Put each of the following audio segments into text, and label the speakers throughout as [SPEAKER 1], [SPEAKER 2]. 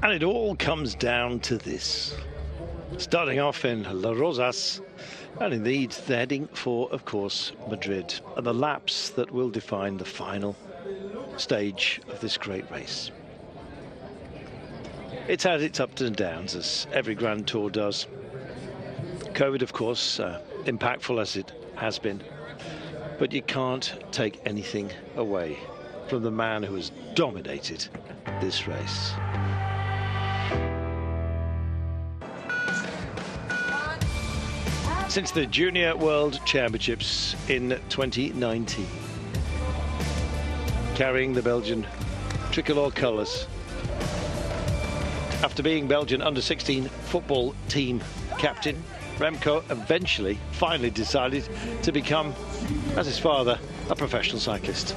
[SPEAKER 1] And it all comes down to this. Starting off in La Rosas, and indeed they're heading for, of course, Madrid, and the laps that will define the final stage of this great race. It's had its ups and downs, as every Grand Tour does. COVID, of course, impactful as it has been, but you can't take anything away from the man who has dominated this race. Since the Junior World Championships in 2019, carrying the Belgian tricolor colours. After being Belgian under-16 football team captain, Remco eventually, finally decided to become, as his father, a professional cyclist.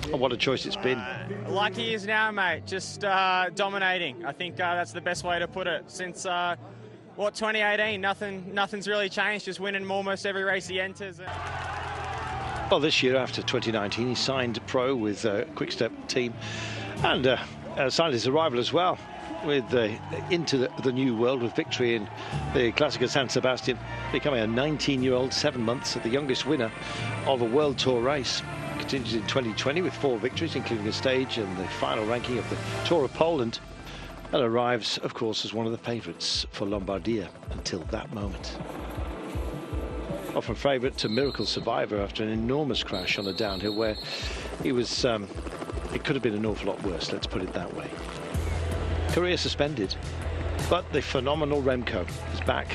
[SPEAKER 1] And what a choice it's been.
[SPEAKER 2] Like he is now, mate, just dominating. I think that's the best way to put it. Since, 2018, nothing's really changed, just winning almost every race he enters.
[SPEAKER 1] Well, this year, after 2019, he signed pro with Quick Step team and signed his arrival as well with into the new world with victory in the Classica San Sebastian, becoming a 19-year-old, 7 months, the youngest winner of a World Tour race. Continues in 2020 with 4 victories, including a stage and the final ranking of the Tour of Poland, and arrives, of course, as one of the favourites for Lombardia until that moment. Often favourite to miracle survivor after an enormous crash on a downhill where he was, it could have been an awful lot worse, let's put it that way. Career suspended, but the phenomenal Remco is back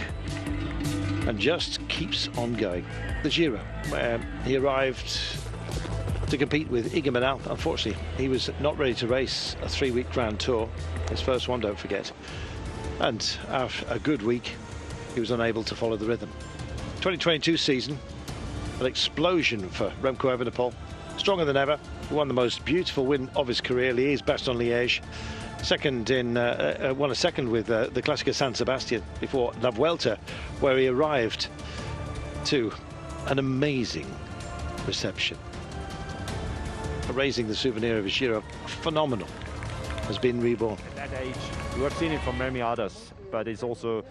[SPEAKER 1] and just keeps on going. The Giro, where he arrived to compete with Igor Manal. Unfortunately, he was not ready to race a 3-week Grand Tour, his first one, don't forget. And after a good week, he was unable to follow the rhythm. 2022 season, an explosion for Remco Evenepoel. Stronger than ever. He won the most beautiful win of his career, Liège-Bastogne-Liège. Second in, won a second with the Classica San Sebastian before La Vuelta, where he arrived to an amazing reception. Raising the souvenir of his Giro, phenomenal, has been reborn.
[SPEAKER 3] At that age, we have seen it from many others, but it's also,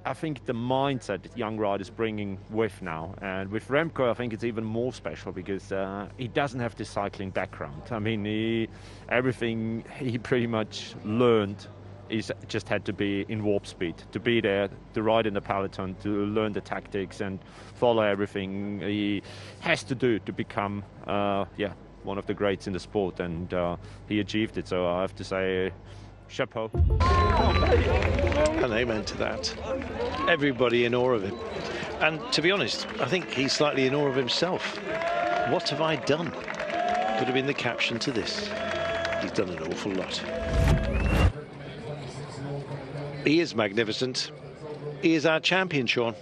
[SPEAKER 3] I think, the mindset that young riders bringing with now. And with Remco, I think it's even more special because he doesn't have the cycling background. I mean, everything he pretty much learned is just had to be in warp speed, to be there, to ride in the peloton, to learn the tactics and follow everything he has to do to become, one of the greats in the sport, and he achieved it. So I have to say, chapeau.
[SPEAKER 1] And amen to that. Everybody in awe of him. And to be honest, I think he's slightly in awe of himself. What have I done? Could have been the caption to this. He's done an awful lot. He is magnificent. He is our champion, Sean.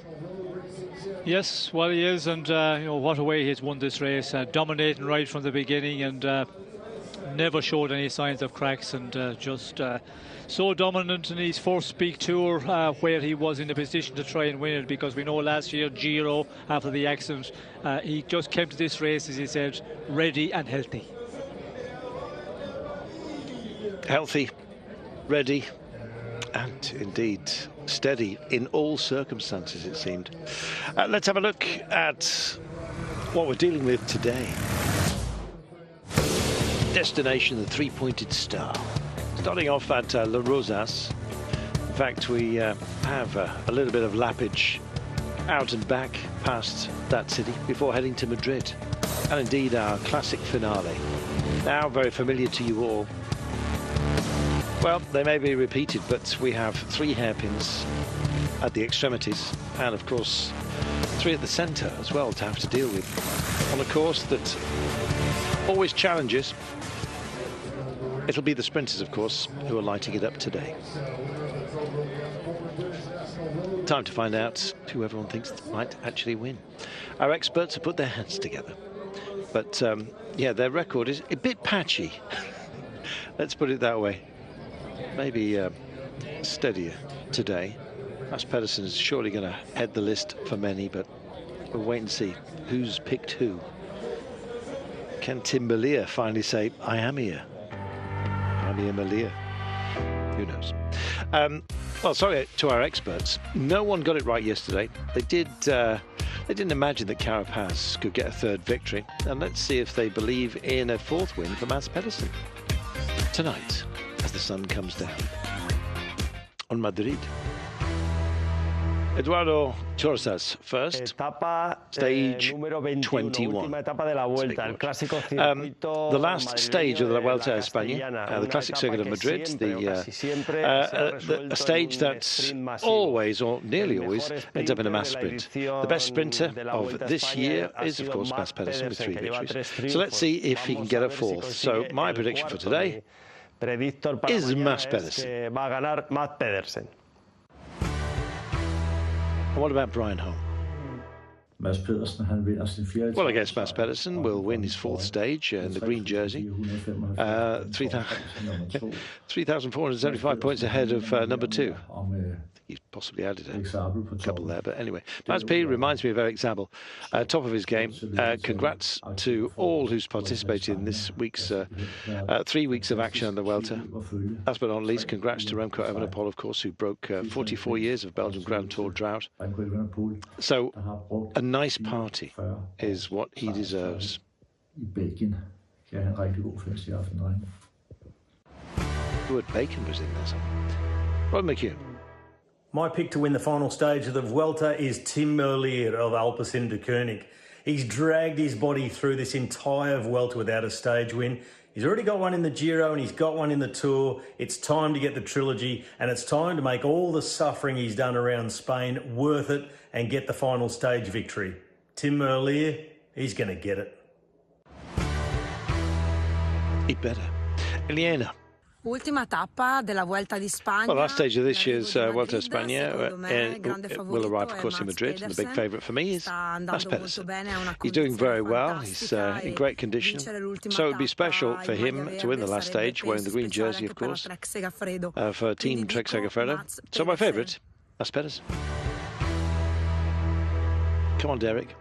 [SPEAKER 4] Yes, well, he is, and what a way he's won this race, dominating right from the beginning, and never showed any signs of cracks, and just so dominant in his first big tour, where he was in a position to try and win it, because we know last year, Giro, after the accident, he just came to this race, as he said, ready and healthy.
[SPEAKER 1] Healthy, ready, and indeed steady in all circumstances, it seemed. Let's have a look at what we're dealing with today. Destination, the three-pointed star. Starting off at La Rosas. In fact, we have a little bit of lappage out and back past that city before heading to Madrid. And indeed our classic finale. Now very familiar to you all. Well, they may be repeated, but we have 3 hairpins at the extremities and, of course, 3 at the centre as well to have to deal with. On a course that always challenges. It'll be the sprinters, of course, who are lighting it up today. Time to find out who everyone thinks might actually win. Our experts have put their hands together. But, yeah, their record is a bit patchy. Let's put it that way. Maybe steadier today. Mads Pedersen is surely going to head the list for many, but we'll wait and see who's picked who. Can Tim Merlier finally say, I am here? I'm here, Merlier. Who knows? Well, sorry to our experts. No one got it right yesterday. They didn't imagine that Carapaz could get a third victory. And let's see if they believe in a fourth win for Mads Pedersen tonight as the sun comes down on Madrid. Eduardo Chorzas first. Stage 21. The last stage of the Vuelta a España, the classic circuit of Madrid, a stage that's always, or nearly always, ends up in a mass sprint. The best sprinter of this year is, of course, Mads Pedersen with 3 victories. So let's see if he can get a fourth. So my prediction for today is Mads Pedersen. What about Brian Home? Well, I guess Mads Pedersen will win his fourth stage in the green jersey. 3,475 points ahead of number 2. He's possibly added a couple there, but anyway. Mads P reminds me of Eric Zabel, top of his game. Congrats to all who's participated in this week's 3 weeks of action on the Vuelta. Last but not least, congrats to Remco Evenepoel, of course, who broke 44 years of Belgian Grand Tour drought. So a nice party is what he deserves. The word bacon was in there somewhere. Rod McHugh.
[SPEAKER 5] My pick to win the final stage of the Vuelta is Tim Merlier of Alpecin de Koning. He's dragged his body through this entire Vuelta without a stage win. He's already got one in the Giro and he's got one in the Tour. It's time to get the trilogy and it's time to make all the suffering he's done around Spain worth it and get the final stage victory. Tim Merlier, he's going to get it.
[SPEAKER 1] He better. Eliana.
[SPEAKER 6] Ultima tappa della Vuelta di Spagna.
[SPEAKER 1] Well, last stage of this year's Vuelta a España will arrive, of course, in Madrid, and the big favourite for me is Mads Pedersen. He's doing very well. He's in great condition, so it would be special for him to win the last stage, wearing the green jersey, of course, for Team Trek Segafredo. So my favourite, Mads Pedersen. Come on, Derek.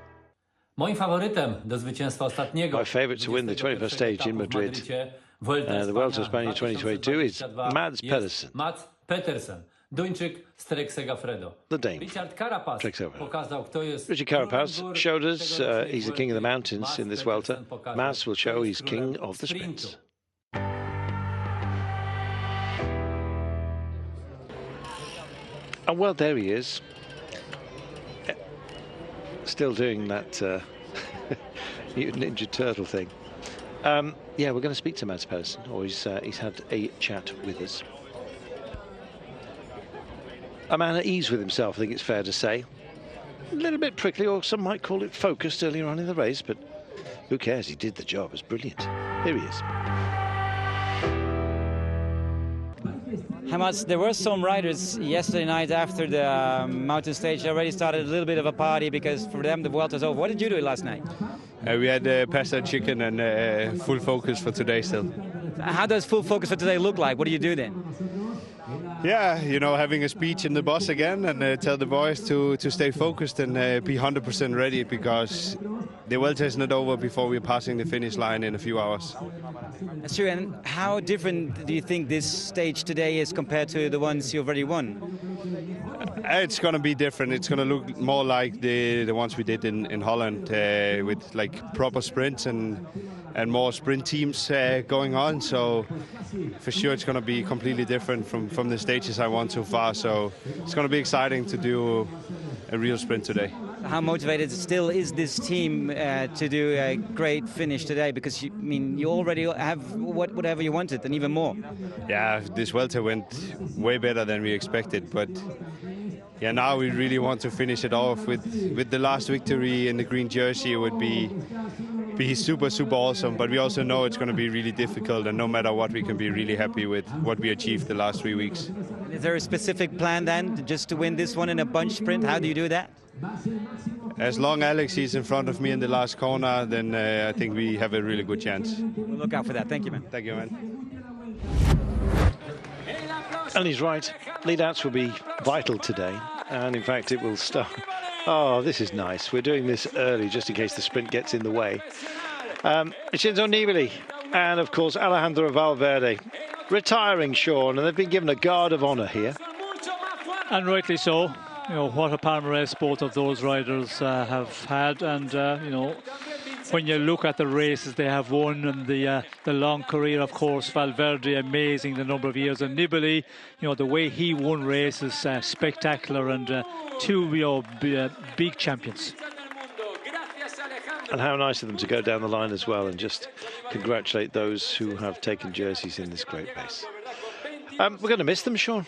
[SPEAKER 7] Moim faworytem do zwycięstwa ostatniego.
[SPEAKER 1] My favourite to win the 21st stage in Madrid, the Vuelta a España 2022 is Mads Pedersen.
[SPEAKER 7] Mads Pedersen, Duńczyk z Trek Segafredo.
[SPEAKER 1] The Dane.
[SPEAKER 7] Richard Carapaz pokazał, kto jest.
[SPEAKER 1] Richard Carapaz showed us he's the king of the mountains in this Vuelta. Mads will show he's king of the sprints. And well, there he is. Still doing that Mutant Ninja Turtle thing. Yeah, we're going to speak to Mads Pedersen, or he's had a chat with us. A man at ease with himself, I think it's fair to say. A little bit prickly, or some might call it focused earlier on in the race, but who cares? He did the job. It was brilliant. Here he is.
[SPEAKER 8] Hi, Mads. There were some riders yesterday night after the mountain stage already started a little bit of a party because for them the Vuelta's over. What did you do last night?
[SPEAKER 9] We had pasta and chicken and full focus for today still.
[SPEAKER 8] How does full focus for today look like? What do you do then?
[SPEAKER 9] Yeah, you know, having a speech in the bus again and tell the boys to stay focused and be 100% ready because the Vuelta is not over before we're passing the finish line in a few hours.
[SPEAKER 8] That's true. And how different do you think this stage today is compared to the ones you've already won?
[SPEAKER 9] It's going to be different. It's going to look more like the ones we did in Holland with like proper sprints and more sprint teams going on. So for sure it's going to be completely different from the stages I won so far. So it's going to be exciting to do a real sprint today.
[SPEAKER 8] How motivated still is this team to do a great finish today? Because you already have whatever you wanted and even more.
[SPEAKER 9] Yeah, this Vuelta went way better than we expected, but yeah, now we really want to finish it off with the last victory in the green jersey. It would be super awesome, but we also know it's going to be really difficult, and no matter what, we can be really happy with what we achieved the last 3 weeks.
[SPEAKER 8] Is there a specific plan then, just to win this one in a bunch sprint? How do you do that?
[SPEAKER 9] As long as Alex is in front of me in the last corner, then I think we have a really good chance.
[SPEAKER 8] We'll look out for that. Thank you, man.
[SPEAKER 9] Thank you, man.
[SPEAKER 1] And he's right. Lead-outs will be vital today, and in fact it will start. Oh, this is nice. We're doing this early just in case the sprint gets in the way. Vincenzo Nibali And of course, Alejandro Valverde retiring, Sean, and they've been given a guard of honour here.
[SPEAKER 4] And rightly so. You know, what a palmarès both of those riders have had, and you know, when you look at the races they have won and the long career, of course, Valverde, amazing the number of years, and Nibali, you know, the way he won races, spectacular, and two, you know, big champions.
[SPEAKER 1] And how nice of them to go down the line as well and just congratulate those who have taken jerseys in this great race. We're going to miss them, Sean.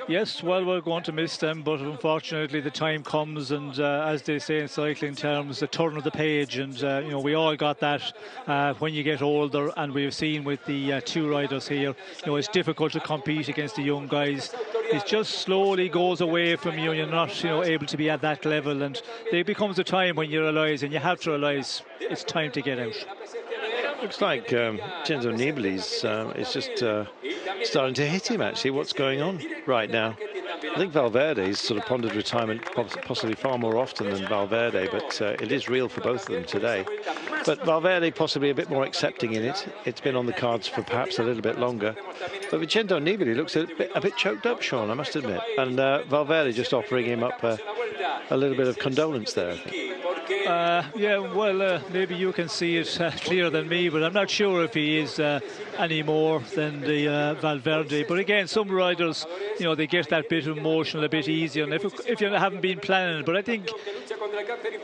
[SPEAKER 4] Yes, well, we're going to miss them, but unfortunately the time comes, and as they say in cycling terms, the turn of the page, and you know, we all got that when you get older, and we've seen with the two riders here, you know, it's difficult to compete against the young guys. It just slowly goes away from you. You're not, you know, able to be at that level, and there becomes a time when you realise, and you have to realise, it's time to get out.
[SPEAKER 1] Looks like Vincenzo Nibali's is just starting to hit him, actually. What's going on right now? I think Valverde's sort of pondered retirement possibly far more often than Valverde, but it is real for both of them today. But Valverde possibly a bit more accepting in it. It's been on the cards for perhaps a little bit longer. But Vincenzo Nibali looks a bit choked up, Sean, I must admit. And Valverde just offering him up a little bit of condolence there, I think.
[SPEAKER 4] Yeah, well, maybe you can see it clearer than me, but I'm not sure if he is any more than the Valverde. But again, some riders, you know, they get that bit emotional a bit easier, and if you haven't been planning it. But I think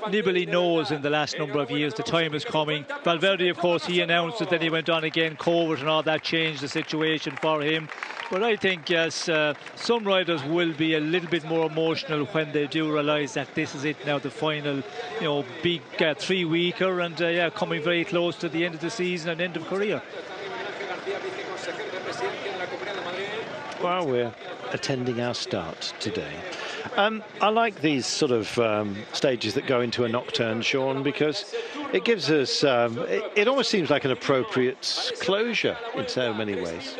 [SPEAKER 4] Nibali knows in the last number of years the time is coming. Valverde, of course, he announced it, then he went on again, COVID and all that changed the situation for him. But I think, yes, some riders will be a little bit more emotional when they do realise that this is it now, the final, you know, big 3-weeker, and yeah, coming very close to the end of the season and end of career.
[SPEAKER 1] While we're attending our start today, I like these sort of stages that go into a nocturne, Sean, because it gives us, it almost seems like an appropriate closure in so many ways.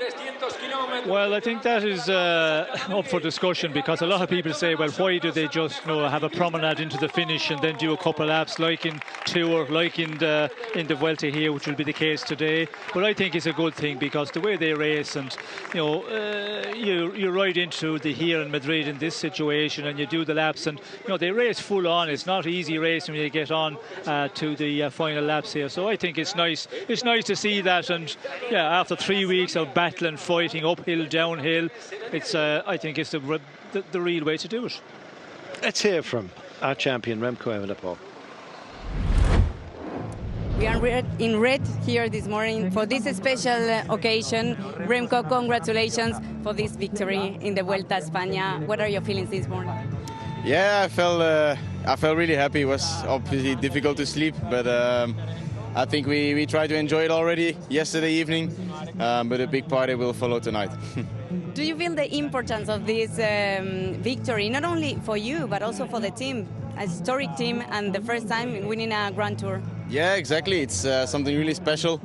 [SPEAKER 4] Well, I think that is up for discussion, because a lot of people say, well, why do they just, you know, have a promenade into the finish and then do a couple laps like in Tour, like in the Vuelta here, which will be the case today. But I think it's a good thing, because the way they race, and you know, you're right into the here in Madrid in this situation, and you do the laps, and you know, they race full on. It's not easy racing when you get on to the final laps here. So I think it's nice. It's nice to see that, and yeah, after 3 weeks of battle and fighting uphill, downhill, it's I think it's the real way to do it.
[SPEAKER 1] Let's hear from our champion Remco Evenepoel.
[SPEAKER 10] We are in red here this morning for this special occasion. Remco, congratulations for this victory in the Vuelta a España. What are your feelings this morning?
[SPEAKER 11] Yeah, I felt really happy. It was obviously difficult to sleep, but I think we tried to enjoy it already yesterday evening, but a big party will follow tonight.
[SPEAKER 10] Do you feel the importance of this victory, not only for you, but also for the team, a historic team, and the first time winning a Grand Tour?
[SPEAKER 11] Yeah, exactly. It's something really special.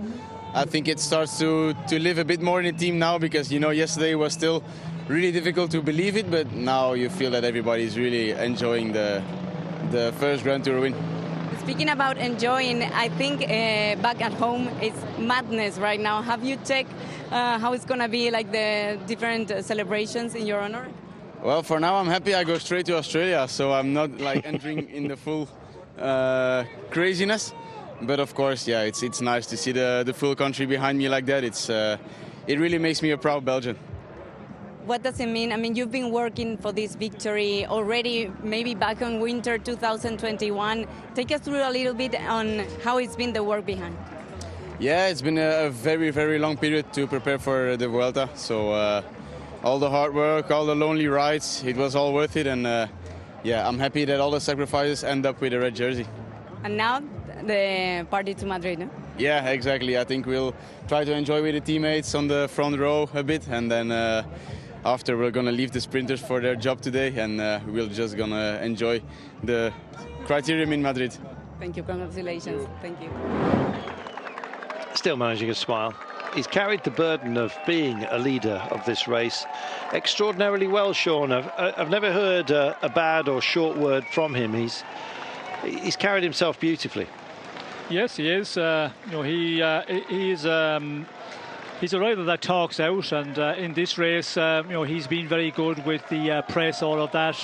[SPEAKER 11] I think it starts to live a bit more in the team now, because, you know, yesterday was still really difficult to believe it, but now you feel that everybody is really enjoying the first Grand Tour win.
[SPEAKER 10] Speaking about enjoying, I think back at home it's madness right now. Have you checked how it's going to be, like the different celebrations in your honor?
[SPEAKER 11] Well, for now I'm happy I go straight to Australia, so I'm not like entering in the full craziness. But of course, yeah, it's nice to see the full country behind me like that. It really makes me a proud Belgian.
[SPEAKER 10] What does it mean? I mean, you've been working for this victory already, maybe back in winter 2021. Take us through a little bit on how it's been the work behind.
[SPEAKER 11] Yeah, it's been a very, very long period to prepare for the Vuelta. So all the hard work, all the lonely rides, it was all worth it. And yeah, I'm happy that all the sacrifices end up with a red jersey.
[SPEAKER 10] And now the party to Madrid, no?
[SPEAKER 11] Yeah, exactly. I think we'll try to enjoy with the teammates on the front row a bit, and then after we're going to leave the sprinters for their job today, and we're just going to enjoy the criterium in Madrid.
[SPEAKER 10] Thank you, congratulations. Thank you.
[SPEAKER 1] Still managing a smile. He's carried the burden of being a leader of this race extraordinarily well, Sean. I've never heard a bad or short word from him. He's carried himself beautifully.
[SPEAKER 4] Yes, he is. He's a rider that talks out, and in this race, he's been very good with the press, all of that.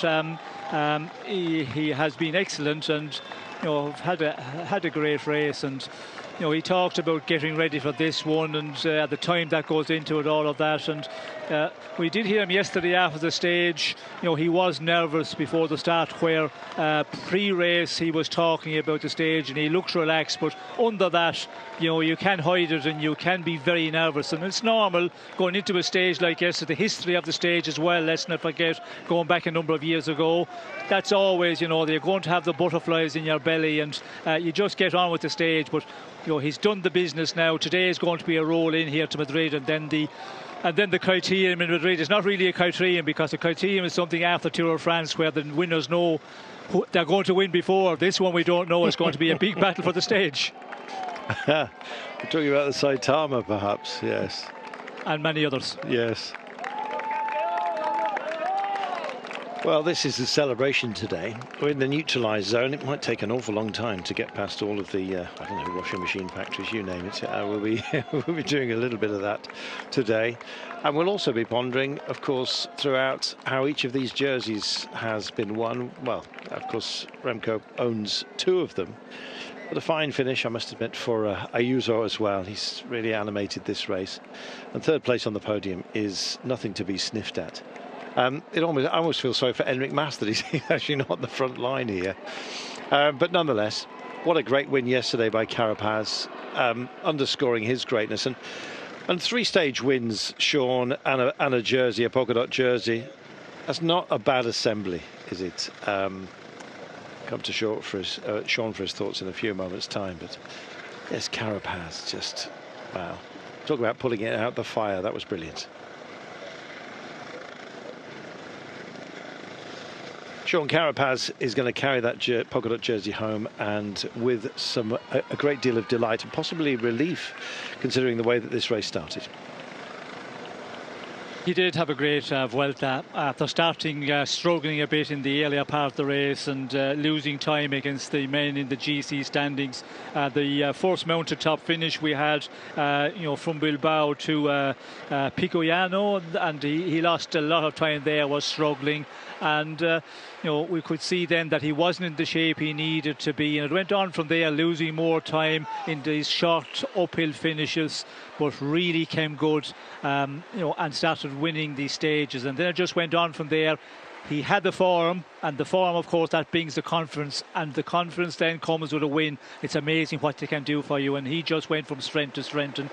[SPEAKER 4] He has been excellent, and had a great race. And he talked about getting ready for this one, and the time that goes into it, all of that. And we did hear him yesterday after the stage. He was nervous before the start, where pre-race he was talking about the stage and he looks relaxed, but under that, you can hide it and you can be very nervous, and it's normal going into a stage like yesterday. The history of the stage as well, let's not forget, going back a number of years ago, that's always, you're going to have the butterflies in your belly, and you just get on with the stage. But he's done the business now. Today is going to be a roll in here to Madrid, and then the criterium in Madrid is not really a criterium, because the criterium is something after Tour of France where the winners know who they're going to win before. This one we don't know. It's going to be a big battle for the stage.
[SPEAKER 1] We're talking about the Saitama, perhaps, yes.
[SPEAKER 4] And many others.
[SPEAKER 1] Yes. Well, this is the celebration today. We're in the neutralised zone. It might take an awful long time to get past all of the, I don't know, washing machine factories, you name it. We'll be doing a little bit of that today. And we'll also be pondering, of course, throughout how each of these jerseys has been won. Well, of course, Remco owns 2 of them. But a fine finish, I must admit, for Ayuso as well. He's really animated this race. And 3rd place on the podium is nothing to be sniffed at. I almost feel sorry for Enric Mas that he's actually not on the front line here. But nonetheless, what a great win yesterday by Carapaz, underscoring his greatness. And 3 stage wins, Sean, and a jersey, a polka dot jersey. That's not a bad assembly, is it? Come to Sean for his thoughts in a few moments' time. But yes, Carapaz, just, wow. Talk about pulling it out the fire. That was brilliant. Sean Carapaz is going to carry that polka dot jersey home, and with a great deal of delight and possibly relief, considering the way that this race started.
[SPEAKER 4] He did have a great Vuelta after starting struggling a bit in the earlier part of the race and losing time against the men in the GC standings. The first mountain top finish we had, from Bilbao to Picoiano, and he lost a lot of time there, was struggling. And we could see then that he wasn't in the shape he needed to be, and it went on from there, losing more time in these short uphill finishes, but really came good, and started winning these stages. And then it just went on from there. He had the form, and the form, of course, that brings the confidence, and the confidence then comes with a win. It's amazing what they can do for you, and he just went from strength to strength. And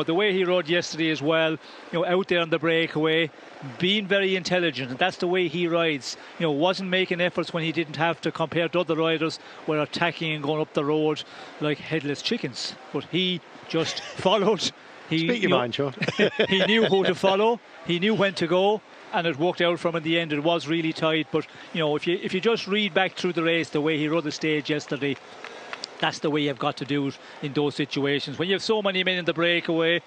[SPEAKER 4] the way he rode yesterday as well, out there on the breakaway, being very intelligent, and that's the way he rides. Wasn't making efforts when he didn't have to, compared to other riders were attacking and going up the road like headless chickens. But he just followed.
[SPEAKER 1] Speak your mind, Sean.
[SPEAKER 4] He knew who to follow. He knew when to go. And it worked out for him in the end. It was really tight, but if you just read back through the race, the way he rode the stage yesterday, that's the way you've got to do it in those situations. When you have so many men in the breakaway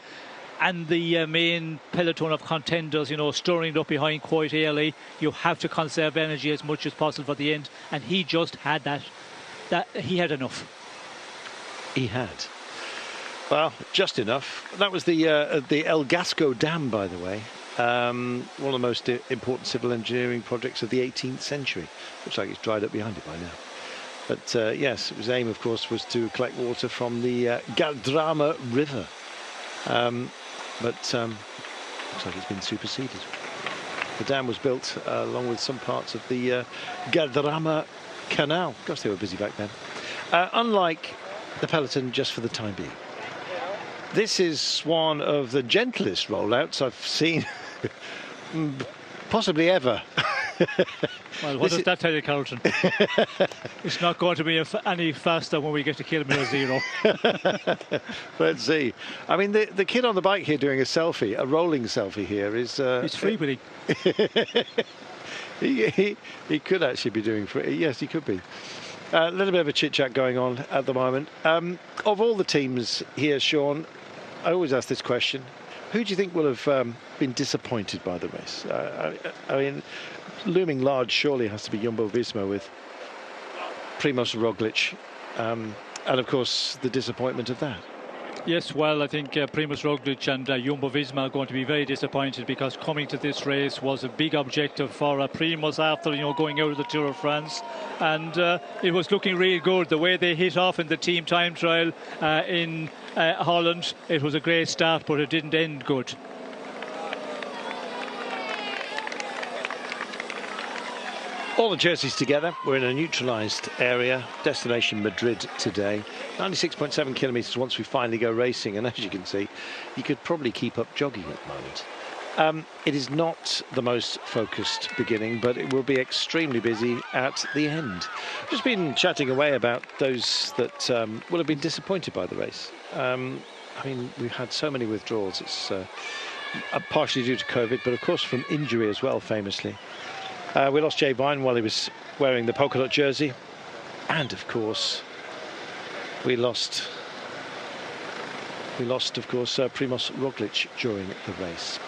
[SPEAKER 4] and the main peloton of contenders, stirring it up behind quite early, you have to conserve energy as much as possible for the end. And he just had that he had enough.
[SPEAKER 1] He had. Well, just enough. That was the El Gasco Dam, by the way. One of the most important civil engineering projects of the 18th century. Looks like it's dried up behind it by now. But yes, his aim, of course, was to collect water from the Gardrama River. But looks like it's been superseded. The dam was built along with some parts of the Gardrama Canal. Gosh, they were busy back then. Unlike the peloton, just for the time being. This is one of the gentlest rollouts I've seen possibly ever.
[SPEAKER 4] Well, what does that tell you, Carlton? It's not going to be any faster when we get to kilometre 0.
[SPEAKER 1] Let's see. I mean, the kid on the bike here doing a rolling selfie here is...
[SPEAKER 4] He's freewheeling.
[SPEAKER 1] he could actually be doing free. Yes, he could be. A little bit of a chit-chat going on at the moment. Of all the teams here, Sean, I always ask this question. Who do you think will have been disappointed by the race? I mean, looming large surely has to be Jumbo-Visma with Primož Roglič and of course the disappointment of that.
[SPEAKER 4] Yes, well, I think Primož Roglic and Jumbo-Visma are going to be very disappointed, because coming to this race was a big objective for Primož after, going out of the Tour of France, and it was looking really good. The way they hit off in the team time trial in Holland, it was a great start, but it didn't end good.
[SPEAKER 1] All the jerseys together. We're in a neutralised area, destination Madrid today. 96.7 kilometres once we finally go racing, and as you can see, you could probably keep up jogging at the moment. It is not the most focused beginning, but it will be extremely busy at the end. Just been chatting away about those that will have been disappointed by the race. I mean, we've had so many withdrawals. It's partially due to COVID, but of course from injury as well, famously. We lost Jay Vine while he was wearing the polka dot jersey, and of course we lost of course Primož Roglic during the race.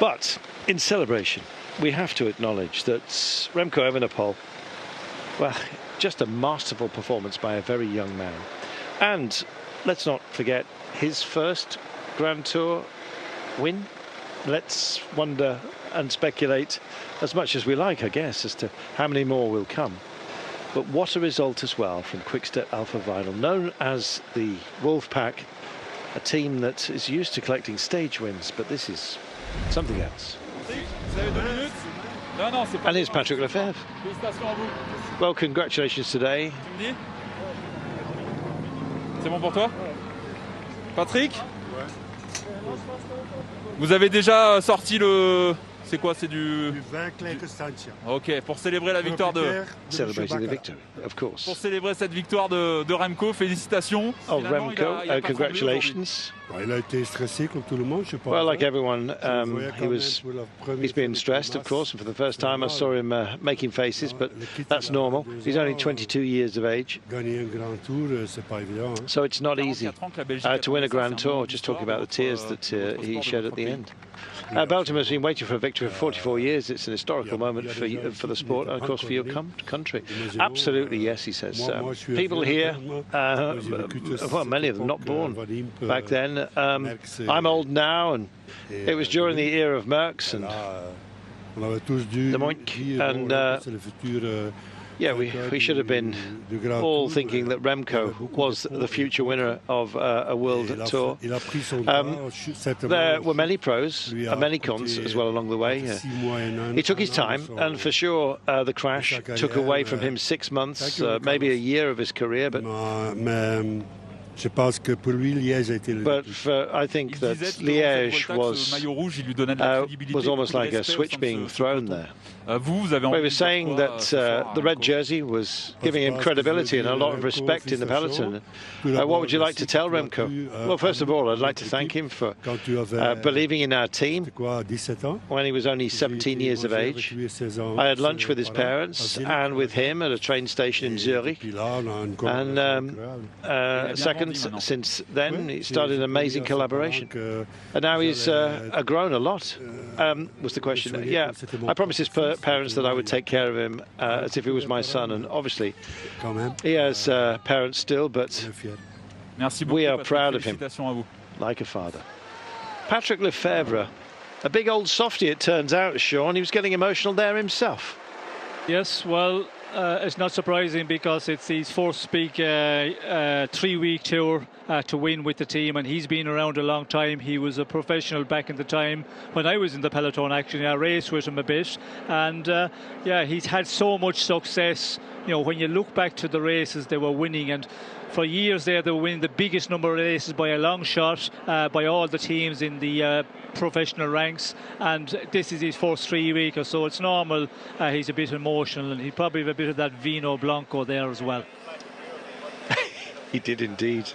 [SPEAKER 1] But in celebration, we have to acknowledge that Remco Evenepoel, well, just a masterful performance by a very young man, and let's not forget his first Grand Tour win. Let's wonder and speculate as much as we like, I guess, as to how many more will come. But what a result as well from Quick-Step Alpha Vinyl, known as the Wolf Pack, a team that is used to collecting stage wins, but this is something else. And here's Patrick Lefevre. Well, congratulations today.
[SPEAKER 12] C'est bon pour toi, Patrick? Vous avez déjà sorti le... C'est quoi? C'est du vin Claire Constantia. Ok, pour célébrer la victoire de...
[SPEAKER 1] Celebrating the victory, of course.
[SPEAKER 12] Pour célébrer cette victoire de Remco, félicitations.
[SPEAKER 1] Oh, Remco, congratulations.
[SPEAKER 13] Il a été stressé comme tout le monde, je pense.
[SPEAKER 1] Well, like everyone, he's been stressed, of course, and for the first time I saw him making faces, but that's normal. He's only 22 years of age. So it's not easy to win a Grand Tour, just talking about the tears that he shed at the end. Belgium has been waiting for a victory for 44 years. It's an historical moment for the sport and, of course, for your country. Absolutely, yes, he says. People here, well, many of them not born back then. I'm old now, and it was during the era of Merckx and the Moink, and yeah, we should have been all thinking that Remco was the future winner of a World Tour. There were many pros and many cons as well along the way. He took his time, and for sure the crash took away from him 6 months, maybe a year of his career, but I think that Liège was almost like a switch being thrown there. We were saying that the red jersey was giving him credibility and a lot of respect in the peloton. What would you like to tell Remco? Well, first of all, I'd like to thank him for believing in our team when he was only 17 years of age. I had lunch with his parents and with him at a train station in Zurich. And second, since then, he started an amazing collaboration. And now he's grown a lot, was the question. Yeah, I promised his parents that I would take care of him as if he was my son, and obviously he has parents still, but we are proud of him like a father. Patrick Lefevre, a big old softie it turns out, Sean. He was getting emotional there himself.
[SPEAKER 4] Yes, well, it's not surprising, because it's his first big 3-week tour to win with the team, and he's been around a long time. He was a professional back in the time when I was in the peloton. Actually, I raced with him a bit, and yeah, he's had so much success. When you look back to the races they were winning, and for years there they were winning the biggest number of races by a long shot by all the teams in the professional ranks, and this is his first 3 week or so. It's normal he's a bit emotional, and he probably have a bit of that Vino Blanco there as well.
[SPEAKER 1] He did indeed.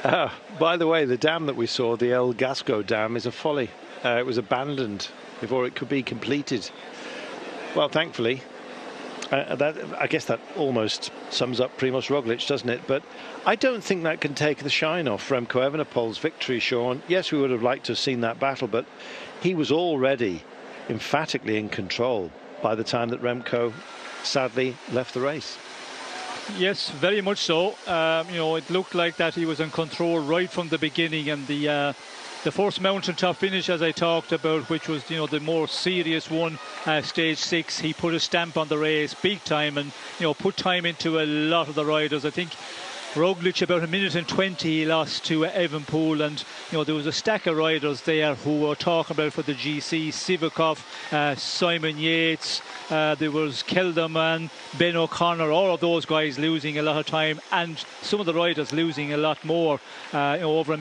[SPEAKER 1] By the way, the dam that we saw, the El Gasco Dam, is a folly. It was abandoned before it could be completed. Well, thankfully, I guess that almost sums up Primož Roglic, doesn't it? But I don't think that can take the shine off Remco Evenepoel's victory, Sean. Yes, we would have liked to have seen that battle, but he was already emphatically in control by the time that Remco sadly left the race.
[SPEAKER 4] Yes, very much so. You know, it looked like that he was in control right from the beginning, and the first mountaintop finish, as I talked about, which was, you know, the more serious one, stage 6, he put a stamp on the race big time, and, you know, put time into a lot of the riders. I think Roglic, about 1:20 he lost to Evenepoel, and, you know, there was a stack of riders there who were talking about for the GC: Sivakov, Simon Yates, there was Kelderman, Ben O'Connor, all of those guys losing a lot of time, and some of the riders losing a lot more, you know, over 1.5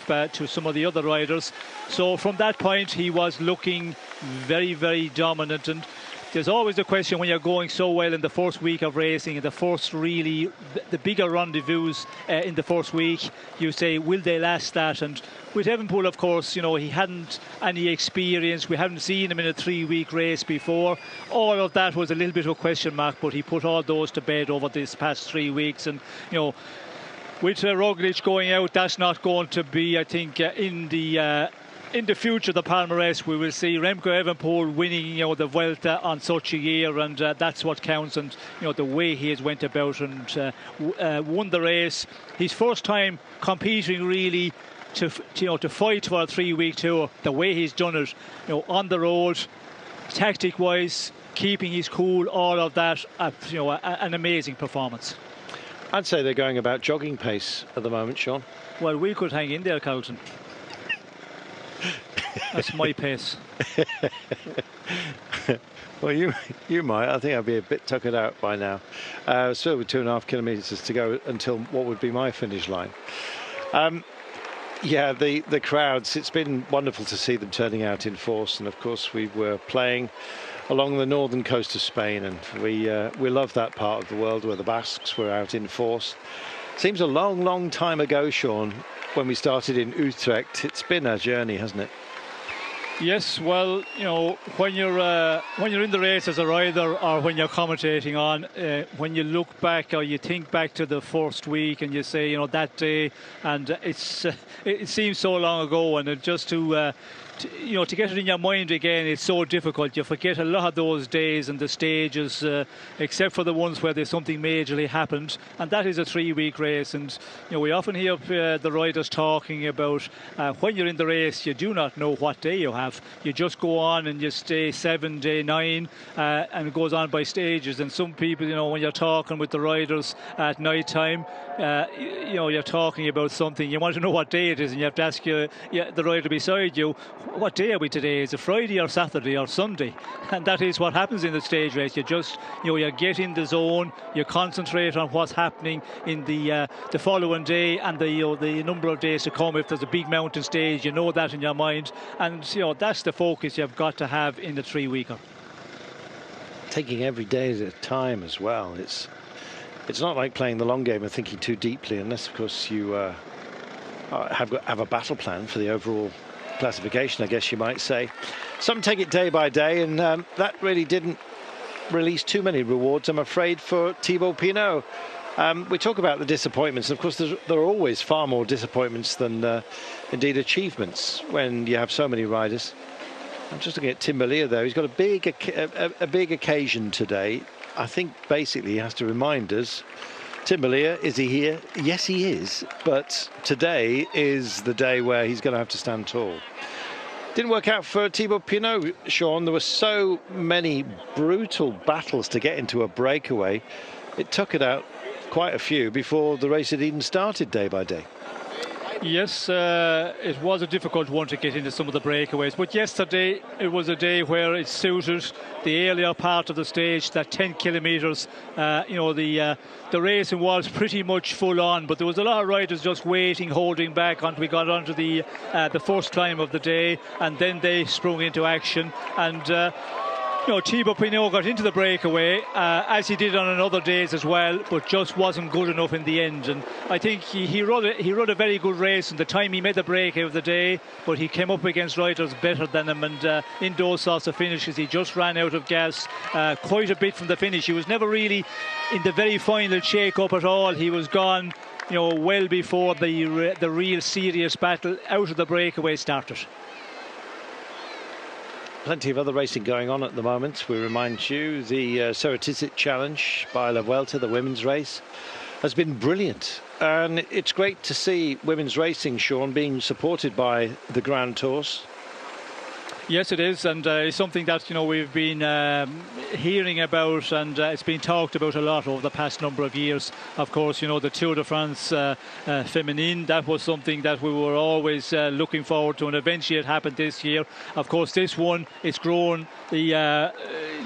[SPEAKER 4] minutes to some of the other riders. So from that point he was looking very, very dominant, and there's always the question when you're going so well in the first week of racing, in the first really, the bigger rendezvous in the first week, you say, will they last that? And with Evenepoel, of course, you know, he hadn't any experience. We haven't seen him in a 3-week race before. All of that was a little bit of a question mark, but he put all those to bed over this past 3 weeks. And, you know, with Roglic going out, that's not going to be, I think, in the future, the palmarès, we will see Remco Evenepoel winning, you know, the Vuelta on such a year, and that's what counts. And, you know, the way he has went about and won the race, his first time competing really to fight for a 3-week tour. The way he's done it, you know, on the road, tactic-wise, keeping his cool, all of that, you know, an amazing performance.
[SPEAKER 1] I'd say they're going about jogging pace at the moment, Sean.
[SPEAKER 4] Well, we could hang in there, Carlton. That's my pace.
[SPEAKER 1] Well, you might. I think I'd be a bit tuckered out by now. Still with 2.5 kilometres to go until what would be my finish line. Yeah, the crowds, it's been wonderful to see them turning out in force. And of course we were playing along the northern coast of Spain, and we love that part of the world where the Basques were out in force. Seems a long time ago, Sean, when we started in Utrecht. It's been a journey, hasn't it?
[SPEAKER 4] Yes, well, you know, when you're in the race as a rider, or when you're commentating on, when you look back or you think back to the first week and you say, you know, that day, and it seems so long ago, and it just to get it in your mind again, it's so difficult. You forget a lot of those days and the stages, except for the ones where there's something majorly happened, and that is a 3-week race. And, you know, we often hear the riders talking about when you're in the race, you do not know what day you have. You just go on and you stay 7, day 9, and it goes on by stages. And some people, you know, when you're talking with the riders at night time, you know, you're talking about something, you want to know what day it is, and you have to ask the rider beside you, what day are we today? Is it Friday or Saturday or Sunday? And that is what happens in the stage race. You just, you know, you get in the zone, you concentrate on what's happening in the following day and the number of days to come. If there's a big mountain stage, you know that in your mind, and, you know, that's the focus you've got to have in the 3-weeker.
[SPEAKER 1] Taking every day at a time as well. It's not like playing the long game and thinking too deeply, unless of course you have a battle plan for the overall classification, I guess you might say. Some take it day by day, and that really didn't release too many rewards, I'm afraid, for Thibaut Pinot. We talk about the disappointments, and of course there are always far more disappointments than indeed achievements when you have so many riders. I'm just looking at Tim Merlier though. He's got a big occasion today. I think basically he has to remind us, Tim Merlier, is he here? Yes, he is. But today is the day where he's going to have to stand tall. Didn't work out for Thibaut Pinot, Sean. There were so many brutal battles to get into a breakaway. It took it out quite a few before the race had even started day by day.
[SPEAKER 4] Yes, it was a difficult one to get into some of the breakaways, but yesterday it was a day where it suited the earlier part of the stage, that 10 kilometres. You know, the racing was pretty much full on, but there was a lot of riders just waiting, holding back until we got onto the first climb of the day, and then they sprung into action. And you know, Thibaut Pinot got into the breakaway, as he did on other days as well, but just wasn't good enough in the end. And I think he rode a very good race in the time he made the breakaway of the day, but he came up against riders better than him, and in those sorts of finishes he just ran out of gas quite a bit from the finish. He was never really in the very final shake-up at all. He was gone, you know, well before the real serious battle out of the breakaway started.
[SPEAKER 1] plenty of other racing going on at the moment. We remind you the Ceratizit Challenge by La Vuelta, the women's race, has been brilliant. And it's great to see women's racing, Sean, being supported by the Grand Tours.
[SPEAKER 4] Yes, it is, and it's something that we've been hearing about, and it's been talked about a lot over the past number of years. Of course, the Tour de France Féminine, that was something that we were always looking forward to, and eventually it happened this year. Of course, this one, it's grown. The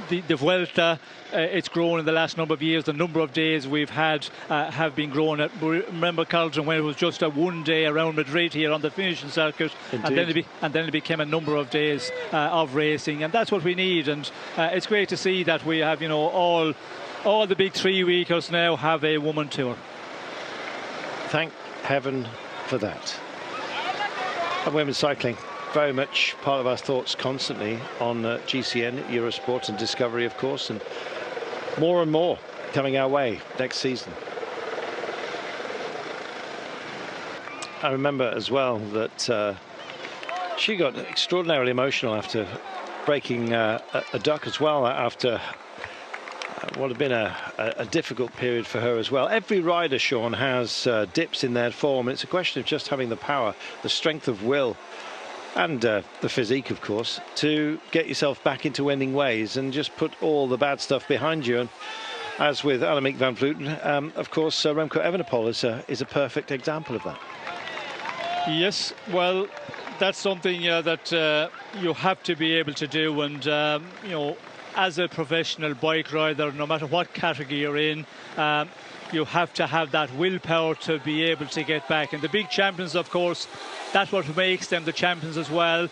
[SPEAKER 4] Vuelta, it's grown in the last number of years. The number of days we've had have been grown. Remember, Carlton, when it was just a one day around Madrid here on the finishing circuit, and then it became a number of days of racing, and that's what we need. And it's great to see that we have, all the big 3-weekers now have a woman tour.
[SPEAKER 1] Thank heaven for that. And women's cycling, very much part of our thoughts constantly on GCN, Eurosport and Discovery, of course, and more coming our way next season. I remember as well that she got extraordinarily emotional after breaking a duck as well, after what had been a difficult period for her as well. Every rider, Sean, has dips in their form. It's a question of just having the power, the strength of will, and the physique, of course, to get yourself back into winning ways and just put all the bad stuff behind you. And as with Annemiek van Vleuten, of course, Remco Evenepoel is a perfect example of that.
[SPEAKER 4] Yes, well, that's something that you have to be able to do, and as a professional bike rider, no matter what category you're in, you have to have that willpower to be able to get back. And the big champions, of course, that's what makes them the champions as well.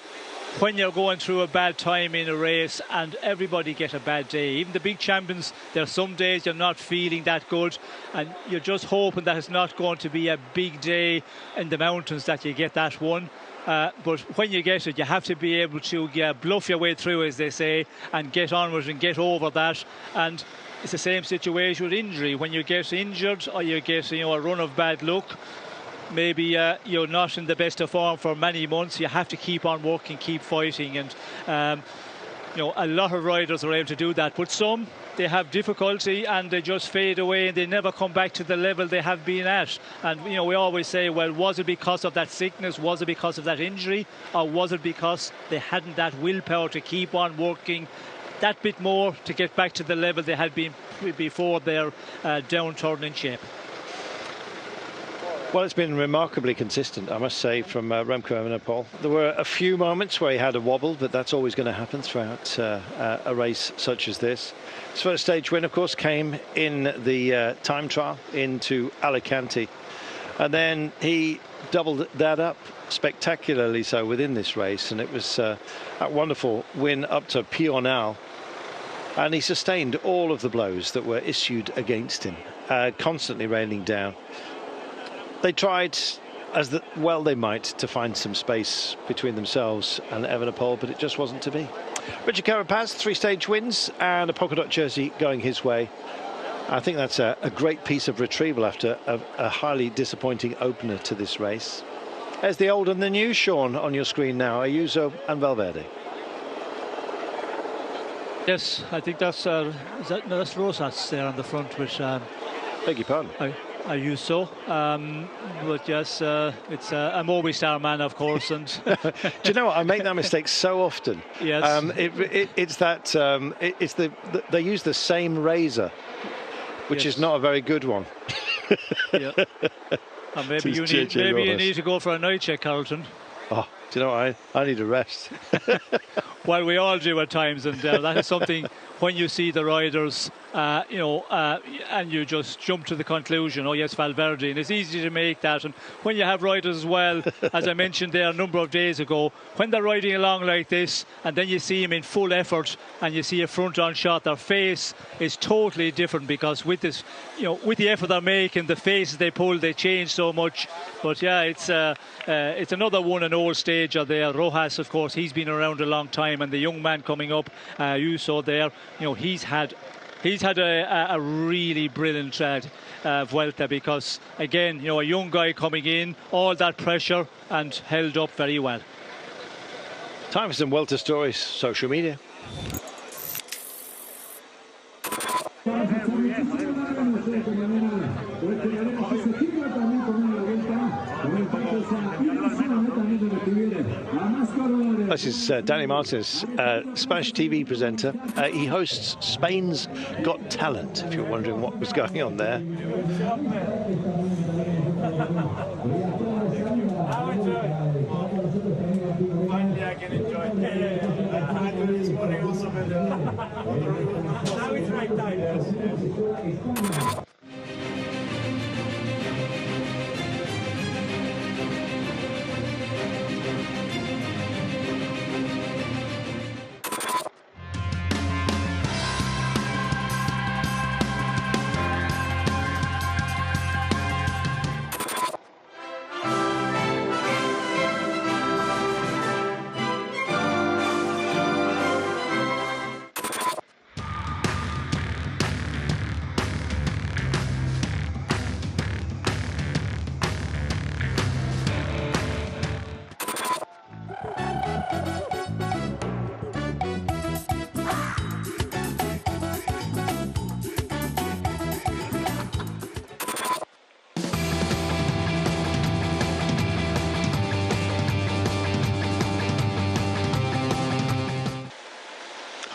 [SPEAKER 4] When you're going through a bad time in a race, and everybody get a bad day, even the big champions, there are some days you're not feeling that good, and you're just hoping that it's not going to be a big day in the mountains that you get that one. But when you get it, you have to be able to bluff your way through, as they say, and get onwards and get over that. And it's the same situation with injury. When you get injured or you get a run of bad luck, maybe you're not in the best of form for many months, you have to keep on working, keep fighting. And a lot of riders are able to do that, but some, they have difficulty and they just fade away and they never come back to the level they have been at. And we always say, well, was it because of that sickness, was it because of that injury, or was it because they hadn't that willpower to keep on working that bit more to get back to the level they had been before their downturn in shape?
[SPEAKER 1] Well, it's been remarkably consistent, I must say, from Remco Evenepoel. There were a few moments where he had a wobble, but that's always going to happen throughout a race such as this. His first stage win, of course, came in the time trial into Alicante. And then he doubled that up spectacularly so within this race. And it was a wonderful win up to Pional. And he sustained all of the blows that were issued against him, constantly raining down. They tried, as well they might, to find some space between themselves and Evenepoel, but it just wasn't to be. Richard Carapaz, 3-stage wins and a polka dot jersey going his way. I think that's a great piece of retrieval after a highly disappointing opener to this race. There's the old and the new, Sean, on your screen now, Ayuso and Valverde.
[SPEAKER 4] Yes, I think that's that's Rosas there on the front, which
[SPEAKER 1] beg your pardon.
[SPEAKER 4] Ayuso, but yes, it's a Movistar man, of course. And
[SPEAKER 1] do you know what? I make that mistake so often.
[SPEAKER 4] Yes,
[SPEAKER 1] it's that they use the same razor, which is not a very good one.
[SPEAKER 4] Yeah. And maybe you need to go for a night check, Carlton.
[SPEAKER 1] Oh, do you know what? I need a rest.
[SPEAKER 4] Well, we all do at times, and that is something. When you see the riders, and you just jump to the conclusion, oh yes, Valverde, and it's easy to make that. And when you have riders as well, as I mentioned there a number of days ago, when they're riding along like this, and then you see them in full effort, and you see a front-on shot, their face is totally different, because with this, with the effort they're making, the faces they pull, they change so much. But yeah, it's another one, an old stager there. Rojas, of course, he's been around a long time, and the young man coming up, Ayuso there, he's had a really brilliant Vuelta, because again, a young guy coming in, all that pressure, and held up very well.
[SPEAKER 1] Time for some Welter stories, social media. This is Danny Martinez, Spanish TV presenter. He hosts Spain's Got Talent, if you're wondering what was going on there.
[SPEAKER 14] Finally, I can enjoy it. I do this morning also, but now it's right time.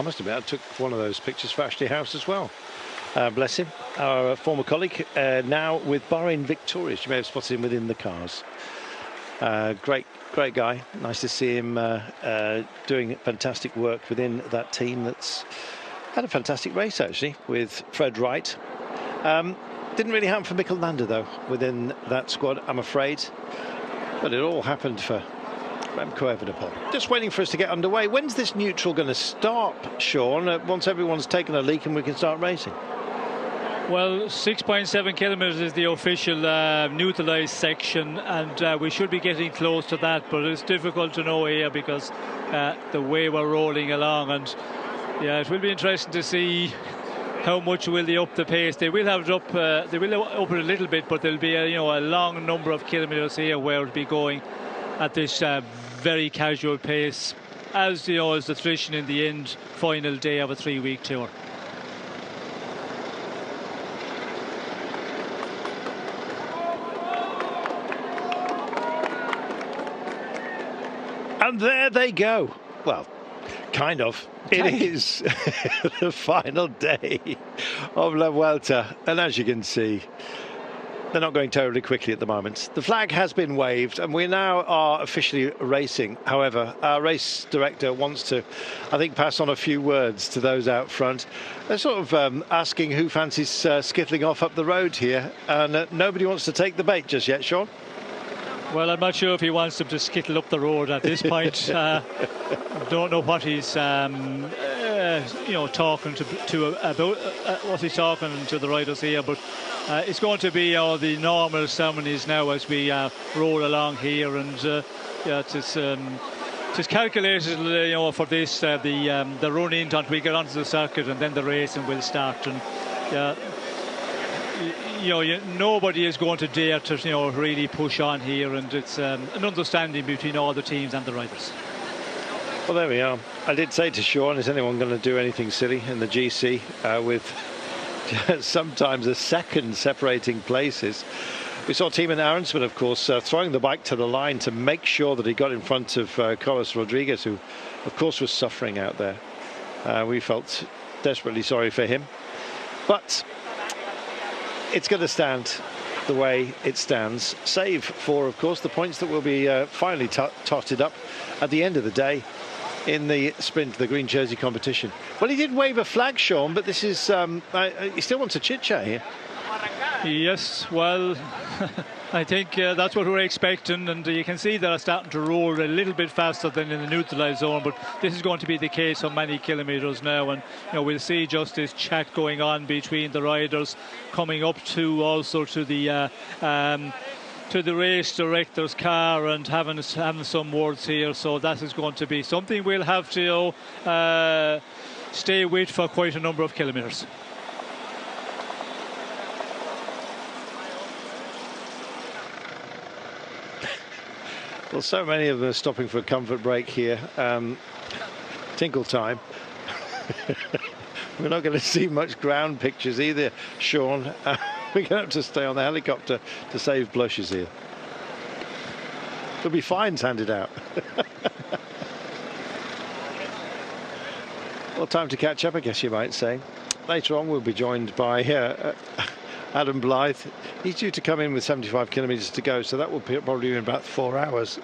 [SPEAKER 1] I must admit, I took one of those pictures for Ashley House as well. Bless him, our former colleague, now with Bahrain victorious. You may have spotted him within the cars. Great guy. Nice to see him doing fantastic work within that team that's had a fantastic race, actually, with Fred Wright. Didn't really happen for Mikkel Landa, though, within that squad, I'm afraid. But it all happened for Remco Evenepoel. Just waiting for us to get underway. When's this neutral going to start, Sean? Once everyone's taken a leak and we can start racing?
[SPEAKER 4] Well, 6.7 kilometres is the official neutralised section, and we should be getting close to that, but it's difficult to know here because the way we're rolling along, and yeah, it will be interesting to see how much will they up the pace. They will have it up. They will up it a little bit, but there'll be a long number of kilometres here where it'll be going at this very casual pace, as as the tradition in the end, final day of a 3-week tour.
[SPEAKER 1] And there they go. Well, kind of. It is the final day of La Vuelta, and as you can see, they're not going terribly quickly at the moment. The flag has been waved and we now are officially racing. However, our race director wants to, I think, pass on a few words to those out front. They're sort of asking who fancies skittling off up the road here, and nobody wants to take the bait just yet, Sean.
[SPEAKER 4] Well, I'm not sure if he wants them to skittle up the road at this point. Don't know what he's talking to about what he's talking to the riders here, but it's going to be the normal ceremonies now as we roll along here, and it's calculated for this the run in until we get onto the circuit, and then the racing will start. And nobody is going to dare to really push on here, and it's an understanding between all the teams and the riders.
[SPEAKER 1] Well, there we are. I did say to Sean, is anyone going to do anything silly in the GC with sometimes a second separating places? We saw Timo Arensman, of course, throwing the bike to the line to make sure that he got in front of Carlos Rodriguez, who, of course, was suffering out there. We felt desperately sorry for him. But it's going to stand the way it stands, save for, of course, the points that will be finally totted up at the end of the day in the sprint, the green jersey competition. Well, he did wave a flag, Sean, but this is he still wants a chit-chat here.
[SPEAKER 4] Yes, well, I think that's what we're expecting, and you can see that it's starting to roll a little bit faster than in the neutralised zone, but this is going to be the case for many kilometres now, and we'll see just this chat going on between the riders, coming up to also to the race director's car and having some words here. So that is going to be something we'll have to stay with for quite a number of kilometres.
[SPEAKER 1] Well, so many of them are stopping for a comfort break here. Tinkle time. We're not going to see much ground pictures either, Sean. We're going to have to stay on the helicopter to save blushes here. There'll be fines handed out. Well, time to catch up, I guess you might say. Later on, we'll be joined by Adam Blythe. He's due to come in with 75 kilometres to go, so that will probably be in about 4 hours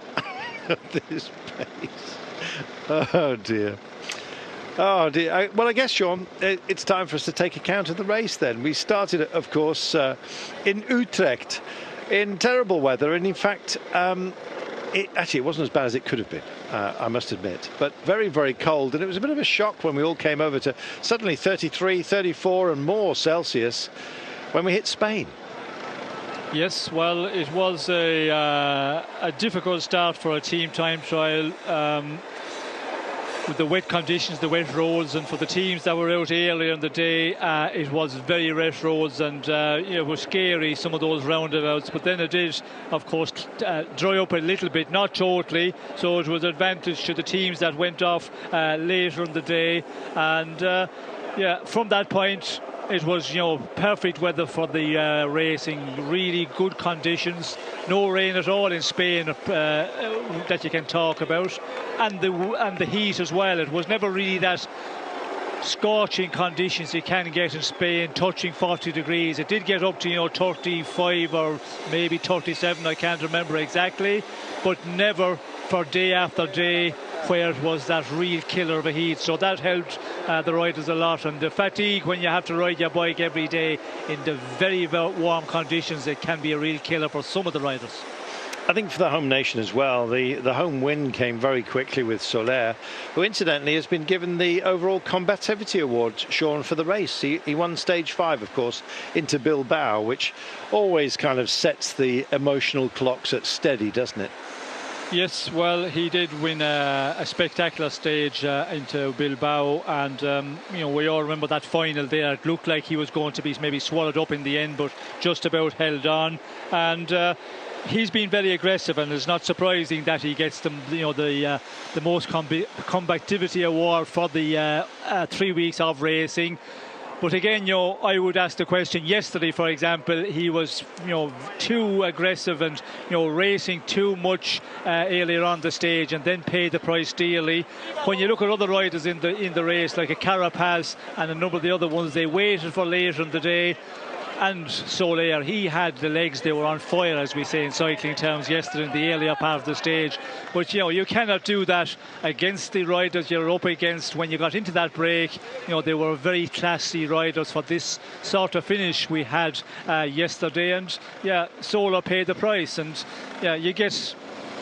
[SPEAKER 1] at this pace. Oh, dear. Oh, dear. Well, I guess, Sean, it's time for us to take account of the race then. We started, of course, in Utrecht in terrible weather. And in fact, it wasn't as bad as it could have been, I must admit. But very, very cold. And it was a bit of a shock when we all came over to suddenly 33, 34 and more Celsius when we hit Spain.
[SPEAKER 4] Yes, well, it was a difficult start for a team time trial. With the wet conditions, the wet roads, and for the teams that were out earlier in the day, it was very wet roads, and it was scary, some of those roundabouts. But then it did, of course, dry up a little bit, not totally, so it was an advantage to the teams that went off later in the day. And from that point, it was, perfect weather for the racing. Really good conditions. No rain at all in Spain that you can talk about, and the heat as well. It was never really that scorching conditions you can get in Spain, touching 40 degrees. It did get up to 35 or maybe 37. I can't remember exactly, but never for day after day where it was that real killer of a heat. So that helped the riders a lot, and the fatigue when you have to ride your bike every day in the very, very warm conditions, it can be a real killer for some of the riders.
[SPEAKER 1] I think for the home nation as well, the home win came very quickly with Soler, who incidentally has been given the overall combativity award, Sean, for the race. He won stage 5, of course, into Bilbao, which always kind of sets the emotional clocks at steady, doesn't it?
[SPEAKER 4] Yes, well, he did win a spectacular stage into Bilbao, and we all remember that final there. It looked like he was going to be maybe swallowed up in the end, but just about held on. And he's been very aggressive, and it's not surprising that he gets the most combativity award for the 3 weeks of racing. But again, I would ask the question. Yesterday, for example, he was, too aggressive and, racing too much earlier on the stage, and then paid the price dearly. When you look at other riders in the race, like a Carapaz and a number of the other ones, they waited for later in the day. And Soler, he had the legs, they were on fire, as we say in cycling terms, yesterday in the earlier part of the stage. But you cannot do that against the riders you're up against. When you got into that break, they were very classy riders for this sort of finish we had yesterday. And Soler paid the price, and you get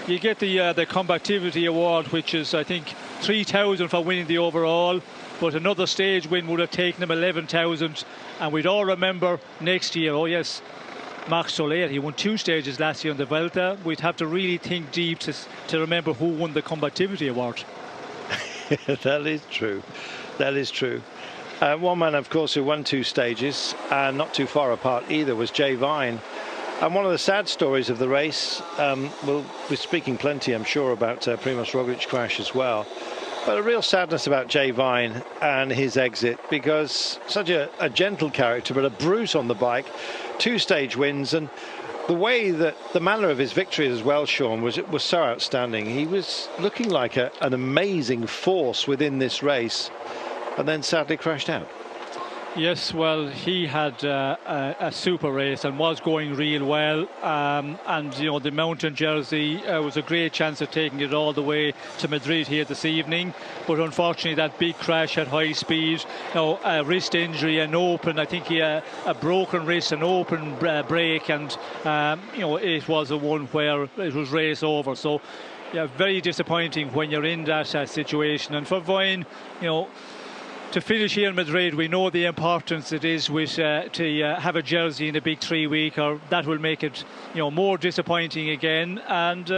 [SPEAKER 4] the combativity award, which is, I think, 3,000 for winning the overall. But another stage win would have taken him 11,000. And we'd all remember next year, oh yes, Marc Soler, he won 2 stages last year in the Vuelta. We'd have to really think deep to remember who won the combativity award.
[SPEAKER 1] That is true. That is true. One man, of course, who won 2 stages, and not too far apart either, was Jay Vine. And one of the sad stories of the race, we'll be speaking plenty, I'm sure, about Primož Roglic's crash as well. But a real sadness about Jay Vine and his exit, because such a gentle character, but a brute on the bike, 2 stage wins, and the way that the manner of his victory as well, Sean, was so outstanding. He was looking like an amazing force within this race, and then sadly crashed out.
[SPEAKER 4] Yes, well, he had a super race and was going real well, and the mountain jersey was a great chance of taking it all the way to Madrid here this evening. But unfortunately, that big crash at high speed, a wrist injury, an open, I think he a broken wrist, an open break, and it was a one where it was race over. So very disappointing when you're in that situation. And for Vine, to finish here in Madrid, we know the importance it is to have a jersey in a big 3 week, or that will make it more disappointing again. And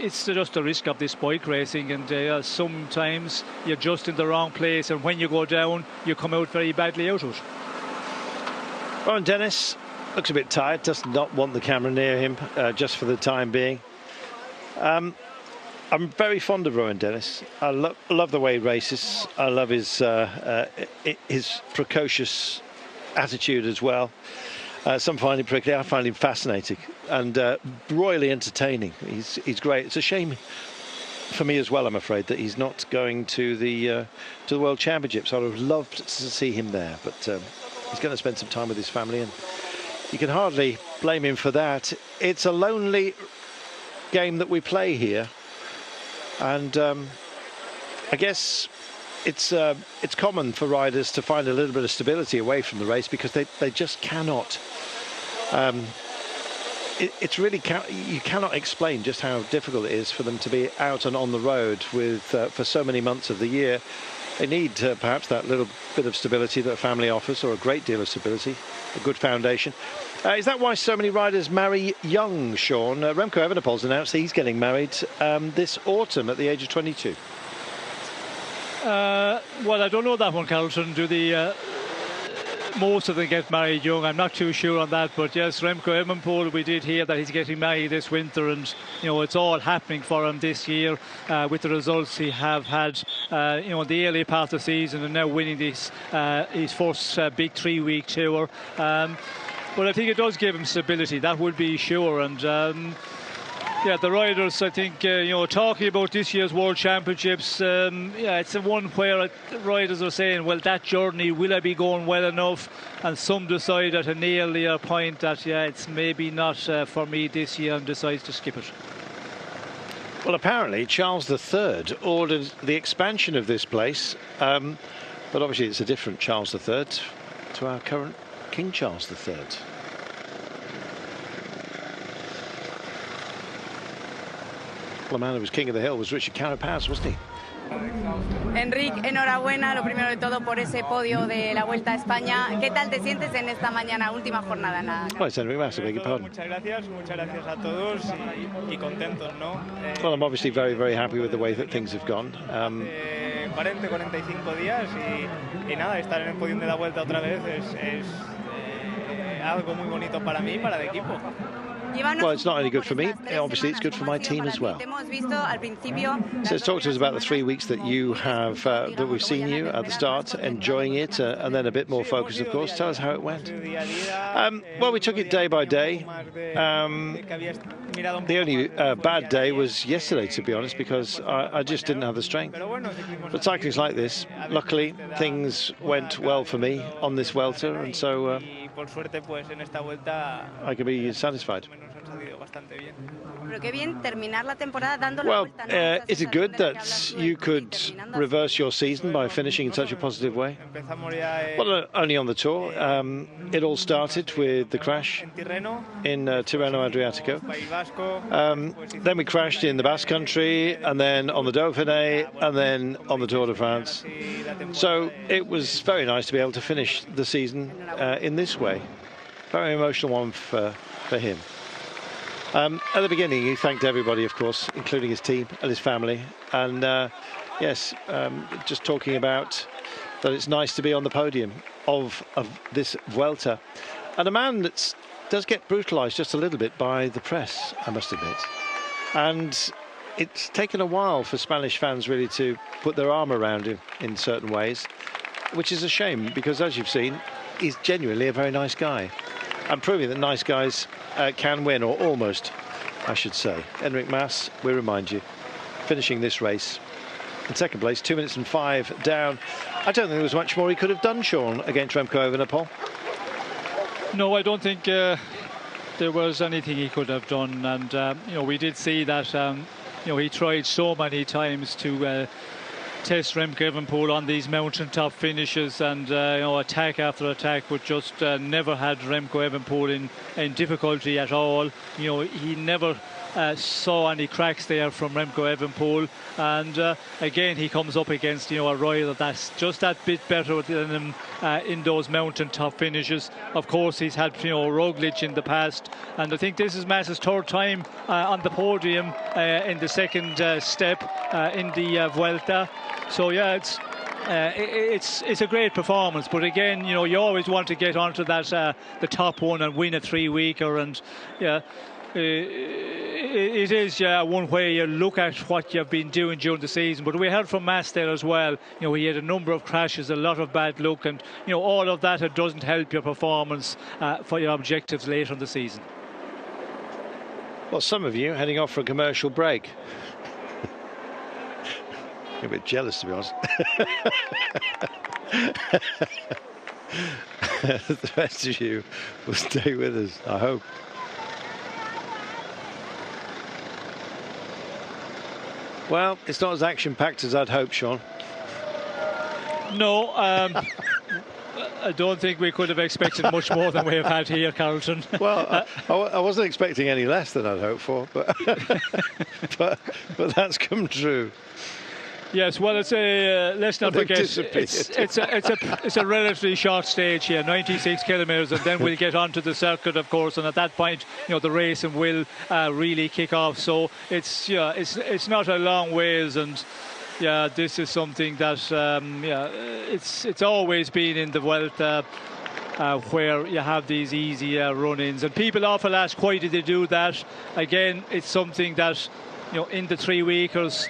[SPEAKER 4] it's just a risk of this bike racing, and sometimes you're just in the wrong place, and when you go down, you come out very badly out of it.
[SPEAKER 1] Well, Dennis, looks a bit tired, does not want the camera near him just for the time being. I'm very fond of Rowan Dennis. I love the way he races. I love his precocious attitude as well. Some find him prickly, I find him fascinating and royally entertaining. He's great. It's a shame for me as well, I'm afraid, that he's not going to the World Championships. I would have loved to see him there, but he's going to spend some time with his family, and you can hardly blame him for that. It's a lonely game that we play here, and I guess it's common for riders to find a little bit of stability away from the race because they just cannot. It's really you cannot explain just how difficult it is for them to be out and on the road with for so many months of the year. They need perhaps that little bit of stability that a family offers, or a great deal of stability, a good foundation. Is that why so many riders marry young, Sean? Remco Evenepoel's announced he's getting married this autumn at the age of 22.
[SPEAKER 4] Well, I don't know that one, Carlton. Do the most of them get married young? I'm not too sure on that, but yes, Remco Evenepoel, we did hear that he's getting married this winter, and it's all happening for him this year with the results he have had the early part of the season, and now winning this his first big 3-week tour. But I think it does give him stability, that would be sure. And yeah, the riders, I think, talking about this year's World Championships, it's the one where riders are saying, well, that journey, will I be going well enough? And some decide at an earlier point that, it's maybe not for me this year, and decides to skip it.
[SPEAKER 1] Well, apparently Charles III ordered the expansion of this place, but obviously it's a different Charles III to our current King Charles III. The man who was king of the hill was Richard Carapaz, wasn't he?
[SPEAKER 10] Enrique, enhorabuena, lo primero de todo, por ese podio de la Vuelta a España. ¿Qué tal te sientes en esta mañana, última jornada?
[SPEAKER 1] Well, it's Enrique Mas, I beg your pardon.
[SPEAKER 2] Muchas gracias a todos y contentos, ¿no?
[SPEAKER 1] Well, I'm obviously very, very happy with the way that things have gone.
[SPEAKER 2] 45 días y nada, estar en el podio de la Vuelta otra vez es algo muy bonito para mí y para el equipo.
[SPEAKER 1] Well, it's not only good for me, obviously it's good for my team as well. So talk to us about the 3 weeks that you have, that we've seen you at the start, enjoying it, and then a bit more focus, of course. Tell us how it went. Well, we took it day by day. The only bad day was yesterday, to be honest, because I just didn't have the strength. But cycling's like this. Luckily, things went well for me on this Vuelta, and so I can be satisfied. Well, is it good that you could reverse your season by finishing in such a positive way? Well, only on the tour. It all started with the crash in Tirreno Adriatico. Then we crashed in the Basque Country, and then on the Dauphiné, and then on the Tour de France. So it was very nice to be able to finish the season in this way. Very emotional one for him. At the beginning, he thanked everybody, of course, including his team and his family. And yes, just talking about that it's nice to be on the podium of this Vuelta. And a man that does get brutalised just a little bit by the press, I must admit. And it's taken a while for Spanish fans really to put their arm around him in certain ways, which is a shame, because as you've seen, he's genuinely a very nice guy. And proving that nice guys can win, or almost, I should say. Enrique Mas, we remind you, finishing this race in second place, 2 minutes and 5 down. I don't think there was much more he could have done, Sean, against Remco Evenepoel.
[SPEAKER 4] No, I don't think there was anything he could have done. And, we did see that, he tried so many times to test Remco Evenepoel on these mountaintop finishes, and attack after attack, but just never had Remco Evenepoel in difficulty at all. He never saw any cracks there from Remco Evenepoel, and again he comes up against a rider that's just that bit better than him in those mountaintop finishes. Of course, he's had Roglic in the past, and I think this is Mas's third time on the podium in the second step in the Vuelta. So yeah, it's a great performance, but again, you know, you always want to get onto that the top one and win a 3-weeker, and yeah. It is one way you look at what you've been doing during the season. But we heard from Mass there as well. You know, he had a number of crashes, a lot of bad luck, and you know, all of that, it doesn't help your performance for your objectives later in the season.
[SPEAKER 1] Well, some of you heading off for a commercial break. A bit jealous, to be honest. The rest of you will stay with us, I hope. Well, it's not as action-packed as I'd hoped, Sean.
[SPEAKER 4] No, I don't think we could have expected much more than we have had here, Carlton.
[SPEAKER 1] Well, I wasn't expecting any less than I'd hoped for, but but that's come true.
[SPEAKER 4] Yes, well, it's a let's not forget it's a relatively short stage here, 96 kilometres, and then we'll get onto the circuit, of course, and at that point, you know, the racing will really kick off. So it's not a long ways, and yeah, this is something that it's always been in the Vuelta. Where you have these easy run-ins, and people often ask, why did they do that? Again, it's something that, you know, in the 3-weekers,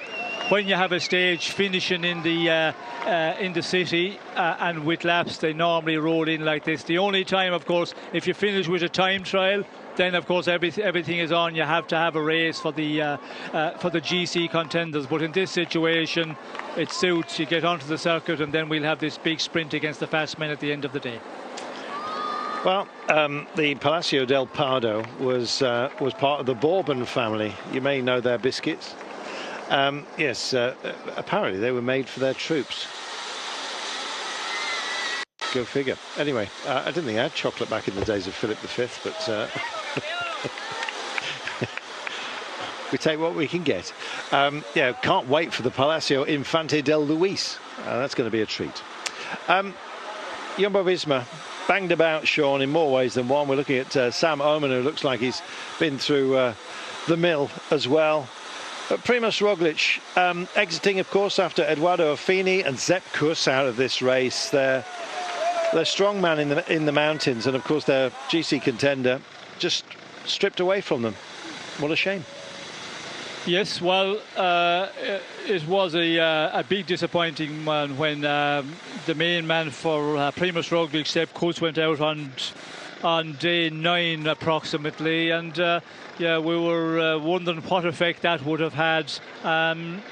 [SPEAKER 4] when you have a stage finishing in the city and with laps, they normally roll in like this. The only time, of course, if you finish with a time trial, then of course everything is on. You have to have a race for the GC contenders. But in this situation, it suits. You get onto the circuit, and then we'll have this big sprint against the fast men at the end of the day.
[SPEAKER 1] Well, the Palacio del Pardo was part of the Bourbon family. You may know their biscuits. Yes, apparently they were made for their troops. Go figure. Anyway, I didn't think I had chocolate back in the days of Philip V, but we take what we can get. Yeah, can't wait for the Palacio Infante del Luis. That's going to be a treat. Jumbo-Visma banged about, Sean, in more ways than one. We're looking at Sam Omen, who looks like he's been through the mill as well. Primož Roglic exiting, of course, after Eduardo Affini and Sepp Kuss out of this race. They're strong man in the mountains, and of course their GC contender just stripped away from them. What a shame.
[SPEAKER 4] Yes, well, it was a big disappointing one when the main man for Primož Roglic, Sepp Kuss, went out on day 9 approximately, and yeah, we were wondering what effect that would have had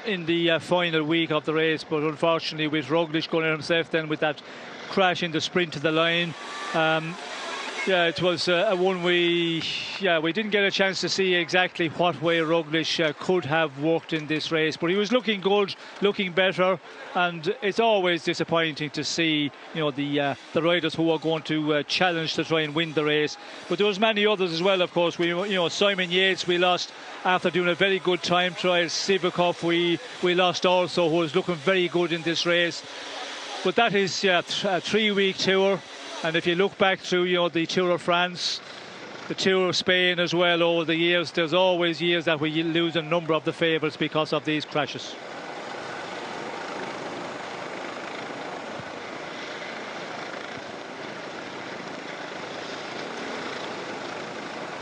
[SPEAKER 4] in the final week of the race. But unfortunately, with Roglic going out himself then with that crash in the sprint to the line, yeah, it was a one we didn't get a chance to see exactly what way Roglic could have worked in this race, but he was looking good, looking better, and it's always disappointing to see, you know, the riders who are going to challenge to try and win the race. But there was many others as well, of course. Simon Yates we lost after doing a very good time trial. Sivakov we lost also, who was looking very good in this race. But that is a 3-week tour. And if you look back through, you know, the Tour of France, the Tour of Spain as well over the years, there's always years that we lose a number of the favourites because of these crashes.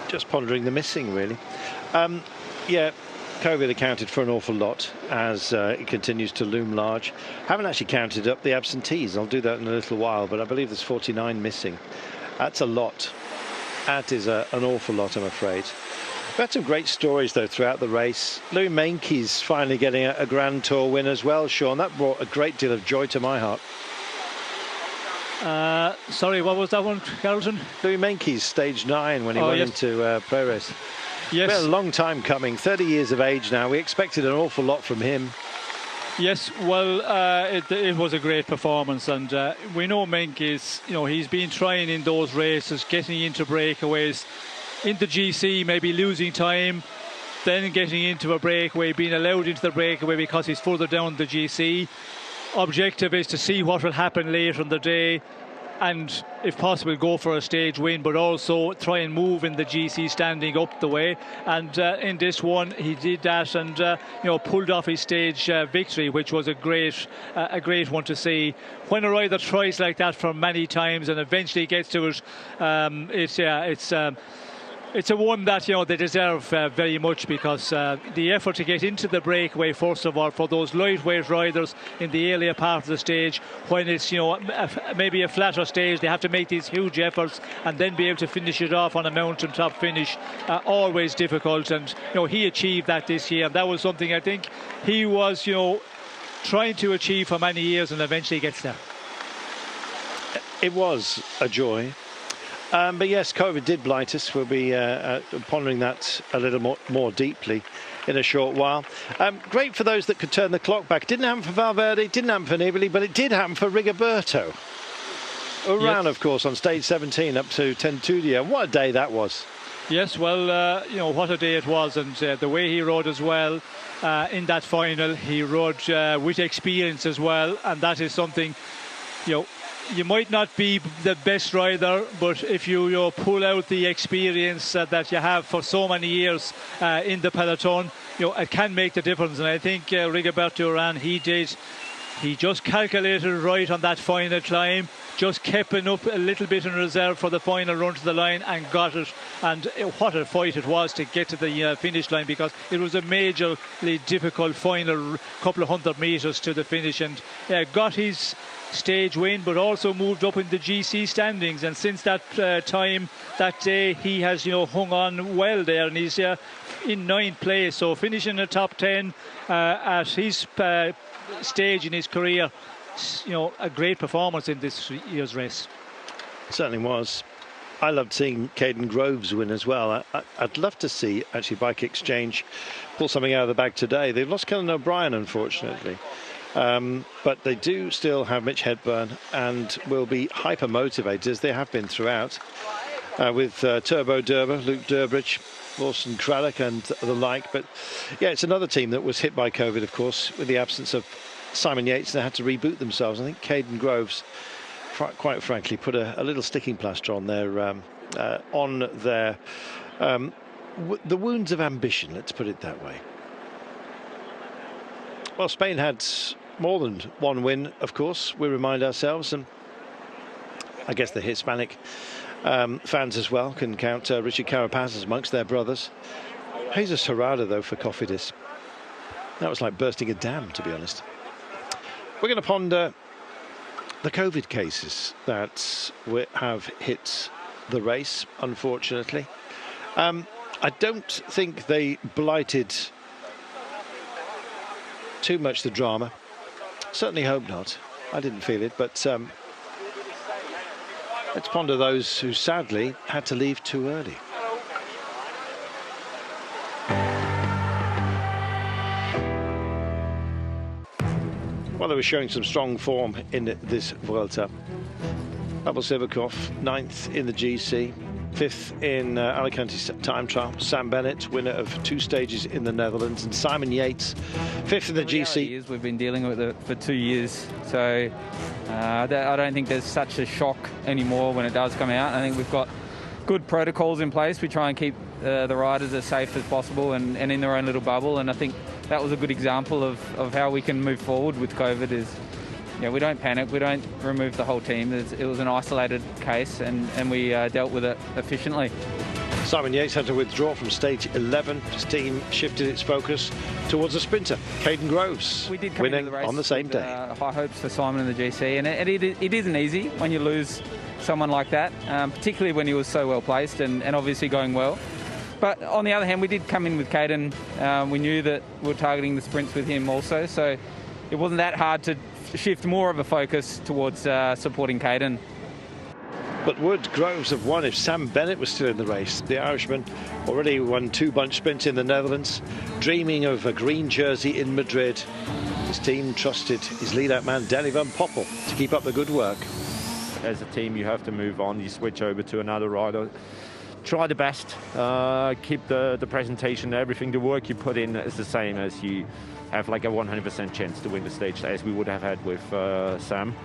[SPEAKER 1] Just pondering the missing, really. Yeah, COVID accounted for an awful lot as it continues to loom large. Haven't actually counted up the absentees. I'll do that in a little while, but I believe there's 49 missing. That's a lot. That is an awful lot, I'm afraid. We had some great stories, though, throughout the race. Louis Meintjes finally getting a Grand Tour win as well, Sean. That brought a great deal of joy to my heart.
[SPEAKER 4] Sorry, what was that one, Carlton?
[SPEAKER 1] Louis Meintjes, stage 9, when he went into Perez.
[SPEAKER 4] Yes.
[SPEAKER 1] It's been a long time coming, 30 years of age now. We expected an awful lot from him.
[SPEAKER 4] Yes, well, it was a great performance, and we know Meintjes, you know, he's been trying in those races, getting into breakaways, into GC, maybe losing time, then getting into a breakaway, being allowed into the breakaway because he's further down the GC. Objective is to see what will happen later in the day. and if possible go for a stage win, but also try and move in the GC standing up the way. And in this one he did that, and pulled off his stage victory, which was a great one to see. When a rider tries like that for many times and eventually gets to it, it's a one that they deserve very much, because the effort to get into the breakaway, first of all, for those lightweight riders in the earlier part of the stage, when it's maybe a flatter stage, they have to make these huge efforts and then be able to finish it off on a mountaintop finish, always difficult. And he achieved that this year. That was something I think he was trying to achieve for many years, and eventually gets there.
[SPEAKER 1] It was a joy. But yes, COVID did blight us. We'll be pondering that a little more deeply in a short while. Great for those that could turn the clock back. It didn't happen for Valverde, it didn't happen for Nibali, but it did happen for Rigoberto. Around, of course, on stage 17 up to Tentudia. What a day that was.
[SPEAKER 4] Yes, well, what a day it was, and the way he rode as well in that final. He rode with experience as well, and that is something, you might not be the best rider, but if you pull out the experience that you have for so many years in the peloton, it can make the difference. And I think Rigoberto Urán, he just calculated right on that final climb, just kept it up a little bit in reserve for the final run to the line and got it. And what a fight it was to get to the finish line, because it was a majorly difficult final couple of 100 metres to the finish, and got his stage win, but also moved up in the GC standings. And since that time, that day, he has hung on well there, and he's in 9th place, so finishing the top 10 at his stage in his career, a great performance in this year's race.
[SPEAKER 1] It certainly was. I loved seeing Caden Groves win as well. I'd love to see actually Bike Exchange pull something out of the bag today. They've lost Colin O'Brien, unfortunately. But they do still have Mitch Hedburn and will be hyper motivated, as they have been throughout, with Turbo Durber, Luke Durbridge, Lawson Craddock and the like. But yeah, it's another team that was hit by COVID, of course, with the absence of Simon Yates. They had to reboot themselves. I think Caden Groves, quite frankly, put a little sticking plaster on their the wounds of ambition, let's put it that way. Well, Spain had more than one win, of course, we remind ourselves, and I guess the Hispanic fans as well can count Richard Carapaz as amongst their brothers. Jesus Herrada, though, for Cofidis. That was like bursting a dam, to be honest. We're going to ponder the COVID cases that have hit the race, unfortunately. I don't think they blighted too much the drama. Certainly hope not. I didn't feel it, but let's ponder those who sadly had to leave too early. Well, they were showing some strong form in this Vuelta. Pavel Sivakov, 9th in the GC, 5th in Alicante time trial. Sam Bennett, winner of 2 stages in the Netherlands, and Simon Yates, 5th in the GC.
[SPEAKER 15] We've been dealing with it for 2 years, so I don't think there's such a shock anymore when it does come out. I think we've got good protocols in place. We try and keep the riders as safe as possible and in their own little bubble, and I think that was a good example of how we can move forward with COVID. Is we don't panic, we don't remove the whole team. It was an isolated case, and we dealt with it efficiently.
[SPEAKER 1] Simon Yates had to withdraw from stage 11. His team shifted its focus towards a sprinter, Caden Groves,
[SPEAKER 15] we did come
[SPEAKER 1] winning
[SPEAKER 15] into the race
[SPEAKER 1] on the same
[SPEAKER 15] with,
[SPEAKER 1] day.
[SPEAKER 15] High hopes for Simon in the GC, and it isn't easy when you lose someone like that, particularly when he was so well placed and obviously going well. But on the other hand, we did come in with Caden. We knew that we were targeting the sprints with him also, so it wasn't that hard to shift more of a focus towards supporting Caden.
[SPEAKER 1] But would Groves have won if Sam Bennett was still in the race? The Irishman already won 2 bunch sprints in the Netherlands, dreaming of a green jersey in Madrid. His team trusted his lead-out man, Danny van Poppel, to keep up the good work.
[SPEAKER 3] As a team, you have to move on. You switch over to another rider. Try the best, keep the presentation, everything, the work you put in is the same as you have like a 100% chance to win the stage, as we would have had with Sam.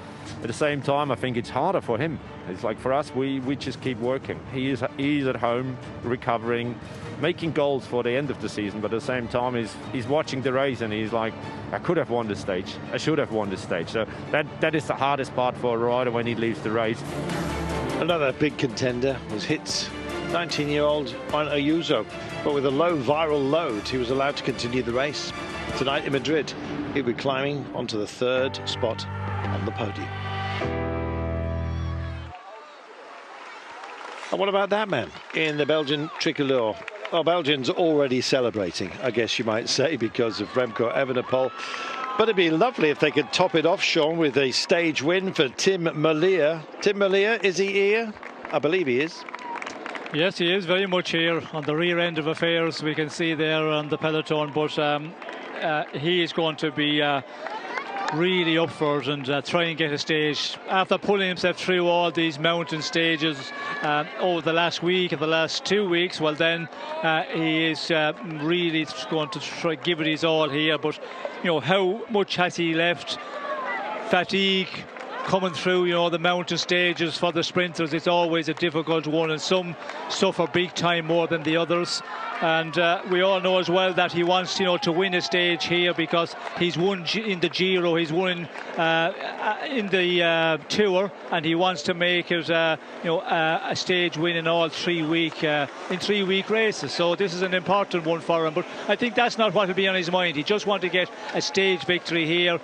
[SPEAKER 3] at the same time, I think it's harder for him. It's like for us, we just keep working. He's at home, recovering, making goals for the end of the season, but at the same time, he's watching the race and he's like, I could have won this stage. I should have won this stage. So that is the hardest part for a rider when he leaves the race.
[SPEAKER 1] Another big contender was Hit's 19-year-old Juan Ayuso, but with a low viral load, he was allowed to continue the race. Tonight in Madrid, he'll be climbing onto the 3rd spot on the podium. And what about that man in the Belgian tricolor? Well, Belgians already celebrating, I guess you might say, because of Remco Evenepoel. But it'd be lovely if they could top it off, Sean, with a stage win for Tim Merlier. Tim Merlier, is he here? I believe he is.
[SPEAKER 4] Yes, he is very much here on the rear end of affairs. We can see there on the peloton, but he is going to be really up for it and try and get a stage. After pulling himself through all these mountain stages over the last week and the last 2 weeks, well then he is really going to try give it his all here. But you know, how much has he left? Fatigue coming through, you know, the mountain stages for the sprinters. It's always a difficult one, and some suffer big time more than the others. And we all know as well that he wants, you know, to win a stage here because he's won in the Giro, he's won in the Tour, and he wants to make it, you know, a stage win in all 3 week races. So this is an important one for him. But I think that's not what will be on his mind. He just wants to get a stage victory here.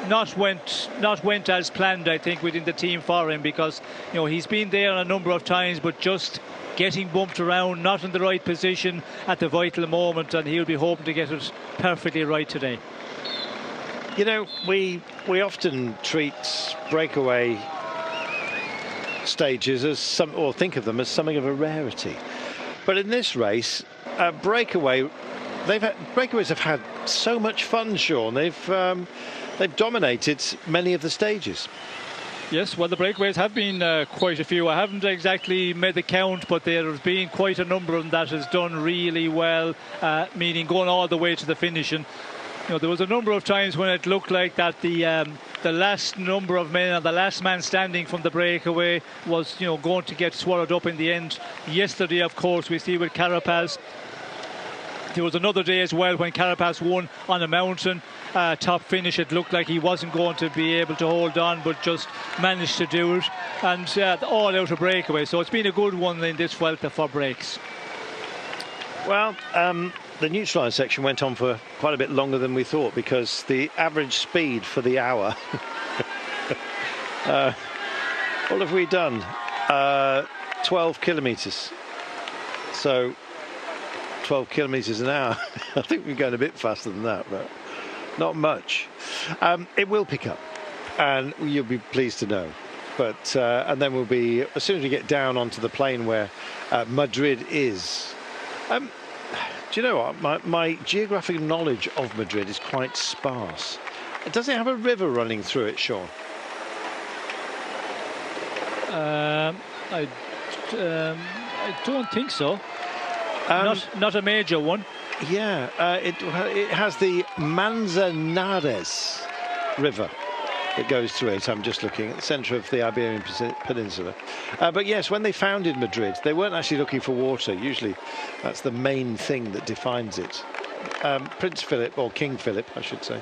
[SPEAKER 4] Not went as planned, I think, within the team for him, because you know he's been there a number of times, but just getting bumped around, not in the right position at the vital moment, and he'll be hoping to get it perfectly right today.
[SPEAKER 1] You know, we often treat breakaway stages as or think of them as something of a rarity, but in this race, breakaways have had so much fun, Sean. They've dominated many of the stages.
[SPEAKER 4] Yes, well, the breakaways have been quite a few. I haven't exactly made the count, but there has been quite a number of them that has done really well, meaning going all the way to the finish. And you know, there was a number of times when it looked like that the last number of men and the last man standing from the breakaway was, you know, going to get swallowed up in the end. Yesterday, of course, we see with Carapaz. There was another day as well when Carapaz won on a mountain top finish. It looked like he wasn't going to be able to hold on, but just managed to do it, and all out of breakaway. So it's been a good one in this Vuelta for breaks.
[SPEAKER 1] Well, the neutralised section went on for quite a bit longer than we thought, because the average speed for the hour what have we done? 12 kilometres. So 12 kilometres an hour. I think we're going a bit faster than that, but not much. It will pick up, and you'll be pleased to know. But and then we'll be, as soon as we get down onto the plain where Madrid is. Do you know what? My geographic knowledge of Madrid is quite sparse. Does it have a river running through it, Sean?
[SPEAKER 4] I don't think so. Not a major one.
[SPEAKER 1] Yeah, it has the Manzanares River that goes through it. I'm just looking at the centre of the Iberian Peninsula. But yes, when they founded Madrid, they weren't actually looking for water. Usually that's the main thing that defines it. Prince Philip, or King Philip, I should say,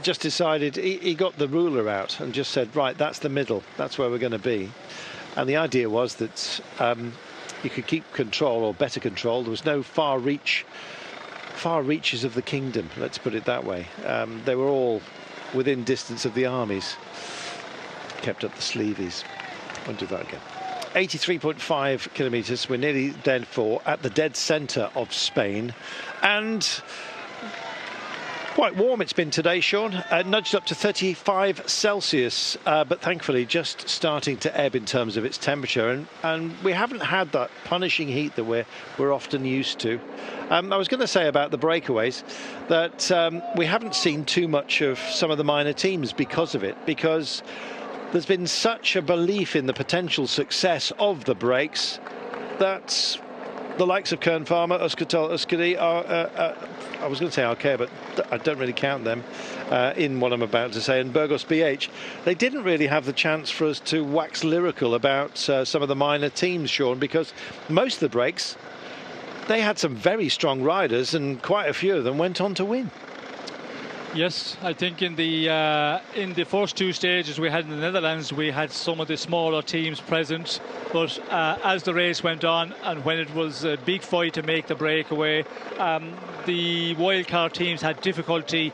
[SPEAKER 1] just decided, he got the ruler out and just said, right, that's the middle, that's where we're going to be. And the idea was that you could keep control, or better control. There was no far reaches of the kingdom, let's put it that way. They were all within distance of the armies. Kept up the sleeveys. Won't do that again. 83.5 kilometres. We're nearly dead at the dead centre of Spain, and quite warm it's been today, Sean. Nudged up to 35 Celsius, but thankfully just starting to ebb in terms of its temperature, and we haven't had that punishing heat that we're often used to. I was going to say about the breakaways that we haven't seen too much of some of the minor teams because of it, because there's been such a belief in the potential success of the breaks that the likes of Kern Farmer, Euskaltel, Euskadi are, I was going to say Arkea, but I don't really count them in what I'm about to say, and Burgos BH, they didn't really have the chance for us to wax lyrical about some of the minor teams, Sean, because most of the breaks, they had some very strong riders, and quite a few of them went on to win.
[SPEAKER 4] Yes, I think in the first two stages we had in the Netherlands, we had some of the smaller teams present, but as the race went on and when it was a big fight to make the breakaway, the wildcard teams had difficulty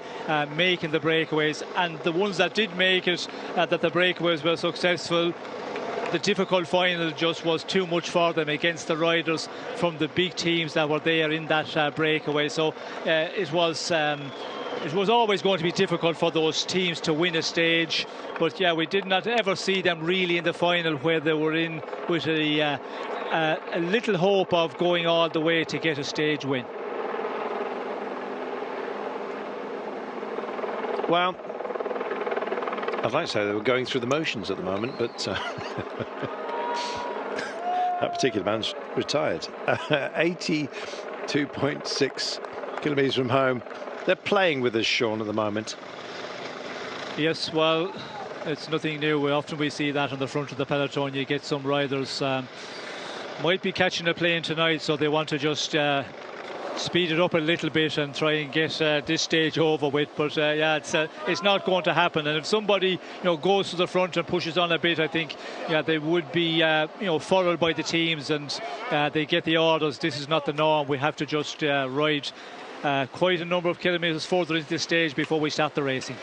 [SPEAKER 4] making the breakaways, and the ones that did make it, that the breakaways were successful, the difficult final just was too much for them against the riders from the big teams that were there in that breakaway. So it was always going to be difficult for those teams to win a stage, but yeah, we did not ever see them really in the final where they were in with a little hope of going all the way to get a stage win.
[SPEAKER 1] Well, I'd like to say they were going through the motions at the moment, but that particular man's retired. 82.6 kilometres from home. They're playing with us, Sean, at the moment.
[SPEAKER 4] Yes, well, it's nothing new. We see that on the front of the peloton. You get some riders might be catching a plane tonight, so they want to just speed it up a little bit and try and get this stage over with. But yeah, it's not going to happen. And if somebody goes to the front and pushes on a bit, I think they would be followed by the teams, and they get the orders. This is not the norm. We have to just ride quite a number of kilometres further into this stage before we start the racing.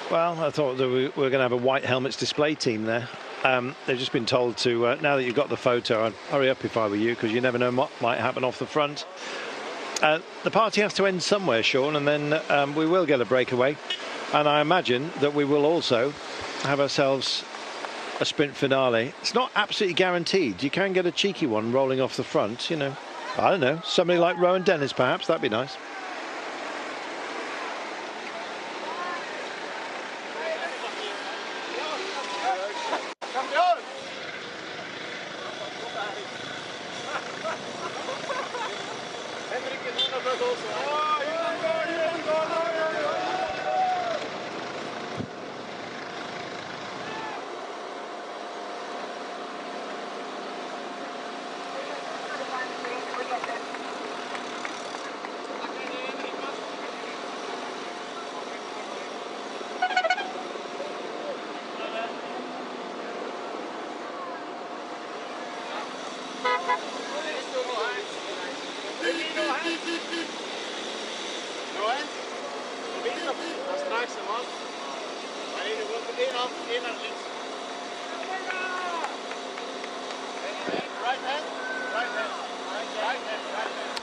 [SPEAKER 1] Well, I thought that we were going to have a white helmets display team there. They've just been told to, now that you've got the photo, I'd hurry up if I were you, because you never know what might happen off the front. The party has to end somewhere, Sean, and then we will get a breakaway. And I imagine that we will also have ourselves a sprint finale. It's not absolutely guaranteed. You can get a cheeky one rolling off the front, I don't know, somebody like Rowan Dennis, perhaps. That'd be nice.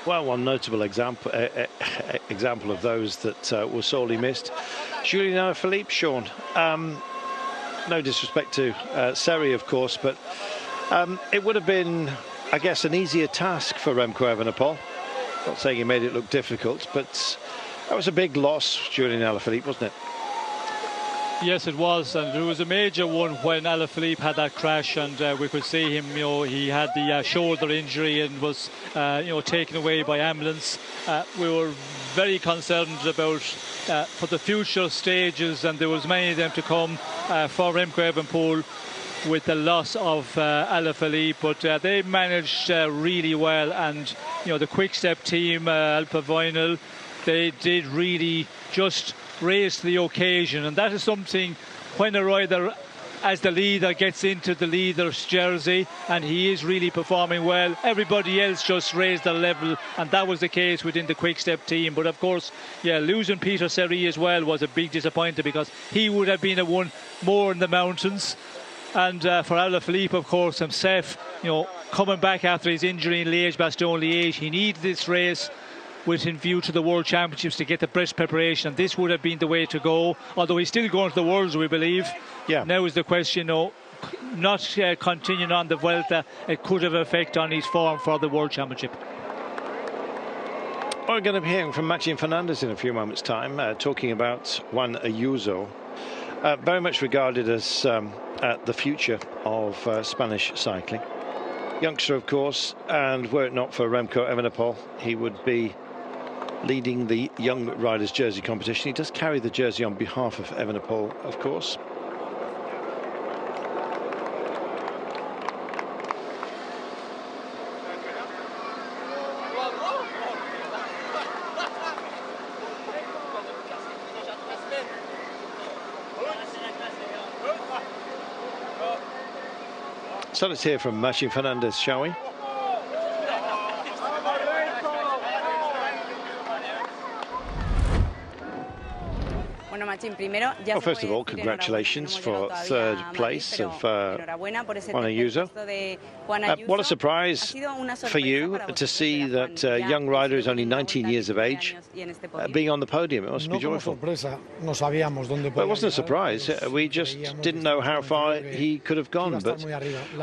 [SPEAKER 1] Well, one notable example of those that were sorely missed. Julien Alaphilippe, Sean. No disrespect to Seri, of course, but it would have been, I guess, an easier task for Remco Evenepoel. Not saying he made it look difficult, but that was a big loss, Julien Alaphilippe, wasn't it?
[SPEAKER 4] Yes, it was, and it was a major one when Alaphilippe had that crash, and we could see him. He had the shoulder injury and was, taken away by ambulance. We were very concerned about for the future stages, and there was many of them to come for Remco Evenepoel with the loss of Alaphilippe, but they managed really well, and the Quick Step team, Alpha Vinyl, they did really just raise to the occasion, and that is something when a rider as the leader gets into the leader's jersey and he is really performing well, everybody else just raised their level, and that was the case within the Quick Step team. But of course, losing Peter Seri as well was a big disappointment, because he would have been a one more in the mountains. And for Alaphilippe, of course, himself, coming back after his injury in Liège-Bastogne-Liège, he needed this race in view to the World Championships to get the best preparation. This would have been the way to go, although he's still going to the Worlds, we believe. Yeah. Now is the question, not continuing on the Vuelta, it could have an effect on his form for the World Championship.
[SPEAKER 1] We're going to be hearing from Martin Fernandez in a few moments' time, talking about Juan Ayuso, very much regarded as the future of Spanish cycling. youngster, of course, and were it not for Remco Evenepoel, he would be leading the young riders jersey competition. He does carry the jersey on behalf of Evenepoel, of course. So let's hear from Martin Fernandez, shall we? Well, first of all, congratulations for third place of Juan Ayuso. What a surprise for you to see that young rider is only 19 years of age being on the podium. It must be joyful. But it wasn't a surprise. We just didn't know how far he could have gone. But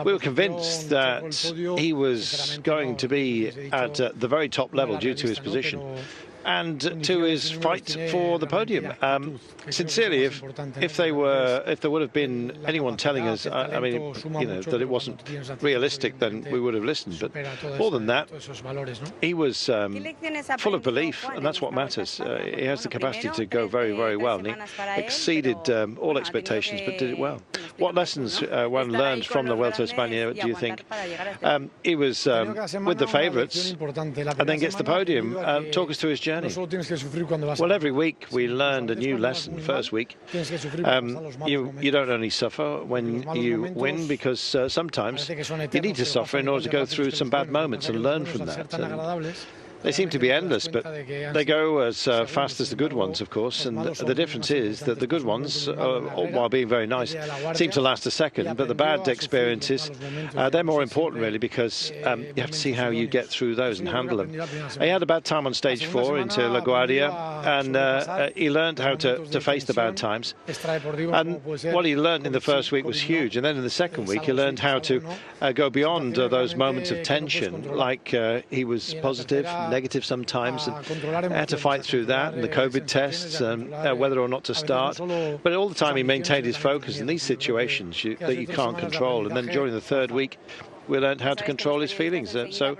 [SPEAKER 1] we were convinced that he was going to be at the very top level due to his position and to his fight for the podium. Sincerely, if there would have been anyone telling us, I mean, you know, that it wasn't realistic, then we would have listened. But more than that, he was full of belief, and that's what matters. He has the capacity to go very, very well, and he exceeded all expectations, but did it well. What lessons one learned from the Vuelta a España, do you think? He was with the favourites, and then gets the podium. Talk us through his journey. Well, every week we learned a new lesson. First week, you don't only suffer when you win, because sometimes you need to suffer in order to go through some bad moments and learn from that. And they seem to be endless, but they go as fast as the good ones, of course. And the difference is that the good ones, while being very nice, seem to last a second. But the bad experiences, they're more important, really, because you have to see how you get through those and handle them. He had a bad time on stage 4 into La Guardia, and he learned how to face the bad times. And what he learned in the first week was huge. And then in the second week, he learned how to go beyond those moments of tension, like he was positive, negative sometimes, and had to fight through that, and the COVID tests, and whether or not to start. But all the time he maintained his focus in these situations that you can't control. And then during the third week, we learned how to control his feelings. So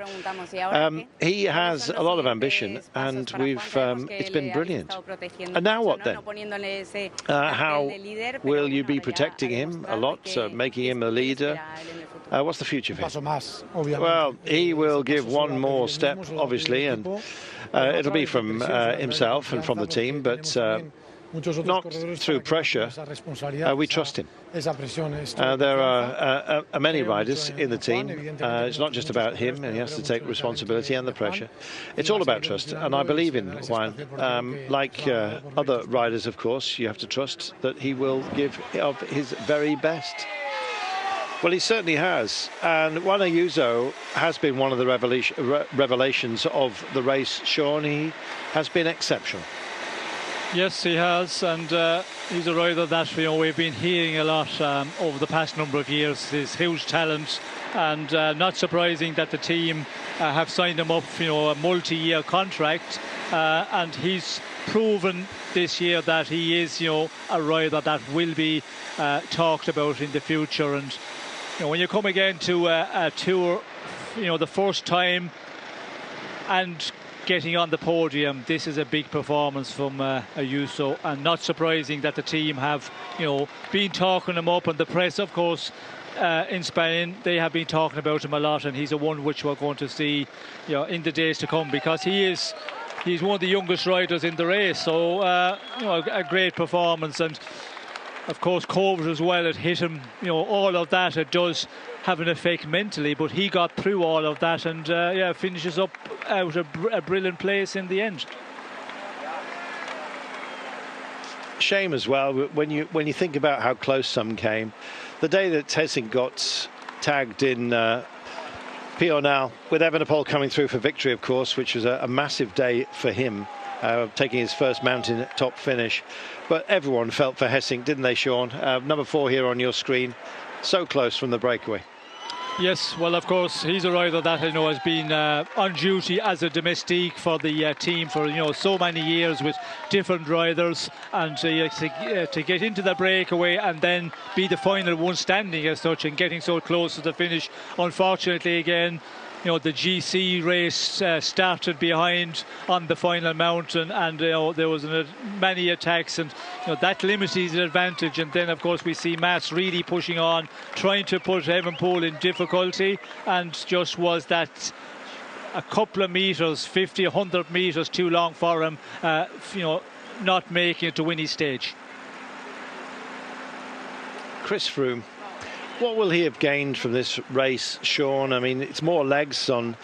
[SPEAKER 1] he has a lot of ambition, and it's been brilliant. And now what then? How will you be protecting him a lot, making him a leader? What's the future for him? Well, he will give one more step, obviously, and it'll be from himself and from the team, but not through pressure. We trust him. There are many riders in the team. It's not just about him, and he has to take responsibility and the pressure. It's all about trust, and I believe in Juan. Like other riders, of course, you have to trust that he will give of his very best. Well, he certainly has, and Juan Ayuso has been one of the revelations of the race. Sean, he has been exceptional.
[SPEAKER 4] Yes, he has, and he's a rider that we've been hearing a lot over the past number of years. His huge talent, and not surprising that the team have signed him up, a multi-year contract, and he's proven this year that he is, a rider that will be talked about in the future. And when you come again to a tour, the first time and getting on the podium, this is a big performance from Ayuso, and not surprising that the team have, been talking him up, and the press, of course, in Spain, they have been talking about him a lot, and he's a one which we're going to see, in the days to come, because he's one of the youngest riders in the race. So, a great performance, and of course, COVID as well, it hit him, all of that, it does have an effect mentally, but he got through all of that, and finishes up out a brilliant place in the end.
[SPEAKER 1] Shame as well when you think about how close some came. The day that Hessing got tagged in Pional, with Evenepoel coming through for victory, of course, which was a massive day for him, taking his first mountain top finish. But everyone felt for Hessing, didn't they, Sean? Number 4 here on your screen, so close from the breakaway.
[SPEAKER 4] Yes, well, of course, he's a rider that has been on duty as a domestique for the team for so many years with different riders, and to get into the breakaway and then be the final one standing as such and getting so close to the finish. Unfortunately, again, the GC race started behind on the final mountain, and there was many attacks, and that limited his advantage. And then, of course, we see Mass really pushing on, trying to put Evenpole in difficulty, and just was that a couple of metres, 50, 100 metres too long for him, not making it to win his stage.
[SPEAKER 1] Chris Froome. What will he have gained from this race, Sean? I mean, it's more legs on,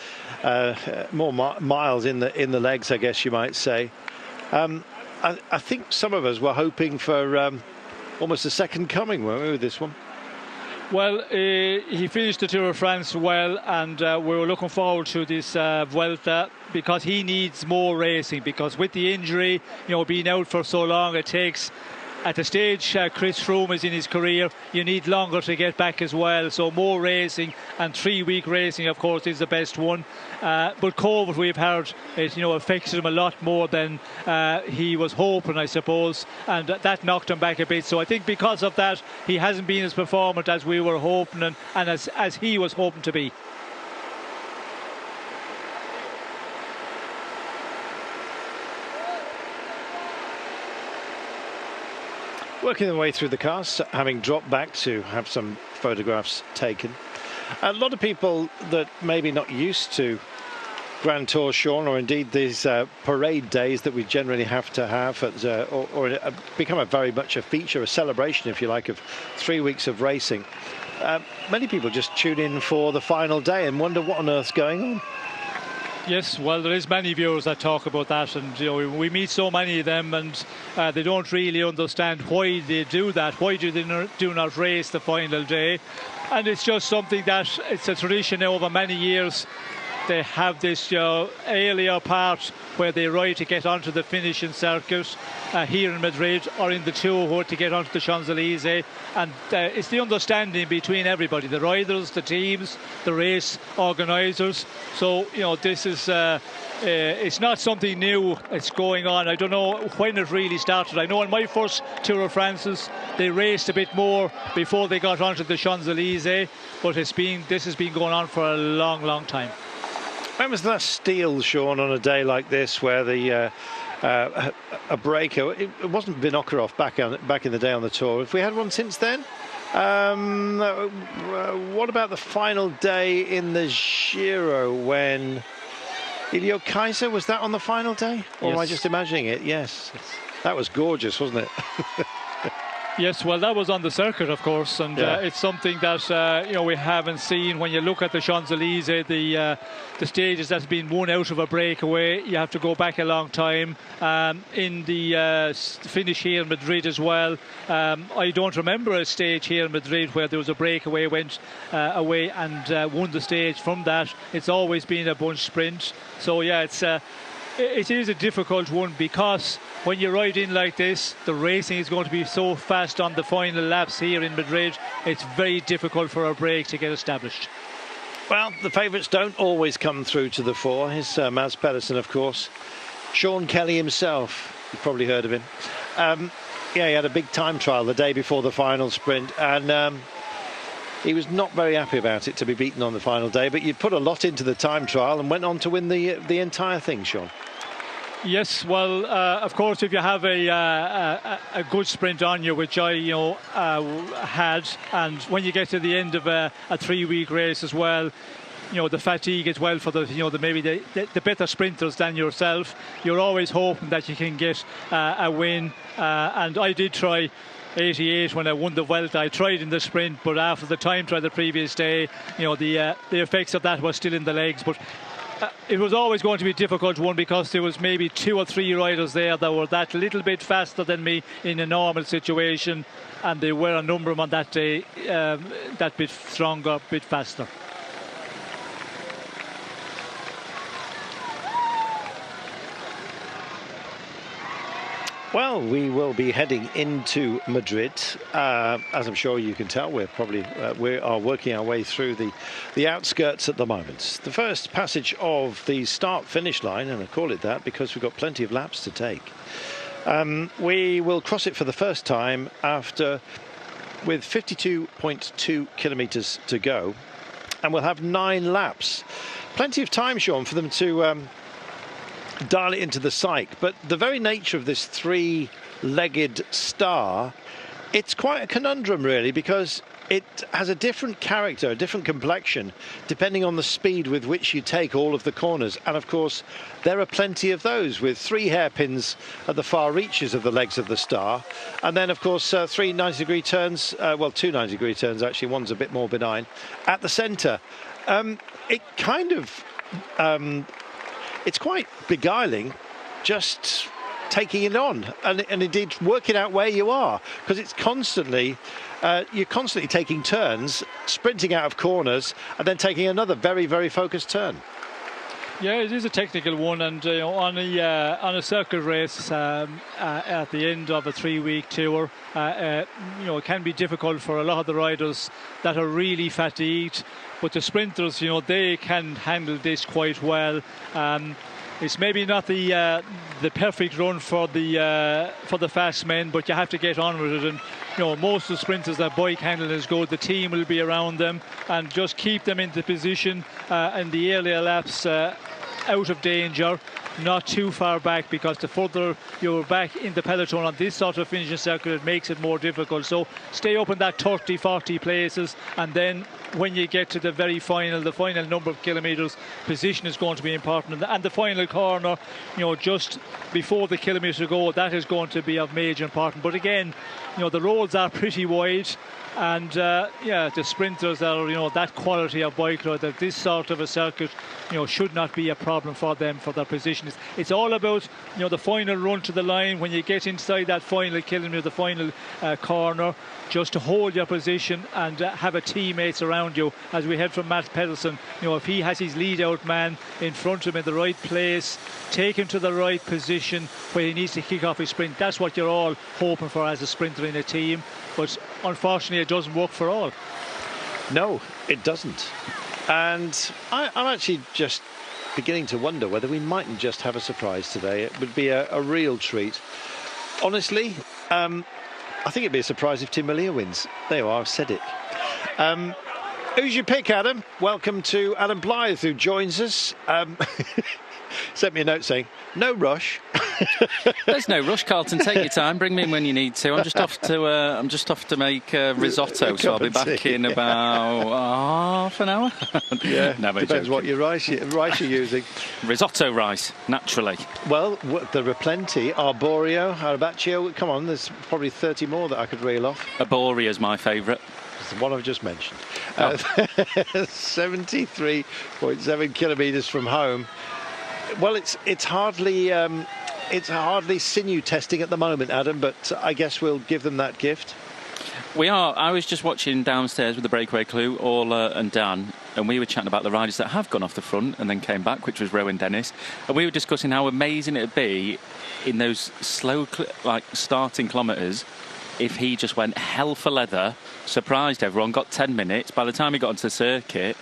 [SPEAKER 1] more miles in the legs, I guess you might say. I think some of us were hoping for almost a second coming, weren't we, with this one?
[SPEAKER 4] Well, he finished the Tour of France well, and we were looking forward to this Vuelta because he needs more racing, because with the injury, being out for so long, it takes... At the stage Chris Froome is in his career, you need longer to get back as well. So more racing, and 3-week racing, of course, is the best one. But COVID, we've heard, it affected him a lot more than he was hoping, I suppose, and that knocked him back a bit. So I think because of that, he hasn't been as performant as we were hoping, and as he was hoping to be.
[SPEAKER 1] Working their way through the cars, having dropped back to have some photographs taken. A lot of people that maybe not used to Grand Tour, Sean, or indeed these parade days that we generally have to have, or become very much a feature, a celebration, if you like, of 3 weeks of racing. Many people just tune in for the final day and wonder what on earth's going on.
[SPEAKER 4] Yes, well, there is many viewers that talk about that, and we meet so many of them, and they don't really understand why they do that. Why do they do not race the final day? And it's just something that it's a tradition over many years. They have this earlier part where they ride to get onto the finishing circuit here in Madrid or in the Tour to get onto the Champs-Élysées, and it's the understanding between everybody, the riders, the teams, the race organisers. So this is it's not something new. It's going on. I don't know when it really started. I know in my first Tour of France they raced a bit more before they got onto the Champs-Élysées, but this has been going on for a long time.
[SPEAKER 1] When was the last steal, Sean, on a day like this where the a breaker? It wasn't Vinokurov back in the day on the Tour. Have we had one since then? What about the final day in the Giro when Ilio Kaiser, was that on the final day? Or am I just imagining it? Yes. That was gorgeous, wasn't it?
[SPEAKER 4] Yes, well, that was on the circuit, of course, and it's something that we haven't seen. When you look at the Champs-Élysées, the stages that's been won out of a breakaway, you have to go back a long time. In the finish here in Madrid as well, I don't remember a stage here in Madrid where there was a breakaway, went away and won the stage from that. It's always been a bunch sprint. So yeah, it is a difficult one, because when you ride in like this, the racing is going to be so fast on the final laps here in Madrid. It's very difficult for a break to get established.
[SPEAKER 1] Well, the favourites don't always come through to the fore. Here's Mads Pedersen, of course. Sean Kelly himself, you've probably heard of him. He had a big time trial the day before the final sprint, and he was not very happy about it to be beaten on the final day, but you'd put a lot into the time trial and went on to win the entire thing, Sean.
[SPEAKER 4] Yes, well, of course, if you have a good sprint on you, which I had, and when you get to the end of a 3-week race as well, the fatigue as well for maybe the better sprinters than yourself, you're always hoping that you can get a win, and I did try 88 when I won the Vuelta. I tried in the sprint, but after the time trial the previous day, the effects of that were still in the legs. But it was always going to be a difficult one, because there was maybe 2 or 3 riders there that were that little bit faster than me in a normal situation, and they were a number of them on that day that bit stronger, bit faster.
[SPEAKER 1] Well, we will be heading into Madrid. As I'm sure you can tell, we are working our way through the outskirts at the moment. The first passage of the start-finish line, and I call it that because we've got plenty of laps to take. We will cross it for the first time with 52.2 kilometres to go, and we'll have 9 laps. Plenty of time, Sean, for them to dial it into the psyche, but the very nature of this 3-legged star, it's quite a conundrum really, because it has a different character, a different complexion, depending on the speed with which you take all of the corners. And of course, there are plenty of those, with 3 hairpins at the far reaches of the legs of the star. And then, of course, 3 90-degree turns, well, 2 90-degree turns, actually. One's a bit more benign, at the centre. It kind of... it's quite beguiling just taking it on and indeed working out where you are, because it's constantly you're constantly taking turns, sprinting out of corners and then taking another very, very focused turn.
[SPEAKER 4] Yeah, it is a technical one, and on a circuit race at the end of a 3-week tour, it can be difficult for a lot of the riders that are really fatigued. But the sprinters, they can handle this quite well. It's maybe not the perfect run for the fast men, but you have to get on with it. And most of the sprinters, their bike handling is good. The team will be around them and just keep them into position in the earlier laps, out of danger, not too far back, because the further you're back in the peloton on this sort of finishing circuit, it makes it more difficult. So stay up in that 30-40 places, and then when you get to the final number of kilometres, position is going to be important, and the final corner, just before the kilometre to go, that is going to be of major importance. But again, the roads are pretty wide, and the sprinters are that quality of bike ride, that this sort of a circuit should not be a problem for them, for their position. It's all about the final run to the line, when you get inside that final kilometre, the final corner, just to hold your position and have a teammates around you. As we heard from Matt Pedersen, if he has his lead out man in front of him in the right place, take him to the right position where he needs to kick off his sprint, that's what you're all hoping for as a sprinter in a team. But unfortunately, it doesn't work for all.
[SPEAKER 1] No, it doesn't. And I'm actually just beginning to wonder whether we mightn't just have a surprise today. It would be a real treat. Honestly, I think it'd be a surprise if Tim Merlier wins. There you are, I've said it. Who's your pick, Adam? Welcome to Adam Blythe, who joins us. Sent me a note saying, no rush.
[SPEAKER 16] There's no rush, Carlton. Take your time. Bring me in when you need to. I'm just off to make risotto, so I'll be back in about half an hour.
[SPEAKER 1] Yeah, depends what your rice you're using.
[SPEAKER 16] Risotto rice, naturally.
[SPEAKER 1] Well, there are plenty. Arborio, Arabaccio. Come on, there's probably 30 more that I could reel off.
[SPEAKER 16] Arborio's my favourite.
[SPEAKER 1] It's the one I've just mentioned. 73.7 kilometres from home. Well, it's hardly sinew testing at the moment, Adam, but I guess we'll give them that gift.
[SPEAKER 16] We are. I was just watching downstairs with the breakaway crew, Orla and Dan, and we were chatting about the riders that have gone off the front and then came back, which was Rowan Dennis, and we were discussing how amazing it would be in those slow, starting kilometres if he just went hell for leather, surprised everyone, got 10 minutes. By the time he got onto the circuit,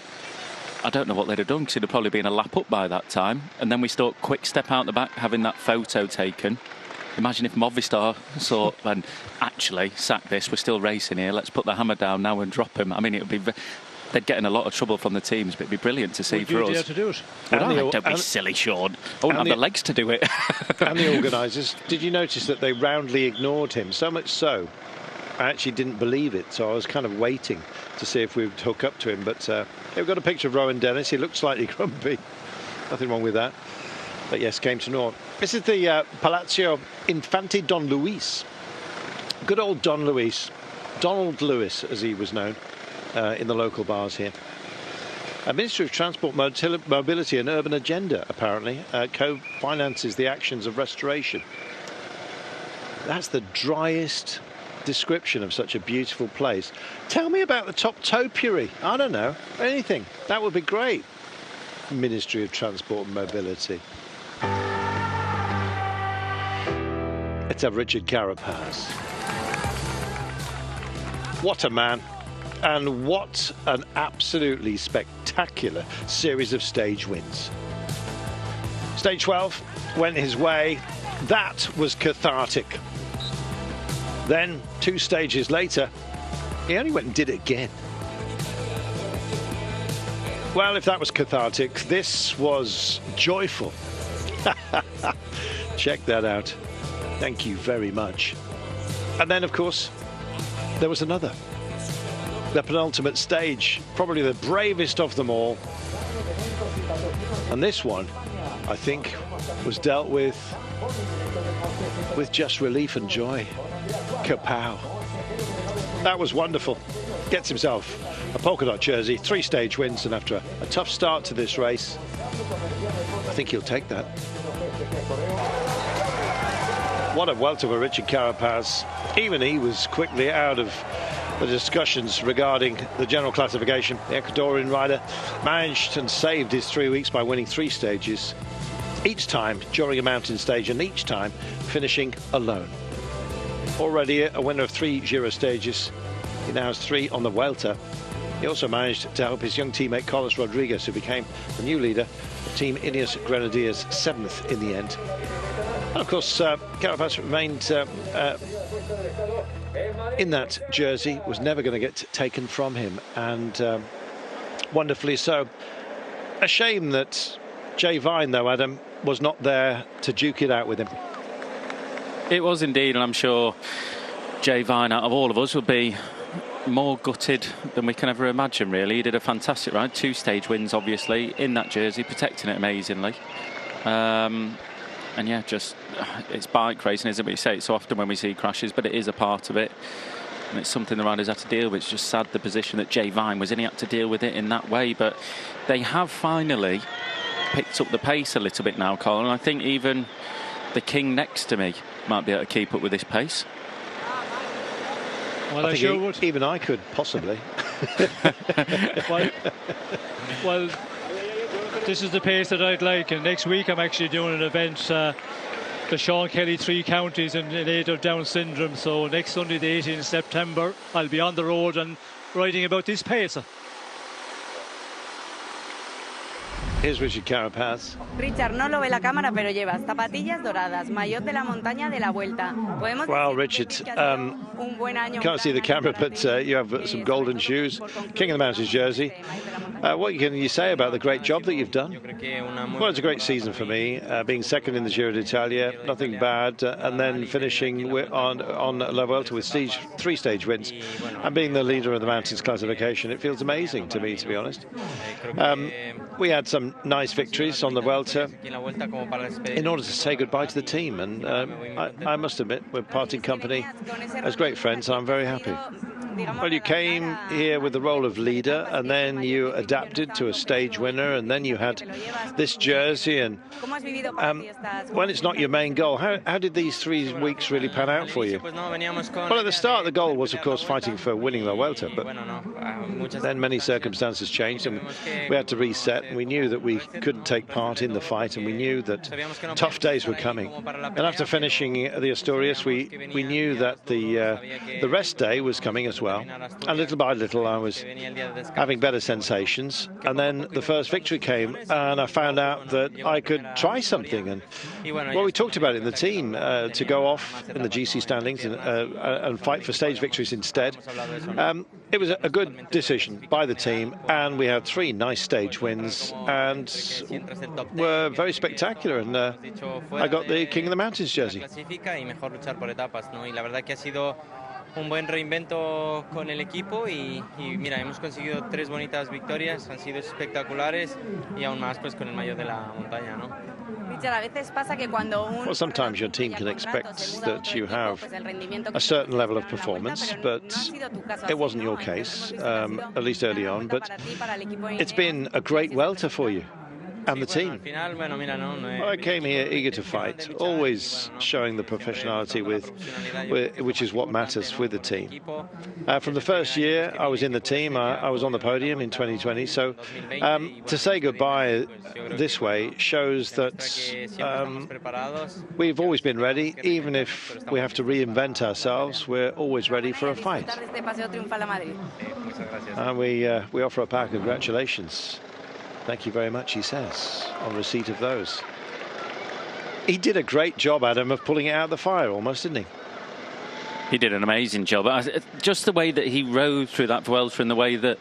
[SPEAKER 16] I don't know what they'd have done, because he'd have probably been a lap up by that time. And then we start quick step out the back, having that photo taken. Imagine if Movistar thought, and actually, sack this, we're still racing here, let's put the hammer down now and drop him. I mean, it would be... They'd get in a lot of trouble from the teams, but it'd be brilliant to see for us.
[SPEAKER 4] Would you dare to do it?
[SPEAKER 16] Don't be silly, Sean. I wouldn't have the legs to do it.
[SPEAKER 1] And the organisers, did you notice that they roundly ignored him? So much so, I actually didn't believe it, so I was kind of waiting to see if we would hook up to him. But we've got a picture of Rowan Dennis. He looked slightly grumpy. Nothing wrong with that. But yes, came to naught. This is the Palazzo Infante Don Luis. Good old Don Luis. Donald Lewis, as he was known in the local bars here. Ministry of Transport, Mobility and Urban Agenda, apparently, co-finances the actions of restoration. That's the driest description of such a beautiful place. Tell me about the top topiary. I don't know, anything. That would be great. Ministry of Transport and Mobility. A Let's have Richard Carapaz. What a man, and what an absolutely spectacular series of stage wins. Stage 12 went his way. That was cathartic. Then, 2 stages later, he only went and did it again. Well, if that was cathartic, this was joyful. Check that out. Thank you very much. And then, of course, there was another. The penultimate stage, probably the bravest of them all. And this one, I think, was dealt with just relief and joy. Kapow. That was wonderful. Gets himself a polka dot jersey, 3 stage wins, and after a tough start to this race, I think he'll take that. What a welter for Richard Carapaz. Even he was quickly out of the discussions regarding the general classification. The Ecuadorian rider managed and saved his 3 weeks by winning 3 stages, each time during a mountain stage, and each time finishing alone. Already a winner of 3 Giro stages. He now has 3 on the Vuelta. He also managed to help his young teammate Carlos Rodriguez, who became the new leader of Team Ineos Grenadiers, 7th in the end. And of course, Carapaz remained in that jersey, was never going to get taken from him, and wonderfully so. A shame that Jay Vine, though, Adam, was not there to duke it out with him.
[SPEAKER 16] It was indeed, and I'm sure Jay Vine, out of all of us, would be more gutted than we can ever imagine, really. He did a fantastic ride, 2 stage wins, obviously, in that jersey, protecting it amazingly. And yeah, just, it's bike racing, isn't it? We say it so often when we see crashes, but it is a part of it. And it's something the riders had to deal with. It's just sad the position that Jay Vine was in. He had to deal with it in that way. But they have finally picked up the pace a little bit now, Colin. And I think even the king next to me might be able to keep up with this pace.
[SPEAKER 1] Well, I think sure would. Even I could, possibly.
[SPEAKER 4] well, this is the pace that I'd like, and next week I'm actually doing an event, the Sean Kelly 3 Counties in aid of Down syndrome. So next Sunday, the 18th of September, I'll be on the road and riding about this pace.
[SPEAKER 1] Here's Richard Carapaz.
[SPEAKER 10] Richard, no lo ve la cámara, pero llevas zapatillas doradas, maillot de la montaña de la Vuelta.
[SPEAKER 1] Well, Richard, can't see the camera, but you have some golden shoes, King of the Mountains jersey. What can you say about the great job that you've done? Well, it's a great season for me, being second in the Giro d'Italia, nothing bad, and then finishing on La Vuelta with 3 stage wins, and being the leader of the Mountains classification. It feels amazing to me, to be honest. We had some nice victories on the Vuelta in order to say goodbye to the team, and I must admit, we're parting company as great friends, and I'm very happy. Well, you came here with the role of leader, and then you adapted to a stage winner, and then you had this jersey, and when it's not your main goal, how did these 3 weeks really pan out for you? Well, at the start, the goal was, of course, fighting for winning La Vuelta, but then many circumstances changed, and we had to reset, and we knew that we couldn't take part in the fight, and we knew that tough days were coming. And after finishing the Asturias, we knew that the rest day was coming as well. And little by little, I was having better sensations, and then the first victory came, and I found out that I could try something. And well, we talked about it in the team to go off in the GC standings and fight for stage victories instead. It was a good decision by the team, and we had 3 nice stage wins, and were very spectacular. And I got the King of the Mountains jersey.
[SPEAKER 17] Un buen reinvento con el equipo y mira, hemos conseguido 3 bonitas victorias, han sido espectaculares y aún más pues con el maillot de la montaña, ¿no?
[SPEAKER 1] Well, sometimes your team can expect that you have a certain level of performance, but it wasn't your case, at least early on. But it's been a great Vuelta for you. and the team. Well, I came here eager to fight, always showing the professionality which is what matters with the team. From the first year I was in the team, I was on the podium in 2020, so to say goodbye this way shows that we've always been ready. Even if we have to reinvent ourselves, we're always ready for a fight. And we offer up our congratulations. Thank you very much, he says, on receipt of those. He did a great job, Adam, of pulling it out of the fire almost, didn't he?
[SPEAKER 16] He did an amazing job. Just the way that he rode through that Vuelta and the way that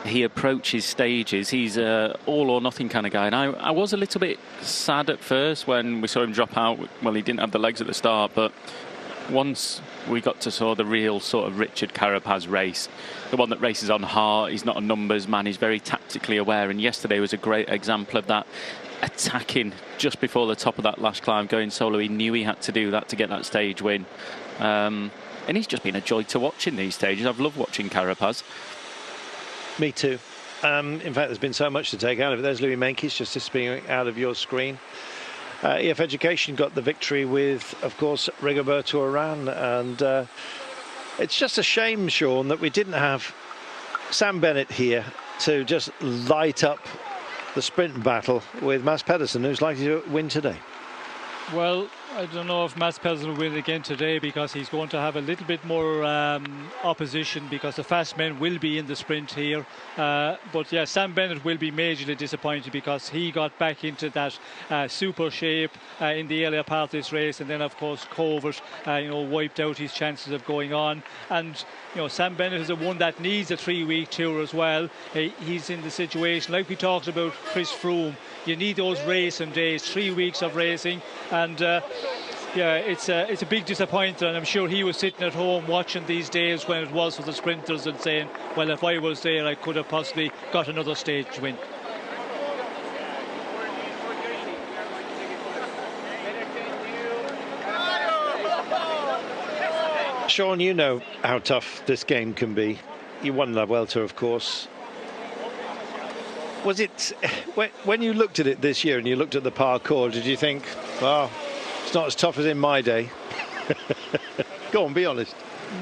[SPEAKER 16] he approaches stages, he's a all or nothing kind of guy. And I was a little bit sad at first when we saw him drop out. Well, he didn't have the legs at the start, but once we got to saw the real sort of Richard Carapaz race, the one that races on heart, he's not a numbers man, he's very tactically aware, and yesterday was a great example of that, attacking just before the top of that last climb, going solo. He knew he had to do that to get that stage win, and he's just been a joy to watch in these stages. I've loved watching Carapaz.
[SPEAKER 1] Me too. In fact, there's been so much to take out of it. There's Louis Meintjes just disappearing out of your screen. EF Education got the victory with, of course, Rigoberto Urán, and it's just a shame, Sean, that we didn't have Sam Bennett here to just light up the sprint battle with Mads Pedersen, who's likely to win today.
[SPEAKER 4] Well, I don't know if Mads Pedersen will win again today, because he's going to have a little bit more opposition, because the fast men will be in the sprint here. But yeah, Sam Bennett will be majorly disappointed, because he got back into that super shape in the earlier part of this race, and then of course Covert wiped out his chances of going on. And Sam Bennett is the one that needs a 3-week tour as well. He's in the situation like we talked about Chris Froome. You need those racing days, 3 weeks of racing, and yeah, it's a big disappointment, and I'm sure he was sitting at home watching these days when it was for the sprinters and saying, well, if I was there, I could have possibly got another stage win.
[SPEAKER 1] Sean, you know how tough this game can be. You won La Vuelta, of course. Was it, when you looked at it this year and you looked at the parcours, did you think, well, it's not as tough as in my day? Go on, be honest.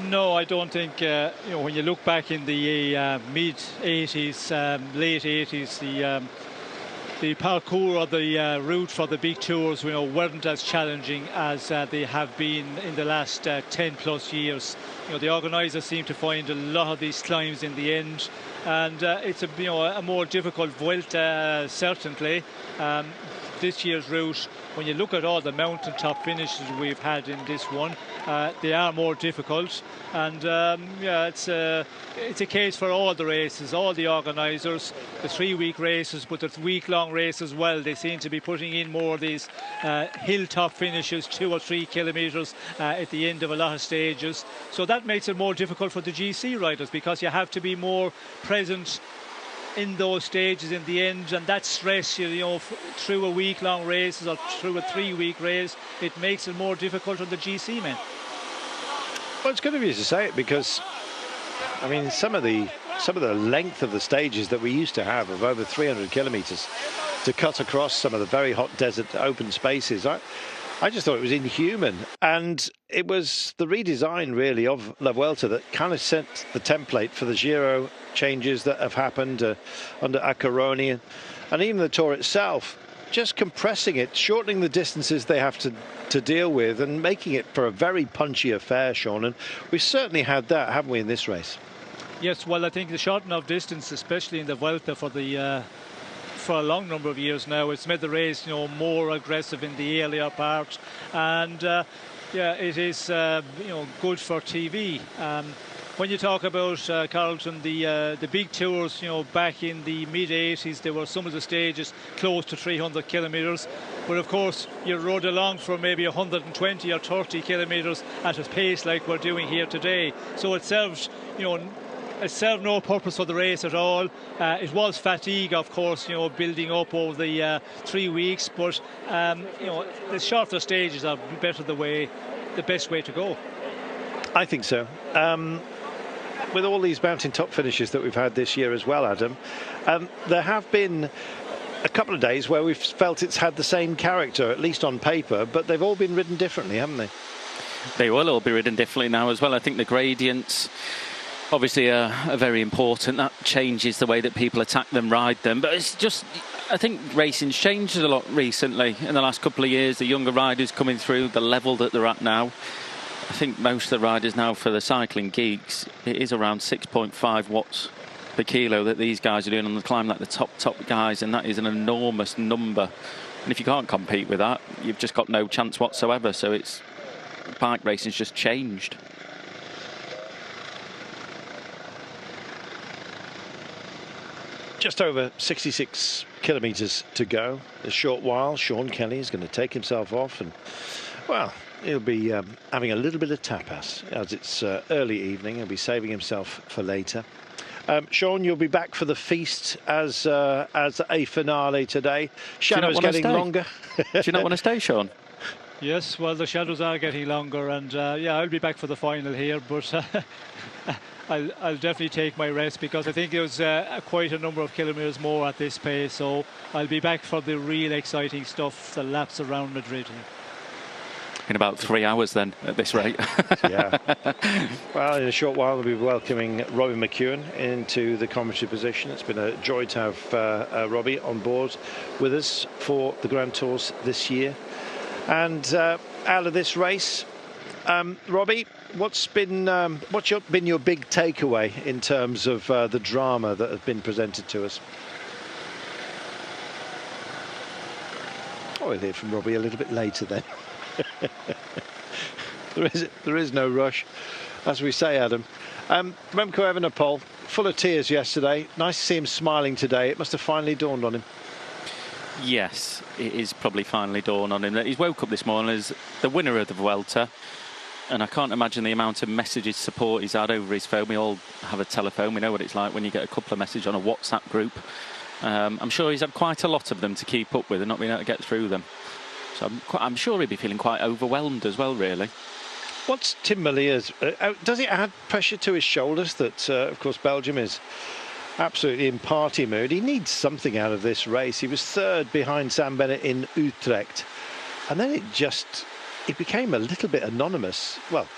[SPEAKER 4] No, I don't think, when you look back in the mid-80s, late 80s, the parcours or the route for the big tours, weren't as challenging as they have been in the last 10 plus years. The organisers seem to find a lot of these climbs in the end, and it's a more difficult Vuelta, certainly. This year's route, when you look at all the mountaintop finishes we've had in this one, they are more difficult, and yeah, it's a case for all the races, all the organisers, the 3-week races, but the week-long race as well. They seem to be putting in more of these hilltop finishes, 2 or 3 kilometres at the end of a lot of stages. So that makes it more difficult for the GC riders, because you have to be more present in those stages in the end, and that stress, through a week-long race or through a 3-week race, it makes it more difficult on the GC men.
[SPEAKER 1] Well, it's good of you to say it, because I mean, some of the length of the stages that we used to have of over 300 kilometres to cut across some of the very hot desert open spaces, I just thought it was inhuman. And it was the redesign, really, of La Vuelta that kind of set the template for the Giro changes that have happened under Accaroni, and even the Tour itself, just compressing it, shortening the distances they have to deal with, and making it for a very punchy affair, Sean. And we've certainly had that, haven't we, in this race?
[SPEAKER 4] Yes, well, I think the shortening of distance, especially in the Vuelta for a long number of years now, it's made the race more aggressive in the earlier part, and yeah, it is good for TV. When you talk about Carlton, the big tours, back in the mid-80s, there were some of the stages close to 300 kilometres, but of course you rode along for maybe 120 or 30 kilometres at a pace like we're doing here today. So it served, it served no purpose for the race at all. It was fatigue, of course, building up over the 3 weeks, but the shorter stages are the best way to go.
[SPEAKER 1] I think so. With all these mountaintop finishes that we've had this year as well, Adam, there have been a couple of days where we've felt it's had the same character, at least on paper, but they've all been ridden differently, haven't they?
[SPEAKER 16] They will all be ridden differently now as well. I think the gradients obviously are very important. That changes the way that people attack them, ride them. But it's just, I think racing's changed a lot recently in the last couple of years. The younger riders coming through, the level that they're at now. I think most of the riders now for the cycling geeks, it is around 6.5 watts per kilo that these guys are doing on the climb, like the top guys, and that is an enormous number. And if you can't compete with that, you've just got no chance whatsoever. So it's, bike racing's just changed.
[SPEAKER 1] Just over 66 kilometres to go. A short while, Sean Kelly is going to take himself off, and well, he'll be having a little bit of tapas as it's early evening. He'll be saving himself for later. Sean, you'll be back for the feast as a finale today. Shadows getting longer.
[SPEAKER 16] Do you not want to stay, Sean?
[SPEAKER 4] Yes, well, the shadows are getting longer, and yeah, I'll be back for the final here, but I'll definitely take my rest, because I think it was quite a number of kilometres more at this pace, so I'll be back for the real exciting stuff, the laps around Madrid.
[SPEAKER 16] In about 3 hours then, at this rate.
[SPEAKER 1] Yeah. Well, in a short while we'll be welcoming Robbie McEwen into the commentary position. It's been a joy to have Robbie on board with us for the Grand Tours this year. And out of this race, Robbie, what's been your big takeaway in terms of the drama that has been presented to us? Oh, we'll hear from Robbie a little bit later then. There is no rush, as we say, Adam. Remco Evenepoel, full of tears yesterday. Nice to see him smiling today. It must have finally dawned on him.
[SPEAKER 16] Yes, it is probably finally dawned on him that he's woke up this morning as the winner of the Vuelta, and I can't imagine the amount of messages, support he's had over his phone. We all have a telephone. We know what it's like when you get a couple of messages on a WhatsApp group. I'm sure he's had quite a lot of them to keep up with and not being able to get through them. So I'm sure he'd be feeling quite overwhelmed as well, really.
[SPEAKER 1] What's Tim Merlier's... does it add pressure to his shoulders that, of course, Belgium is absolutely in party mood? He needs something out of this race. He was third behind Sam Bennett in Utrecht. And then it became a little bit anonymous. Well,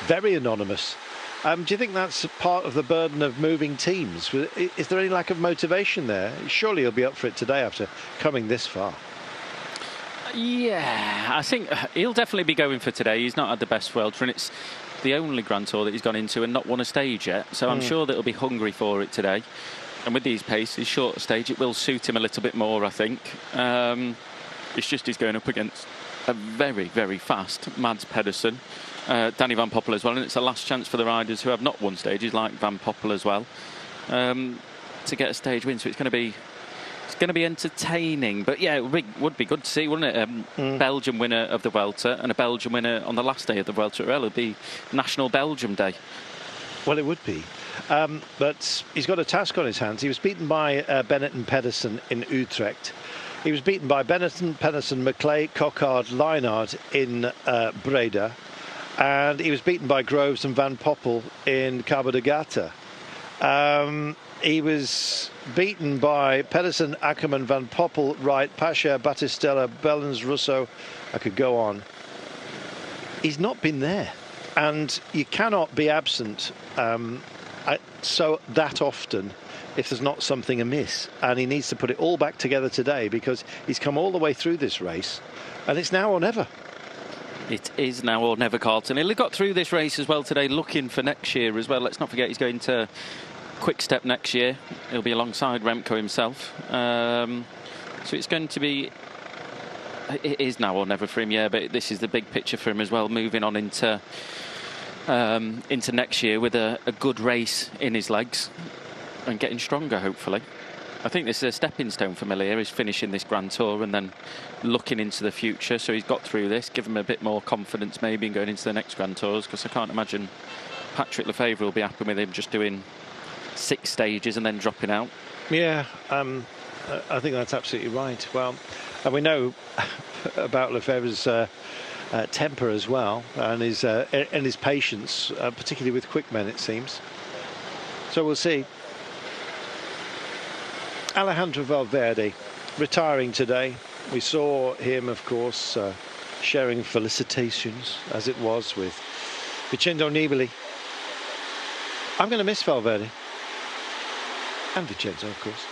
[SPEAKER 1] very anonymous. Do you think that's part of the burden of moving teams? Is there any lack of motivation there? Surely he'll be up for it today after coming this far.
[SPEAKER 16] Yeah, I think he'll definitely be going for today. He's not had the best Vuelta, and it's the only Grand Tour that he's gone into and not won a stage yet. So I'm sure that he'll be hungry for it today. And with these paces, short stage, it will suit him a little bit more, I think. It's just he's going up against a very, very fast Mads Pedersen, Danny Van Poppel as well, and it's a last chance for the riders who have not won stages, like Van Poppel as well, to get a stage win. So it's going to be entertaining, but yeah, it would be good to see, wouldn't it? Belgium winner of the Vuelta and a Belgium winner on the last day of the Vuelta. It would be National Belgium Day.
[SPEAKER 1] Well, it would be, but he's got a task on his hands. He was beaten by Bennett and Pedersen in Utrecht. He was beaten by Benetton, Pedersen, Maclay, Coquard, Leinard in Breda, and he was beaten by Groves and Van Poppel in Cabo de Gata. He was beaten by Pedersen, Ackermann, Van Poppel, Wright, Pasha, Battistella, Bellens, Russo. I could go on. He's not been there, and you cannot be absent so that often if there's not something amiss. And he needs to put it all back together today, because he's come all the way through this race, and it's now or never.
[SPEAKER 16] It is now or never, Carlton. He got through this race as well today, looking for next year as well. Let's not forget he's going to Quick Step next year. He'll be alongside Remco himself. So it's going to be... It is now or never for him, yeah, but this is the big picture for him as well, moving on into next year with a good race in his legs and getting stronger, hopefully. I think this is a stepping stone for Merlier. He's finishing this Grand Tour and then looking into the future. So he's got through this, give him a bit more confidence maybe in going into the next Grand Tours, because I can't imagine Patrick Lefevre will be happy with him just doing 6 stages and then dropping out.
[SPEAKER 1] Yeah, I think that's absolutely right. Well, and we know about Lefevre's temper as well, and his patience, particularly with quick men, it seems. So we'll see. Alejandro Valverde retiring today. We saw him, of course, sharing felicitations, as it was, with Vincenzo Nibali. I'm going to miss Valverde. And Vincenzo, of course.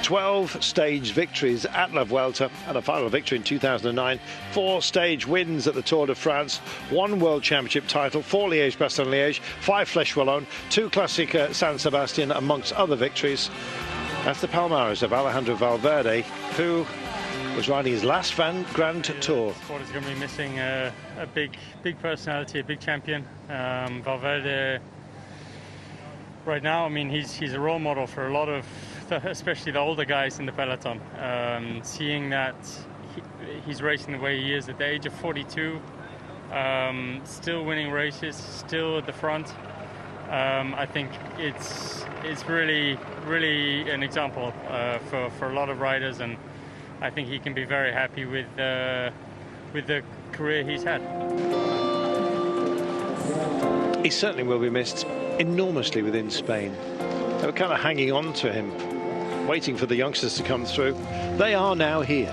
[SPEAKER 1] 12 stage victories at La Vuelta and a final victory in 2009, 4 stage wins at the Tour de France, 1 World Championship title, 4 Liège-Bastogne-Liège, 5 Flèche Wallonne, 2 Classic San Sebastian, amongst other victories. That's the palmarès of Alejandro Valverde, who was riding his last Grand Tour.
[SPEAKER 18] Sport is going to be missing a big personality, a big champion. Valverde, right now, I mean, he's a role model for a lot of, especially the older guys in the peloton. Seeing that he's racing the way he is at the age of 42, still winning races, still at the front. I think it's really an example for a lot of riders, and I think he can be very happy with the career he's had.
[SPEAKER 1] He certainly will be missed enormously within Spain. They were kind of hanging on to him, waiting for the youngsters to come through. They are now here.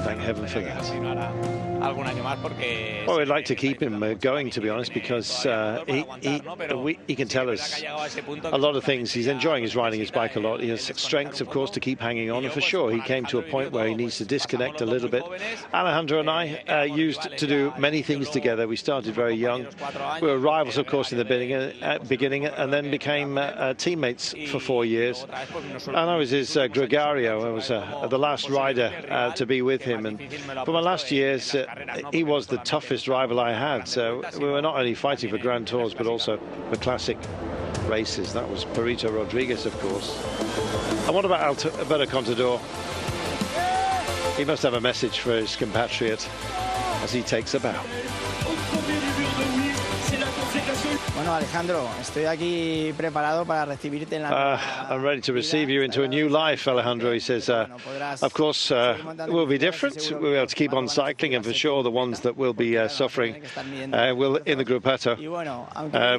[SPEAKER 1] Thank heaven for that. Well, we'd like to keep him going, to be honest, because he can tell us a lot of things. He's enjoying his riding his bike a lot. He has strength, of course, to keep hanging on. And for sure, he came to a point where he needs to disconnect a little bit. Alejandro and I used to do many things together. We started very young. We were rivals, of course, in the beginning, and then became teammates for 4 years. And I was his gregario. I was the last rider to be with him. And for my last years, he was the toughest rival I had. So we were not only fighting for Grand Tours, but also for classic races. That was Perito Rodriguez, of course. And what about Alberto Contador? He must have a message for his compatriot as he takes a bow.
[SPEAKER 19] Bueno, Alejandro, estoy aquí preparado para recibirte en la...
[SPEAKER 1] I'm ready to receive you into a new life, Alejandro. He says, of course, we'll be different. We'll be able to keep on cycling, and for sure the ones that will be suffering will in the Gruppetto.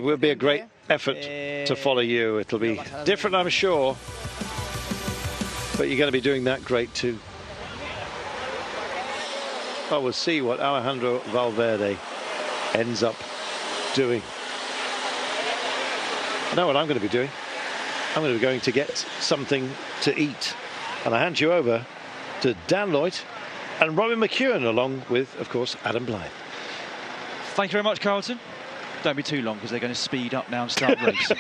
[SPEAKER 1] Will be a great effort to follow you. It'll be different, I'm sure, but you're going to be doing that great too. Well, we'll see what Alejandro Valverde ends up doing. I know what I'm going to be doing. I'm going to be going to get something to eat. And I hand you over to Dan Lloyd and Robin McEwen, along with, of course, Adam Blythe.
[SPEAKER 20] Thank you very much, Carlton. Don't be too long, because they're going to speed up now and start racing.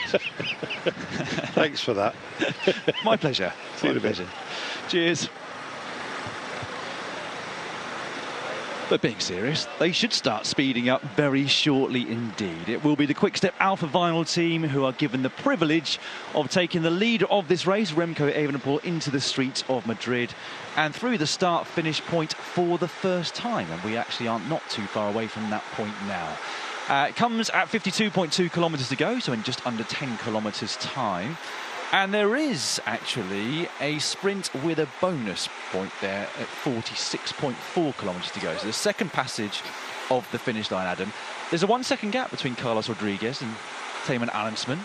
[SPEAKER 1] Thanks for that.
[SPEAKER 20] My pleasure. My pleasure. Cheers. But being serious, they should start speeding up very shortly indeed. It will be the Quick-Step Alpha Vinyl team who are given the privilege of taking the lead of this race, Remco Evenepoel, into the streets of Madrid and through the start-finish point for the first time. And we actually aren't not too far away from that point now. It comes at 52.2 kilometres to go, so in just under 10 kilometres time. And there is actually a sprint with a bonus point there at 46.4 kilometres to go. So the second passage of the finish line, Adam. There's a 1 second gap between Carlos Rodriguez and Thymen Arensman.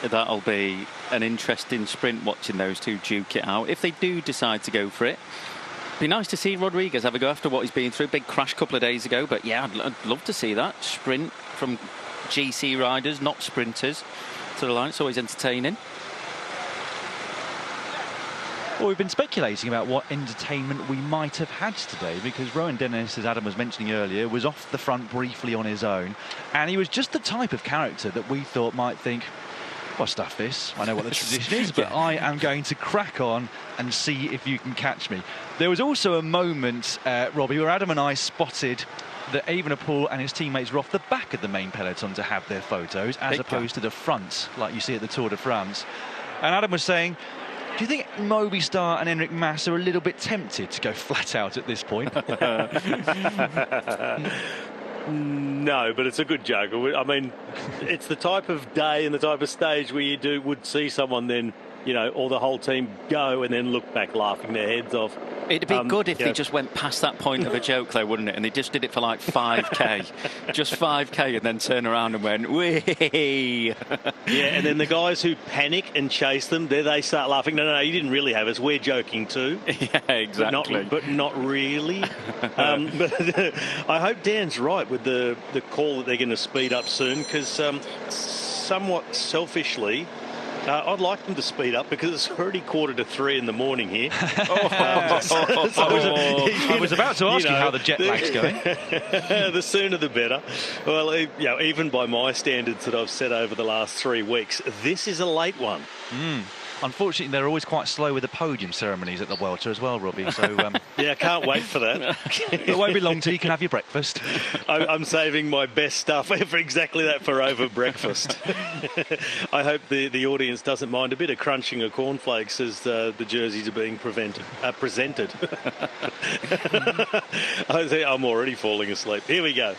[SPEAKER 16] That'll be an interesting sprint, watching those two duke it out. If they do decide to go for it, be nice to see Rodriguez have a go after what he's been through. Big crash a couple of days ago, but yeah, I'd love to see that sprint from GC riders, not sprinters, to the line. It's always entertaining.
[SPEAKER 20] Well, we've been speculating about what entertainment we might have had today, because Rowan Dennis, as Adam was mentioning earlier, was off the front briefly on his own, and he was just the type of character that we thought might think, well, stuff this, I know what the tradition is, but I am going to crack on and see if you can catch me. There was also a moment, Robbie, where Adam and I spotted that Evenepoel and his teammates were off the back of the main peloton to have their photos, as opposed to the front, like you see at the Tour de France. And Adam was saying, do you think Movistar and Enric Mas are a little bit tempted to go flat out at this point?
[SPEAKER 21] No, but it's a good joke. I mean, it's the type of day and the type of stage where you would see someone then you know, or the whole team go and then look back laughing their heads off.
[SPEAKER 16] It'd be good if they just went past that point of a joke, though, wouldn't it? And they just did it for like 5k, just 5k, and then turn around and went, wee.
[SPEAKER 21] Yeah, and then the guys who panic and chase them, there they start laughing. No, you didn't really have us. We're joking too.
[SPEAKER 16] Yeah, exactly.
[SPEAKER 21] But not really. But I hope Dan's right with the call that they're going to speed up soon, because somewhat selfishly, I'd like them to speed up because it's already 2:45 in the morning here.
[SPEAKER 20] I was about to ask you how the jet lag's going.
[SPEAKER 21] The sooner the better. Well, you know, even by my standards that I've set over the last 3 weeks, this is a late one.
[SPEAKER 20] Unfortunately, they're always quite slow with the podium ceremonies at the Welter as well, Robbie. So
[SPEAKER 21] yeah, I can't wait for that.
[SPEAKER 20] It won't be long till you can have your breakfast.
[SPEAKER 21] I'm saving my best stuff for exactly that, for over breakfast. I hope the audience doesn't mind a bit of crunching of cornflakes as the jerseys are being presented. I'm already falling asleep. Here we go.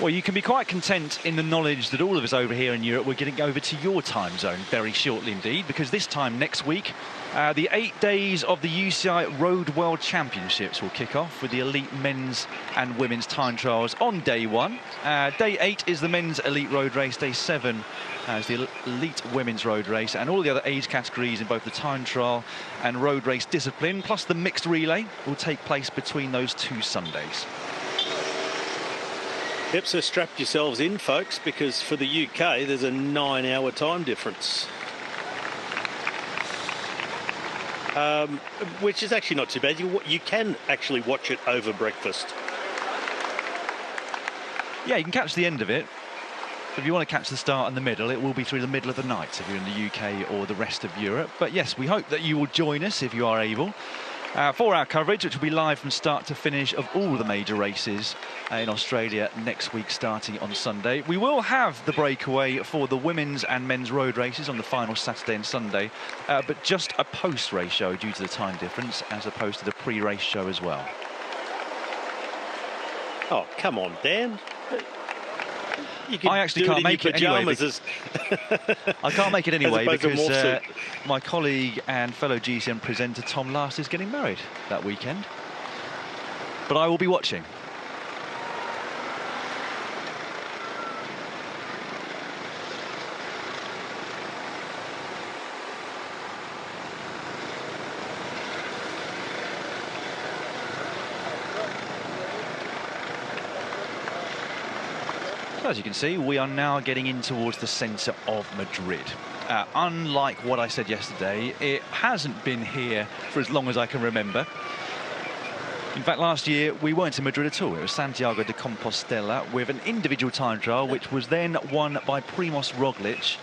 [SPEAKER 20] Well, you can be quite content in the knowledge that all of us over here in Europe, we're getting over to your time zone very shortly indeed, because this time next week, the 8 days of the UCI Road World Championships will kick off with the elite men's and women's time trials on day 1. Day 8 is the men's elite road race. Day 7 is the elite women's road race, and all the other age categories in both the time trial and road race discipline, plus the mixed relay, will take place between those 2 Sundays.
[SPEAKER 21] Yep, so strap yourselves in, folks, because for the UK, there's a 9-hour time difference. Which is actually not too bad. You can actually watch it over breakfast.
[SPEAKER 20] Yeah, you can catch the end of it. If you want to catch the start and the middle, it will be through the middle of the night if you're in the UK or the rest of Europe. But yes, we hope that you will join us if you are able. For our coverage, which will be live from start to finish of all the major races in Australia next week, starting on Sunday. We will have the breakaway for the women's and men's road races on the final Saturday and Sunday, but just a post-race show due to the time difference, as opposed to the pre-race show as well.
[SPEAKER 21] Oh, come on, Dan.
[SPEAKER 20] I actually can't make it anyway. I can't make it anyway because my colleague and fellow GCN presenter Tom Last is getting married that weekend. But I will be watching. As you can see, we are now getting in towards the centre of Madrid. Unlike what I said yesterday, it hasn't been here for as long as I can remember. In fact, last year we weren't in Madrid at all. It was Santiago de Compostela with an individual time trial, which was then won by Primož Roglic,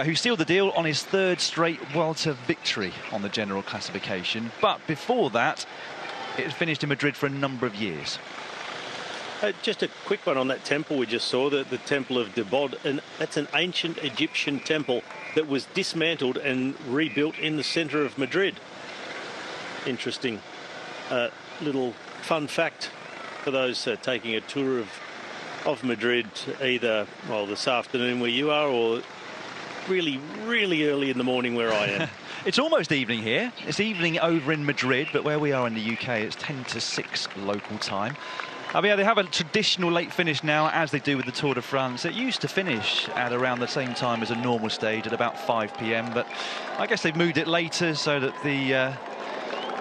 [SPEAKER 20] who sealed the deal on his 3rd straight Vuelta victory on the general classification. But before that, it had finished in Madrid for a number of years.
[SPEAKER 21] Just a quick one on that temple we just saw, the Temple of Debod, and that's an ancient Egyptian temple that was dismantled and rebuilt in the centre of Madrid. Interesting little fun fact for those taking a tour of Madrid, either, well, this afternoon where you are, or really, really early in the morning where I am.
[SPEAKER 20] It's almost evening here. It's evening over in Madrid, but where we are in the UK, it's 10 to 6 local time. Yeah, they have a traditional late finish now, as they do with the Tour de France. It used to finish at around the same time as a normal stage at about 5 p.m, but I guess they've moved it later so that the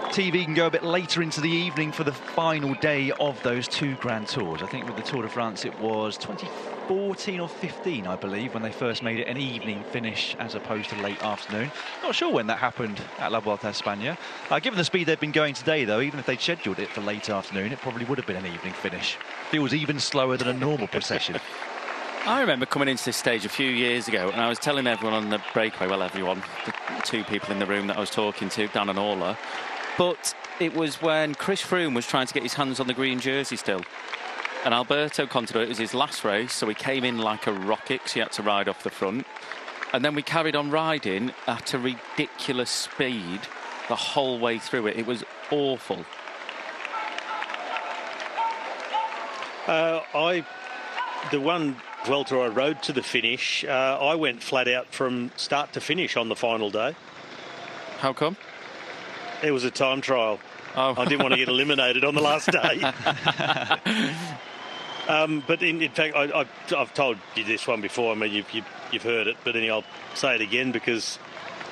[SPEAKER 20] TV can go a bit later into the evening for the final day of those 2 Grand Tours. I think with the Tour de France it was 2014 or 15, I believe, when they first made it an evening finish as opposed to late afternoon. Not sure when that happened at La Vuelta a España. Given the speed they've been going today, though, even if they'd scheduled it for late afternoon, it probably would have been an evening finish. Feels even slower than a normal procession.
[SPEAKER 16] I remember coming into this stage a few years ago, and I was telling everyone on the breakaway, well, everyone, the 2 people in the room that I was talking to, Dan and Orla, but it was when Chris Froome was trying to get his hands on the green jersey still. And Alberto Contador, it was his last race, so he came in like a rocket, so he had to ride off the front. And then we carried on riding at a ridiculous speed the whole way through it. It was awful.
[SPEAKER 21] The one Vuelta I rode to the finish. I went flat out from start to finish on the final day.
[SPEAKER 16] How come?
[SPEAKER 21] It was a time trial.
[SPEAKER 16] Oh.
[SPEAKER 21] I didn't want to get eliminated on the last day. But in fact, I've told you this one before. I mean, you've heard it, but anyway, I'll say it again because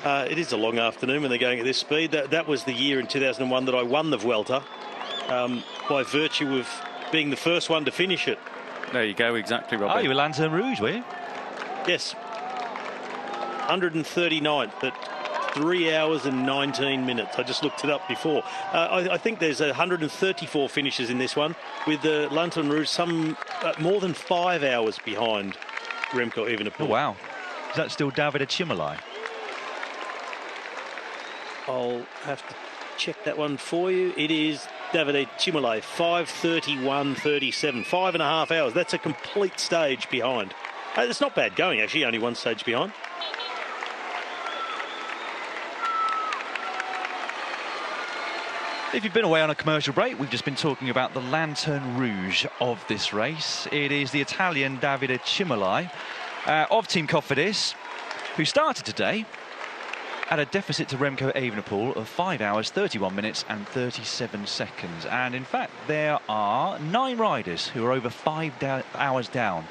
[SPEAKER 21] it is a long afternoon when they're going at this speed. That was the year in 2001 that I won the Vuelta by virtue of being the first one to finish it.
[SPEAKER 16] There you go, exactly, Robbie.
[SPEAKER 20] Oh, you were Lanterne Rouge, were you?
[SPEAKER 21] Yes. 139th at 3 hours and 19 minutes. I just looked it up before. I think there's 134 finishes in this one, with the Lanterne Rouge some more than 5 hours behind Remco Evenepoel.
[SPEAKER 20] Oh, wow. Is that still Davide Cimolai?
[SPEAKER 21] I'll have to check that one for you. It is Davide Cimolai, 5:31.37, 5.5 hours. That's a complete stage behind. It's not bad going, actually, only one stage behind.
[SPEAKER 20] If you've been away on a commercial break, we've just been talking about the Lanterne Rouge of this race. It is the Italian Davide Cimolai of Team Cofidis, who started today at a deficit to Remco Evenepoel of 5 hours, 31 minutes and 37 seconds. And in fact, there are 9 riders who are over 5 hours down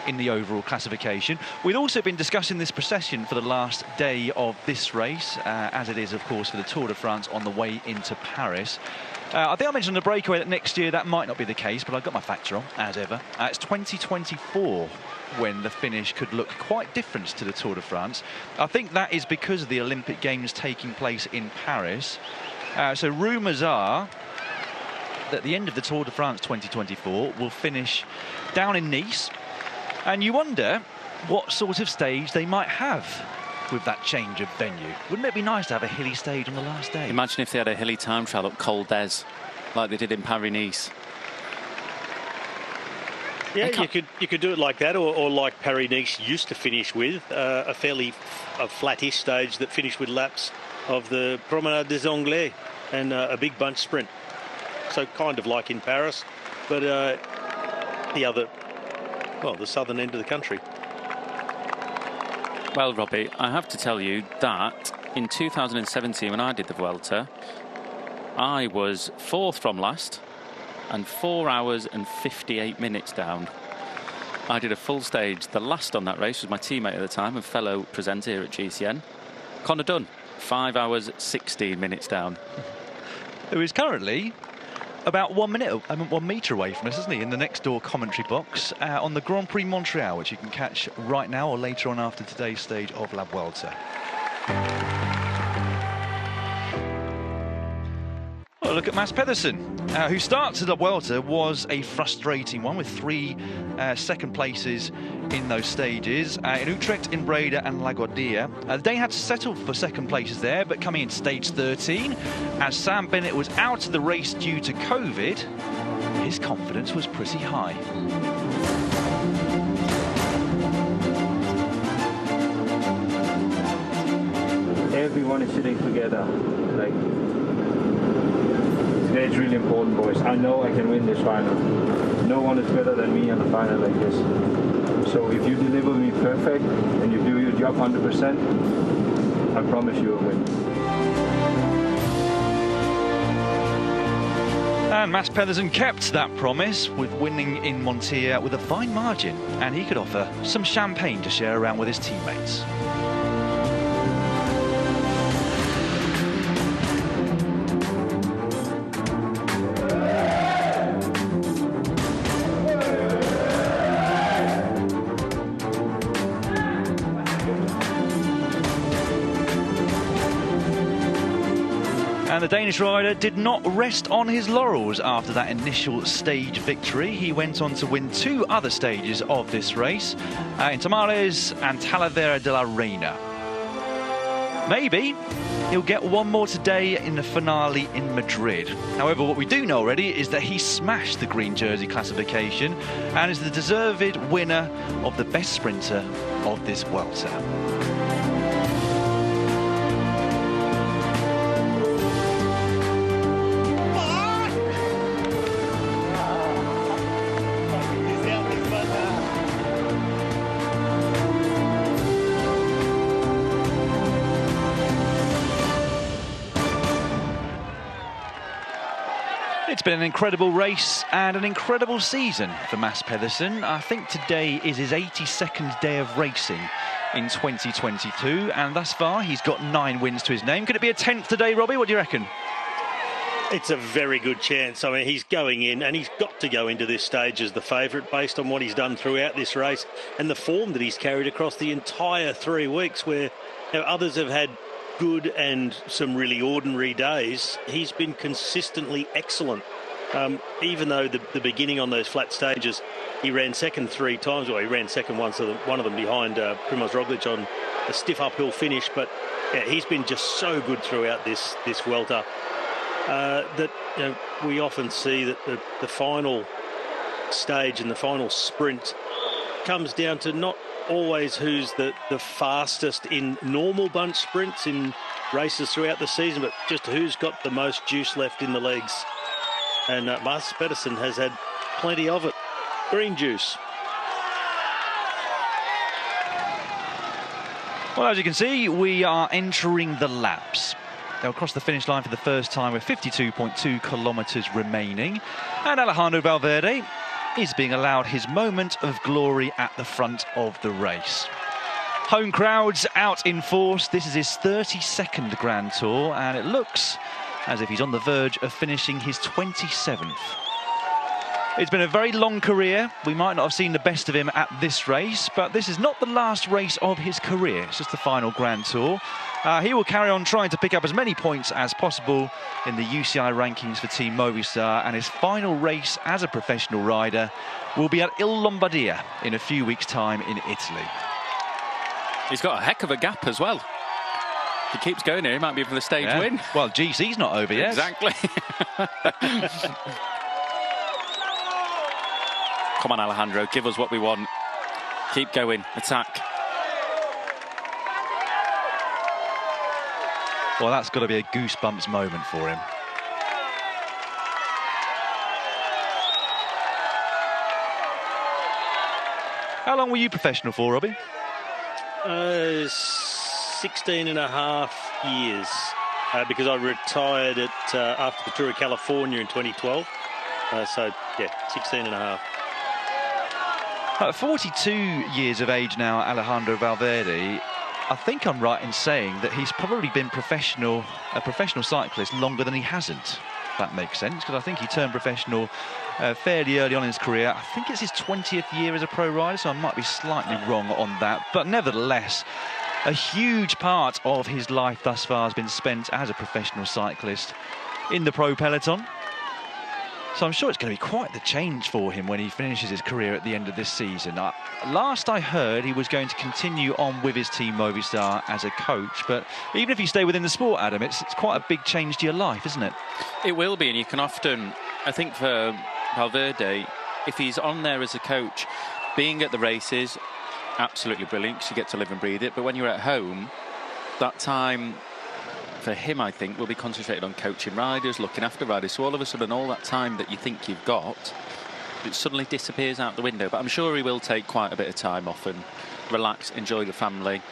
[SPEAKER 20] in the overall classification. We've also been discussing this procession for the last day of this race, as it is, of course, for the Tour de France on the way into Paris. I think I mentioned on the breakaway that next year that might not be the case, but I've got my factor on, as ever. It's 2024 when the finish could look quite different to the Tour de France. I think that is because of the Olympic Games taking place in Paris. So rumours are that at the end of the Tour de France 2024 will finish down in Nice. And you wonder what sort of stage they might have with that change of venue. Wouldn't it be nice to have a hilly stage on the last day?
[SPEAKER 16] Imagine if they had a hilly time trial at Col d'Ez, like they did in Paris-Nice.
[SPEAKER 21] Yeah, you could do it like that, or like Paris-Nice used to finish with, a fairly flattish stage that finished with laps of the Promenade des Anglais and a big bunch sprint. So kind of like in Paris, but the southern end of the country.
[SPEAKER 16] Well, Robbie, I have to tell you that in 2017, when I did the Vuelta, I was 4th from last and 4 hours and 58 minutes down. I did a full stage. The last on that race was my teammate at the time and fellow presenter here at GCN, Connor Dunn, 5 hours 16 minutes down.
[SPEAKER 20] Who is currently about 1 metre away from us, isn't he, in the next door commentary box on the Grand Prix Montreal, which you can catch right now or later on after today's stage of La Vuelta. Well, look at Mads Pedersen, who starts at La Vuelta was a frustrating one with 3 second places in those stages in Utrecht, in Breda and Laguardia. They had to settle for second places there, but coming in stage 13, as Sam Bennett was out of the race due to COVID, his confidence was pretty high.
[SPEAKER 5] Everyone is sitting together. Like, today it's really important, boys. I know I can win this final. No one is better than me on a final like this. So if you deliver me perfect and you do your job 100%, I promise you will win.
[SPEAKER 20] And Mads Pedersen kept that promise with winning in Montier with a fine margin, and he could offer some champagne to share around with his teammates. And the Danish rider did not rest on his laurels after that initial stage victory. He went on to win 2 other stages of this race, in Tamales and Talavera de la Reina. Maybe he'll get one more today in the finale in Madrid. However, what we do know already is that he smashed the green jersey classification and is the deserved winner of the best sprinter of this Vuelta. It's been an incredible race and an incredible season for Mads Pedersen. I think today is his 82nd day of racing in 2022, and thus far he's got 9 wins to his name. Could it be a 10th today, Robbie? What do you reckon?
[SPEAKER 21] It's a very good chance. I mean, he's going in, and he's got to go into this stage as the favourite based on what he's done throughout this race and the form that he's carried across the entire 3 weeks, where others have had good and some really ordinary days. He's been consistently excellent. Even though the beginning on those flat stages, he ran second 3 times. Well, he ran second once, one of them behind Primož Roglic on a stiff uphill finish. But yeah, he's been just so good throughout this Vuelta that we often see that the final stage and the final sprint comes down to not always who's the fastest in normal bunch sprints in races throughout the season, but just who's got the most juice left in the legs. And Mads Pedersen has had plenty of it. Green juice.
[SPEAKER 20] Well, as you can see, we are entering the laps. They'll cross the finish line for the first time with 52.2 kilometres remaining. And Alejandro Valverde is being allowed his moment of glory at the front of the race. Home crowds out in force. This is his 32nd Grand Tour, and it looks as if he's on the verge of finishing his 27th. It's been a very long career. We might not have seen the best of him at this race, but this is not the last race of his career. It's just the final Grand Tour. He will carry on trying to pick up as many points as possible in the UCI rankings for Team Movistar, and his final race as a professional rider will be at Il Lombardia in a few weeks' time in Italy.
[SPEAKER 16] He's got a heck of a gap as well. If he keeps going here, he might be for the stage win.
[SPEAKER 20] Well, GC's not over yet.
[SPEAKER 16] Exactly. Come on, Alejandro, give us what we want. Keep going, attack.
[SPEAKER 20] Well, that's got to be a goosebumps moment for him. How long were you professional for, Robbie?
[SPEAKER 21] 16 and a half years, because I retired after the Tour of California in 2012. So, yeah, 16 and a half.
[SPEAKER 20] At 42 years of age now, Alejandro Valverde, I think I'm right in saying that he's probably been a professional cyclist longer than he hasn't. If that makes sense, because I think he turned professional fairly early on in his career. I think it's his 20th year as a pro rider, so I might be slightly wrong on that. But nevertheless, a huge part of his life thus far has been spent as a professional cyclist in the pro peloton. So I'm sure it's going to be quite the change for him when he finishes his career at the end of this season. Last I heard, he was going to continue on with his Team Movistar as a coach. But even if you stay within the sport, Adam, it's quite a big change to your life, isn't it?
[SPEAKER 16] It will be, and you can often, I think for Valverde, if he's on there as a coach, being at the races, absolutely brilliant, because you get to live and breathe it. But when you're at home, that time for him, I think, will be concentrated on coaching riders, looking after riders. So all of a sudden, all that time that you think you've got, it suddenly disappears out the window. But I'm sure he will take quite a bit of time off and relax, enjoy the family.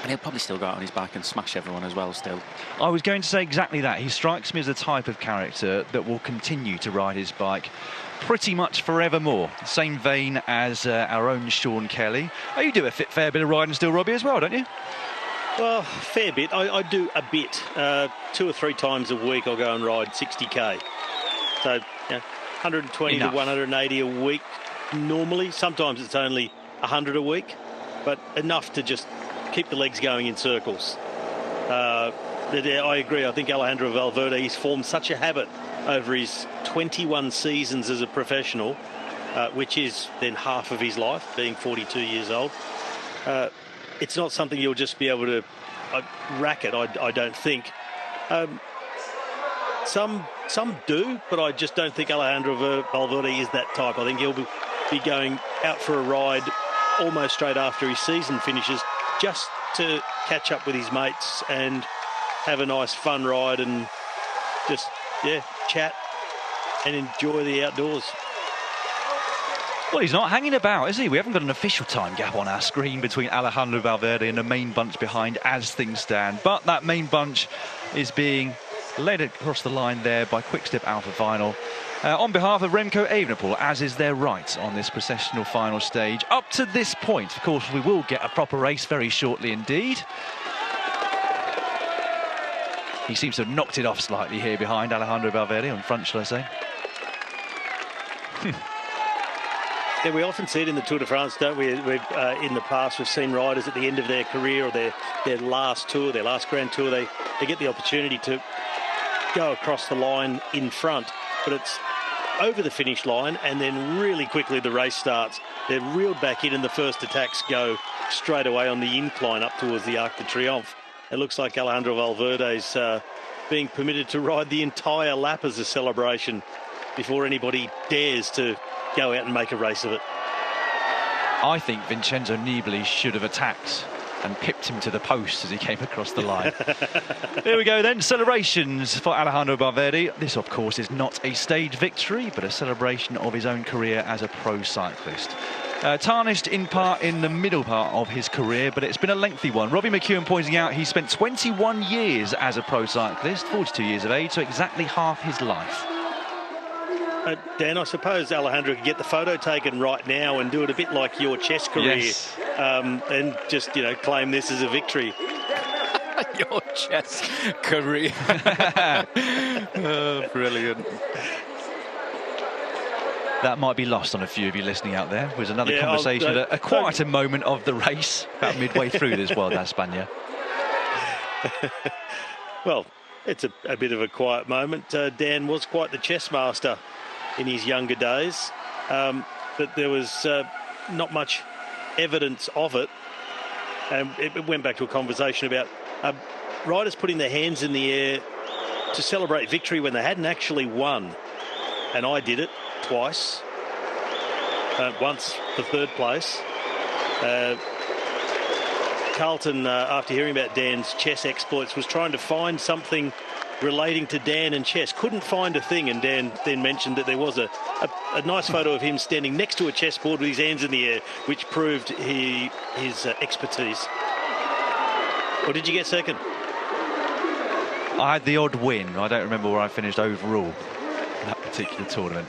[SPEAKER 16] And he'll probably still go out on his bike and smash everyone as well still.
[SPEAKER 20] I was going to say exactly that. He strikes me as the type of character that will continue to ride his bike pretty much forevermore. Same vein as our own Sean Kelly. Oh, you do a fair bit of riding still, Robbie, as well, don't you?
[SPEAKER 21] Well, fair bit. I do a bit. 2 or 3 times a week I'll go and ride 60k. So 120 to 180 a week normally. Sometimes it's only 100 a week, but enough to just keep the legs going in circles. I agree. I think Alejandro Valverde, he's formed such a habit over his 21 seasons as a professional, which is then half of his life, being 42 years old. It's not something you'll just be able to racket, I don't think. Some do, but I just don't think Alejandro Valverde is that type. I think he'll be going out for a ride almost straight after his season finishes, just to catch up with his mates and have a nice fun ride and just, chat and enjoy the outdoors.
[SPEAKER 20] Well, he's not hanging about, is he? We haven't got an official time gap on our screen between Alejandro Valverde and the main bunch behind as things stand. But that main bunch is being led across the line there by Quick-Step Alpha Vinyl. On behalf of Remco Evenepoel, as is their right on this processional final stage. Up to this point, of course, we will get a proper race very shortly indeed. He seems to have knocked it off slightly here behind Alejandro Valverde, on front, shall I say.
[SPEAKER 21] Yeah, we often see it in the Tour de France, don't we? In the past, we've seen riders at the end of their career or their last tour, their last Grand Tour, they get the opportunity to go across the line in front, but it's over the finish line and then really quickly the race starts. They're reeled back in and the first attacks go straight away on the incline up towards the Arc de Triomphe. It looks like Alejandro Valverde's being permitted to ride the entire lap as a celebration before anybody dares to go out and make a race of it.
[SPEAKER 20] I think Vincenzo Nibali should have attacked and pipped him to the post as he came across the line. Here we go then, celebrations for Alejandro Valverde. This, of course, is not a stage victory, but a celebration of his own career as a pro cyclist. Tarnished in part in the middle part of his career, but it's been a lengthy one. Robbie McEwen pointing out he spent 21 years as a pro cyclist, 42 years of age, so exactly half his life.
[SPEAKER 21] Dan, I suppose Alejandro could get the photo taken right now and do it a bit like your chess career,
[SPEAKER 20] yes.
[SPEAKER 21] And just, you know, claim this as a victory.
[SPEAKER 16] Your chess career. Oh, brilliant.
[SPEAKER 20] That might be lost on a few of you listening out there. It was another conversation at a quieter moment of the race, about midway through this World d'Espagne.
[SPEAKER 21] Well, it's a bit of a quiet moment. Dan was quite the chess master in his younger days, but there was not much evidence of it. And it went back to a conversation about riders putting their hands in the air to celebrate victory when they hadn't actually won. And I did it twice. Once for third place. Carlton, after hearing about Dan's chess exploits, was trying to find something relating to Dan and chess. Couldn't find a thing, and Dan then mentioned that there was a nice photo of him standing next to a chessboard with his hands in the air, which proved his expertise. Or did you get second?
[SPEAKER 20] I had the odd win. I don't remember where I finished overall in that particular tournament.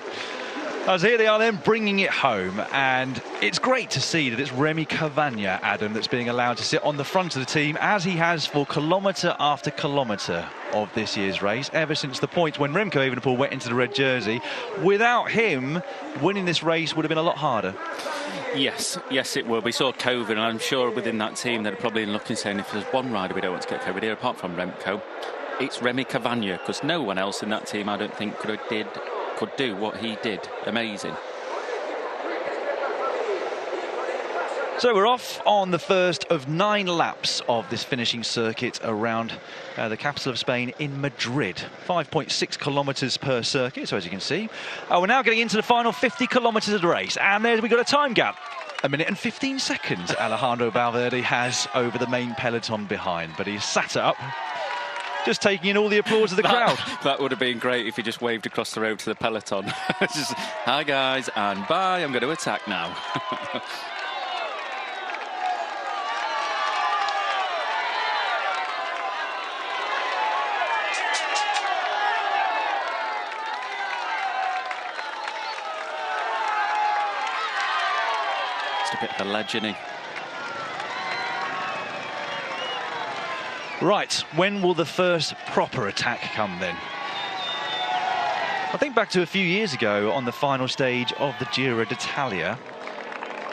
[SPEAKER 20] As here they are then bringing it home, and it's great to see that it's Remy Cavagna, Adam, that's being allowed to sit on the front of the team, as he has for kilometre after kilometre of this year's race, ever since the point when Remco Evenepoel went into the red jersey. Without him, winning this race would have been a lot harder.
[SPEAKER 16] Yes, it would. We saw COVID, and I'm sure within that team they're probably looking, saying if there's one rider we don't want to get COVID here, apart from Remco, it's Remy Cavagna, because no one else in that team, I don't think, could do what he did. Amazing.
[SPEAKER 20] So we're off on the first of 9 laps of this finishing circuit around the capital of Spain in Madrid. 5.6 kilometres per circuit, so as you can see. We're now getting into the final 50 kilometres of the race, and there we've got a time gap. 1 minute and 15 seconds Alejandro Valverde has over the main peloton behind, but he's sat up, just taking in all the applause of the crowd.
[SPEAKER 16] That would have been great if he just waved across the road to the peloton. Just, hi guys, and bye, I'm going to attack now. Just a bit of a legend, isn't he?
[SPEAKER 20] Right, when will the first proper attack come then? I think back to a few years ago on the final stage of the Giro d'Italia.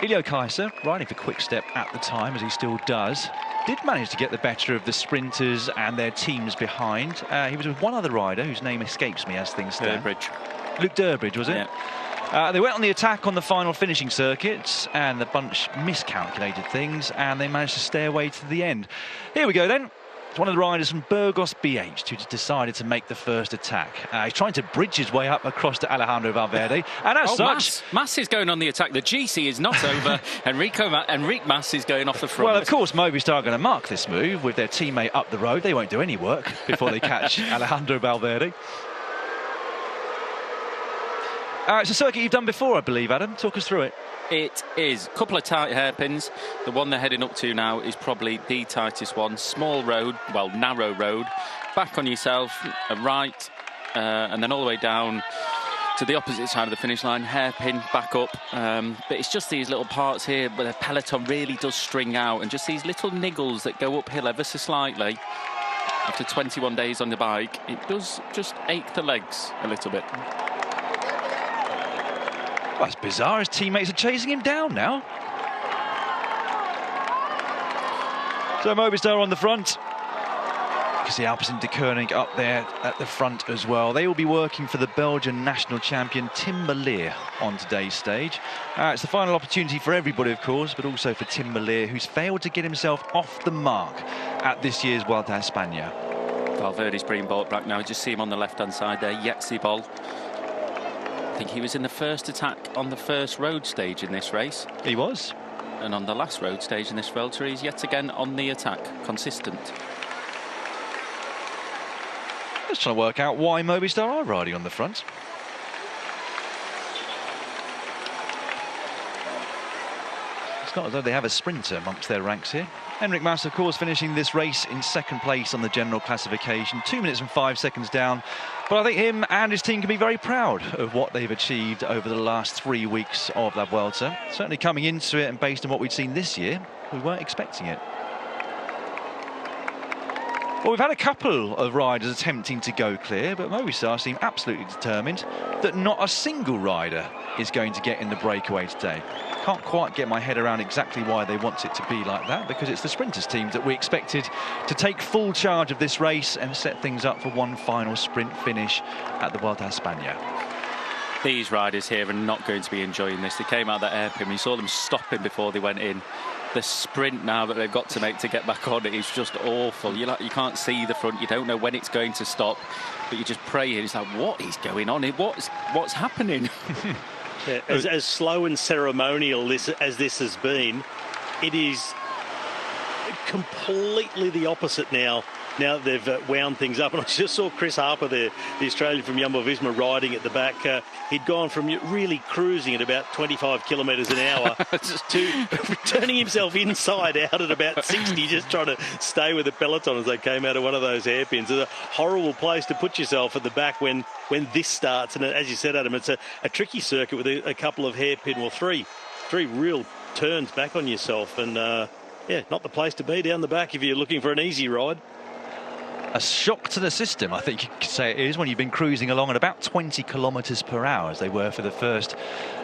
[SPEAKER 20] Ilio Kaiser, riding for Quick-Step at the time, as he still does, did manage to get the better of the sprinters and their teams behind. He was with one other rider whose name escapes me as things stand. Luke Durbridge, was it? Yeah. They went on the attack on the final finishing circuits, and the bunch miscalculated things, and they managed to stay away to the end. Here we go then. It's one of the riders from Burgos BH who decided to make the first attack. He's trying to bridge his way up across to Alejandro Valverde, and as such...
[SPEAKER 16] Mas is going on the attack. The GC is not over. Enrique Mas is going off the front.
[SPEAKER 20] Well, of course, Movistar are going to mark this move with their teammate up the road. They won't do any work before they catch Alejandro Valverde. It's a circuit you've done before, I believe, Adam. Talk us through it.
[SPEAKER 16] It is. A couple of tight hairpins. The one they're heading up to now is probably the tightest one. Small road, well, narrow road. Back on yourself, a right, and then all the way down to the opposite side of the finish line. Hairpin, back up. But it's just these little parts here where the peloton really does string out, and just these little niggles that go uphill ever so slightly. After 21 days on the bike, it does just ache the legs a little bit.
[SPEAKER 20] Well, that's bizarre. His teammates are chasing him down now. So Movistar on the front. You can see Alpecin de Koning up there at the front as well. They will be working for the Belgian national champion Tim Merlier on today's stage. It's the final opportunity for everybody, of course, but also for Tim Merlier, who's failed to get himself off the mark at this year's Vuelta a España.
[SPEAKER 16] Valverde's being brought back now. Just see him on the left-hand side there, Yetzibol. I think he was in the first attack on the first road stage in this race.
[SPEAKER 20] He was.
[SPEAKER 16] And on the last road stage in this Vuelta, he's yet again on the attack, consistent.
[SPEAKER 20] Just trying to work out why Movistar are riding on the front. It's not as though they have a sprinter amongst their ranks here. Enric Mas, of course, finishing this race in second place on the general classification, 2 minutes and 5 seconds down. But I think him and his team can be very proud of what they've achieved over the last 3 weeks of La Vuelta. Certainly coming into it, and based on what we'd seen this year, we weren't expecting it. Well, we've had a couple of riders attempting to go clear, but Movistar seem absolutely determined that not a single rider is going to get in the breakaway today. Can't quite get my head around exactly why they want it to be like that, because it's the sprinters team that we expected to take full charge of this race and set things up for one final sprint finish at the Vuelta a España.
[SPEAKER 16] These riders here are not going to be enjoying this. They came out that hairpin, we saw them stopping before they went in. The sprint now that they've got to make to get back on it is just awful. You can't see the front, you don't know when it's going to stop, but you just pray. It's like, what is going on here? What's happening?
[SPEAKER 21] Yeah, as slow and ceremonial as this has been, it is completely the opposite now. Now that they've wound things up. And I just saw Chris Harper there, the Australian from Jumbo-Visma, riding at the back. He'd gone from really cruising at about 25 kilometres an hour to turning himself inside out at about 60, just trying to stay with the peloton as they came out of one of those hairpins. It's a horrible place to put yourself at the back when this starts. And as you said, Adam, it's a tricky circuit with a couple of hairpin, well, three real turns back on yourself. And, yeah, not the place to be down the back if you're looking for an easy ride.
[SPEAKER 20] A shock to the system, I think you could say it is, when you've been cruising along at about 20 kilometres per hour, as they were for the first,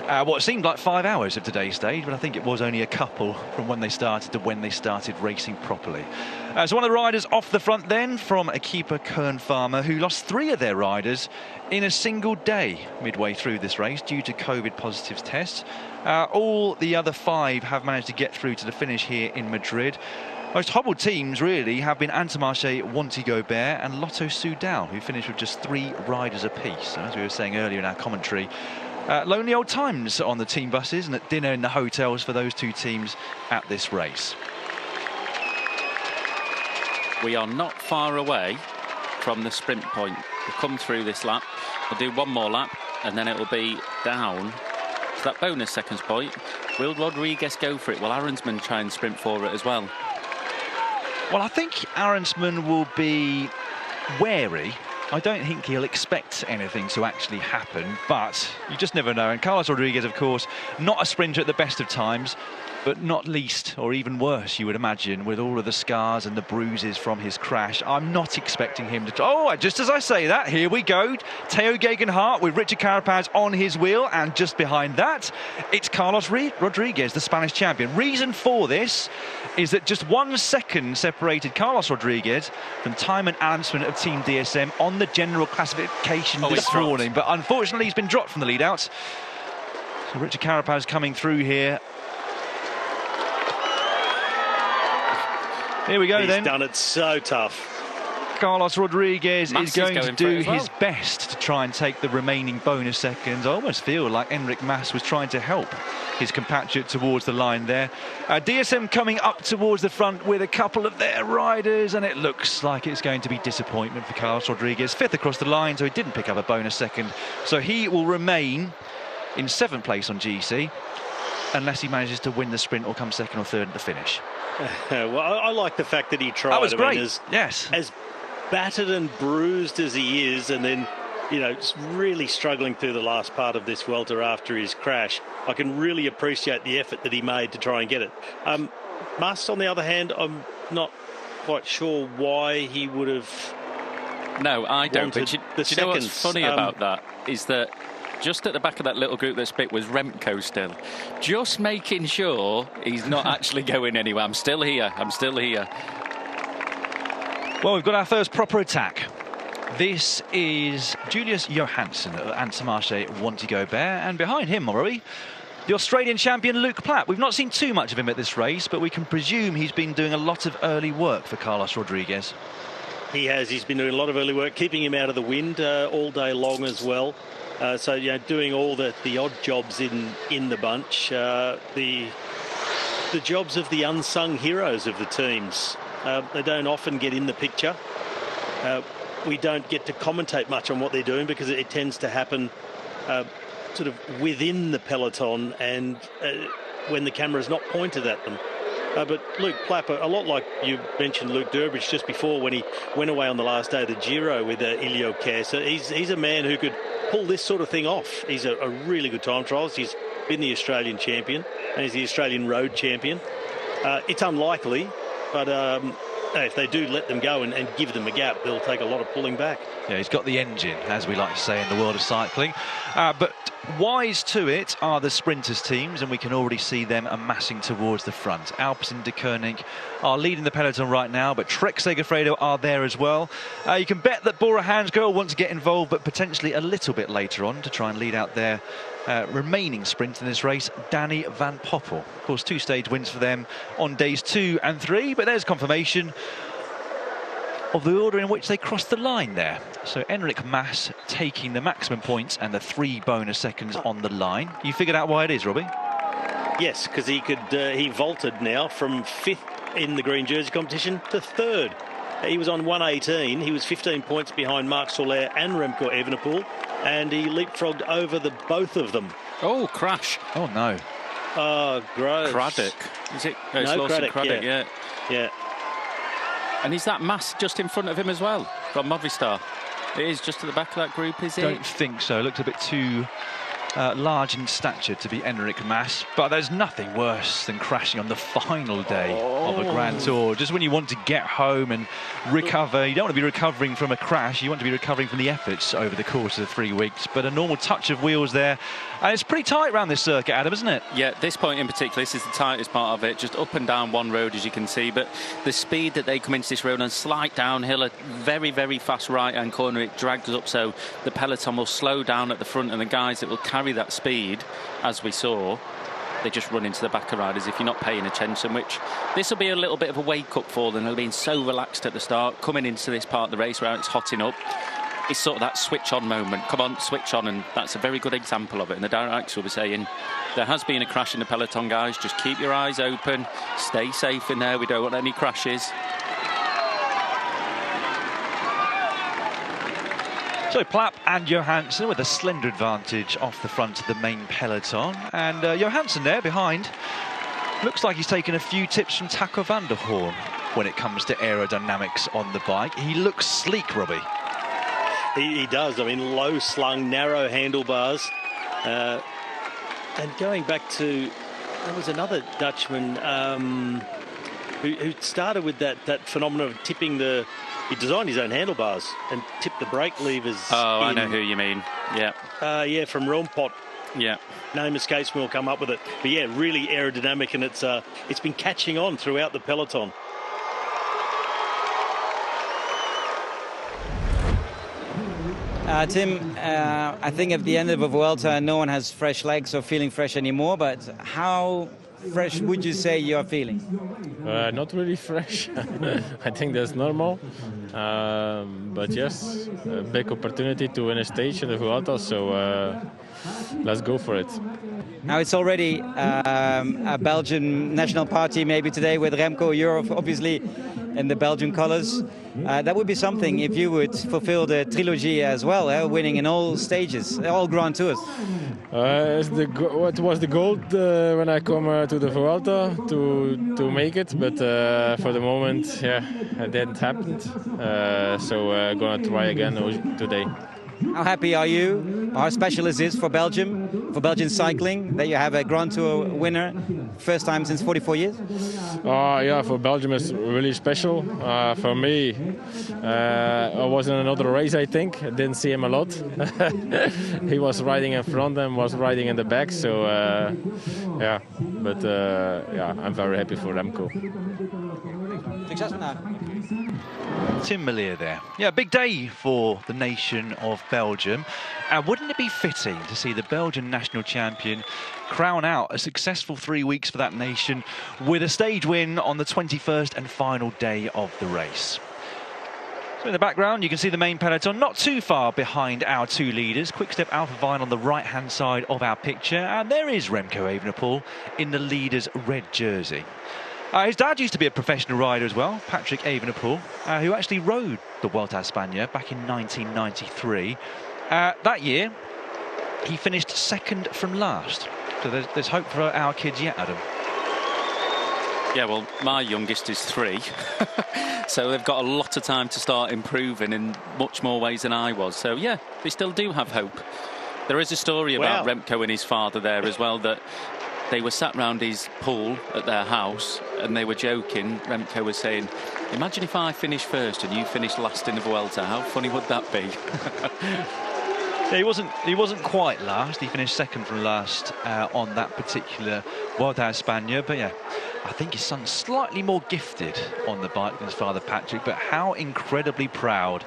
[SPEAKER 20] what seemed like 5 hours of today's stage, but I think it was only a couple from when they started to when they started racing properly. So one of the riders off the front then, from Equipa Kern Pharma, who lost 3 of their riders in a single day midway through this race due to COVID positive tests. All the other 5 have managed to get through to the finish here in Madrid. Most hobbled teams really have been Intermarché, Wanty Gobert and Lotto Soudal, who finished with just 3 riders apiece. So as we were saying earlier in our commentary, lonely old times on the team buses and at dinner in the hotels for those 2 teams at this race.
[SPEAKER 16] We are not far away from the sprint point. We'll come through this lap, we'll do one more lap, and then it'll be down to that bonus seconds point. Will Rodriguez go for it? Will Arensman try and sprint for it as well?
[SPEAKER 20] Well, I think Arensman will be wary. I don't think he'll expect anything to actually happen, but you just never know. And Carlos Rodriguez, of course, not a sprinter at the best of times, but not least, or even worse, you would imagine, with all of the scars and the bruises from his crash. I'm not expecting him to... Oh, just as I say that, here we go. Teo Gegenhardt with Richard Carapaz on his wheel, and just behind that, it's Carlos Rodriguez, the Spanish champion. Reason for this is that just 1 second separated Carlos Rodriguez from Thymen Arensman of Team DSM on the general classification this morning. But unfortunately, he's been dropped from the lead-out. So Richard Carapaz coming through here. Here we go.
[SPEAKER 21] He's done it so tough.
[SPEAKER 20] Carlos Rodriguez
[SPEAKER 16] Mass
[SPEAKER 20] is going to
[SPEAKER 16] for
[SPEAKER 20] do
[SPEAKER 16] it as well.
[SPEAKER 20] his best to try and take the remaining bonus seconds. I almost feel like Enric Mas was trying to help his compatriot towards the line there. DSM coming up towards the front with a couple of their riders, and it looks like it's going to be disappointment for Carlos Rodriguez. 5th across the line, so he didn't pick up a bonus second. So he will remain in 7th place on GC unless he manages to win the sprint or come 2nd or 3rd at the finish.
[SPEAKER 21] Well, I like the fact that he tried.
[SPEAKER 20] That was great.
[SPEAKER 21] Yes. As battered and bruised as he is, and then, you know, just really struggling through the last part of this welter after his crash, I can really appreciate the effort that he made to try and get it. Mas, on the other hand, I'm not quite sure why he would have.
[SPEAKER 16] No, I don't. But do you know what's funny about that is that just at the back of that little group that split was Remco still, just making sure he's not actually going anywhere. I'm still here. I'm still here.
[SPEAKER 20] Well, we've got our first proper attack. This is Julius Johansson of Intermarché Wanty-Gobert, and behind him, Rory, the Australian champion Luke Platt. We've not seen too much of him at this race, but we can presume he's been doing a lot of early work for Carlos Rodriguez.
[SPEAKER 21] He has. He's been doing a lot of early work, keeping him out of the wind all day long as well. So, you know, doing all the odd jobs in the bunch, the jobs of the unsung heroes of the teams. They don't often get in the picture. We don't get to commentate much on what they're doing because it tends to happen sort of within the peloton and when the camera is not pointed at them. But Luke Platt, a lot like you mentioned Luke Durbridge just before when he went away on the last day of the Giro with Ilio Kerr. So he's a man who could pull this sort of thing off. He's a really good time trialist. He's been the Australian champion and he's the Australian road champion. It's unlikely, but if they do let them go and give them a gap, they'll take a lot of pulling back.
[SPEAKER 20] Yeah, he's got the engine, as we like to say in the world of cycling. But wise to it are the sprinters teams, and we can already see them amassing towards the front. Alpecin-Deceuninck are leading the peloton right now, but Trek Segafredo are there as well. You can bet that Bora Hansgrohe want to get involved, but potentially a little bit later on to try and lead out their remaining sprint in this race, Danny van Poppel. Of course, 2-stage wins for them on days 2 and 3, but there's confirmation of the order in which they crossed the line there. So Enric Mas taking the maximum points and the 3 bonus seconds on the line. You figured out why it is, Robbie?
[SPEAKER 21] Yes, because he vaulted now from 5th in the green jersey competition to 3rd. He was on 1:18. He was 15 points behind Marc Soler and Remco Evenepoel, and he leapfrogged over the both of them.
[SPEAKER 16] Oh, crash.
[SPEAKER 20] Oh, no.
[SPEAKER 21] Oh, gross.
[SPEAKER 16] Craddock. Is it? Oh,
[SPEAKER 21] no,
[SPEAKER 16] Craddock, yeah.
[SPEAKER 21] Yeah.
[SPEAKER 16] And is that Mas just in front of him as well from Movistar? It is just at the back of that group, is it?
[SPEAKER 20] Don't think so. Looked a bit too large in stature to be Enric Mas, but there's nothing worse than crashing on the final day of a Grand Tour. Just when you want to get home and recover, you don't want to be recovering from a crash, you want to be recovering from the efforts over the course of the 3 weeks. But a normal touch of wheels there, and it's pretty tight around this circuit, Adam, isn't it?
[SPEAKER 16] Yeah, this point in particular, this is the tightest part of it, just up and down one road, as you can see. But the speed that they come into this road and slight downhill, a very, very fast right-hand corner, it drags up, so the peloton will slow down at the front, and the guys that will carry that speed, as we saw, they just run into the back of riders if you're not paying attention, which this will be a little bit of a wake-up for them. They've been so relaxed at the start, coming into this part of the race where it's hotting up. It's sort of that switch-on moment. Come on, switch on, and that's a very good example of it. And the director will be saying, there has been a crash in the peloton, guys. Just keep your eyes open, stay safe in there. We don't want any crashes.
[SPEAKER 20] So Plapp and Johansson with a slender advantage off the front of the main peloton. And Johansson there behind looks like he's taken a few tips from Taco van der Hoorn when it comes to aerodynamics on the bike. He looks sleek, Robbie.
[SPEAKER 21] He does. I mean, low slung, narrow handlebars. And going back to, there was another Dutchman who started with that phenomenon of tipping the. He designed his own handlebars and tipped the brake levers.
[SPEAKER 16] Oh, I know who you mean. Yeah.
[SPEAKER 21] Yeah, from Roompot.
[SPEAKER 16] Yeah.
[SPEAKER 21] Name escapes me, we'll come up with it. But yeah, really aerodynamic, and it's been catching on throughout the peloton.
[SPEAKER 8] Tim, I think at the end of a Vuelta, no one has fresh legs or feeling fresh anymore, but how fresh would you say you're feeling?
[SPEAKER 6] Not really fresh. I think that's normal. But yes, a big opportunity to win a stage at the Vuelta, so let's go for it.
[SPEAKER 8] Now it's already a Belgian national party maybe today with Remco. You're obviously in the Belgian colours. That would be something if you would fulfill the trilogy as well, winning in all stages, all Grand Tours.
[SPEAKER 6] What was the goal when I come to the Vuelta to make it, but for the moment, yeah, it didn't happen. So gonna try again today.
[SPEAKER 8] How happy are you? How special is this for Belgium, for Belgian cycling, that you have a Grand Tour winner, first time since 44 years?
[SPEAKER 6] Yeah, for Belgium it's really special. For me, I was in another race, I think. I didn't see him a lot. He was riding in front and was riding in the back, so yeah. But yeah, I'm very happy for Remco.
[SPEAKER 8] Success now.
[SPEAKER 20] Tim Merlier there. Yeah, big day for the nation of Belgium. And wouldn't it be fitting to see the Belgian national champion crown out a successful 3 weeks for that nation with a stage win on the 21st and final day of the race? So in the background, you can see the main peloton not too far behind our two leaders. Quick-Step Alpha Vine on the right-hand side of our picture. And there is Remco Evenepoel in the leader's red jersey. His dad used to be a professional rider as well, Patrick Evenepoel, who actually rode the Vuelta a España back in 1993. That year, he finished second from last. So there's hope for our kids yet, Adam.
[SPEAKER 16] Yeah, well, my youngest is 3, so they've got a lot of time to start improving in much more ways than I was. So, yeah, they still do have hope. There is a story about Remco and his father there as well, that they were sat round his pool at their house and they were joking. Remco was saying, imagine if I finish first and you finish last in the Vuelta. How funny would that be?
[SPEAKER 20] Yeah, he wasn't quite last. He finished second from last on that particular Vuelta a España. But yeah, I think his son's slightly more gifted on the bike than his father Patrick. But how incredibly proud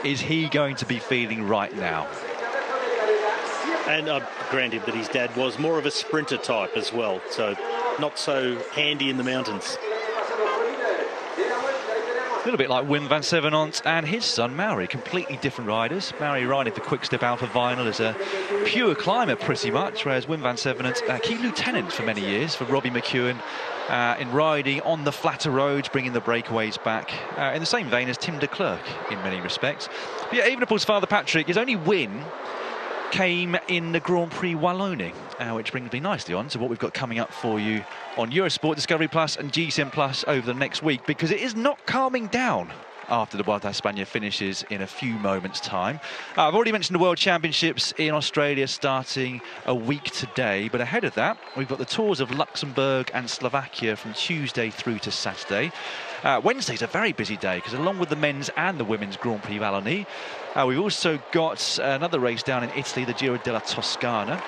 [SPEAKER 20] is he going to be feeling right now?
[SPEAKER 21] And granted that his dad was more of a sprinter type as well, so not so handy in the mountains.
[SPEAKER 20] A little bit like Wim van Sevenant and his son Mauri, completely different riders. Mauri riding for Quick-Step Alpha Vinyl as a pure climber pretty much, whereas Wim van Sevenant, key lieutenant for many years for Robbie McEwen in riding on the flatter roads, bringing the breakaways back, in the same vein as Tim de Klerk in many respects. But yeah, Evenepoel's father Patrick, his only win came in the Grand Prix Wallonie, which brings me nicely on to what we've got coming up for you on Eurosport, Discovery Plus and GCN Plus over the next week, because it is not calming down after the Vuelta a España finishes in a few moments' time. I've already mentioned the World Championships in Australia starting a week today, but ahead of that, we've got the tours of Luxembourg and Slovakia from Tuesday through to Saturday. Wednesday's a very busy day, because along with the men's and the women's Grand Prix Wallonie, we've also got another race down in Italy, the Giro della Toscana.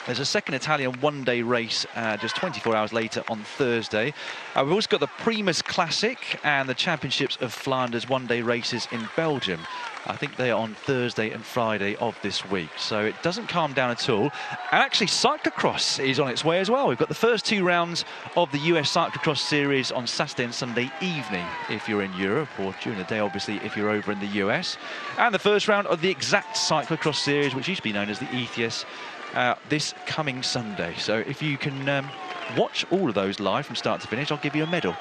[SPEAKER 20] There's a second Italian one-day race just 24 hours later on Thursday. We've also got the Primus Classic and the Championships of Flanders one-day races in Belgium. I think they are on Thursday and Friday of this week. So it doesn't calm down at all. And actually, cyclocross is on its way as well. We've got the first 2 rounds of the US Cyclocross Series on Saturday and Sunday evening if you're in Europe, or during the day, obviously, if you're over in the US. And the first round of the Exact Cyclocross Series, which used to be known as the ETS, this coming Sunday. So if you can watch all of those live from start to finish, I'll give you a medal.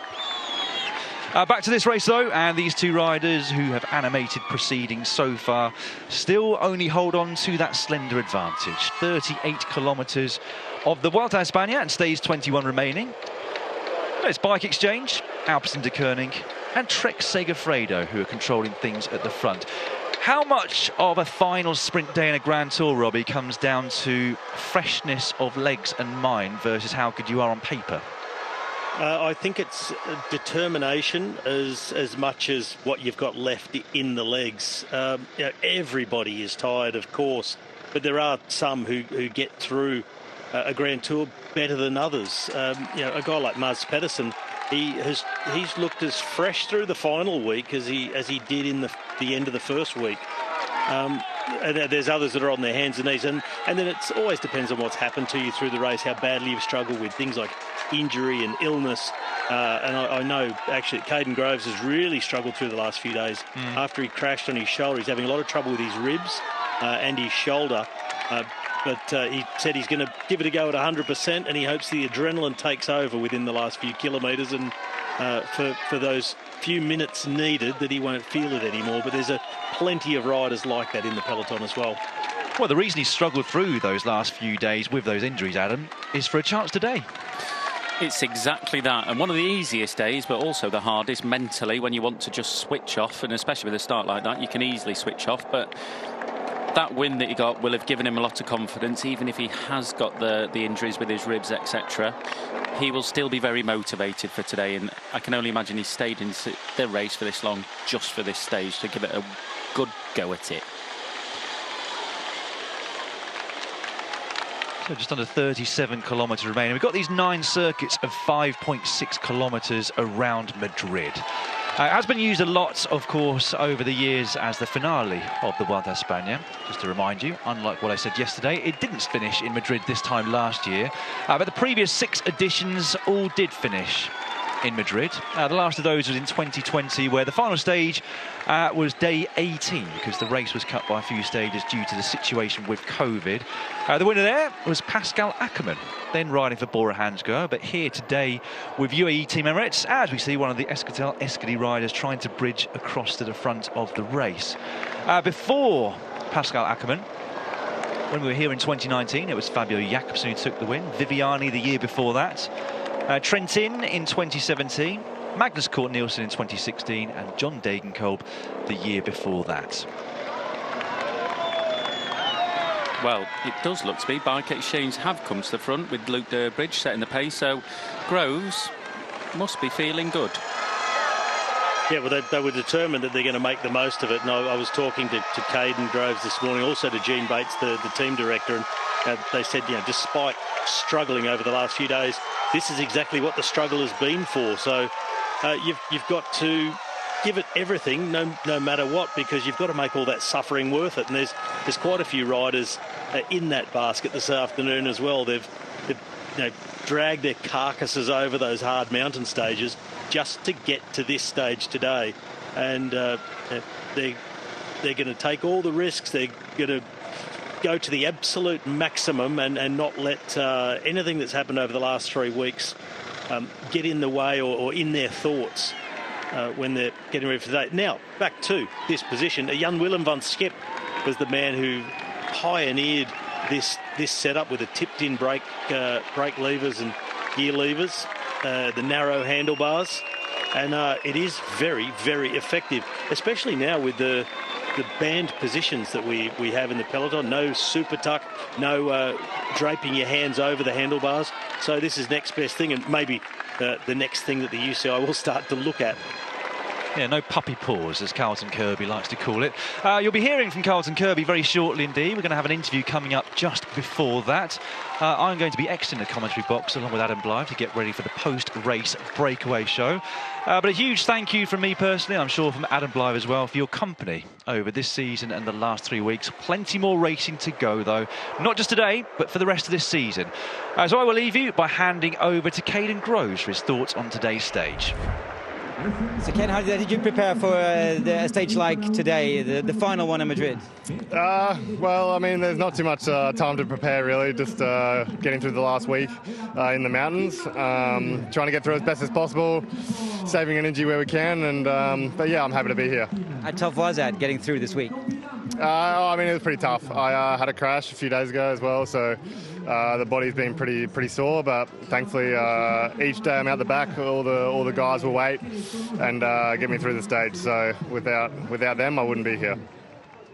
[SPEAKER 20] Back to this race though, and these two riders who have animated proceedings so far still only hold on to that slender advantage. 38 kilometres of the Vuelta a España and stage 21 remaining. It's Bike Exchange, Alpecin de Koning and Trek Segafredo who are controlling things at the front. How much of a final sprint day in a Grand Tour, Robbie, comes down to freshness of legs and mind versus how good you are on paper?
[SPEAKER 21] I think it's determination as much as what you've got left in the legs. Everybody is tired, of course, but there are some who get through a Grand Tour better than others. A guy like Mads Pedersen, he's looked as fresh through the final week as he did in the end of the first week. And there's others that are on their hands and knees, and then it always depends on what's happened to you through the race, how badly you've struggled with things like injury and illness. And I know actually Caden Groves has really struggled through the last few days. After he crashed on his shoulder, he's having a lot of trouble with his ribs and his shoulder. But he said he's going to give it a go at 100%, and he hopes the adrenaline takes over within the last few kilometres, and for those few minutes needed that he won't feel it anymore. But there's plenty of riders like that in the peloton as well.
[SPEAKER 20] Well, the reason he struggled through those last few days with those injuries, Adam, is for a chance today.
[SPEAKER 16] It's exactly that, and one of the easiest days, but also the hardest mentally when you want to just switch off, and especially with a start like that, you can easily switch off. But that win that he got will have given him a lot of confidence, even if he has got the injuries with his ribs, etc. He will still be very motivated for today, and I can only imagine he stayed in the race for this long just for this stage to give it a good go at it.
[SPEAKER 20] So just under 37 kilometres remaining. We've got these 9 circuits of 5.6 kilometres around Madrid. It has been used a lot, of course, over the years as the finale of the Vuelta a España. Just to remind you, unlike what I said yesterday, it didn't finish in Madrid this time last year. But the previous 6 editions all did finish in Madrid. The last of those was in 2020, where the final stage was day 18, because the race was cut by a few stages due to the situation with COVID. The winner there was Pascal Ackermann, then riding for Bora Hansgrohe, but here today with UAE Team Emirates, as we see one of the Euskaltel Euskadi riders trying to bridge across to the front of the race. Before Pascal Ackermann, when we were here in 2019, it was Fabio Jakobsen who took the win, Viviani the year before that, Trentin in 2017, Magnus Cort Nielsen in 2016, and John Degenkolb the year before that.
[SPEAKER 16] Well, it does look to be Bike Exchange have come to the front with Luke Durbridge setting the pace, so Groves must be feeling good.
[SPEAKER 21] Yeah, well, they were determined that they're going to make the most of it. And I was talking to Caden Groves this morning, also to Gene Bates, the team director, and they said, you know, despite struggling over the last few days, this is exactly what the struggle has been for. So you've got to give it everything, no matter what, because you've got to make all that suffering worth it. And there's quite a few riders in that basket this afternoon as well. They've dragged their carcasses over those hard mountain stages just to get to this stage today, and they're going to take all the risks. They're going to go to the absolute maximum and not let anything that's happened over the last 3 weeks get in the way or in their thoughts when they're getting ready for today. Now, back to this position. Jan Willem van Schip was the man who pioneered this setup with the tipped-in brake levers and gear levers, the narrow handlebars, and it is very, very effective, especially now with the band positions that we have in the peloton. No super tuck, no draping your hands over the handlebars. So this is next best thing, and maybe the next thing that the UCI will start to look at.
[SPEAKER 20] Yeah, no puppy paws, as Carlton Kirby likes to call it. You'll be hearing from Carlton Kirby very shortly indeed. We're going to have an interview coming up just before that. I'm going to be exiting the commentary box along with Adam Blythe to get ready for the post-race breakaway show. But a huge thank you from me personally, I'm sure from Adam Blythe as well, for your company over this season and the last 3 weeks. Plenty more racing to go, though. Not just today, but for the rest of this season. So I will leave you by handing over to Caden Groves for his thoughts on today's stage.
[SPEAKER 8] So Ken, how did you prepare for a stage like today, the final one in Madrid?
[SPEAKER 7] Well, I mean, there's not too much time to prepare really, just getting through the last week in the mountains, trying to get through as best as possible, saving energy where we can, and but yeah, I'm happy to be here.
[SPEAKER 8] How tough was that, getting through this week?
[SPEAKER 7] I mean, it was pretty tough. I had a crash a few days ago as well, so the body's been pretty sore, but thankfully each day I'm out the back, all the guys will wait and get me through the stage, so without them I wouldn't be here.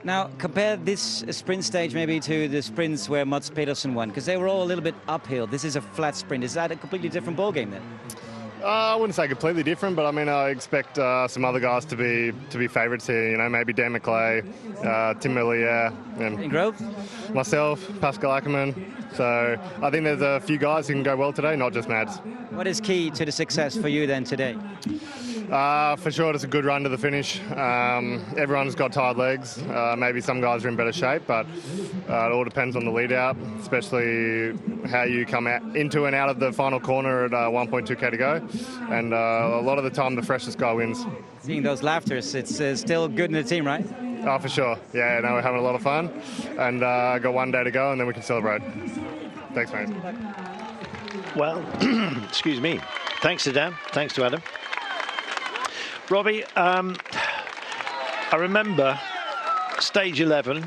[SPEAKER 8] Now, compare this sprint stage maybe to the sprints where Mats Pedersen won, because they were all a little bit uphill. This is a flat sprint. Is that a completely different ballgame then?
[SPEAKER 7] I wouldn't say completely different, but I mean, I expect some other guys to be favourites here. You know, maybe Dan McClay, Tim Millier, and
[SPEAKER 8] Grove,
[SPEAKER 7] myself, Pascal Ackermann. So I think there's a few guys who can go well today, not just Mads.
[SPEAKER 8] What is key to the success for you then today?
[SPEAKER 7] For sure, it's a good run to the finish. Everyone's got tired legs. Maybe some guys are in better shape, but it all depends on the lead out, especially how you come out into and out of the final corner at 1.2k to go. And a lot of the time, the freshest guy wins.
[SPEAKER 8] Seeing those laughters, it's still good in the team, right?
[SPEAKER 7] Oh, for sure. Yeah, no, we're having a lot of fun. And got one day to go, and then we can celebrate. Thanks, mate.
[SPEAKER 1] Well, excuse me. Thanks to Dan. Thanks to Adam. Robbie, I remember stage 11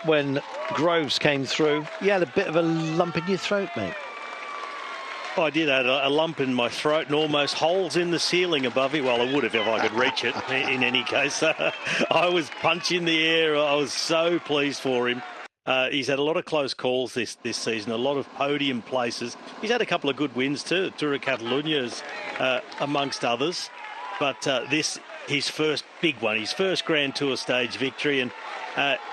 [SPEAKER 1] when Groves came through. You had a bit of a lump in your throat, mate.
[SPEAKER 21] I did have a lump in my throat and almost holes in the ceiling above it. Well, I would have if I could reach it in any case. I was punching the air. I was so pleased for him. He's had a lot of close calls this season, a lot of podium places. He's had a couple of good wins too. Tour of Catalunya amongst others. But this, his first big one, his first Grand Tour stage victory. And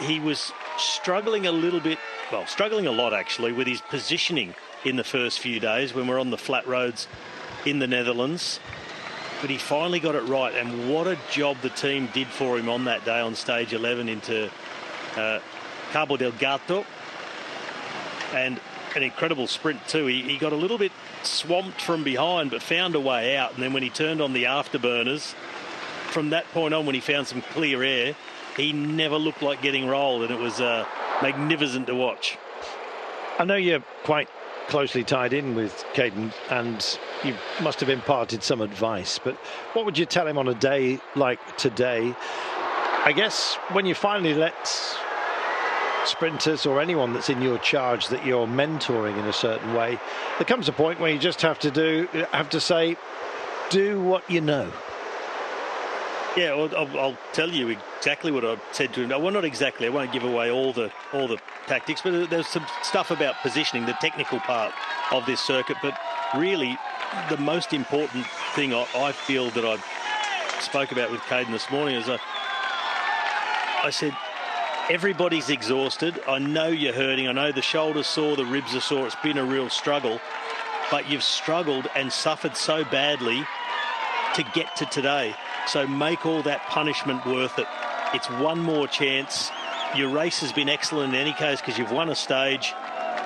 [SPEAKER 21] he was struggling a little bit, well, struggling a lot actually, with his positioning in the first few days when we're on the flat roads in the Netherlands. But he finally got it right, and what a job the team did for him on that day on stage 11 into Cabo Delgado. And an incredible sprint too. He got a little bit swamped from behind but found a way out, and then when he turned on the afterburners, from that point on when he found some clear air, he never looked like getting rolled, and it was magnificent to watch.
[SPEAKER 1] I know you're quite closely tied in with Caden, and you must have imparted some advice, but what would you tell him on a day like today? I guess when you finally let sprinters or anyone that's in your charge that you're mentoring in a certain way, there comes a point where you just have to say, do what you know.
[SPEAKER 21] Yeah, well, I'll tell you exactly what I've said to him. Well, not exactly. I won't give away all the tactics, but there's some stuff about positioning, the technical part of this circuit. But really, the most important thing I feel that I spoke about with Caden this morning is I said, everybody's exhausted. I know you're hurting. I know the shoulder's sore, the ribs are sore. It's been a real struggle. But you've struggled and suffered so badly to get to today. So make all that punishment worth it. It's one more chance. Your race has been excellent in any case because you've won a stage.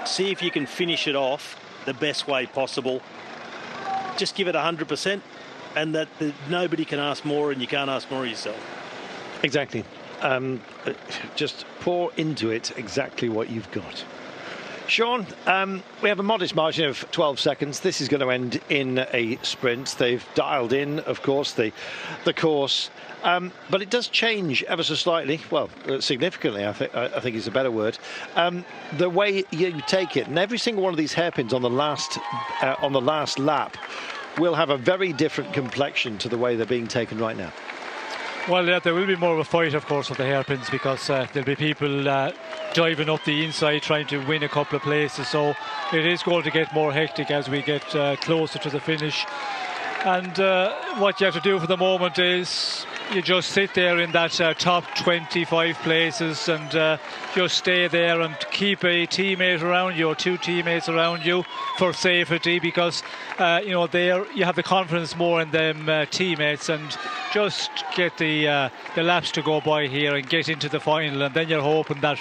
[SPEAKER 21] See if you can finish it off the best way possible. Just give it 100%, and that nobody can ask more, and you can't ask more of yourself.
[SPEAKER 1] Exactly. Just pour into it exactly what you've got. Sean, we have a modest margin of 12 seconds. This is going to end in a sprint. They've dialed in, of course, the course. But it does change ever so slightly. Well, significantly, I think is a better word. The way you take it, and every single one of these hairpins on the last lap will have a very different complexion to the way they're being taken right now.
[SPEAKER 4] Well, yeah, there will be more of a fight, of course, of the hairpins, because there'll be people diving up the inside trying to win a couple of places. So it is going to get more hectic as we get closer to the finish. And what you have to do for the moment is you just sit there in that top 25 places and just stay there and keep a teammate around you or two teammates around you for safety, because there you have the confidence more in them teammates, and just get the laps to go by here and get into the final, and then you're hoping that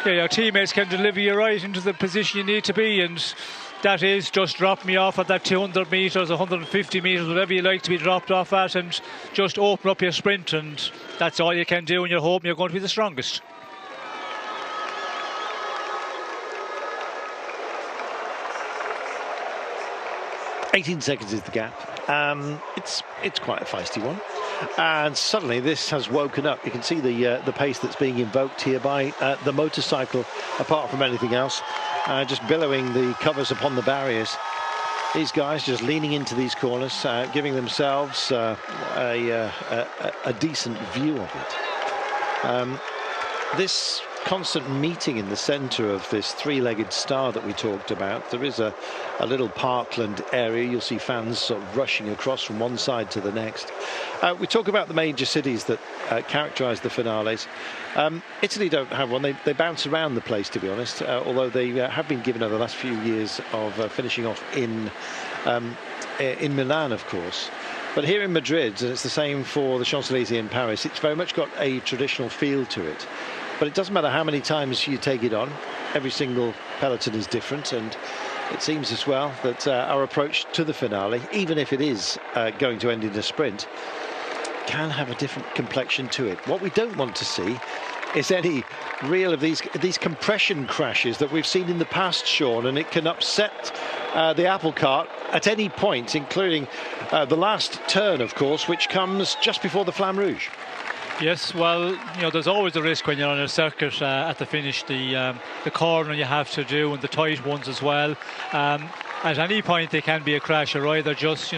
[SPEAKER 4] your teammates can deliver you right into the position you need to be, and that is just drop me off at that 200 metres, 150 metres, whatever you like to be dropped off at, and just open up your sprint, and that's all you can do, and you're hoping you're going to be the strongest.
[SPEAKER 1] $18 seconds is the gap. It's quite a feisty one, and suddenly this has woken up. You can see the pace that's being invoked here by the motorcycle, apart from anything else, just billowing the covers upon the barriers. These guys just leaning into these corners, giving themselves a decent view of it. This constant meeting in the centre of this three-legged star that we talked about. There is a little parkland area. You'll see fans sort of rushing across from one side to the next. We talk about the major cities that characterise the finales. Italy don't have one. They bounce around the place, to be honest, although they have been given over the last few years of finishing off in Milan, of course. But here in Madrid, and it's the same for the Champs-Élysées in Paris, it's very much got a traditional feel to it. But it doesn't matter how many times you take it on. Every single peloton is different, and it seems as well that our approach to the finale, even if it is going to end in a sprint, can have a different complexion to it. What we don't want to see is any real of these compression crashes that we've seen in the past, Sean, and it can upset the apple cart at any point, including the last turn, of course, which comes just before the Flamme Rouge.
[SPEAKER 4] Yes, well, there's always a risk when you're on a circuit at the finish, the corner you have to do and the tight ones as well. At any point there can be a crash, or either just,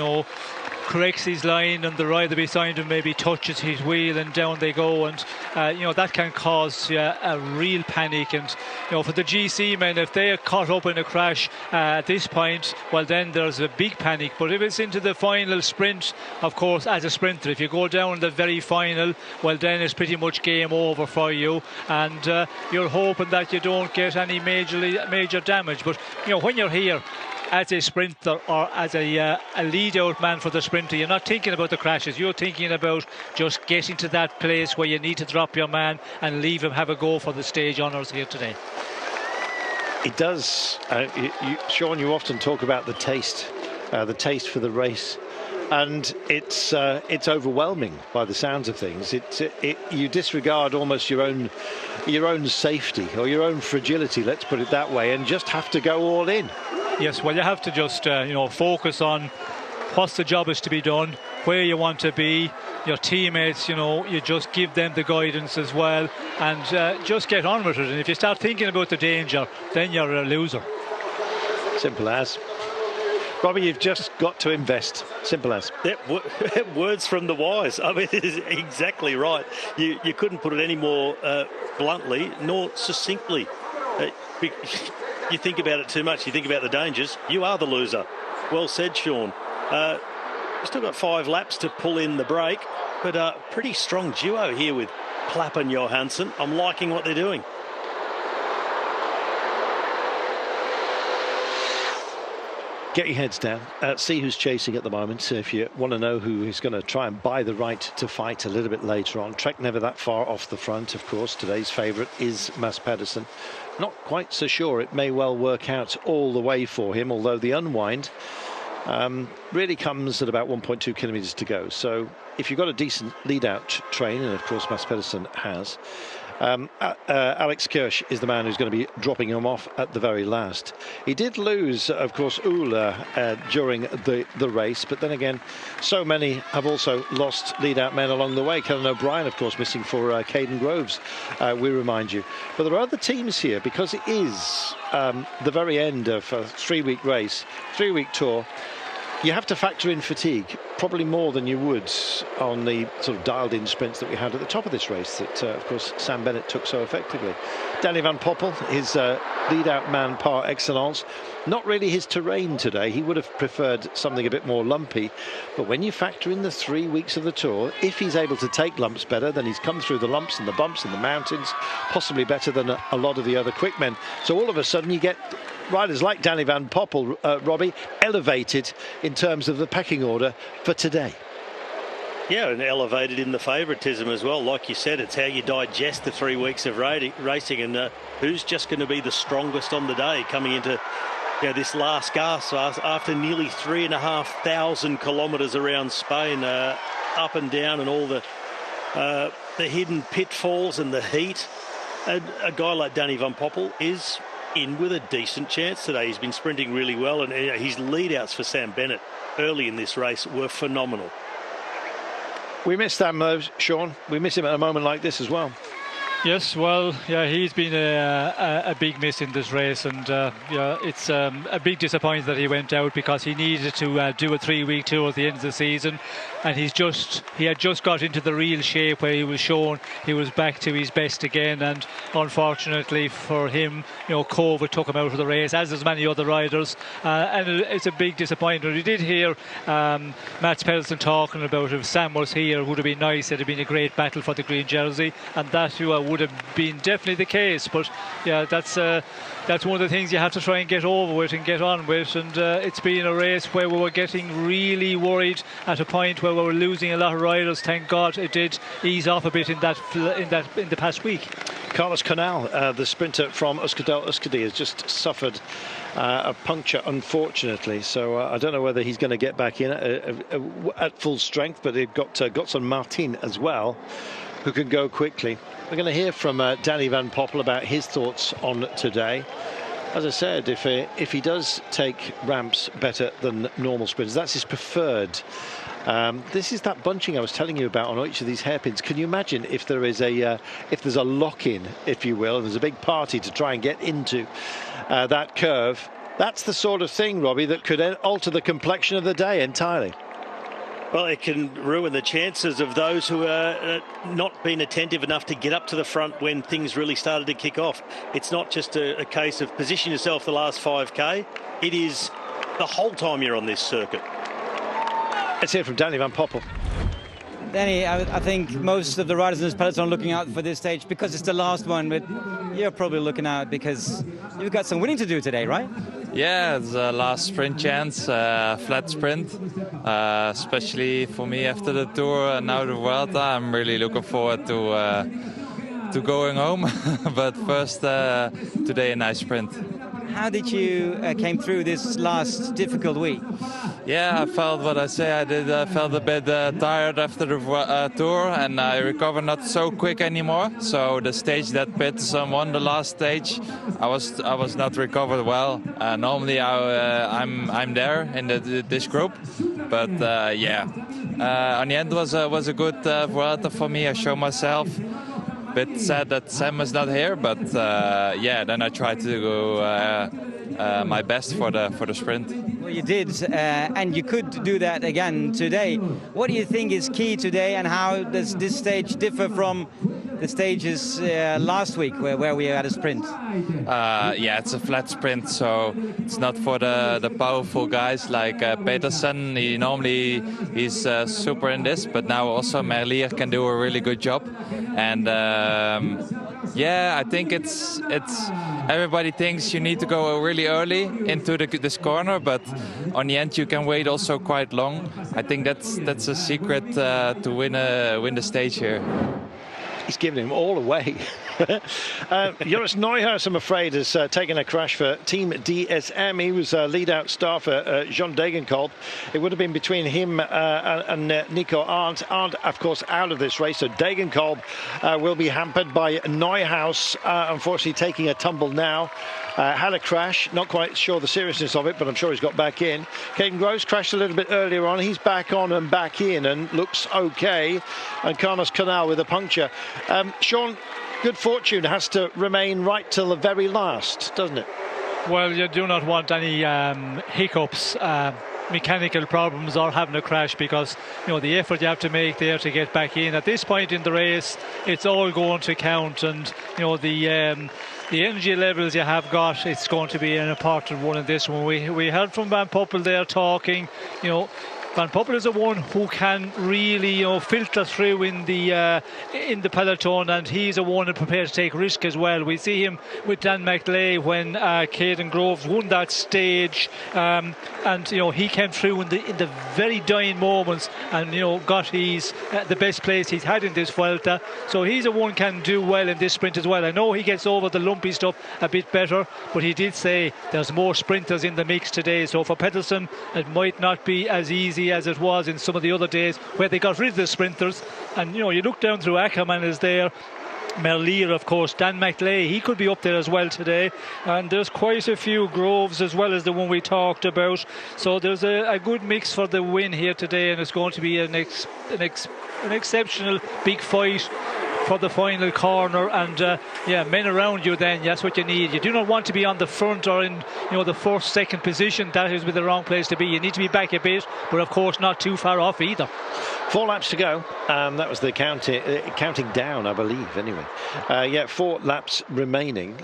[SPEAKER 4] corrects his line and the rider beside him maybe touches his wheel and down they go, and that can cause a real panic. And for the GC men, if they are caught up in a crash at this point, well, then there's a big panic. But if it's into the final sprint, of course, as a sprinter, if you go down the very final, well, then it's pretty much game over for you, and you're hoping that you don't get any major damage. But when you're here as a sprinter or as a lead out man for the sprinter, you're not thinking about the crashes, you're thinking about just getting to that place where you need to drop your man and leave him have a go for the stage honours here today.
[SPEAKER 1] It does. Sean, you often talk about the taste for the race, and it's overwhelming by the sounds of things. You disregard almost your own safety or your own fragility, let's put it that way, and just have to go all in.
[SPEAKER 4] Yes, well, you have to just focus on what's the job is to be done, where you want to be, your teammates, you just give them the guidance as well, and just get on with it. And if you start thinking about the danger, then you're a loser.
[SPEAKER 1] Simple as. Robbie, you've just got to invest. Simple as.
[SPEAKER 21] Words from the wise. I mean, it is exactly right. You couldn't put it any more bluntly nor succinctly. You think about it too much. You think about the dangers. You are the loser. Well said, Sean. We've still got 5 laps to pull in the break, but a pretty strong duo here with Plapp and Johansson. I'm liking what they're doing.
[SPEAKER 1] Get your heads down. See who's chasing at the moment. If you want to know who is going to try and buy the right to fight a little bit later on. Trek never that far off the front, of course. Today's favourite is Mads Pedersen. Not quite so sure it may well work out all the way for him, although the unwind really comes at about 1.2 kilometres to go. So if you've got a decent lead-out train, and of course Mads Pedersen has, Alex Kirsch is the man who's going to be dropping him off at the very last. He did lose, of course, Ulla during the race, but then again, so many have also lost lead-out men along the way. Kellen O'Brien, of course, missing for Caden Groves, we remind you. But there are other teams here, because it is the very end of a 3-week race, 3-week tour. You have to factor in fatigue, probably more than you would on the sort of dialed-in sprints that we had at the top of this race that, of course, Sam Bennett took so effectively. Danny van Poppel, his lead-out man par excellence, not really his terrain today. He would have preferred something a bit more lumpy. But when you factor in the 3 weeks of the tour, if he's able to take lumps better, then he's come through the lumps and the bumps and the mountains, possibly better than a lot of the other quick men. So all of a sudden you get riders like Danny van Poppel, Robbie, elevated in terms of the pecking order for today.
[SPEAKER 21] Yeah, and elevated in the favouritism as well. Like you said, it's how you digest the 3 weeks of racing, and who's just going to be the strongest on the day coming into this last gasp after nearly 3,500 kilometres around Spain, up and down, and all the hidden pitfalls and the heat. And a guy like Danny van Poppel is in with a decent chance today. He's been sprinting really well, and his lead-outs for Sam Bennett early in this race were phenomenal.
[SPEAKER 1] We miss Sam, though, Sean. We miss him at a moment like this as well.
[SPEAKER 4] Yes, well, yeah, he's been a big miss in this race, and it's a big disappointment that he went out, because he needed to do a 3-week tour at the end of the season, and he had just got into the real shape where he was shown he was back to his best again, and unfortunately for him, COVID took him out of the race, as does many other riders, and it's a big disappointment. We did hear Mats Pedersen talking about if Sam was here, it would have been nice. It would have been a great battle for the green jersey, and that would would have been definitely the case. But yeah, that's one of the things you have to try and get over with and get on with. And it's been a race where we were getting really worried at a point where we were losing a lot of riders. Thank God it did ease off a bit in the past week.
[SPEAKER 1] Carlos Canal, the sprinter from Euskadi, has just suffered a puncture, unfortunately. So I don't know whether he's going to get back in at full strength. But they've got Gotson Martin as well, who can go quickly. We're going to hear from Danny Van Poppel about his thoughts on today. As I said, if he does take ramps better than normal sprinters, that's his preferred. This is that bunching I was telling you about on each of these hairpins. Can you imagine if there is if there's a lock-in, if you will, and there's a big party to try and get into that curve? That's the sort of thing, Robbie, that could alter the complexion of the day entirely.
[SPEAKER 21] Well, it can ruin the chances of those who are not being attentive enough to get up to the front when things really started to kick off. It's not just a case of position yourself the last 5K. It is the whole time you're on this circuit.
[SPEAKER 1] Let's hear from Danny Van Poppel.
[SPEAKER 8] Danny, I think most of the riders in this peloton are looking out for this stage because it's the last one, but you're probably looking out because you've got some winning to do today, right?
[SPEAKER 9] Yeah, it's the last sprint chance, flat sprint, especially for me after the Tour and now the Vuelta. I'm really looking forward to going home, but first today a nice sprint.
[SPEAKER 8] How did you came through this last difficult week?
[SPEAKER 9] Yeah, I felt what I say. I felt a bit tired after the Tour, and I recovered not so quick anymore. So the stage that Peterson won, the last stage, I was not recovered well. Normally I'm there in this group, but yeah, on the end was a good Vuelta for me. I showed myself. Bit sad that Sam is not here, but yeah, then I tried to go my best for the sprint.
[SPEAKER 8] Well, you did, and you could do that again today. What do you think is key today, and how does this stage differ from the stages last week where we had a sprint?
[SPEAKER 9] Yeah, it's a flat sprint, so it's not for the powerful guys like Peterson. He's super in this, but now also Merlier can do a really good job. And yeah, I think it's everybody thinks you need to go really early into this corner, but on the end you can wait also quite long. I think that's a secret to win the stage here.
[SPEAKER 1] He's giving him all away. Joris Neuhaus, I'm afraid, has taken a crash for Team DSM. He was lead-out star for John Degenkolb. It would have been between him and Nico Arndt. Arndt, of course, out of this race. So Degenkolb will be hampered by Neuhaus, unfortunately taking a tumble now. Had a crash, not quite sure the seriousness of it, but I'm sure he's got back in. Caden Groves crashed a little bit earlier on. He's back on and back in and looks okay. And Carlos Canal with a puncture. Sean, good fortune has to remain right till the very last, doesn't it?
[SPEAKER 4] Well, you do not want any hiccups, mechanical problems or having a crash, because the effort you have to make there to get back in at this point in the race, it's all going to count. And the energy levels you have got, it's going to be an important one in this one. We heard from Van Poppel there talking, Van Poppel is a one who can really, filter through in the peloton, and he's a one that prepared to take risk as well. We see him with Dan McLay when Caden Groves won that stage, and he came through in the very dying moments, and got the best place he's had in this Vuelta. So he's a one can do well in this sprint as well. I know he gets over the lumpy stuff a bit better, but he did say there's more sprinters in the mix today. So for Peterson, it might not be as easy as it was in some of the other days where they got rid of the sprinters. And you look down through, Ackerman is there, Merlier, of course, Dan McLay, he could be up there as well today, and there's quite a few Groves as well as the one we talked about. So there's a good mix for the win here today, and it's going to be an exceptional big fight for the final corner. And men around you, then that's what you need. You do not want to be on the front or in the first, second position. That is the wrong place to be. You need to be back a bit, but of course not too far off either.
[SPEAKER 1] 4 laps to go. That was the counting down, I believe, anyway. Yeah, 4 laps remaining.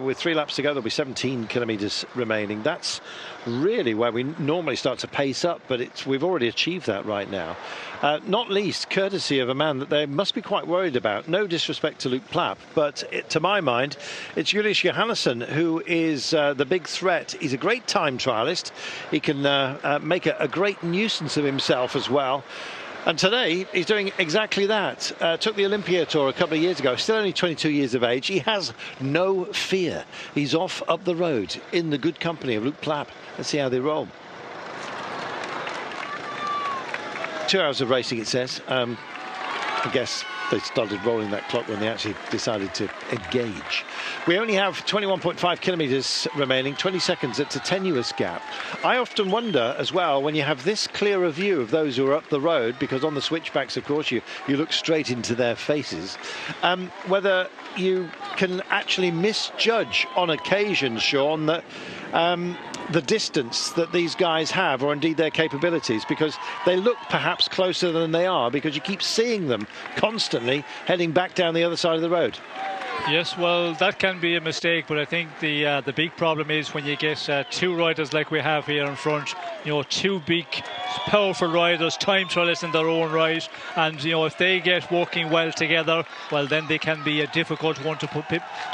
[SPEAKER 1] With 3 laps to go, there'll be 17 kilometres remaining. That's really where we normally start to pace up, but we've already achieved that right now. Not least courtesy of a man that they must be quite worried about. No disrespect to Luke Plapp, but to my mind, it's Julius Johannesson who is the big threat. He's a great time trialist. He can make a great nuisance of himself as well. And today, he's doing exactly that. Took the Olympia Tour a couple of years ago, still only 22 years of age. He has no fear. He's off up the road in the good company of Luke Plapp. Let's see how they roll. 2 hours of racing, it says. I guess they started rolling that clock when they actually decided to engage. We only have 21.5 kilometres remaining, 20 seconds. It's a tenuous gap. I often wonder as well, when you have this clear a view of those who are up the road, because on the switchbacks, of course, you look straight into their faces, whether you can actually misjudge on occasion, Sean, that the distance that these guys have, or indeed their capabilities, because they look perhaps closer than they are, because you keep seeing them constantly heading back down the other side of the road.
[SPEAKER 4] Yes, well, that can be a mistake, but I think the big problem is when you get 2 riders like we have here in front, 2 big, powerful riders, time trialists in their own right, and if they get working well together, well, then they can be a difficult one to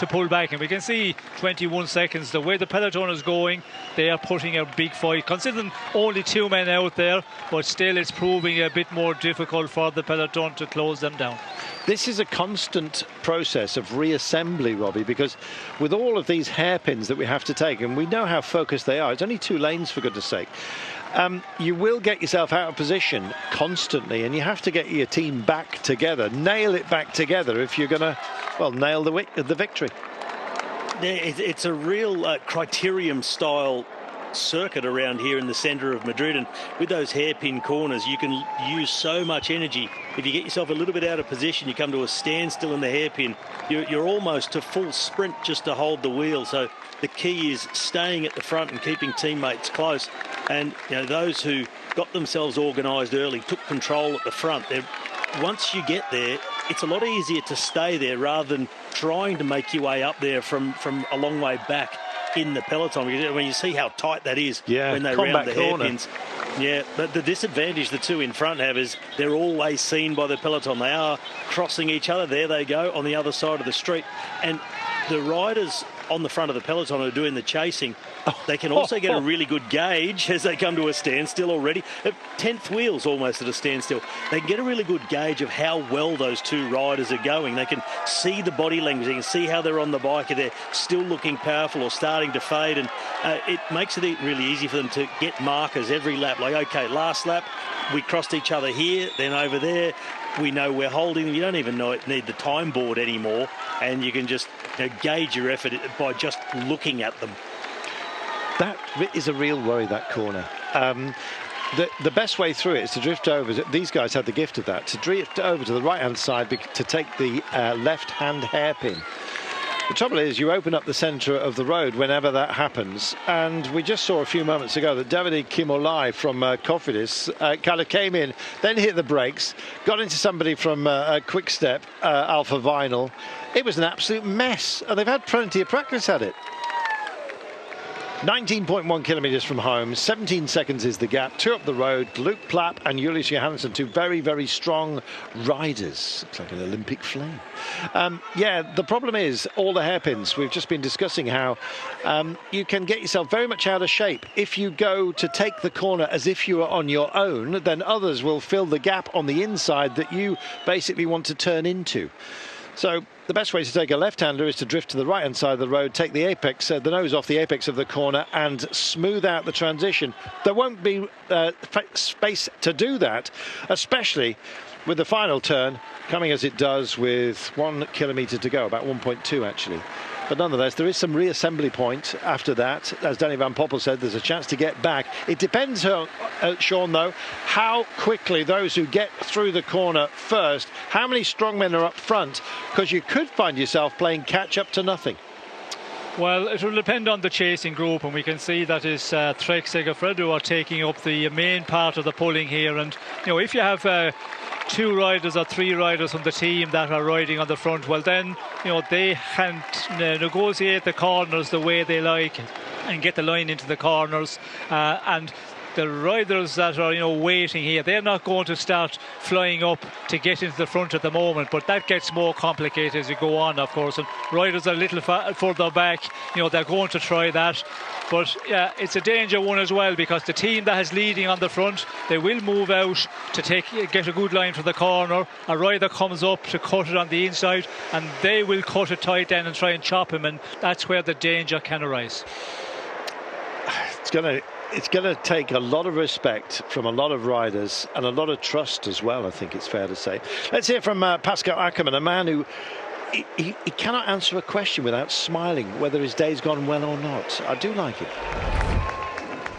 [SPEAKER 4] pull back. And we can see 21 seconds, the way the peloton is going, they are putting a big fight, considering only 2 men out there, but still it's proving a bit more difficult for the peloton to close them down.
[SPEAKER 1] This is a constant process of reassembly, Robbie, because with all of these hairpins that we have to take, and we know how focused they are, it's only 2 lanes for goodness sake, you will get yourself out of position constantly, and you have to get your team back together, nail it back together if you're going to, well, nail the victory.
[SPEAKER 21] It's a real criterium-style circuit around here in the centre of Madrid, and with those hairpin corners you can use so much energy. If you get yourself a little bit out of position, you come to a standstill in the hairpin, you're almost to full sprint just to hold the wheel. So the key is staying at the front and keeping teammates close, and those who got themselves organised early, took control at the front. Once you get there, it's a lot easier to stay there rather than trying to make your way up there from a long way back in the peloton. When you see how tight that is, when they round the hairpins. Yeah, but the disadvantage the 2 in front have is they're always seen by the peloton. They are crossing each other. There they go on the other side of the street. And the riders on the front of the peloton who are doing the chasing, they can also get a really good gauge as they come to a standstill already. 10th wheels almost at a standstill. They can get a really good gauge of how well those 2 riders are going. They can see the body language. They can see how they're on the bike, if they're still looking powerful or starting to fade. And it makes it really easy for them to get markers every lap. Like, OK, last lap, we crossed each other here, then over there. We know we're holding them. You don't even need the time board anymore, and you can just gauge your effort by just looking at them.
[SPEAKER 1] That is a real worry, that corner. The best way through it is to drift over. These guys had the gift of that, to drift over to the right-hand side to take the left-hand hairpin. The trouble is, you open up the centre of the road whenever that happens, and we just saw a few moments ago that Davide Kimolai from Cofidis kind of came in, then hit the brakes, got into somebody from Quick Step, Alpha Vinyl. It was an absolute mess, and they've had plenty of practice at it. 19.1 kilometres from home, 17 seconds is the gap. 2 up the road, Luke Plapp and Julius Johannesson, 2 very, very strong riders. Looks like an Olympic flame. Yeah, the problem is all the hairpins. We've just been discussing how you can get yourself very much out of shape. If you go to take the corner as if you are on your own, then others will fill the gap on the inside that you basically want to turn into. So the best way to take a left-hander is to drift to the right-hand side of the road, take the apex, the nose off the apex of the corner, and smooth out the transition. There won't be space to do that, especially with the final turn coming as it does with 1 kilometre to go, about 1.2 actually. But nonetheless, there is some reassembly point after that. As Danny Van Poppel said, there's a chance to get back. It depends, Sean, though, how quickly those who get through the corner first, how many strongmen are up front, because you could find yourself playing catch-up to nothing.
[SPEAKER 4] Well, it will depend on the chasing group, and we can see that is Trek Segafredo are taking up the main part of the pulling here. And if you have 2 riders or 3 riders from the team that are riding on the front, well then they can negotiate the corners the way they like and get the line into the corners, and the riders that are waiting here, they're not going to start flying up to get into the front at the moment, but that gets more complicated as you go on, of course, and riders are a little further back, they're going to try that. But yeah, it's a danger one as well, because the team that is leading on the front, they will move out to get a good line for the corner. A rider comes up to cut it on the inside, and they will cut it tight then and try and chop him, and that's where the danger can arise.
[SPEAKER 1] It's going to take a lot of respect from a lot of riders and a lot of trust as well, I think it's fair to say. Let's hear from Pascal Ackermann, a man who he cannot answer a question without smiling, whether his day's gone well or not. I do like it.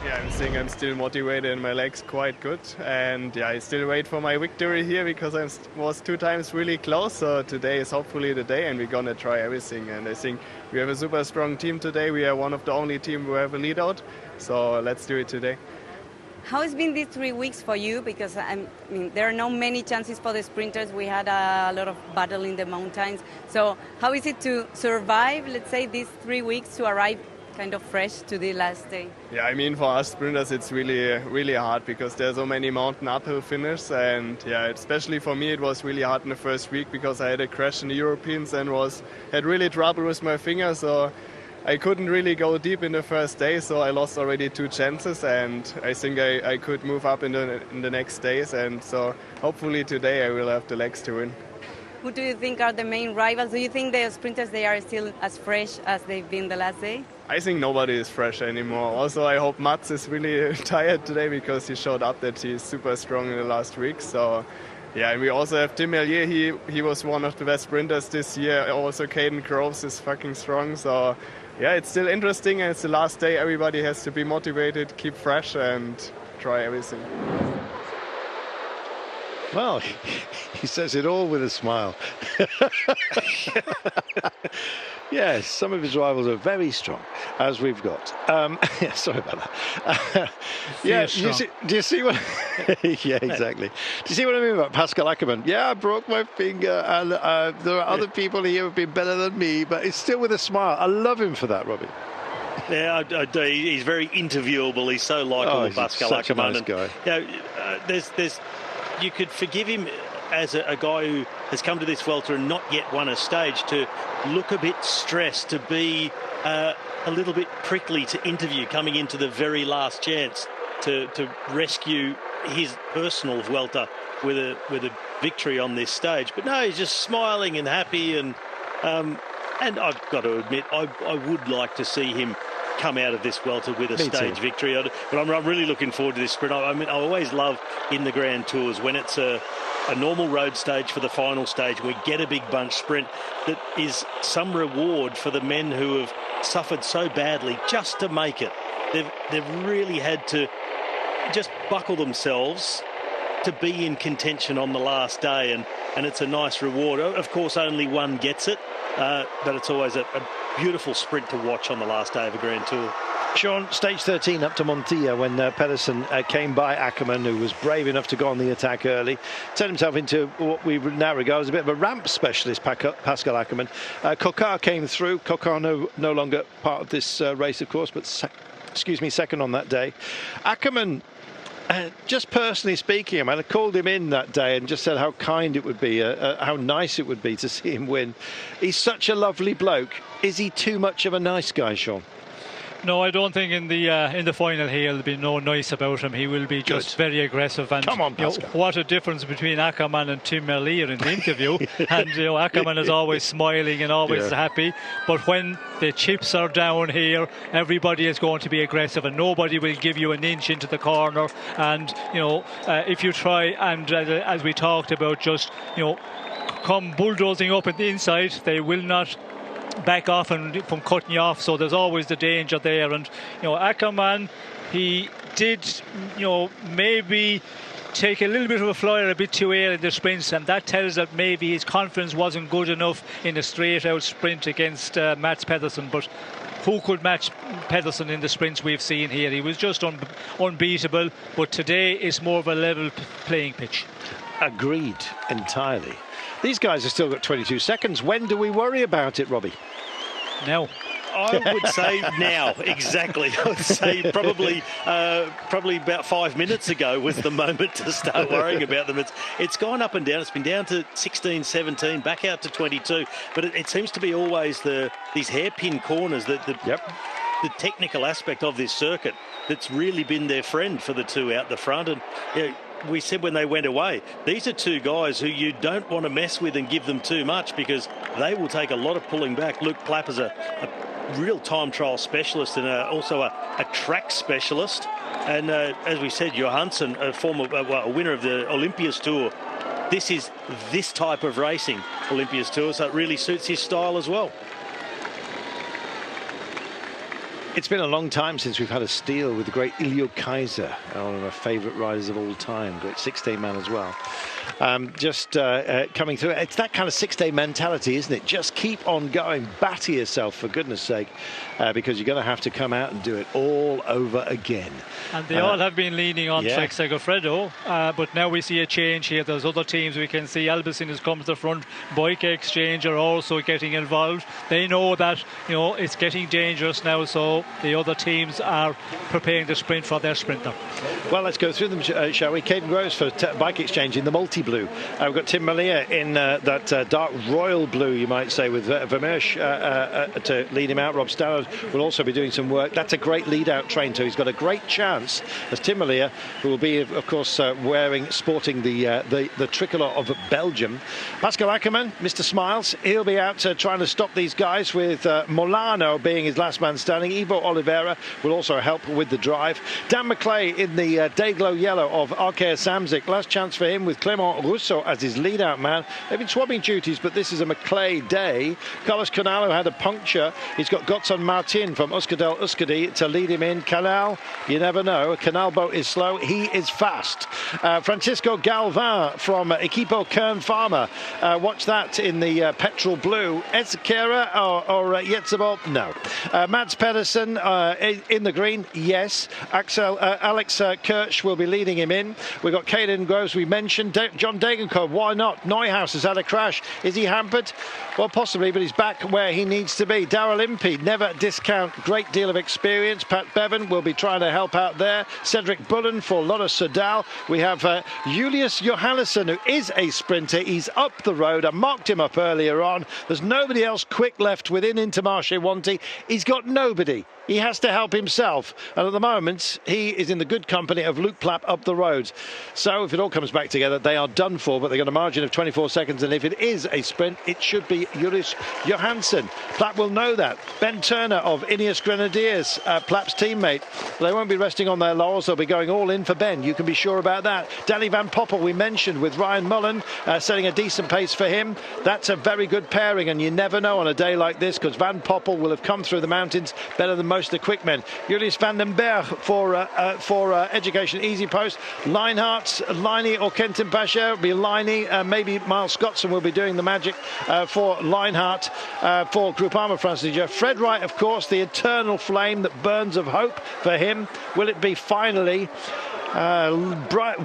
[SPEAKER 11] Yeah, I'm saying I'm still motivated and my leg's quite good. And yeah, I still wait for my victory here because I was 2 times really close. So today is hopefully the day and we're going to try everything. And I think we have a super strong team today. We are one of the only teams who have a lead out. So let's do it today.
[SPEAKER 10] How has been these 3 weeks for you? Because there are not many chances for the sprinters. We had a lot of battle in the mountains. So how is it to survive, let's say, these 3 weeks to arrive kind of fresh to the last day?
[SPEAKER 11] Yeah, I mean, for us sprinters, it's really hard because there's so many mountain uphill finishes. And yeah, especially for me, it was really hard in the first week because I had a crash in the Europeans and had really trouble with my finger. So I couldn't really go deep in the first day, so I lost already 2 chances, and I think I could move up in the next days, and so hopefully today I will have the legs to win.
[SPEAKER 10] Who do you think are the main rivals? Do you think the sprinters, they are still as fresh as they've been the last day?
[SPEAKER 11] I think nobody is fresh anymore. Also, I hope Mats is really tired today because he showed up that he's super strong in the last week. So yeah, and we also have Tim Merlier. He was one of the best sprinters this year. Also, Caden Groves is fucking strong. So yeah, it's still interesting, and it's the last day. Everybody has to be motivated, keep fresh, and try everything.
[SPEAKER 1] Well, he says it all with a smile. Yes, some of his rivals are very strong, as we've got. Yeah, sorry about that. Yeah, do you see what? Yeah, exactly. Do you see what I mean about Pascal Ackermann? Yeah, I broke my finger, and there are other people here who have been better than me, but it's still with a smile. I love him for that, Robbie.
[SPEAKER 21] Yeah, I do. He's very interviewable. He's so likeable, Pascal Ackermann.
[SPEAKER 1] Such a nice guy.
[SPEAKER 21] You could forgive him as a guy who has come to this welter and not yet won a stage, to look a bit stressed, to be a little bit prickly to interview coming into the very last chance to rescue his personal welter with a victory on this stage. But no, he's just smiling and happy, and I've got to admit, I would like to see him come out of this welter with a stage victory. But I'm really looking forward to this sprint. I mean, I always love in the Grand Tours when it's a normal road stage for the final stage, we get a big bunch sprint that is some reward for the men who have suffered so badly just to make it. They've really had to just buckle themselves to be in contention on the last day, and it's a nice reward. Of course, only one gets it, but it's always a beautiful sprint to watch on the last day of a Grand Tour.
[SPEAKER 1] Sean, stage 13 up to Montilla when Pedersen came by Ackermann, who was brave enough to go on the attack early, turned himself into what we now regard as a bit of a ramp specialist, Pascal Ackermann. Coquard came through. Coquard no longer part of this race, of course, but second on that day. Ackermann, just personally speaking, I called him in that day and just said how kind it would be, how nice it would be to see him win. He's such a lovely bloke. Is he too much of a nice guy, Sean?
[SPEAKER 4] No, I don't think in the final he'll be no nice about him. He will be just very aggressive. And
[SPEAKER 1] come on, Pascal.
[SPEAKER 4] What a difference between Ackermann and Tim Merlier in the interview. And Ackermann is always smiling and always happy. But when the chips are down here, everybody is going to be aggressive, and nobody will give you an inch into the corner. And if you try and as we talked about, just come bulldozing up at the inside, they will not back off and from cutting you off, so there's always the danger there. And Ackermann, he did maybe take a little bit of a flyer a bit too early in the sprints, and that tells that maybe his confidence wasn't good enough in a straight out sprint against Mats Pedersen. But who could match Pedersen in the sprints we've seen here. He was just unbeatable, but today is more of a level playing pitch.
[SPEAKER 1] Agreed entirely. These guys have still got 22 seconds. When do we worry about it, Robbie?
[SPEAKER 4] Now.
[SPEAKER 21] I would say now, exactly. I would say probably about 5 minutes ago was the moment to start worrying about them. It's gone up and down. It's been down to 16, 17, back out to 22. But it seems to be always these hairpin corners, the technical aspect of this circuit that's really been their friend for the two out the front. And we said when they went away, these are two guys who you don't want to mess with and give them too much, because they will take a lot of pulling back. Luke Plapp is a real time trial specialist and also a track specialist. And as we said, Johansson, a winner of the Olympias Tour. This is this type of racing, Olympias Tour, so it really suits his style as well.
[SPEAKER 1] It's been a long time since we've had a steal with the great Ilio Kaiser, one of my favourite riders of all time, great 6-day man as well. Coming through. It's that kind of 6-day mentality, isn't it? Just keep on going, batter yourself for goodness sake, because you're going to have to come out and do it all over again.
[SPEAKER 4] And they all have been leaning on Trek Segafredo, but now we see a change here. There's other teams we can see. Alpecin has come to the front. Boyka Exchange are also getting involved. They know that it's getting dangerous now, so the other teams are preparing the sprint for their sprinter.
[SPEAKER 1] Well, let's go through them, shall we? Caden Groves for Bike Exchange in the multi-blue. We've got Tim Malia in that dark royal blue, you might say, with Vermeersch to lead him out. Rob Stallard will also be doing some work. That's a great lead-out train, too. He's got a great chance as Tim Malia, who will be, of course, sporting the tricolour of Belgium. Pascal Ackermann, Mr. Smiles, he'll be out trying to stop these guys, with Molano being his last man standing. Ivo Oliveira will also help with the drive. Dan McClay in the Dayglow yellow of Arkea Samsic. Last chance for him with Clément Rousseau as his lead-out man. They've been swapping duties, but this is a McClay day. Carlos Canalo had a puncture. He's got Gotson Martin from Euskadel Euskadi to lead him in. Canal, you never know. Canal boat is slow. He is fast. Francisco Galvin from Equipo Kern Farmer. Watch that in the petrol blue. Ezekera or Yetzebol? No. Mads Pedersen in the green, yes. Alex Kirch will be leading him in. We've got Caden Groves, we mentioned. John Degenkolb, why not? Neuhaus has had a crash. Is he hampered? Well, possibly, but he's back where he needs to be. Darrell Impey, never discount, great deal of experience. Pat Bevan will be trying to help out there. Cedric Bullen for Lotto Sudal. We have Julius Johannesson, who is a sprinter. He's up the road. I marked him up earlier on. There's nobody else quick left within Intermarché Wanty. He's got nobody. He has to help himself. And at the moment, he is in the good company of Luke Plapp up the road. So if it all comes back together, they are done for, but they've got a margin of 24 seconds. And if it is a sprint, it should be Julius Johansson. Plapp will know that. Ben Turner of Ineos Grenadiers, Plapp's teammate. They won't be resting on their laurels. They'll be going all in for Ben. You can be sure about that. Danny Van Poppel, we mentioned, with Ryan Mullen, setting a decent pace for him. That's a very good pairing, and you never know on a day like this, because Van Poppel will have come through the mountains better than most of the quick men. Julius van den Berg for Education Easy Post. Leinhardt, Liney or Kenton Pacher will be Liney. Maybe Miles Scottson will be doing the magic for Leinhardt for Groupama Francigia. Fred Wright, of course, the eternal flame that burns of hope for him. Will it be finally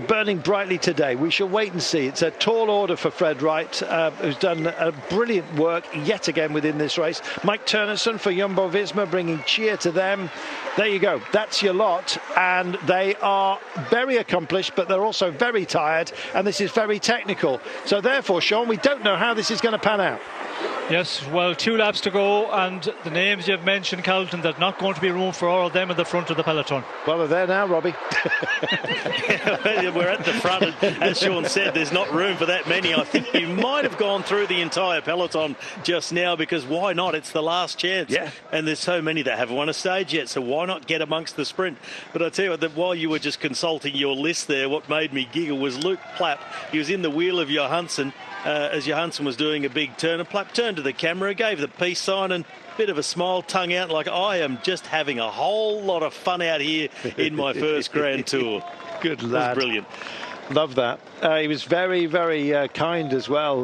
[SPEAKER 1] burning brightly today? We shall wait and see. It's a tall order for Fred Wright, who's done brilliant work yet again within this race. Mike Turnerson for Jumbo-Visma, bringing cheer to them. There you go. That's your lot. And they are very accomplished, but they're also very tired. And this is very technical. So therefore, Sean, we don't know how this is going to pan out.
[SPEAKER 4] Yes, well, 2 laps to go, and the names you've mentioned, Carlton, there's not going to be room for all of them in the front of the peloton.
[SPEAKER 1] Well, they're there now, Robbie.
[SPEAKER 21] We're at the front, and as Sean said, there's not room for that many. I think you might have gone through the entire peloton just now, because why not? It's the last chance.
[SPEAKER 1] Yeah.
[SPEAKER 21] And there's so many that haven't won a stage yet, so why not get amongst the sprint? But I tell you what, that while you were just consulting your list there, what made me giggle was Luke Plapp. He was in the wheel of Johansson. As Johansson was doing a big turn, and Plapp turned to the camera, gave the peace sign, and a bit of a smile, tongue out, like, I am just having a whole lot of fun out here in my first Grand Tour.
[SPEAKER 1] Good lad.
[SPEAKER 21] It was brilliant.
[SPEAKER 1] Love that. He was very, very kind as well,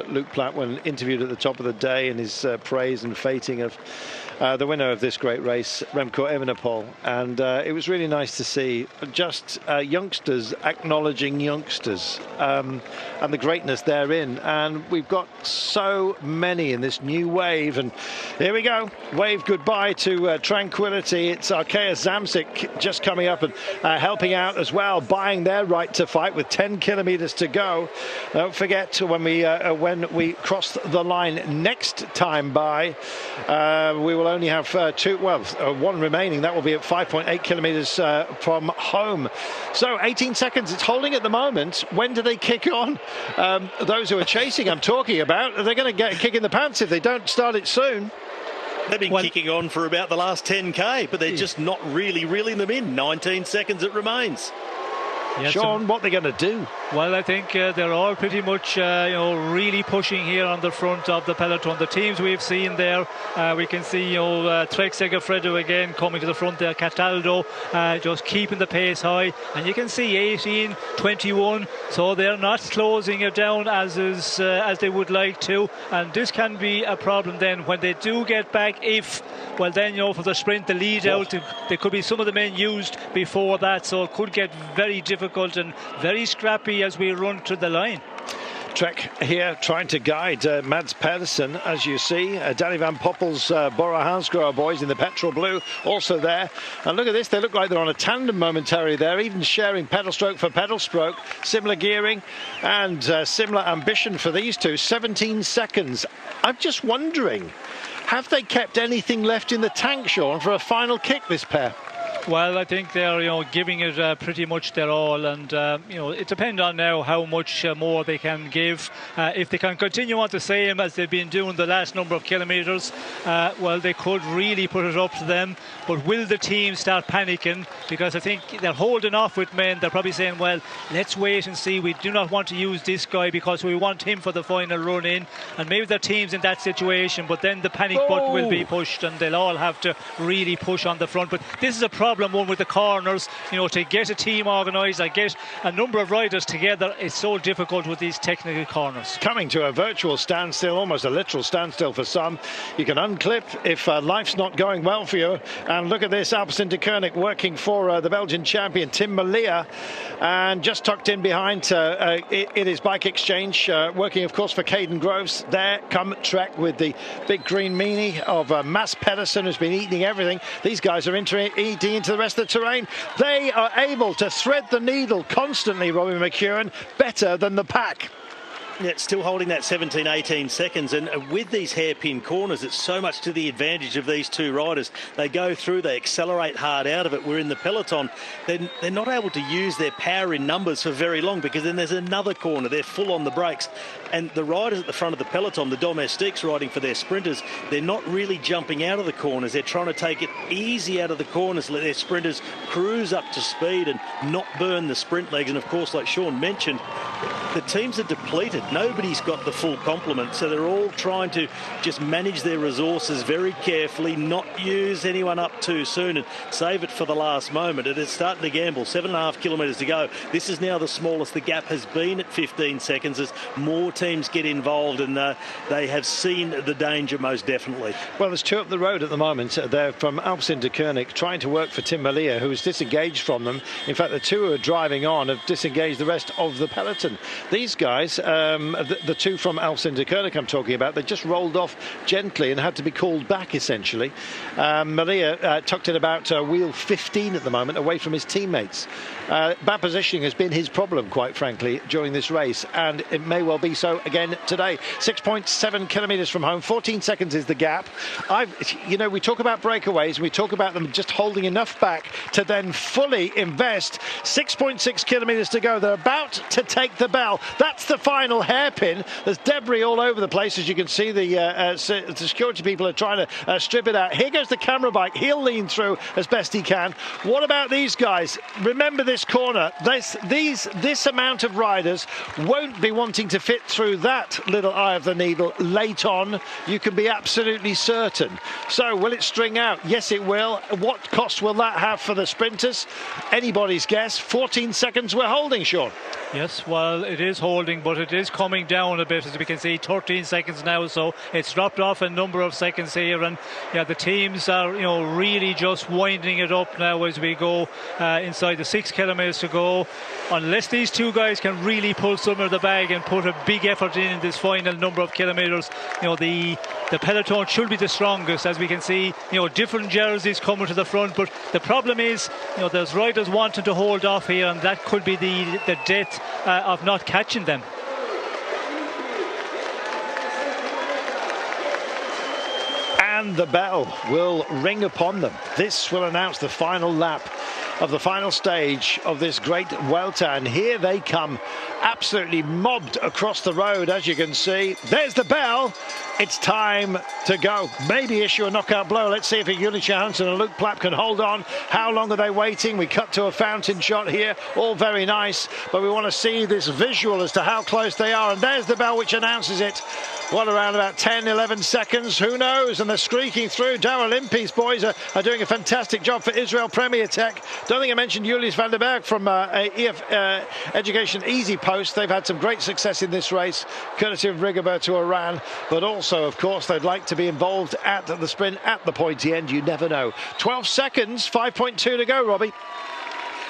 [SPEAKER 1] Luke Platt, when interviewed at the top of the day, in his praise and feting of the winner of this great race, Remco Evenepoel. And it was really nice to see just youngsters acknowledging youngsters and the greatness therein. And we've got so many in this new wave. And here we go. Wave goodbye to tranquility. It's Arkeas Zamsic just coming up and helping out as well, buying their right to fight with 10 kilometers to go. Don't forget, when we cross the line next time by, we will only have one remaining. That will be at 5.8 kilometers from home. So 18 seconds. It's holding at the moment. When do they kick on? Those who are chasing, I'm talking about, they're going to get a kick in the pants if they don't start it soon.
[SPEAKER 21] They've been kicking on for about the last 10k, but they're just not really reeling them in. 19 seconds it remains.
[SPEAKER 4] Yes,
[SPEAKER 1] Sean, what are they going to do?
[SPEAKER 4] Well, I think they're all pretty much, really pushing here on the front of the peloton. The teams we've seen there, we can see, Trek Segafredo again coming to the front there. Cataldo just keeping the pace high, and you can see 18, 21. So they're not closing it down as they would like to, and this can be a problem then when they do get back. For the sprint, the lead out, there could be some of the men used before that, so it could get very difficult and very scrappy as we run to the line.
[SPEAKER 1] Trek here trying to guide Mads Pedersen, as you see. Danny Van Poppel's Bora Hansgrohe boys in the petrol blue also there. And look at this, they look like they're on a tandem momentarily there, even sharing pedal stroke for pedal stroke. Similar gearing and similar ambition for these two. 17 seconds. I'm just wondering, have they kept anything left in the tank, Sean, for a final kick, this pair?
[SPEAKER 4] Well, I think they're giving it pretty much their all, and it depends on now how much more they can give. If they can continue on the same as they've been doing the last number of kilometres, well, they could really put it up to them. But will the team start panicking? Because I think they're holding off with men. They're probably saying, well, let's wait and see. We do not want to use this guy because we want him for the final run in. And maybe their team's in that situation, but then the panic button will be pushed and they'll all have to really push on the front. But this is a problem one with the corners, to get a team organised and get a number of riders together. It's so difficult with these technical corners.
[SPEAKER 1] Coming to a virtual standstill, almost a literal standstill for some. You can unclip if life's not going well for you. And look at this, Alpecin de Koning working for the Belgian champion Tim Malia, and just tucked in behind it is Bike Exchange, working of course for Caden Groves. There come Trek with the big green meanie of Mads Pedersen, who's been eating everything. These guys are eating into the rest of the terrain. They are able to thread the needle constantly, Robbie McEwen, better than the pack.
[SPEAKER 21] Yeah, still holding that 17, 18 seconds. And with these hairpin corners, it's so much to the advantage of these two riders. They go through, they accelerate hard out of it. We're in the peloton. They're not able to use their power in numbers for very long, because then there's another corner. They're full on the brakes. And the riders at the front of the peloton, the domestiques riding for their sprinters, they're not really jumping out of the corners. They're trying to take it easy out of the corners, let their sprinters cruise up to speed and not burn the sprint legs. And of course, like Sean mentioned, the teams are depleted. Nobody's got the full complement, so they're all trying to just manage their resources very carefully, not use anyone up too soon and save it for the last moment. It is starting to gamble. 7.5 kilometres to go. This is now the smallest the gap has been at 15 seconds as more teams get involved, and they have seen the danger most definitely.
[SPEAKER 1] Well, there's two up the road at the moment. They're from Alpecin de Koning, trying to work for Tim Malia, who is disengaged from them. In fact, the two who are driving on have disengaged the rest of the peloton. These guys, the two from Alpecin de Koning I'm talking about, they just rolled off gently and had to be called back, essentially. Malia tucked in about wheel 15 at the moment, away from his teammates. Bad positioning has been his problem, quite frankly, during this race, and it may well be so again today. 6.7 kilometres from home, 14 seconds is the gap. We talk about breakaways, we talk about them just holding enough back to then fully invest. 6.6 kilometres to go. They're about to take the bell. bell. That's the final hairpin. There's debris all over the place, as you can see. The security people are trying to strip it out. Here goes the camera bike. He'll lean through as best he can. What about these guys? Remember this corner. This amount of riders won't be wanting to fit through that little eye of the needle late on. You can be absolutely certain. So will it string out? Yes, it will. What cost will that have for the sprinters? Anybody's guess. 14 seconds we're holding, Sean.
[SPEAKER 4] Yes, well, it is holding, but it is coming down a bit, as we can see. 13 seconds now, so it's dropped off a number of seconds here, and yeah, the teams are, really just winding it up now as we go inside the 6 kilometres to go. Unless these two guys can really pull some of the bag and put a big effort in this final number of kilometres, the peloton should be the strongest, as we can see. Different jerseys coming to the front, but the problem is, there's riders wanting to hold off here, and that could be the death of not catching them.
[SPEAKER 1] And the bell will ring upon them. This will announce the final lap of the final stage of this great Vuelta, and here they come, absolutely mobbed across the road, as you can see. There's the bell. It's time to go. Maybe issue a knockout blow. Let's see if Julius Johansson and Luke Plapp can hold on. How long are they waiting? We cut to a fountain shot here. All very nice, but we want to see this visual as to how close they are. And there's the bell which announces it. What, around about 10, 11 seconds? Who knows? And they're streaking through. Darrell Impey's boys are doing a fantastic job for Israel Premier Tech. Don't think I mentioned Julius van der Berg from EF Education Easy Post. They've had some great success in this race, courtesy of Rigoberto Urán. But also, of course, they'd like to be involved at the sprint at the pointy end. You never know. 12 seconds, 5.2 to go, Robbie.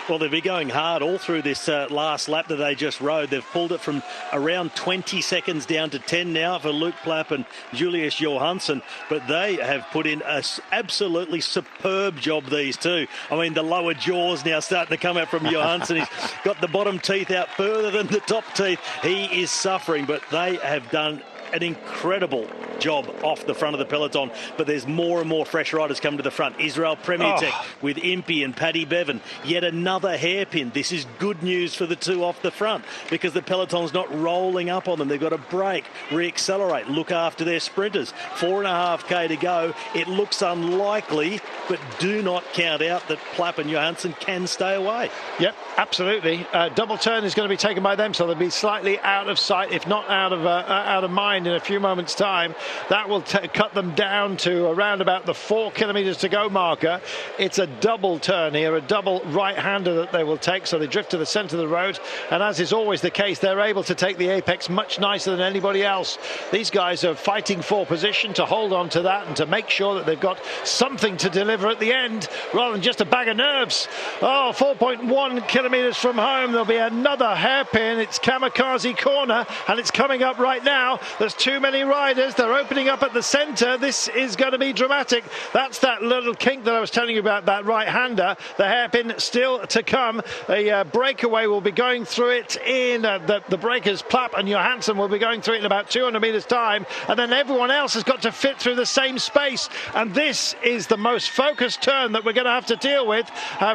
[SPEAKER 21] Well, they've been going hard all through this last lap that they just rode. They've pulled it from around 20 seconds down to 10 now for Luke Plapp and Julius Johansson. But they have put in an absolutely superb job, these two. I mean, the lower jaws now starting to come out from Johansson. He's got the bottom teeth out further than the top teeth. He is suffering, but they have done an incredible job off the front of the peloton, but there's more and more fresh riders coming to the front. Israel Premier Tech with Impey and Paddy Bevan. Yet another hairpin. This is good news for the two off the front, because the peloton's not rolling up on them. They've got to brake, re-accelerate, look after their sprinters. 4.5k to go. It looks unlikely, but do not count out that Plapp and Johansson can stay away.
[SPEAKER 1] Yep, absolutely. Double turn is going to be taken by them, so they'll be slightly out of sight, if not out of mind, in a few moments' time. That will cut them down to around about the 4 kilometres to go marker. It's a double turn here, a double right-hander that they will take, so they drift to the centre of the road, and as is always the case, they're able to take the apex much nicer than anybody else. These guys are fighting for position to hold on to that and to make sure that they've got something to deliver at the end, rather than just a bag of nerves. 4.1 kilometres from home, there'll be another hairpin. It's Kamikaze Corner, and it's coming up right now. There's too many riders. They're opening up at the centre. This is going to be dramatic. That's that little kink that I was telling you about, that right-hander. The hairpin still to come. A breakaway will be going through it in the breakers. Plapp and Johansson will be going through it in about 200 metres time, and then everyone else has got to fit through the same space, and this is the most focused turn that we're going to have to deal with.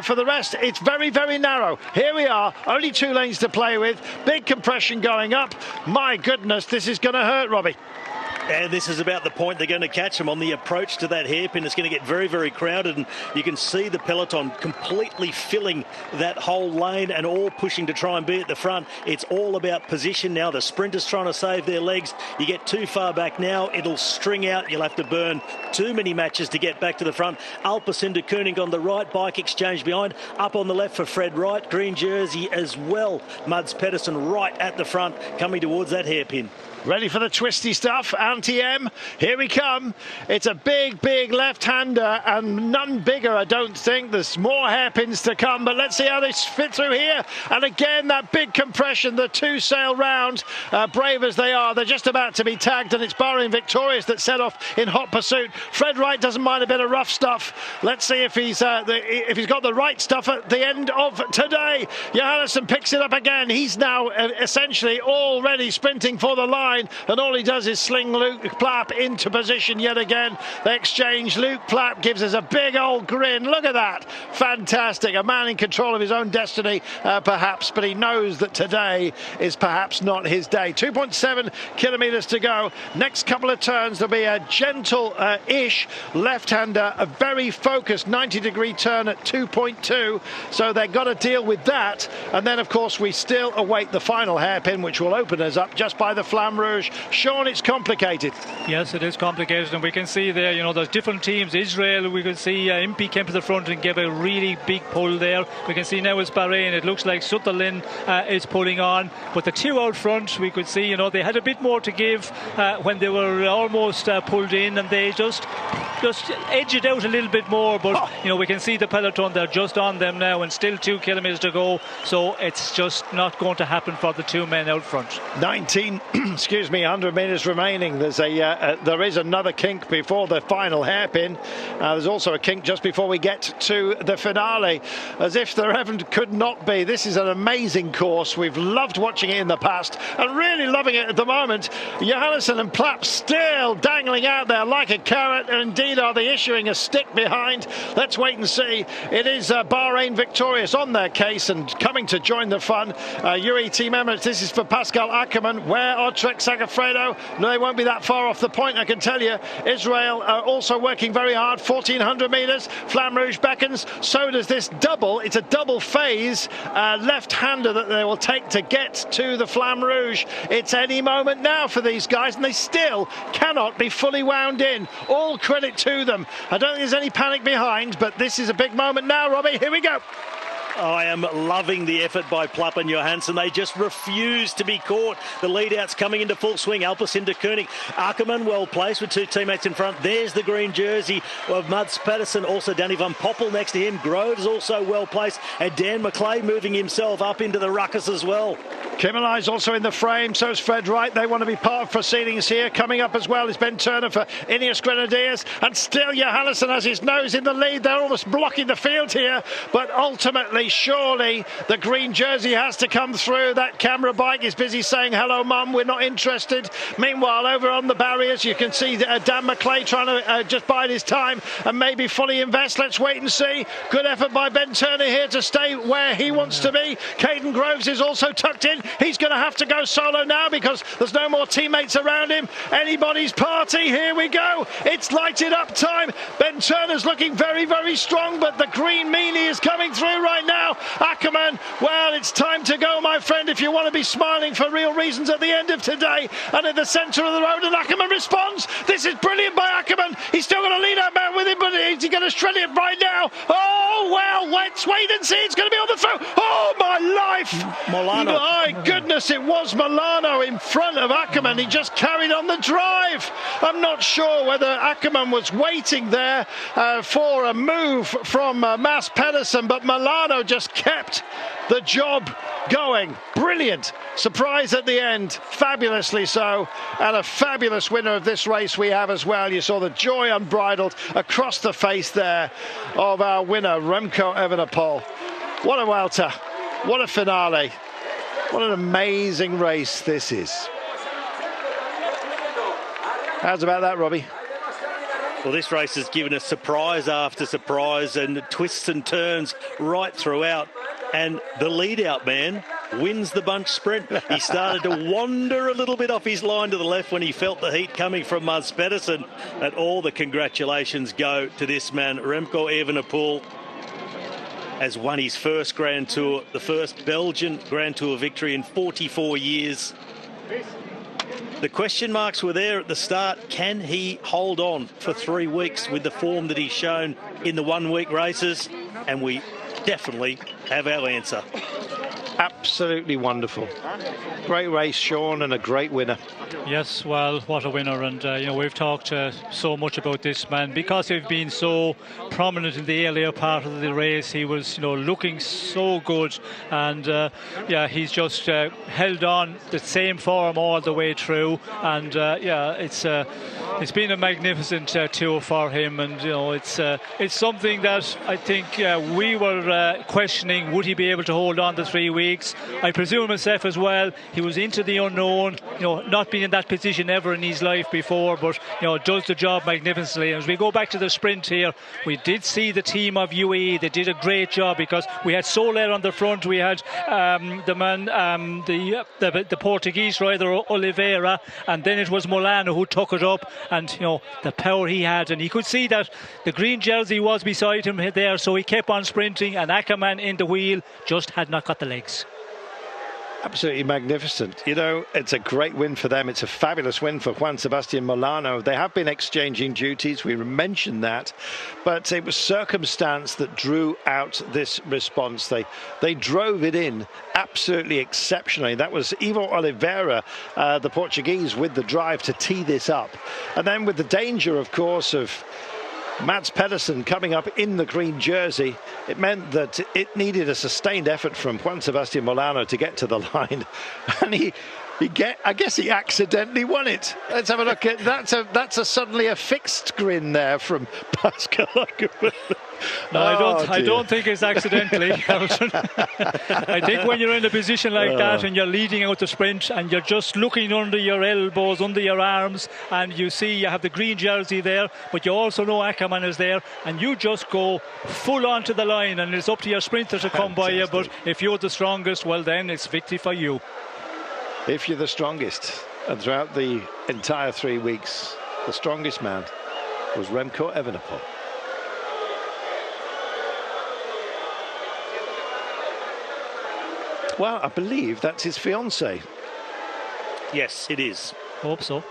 [SPEAKER 1] For the rest, it's very, very narrow. Here we are, only 2 lanes to play with, big compression going up. My goodness, this is going to hurt, Robbie.
[SPEAKER 21] And this is about the point they're going to catch them on the approach to that hairpin. It's going to get very, very crowded, and you can see the peloton completely filling that whole lane and all pushing to try and be at the front. It's all about position now. The sprinters trying to save their legs. You get too far back now, it'll string out. You'll have to burn too many matches to get back to the front. Alpecin Koenig on the right, Bike Exchange behind. Up on the left for Fred Wright, green jersey as well. Mads Pedersen right at the front, coming towards that hairpin.
[SPEAKER 1] Ready for the twisty stuff, Anti-M. Here we come. It's a big, big left-hander, and none bigger, I don't think. There's more hairpins to come, but let's see how they fit through here. And again, that big compression, the 2 sail round. Brave as they are, they're just about to be tagged, and it's Bahrain Victorious that set off in hot pursuit. Fred Wright doesn't mind a bit of rough stuff. Let's see if he's got the right stuff at the end of today. Johansson picks it up again. He's now essentially already sprinting for the line, and all he does is sling loose Luke Plapp into position yet again. They exchange. Luke Plapp gives us a big old grin. Look at that. Fantastic. A man in control of his own destiny, perhaps, but he knows that today is perhaps not his day. 2.7 kilometres to go. Next couple of turns, there'll be a gentle-ish left-hander, a very focused 90-degree turn at 2.2. So they've got to deal with that. And then, of course, we still await the final hairpin, which will open us up just by the Flamme Rouge. Sean, it's complicated.
[SPEAKER 4] Yes, it is complicated, and we can see there, you know, there's different teams. Israel, we can see Impey came to the front and gave a really big pull there. We can see now it's Bahrain. It looks like Sutherland is pulling on, but the two out front, we could see, you know, they had a bit more to give when they were almost pulled in, and they just edge it out a little bit more. But you know, we can see the peloton, they're just on them now, and still 2 kilometres to go. So it's just not going to happen for the two men out front.
[SPEAKER 1] 19, excuse me, 100 metres remaining. There's there is another kink before the final hairpin. There's also a kink just before we get to the finale, as if there could not be. This is an amazing course. We've loved watching it in the past and really loving it at the moment. Johannesson and Plapp still dangling out there like a carrot, and indeed are they issuing a stick behind. Let's wait and see. It is Bahrain victorious on their case and coming to join the fun. UE Team Emirates, this is for Pascal Ackermann. Where are Trek Sagafredo? No, they won't be that far off the point, I can tell you. Israel are also working very hard. 1400 metres. Flamme Rouge beckons. So does this double. It's a double phase left-hander that they will take to get to the Flamme Rouge. It's any moment now for these guys, and they still cannot be fully wound in. All credit to them. I don't think there's any panic behind, but this is a big moment now, Robbie. Here we go.
[SPEAKER 21] I am loving the effort by Plapp and Johansson. They just refuse to be caught. The lead-out's coming into full swing. Alpes into Koenig. Ackermann well placed with 2 teammates in front. There's the green jersey of Mads Pedersen. Also Danny van Poppel next to him. Groves also well placed. And Dan McClay moving himself up into the ruckus as well.
[SPEAKER 1] Kimmelai's also in the frame. So is Fred Wright. They want to be part of proceedings here. Coming up as well is Ben Turner for Ineos Grenadiers. And still Johannesson has his nose in the lead. They're almost blocking the field here. But ultimately, surely the green jersey has to come through. That camera bike is busy saying, hello, mum, we're not interested. Meanwhile, over on the barriers, you can see Dan McClay trying to just bide his time and maybe fully invest. Let's wait and see. Good effort by Ben Turner here to stay where he wants to be. Caden Groves is also tucked in. He's going to have to go solo now because there's no more teammates around him. Anybody's party. Here we go. It's lighted up time. Ben Turner's looking very, very strong, but the green meanie is coming through right now. Ackermann, well, it's time to go, my friend, if you want to be smiling for real reasons at the end of today. And at the centre of the road, and Ackermann responds. This is brilliant by Ackermann. He's still going to lead that man with him, but is he going to shred it right now? Oh, well, let's wait and see. It's going to be on the throw. Oh, my life.
[SPEAKER 21] Milano.
[SPEAKER 1] My goodness, it was Milano in front of Ackermann. He just carried on the drive. I'm not sure whether Ackermann was waiting there for a move from Mads Pedersen, but Milano just kept the job going. Brilliant surprise at the end, fabulously so, and a fabulous winner of this race we have as well. You saw the joy unbridled across the face there of our winner, Remco Evenepoel. What a welter, what a finale, what an amazing race this is. How's about that, Robbie?
[SPEAKER 21] Well, this race has given us surprise after surprise and twists and turns right throughout. And the lead-out man wins the bunch sprint. He started to wander a little bit off his line to the left when he felt the heat coming from Mads Pedersen. And all the congratulations go to this man, Remco Evenepoel, has won his first Grand Tour, the first Belgian Grand Tour victory in 44 years. The question marks were there at the start. Can he hold on for 3 weeks with the form that he's shown in the 1 week races? And we definitely have our answer.
[SPEAKER 1] Absolutely wonderful. Great race, Sean, and a great winner.
[SPEAKER 4] Yes, well, what a winner. And, you know, we've talked so much about this man because he's been so prominent in the earlier part of the race. He was, you know, looking so good. And, yeah, he's just held on the same form all the way through. And, yeah, it's been a magnificent tour for him. And, you know, it's something that I think we were questioning, would he be able to hold on the 3 weeks? weeks. I presume himself as well, he was into the unknown, not been in that position ever in his life before, but does the job magnificently. And as we go back to the sprint here, we did see the team of UAE. They did a great job because we had Soler on the front, we had the Portuguese rider Oliveira, and then it was Molano who took it up, and the power he had, and he could see that the green jersey was beside him there, so he kept on sprinting, and Ackermann in the wheel just had not got the legs.
[SPEAKER 1] Absolutely magnificent. It's a great win for them. It's a fabulous win for Juan Sebastian Molano. They have been exchanging duties. We mentioned that. But it was circumstance that drew out this response. They drove it in absolutely exceptionally. That was Ivo Oliveira, the Portuguese, with the drive to tee this up. And then with the danger, of course, of Mads Pedersen coming up in the green jersey, it meant that it needed a sustained effort from Juan Sebastian Molano to get to the line, and I guess he accidentally won it. Let's have a look at that's suddenly a fixed grin there from Pascal Ackermann.
[SPEAKER 4] No, I don't think it's accidentally. I think when you're in a position like that and you're leading out the sprint and you're just looking under your elbows, under your arms, and you see you have the green jersey there, but you also know Ackermann is there, and you just go full onto the line, and it's up to your sprinter to come by you. But if you're the strongest, well, then it's victory for you.
[SPEAKER 1] If you're the strongest, and throughout the entire 3 weeks, the strongest man was Remco Evenepoel. Well, I believe that's his fiancée.
[SPEAKER 21] Yes, it is.
[SPEAKER 4] Hope so.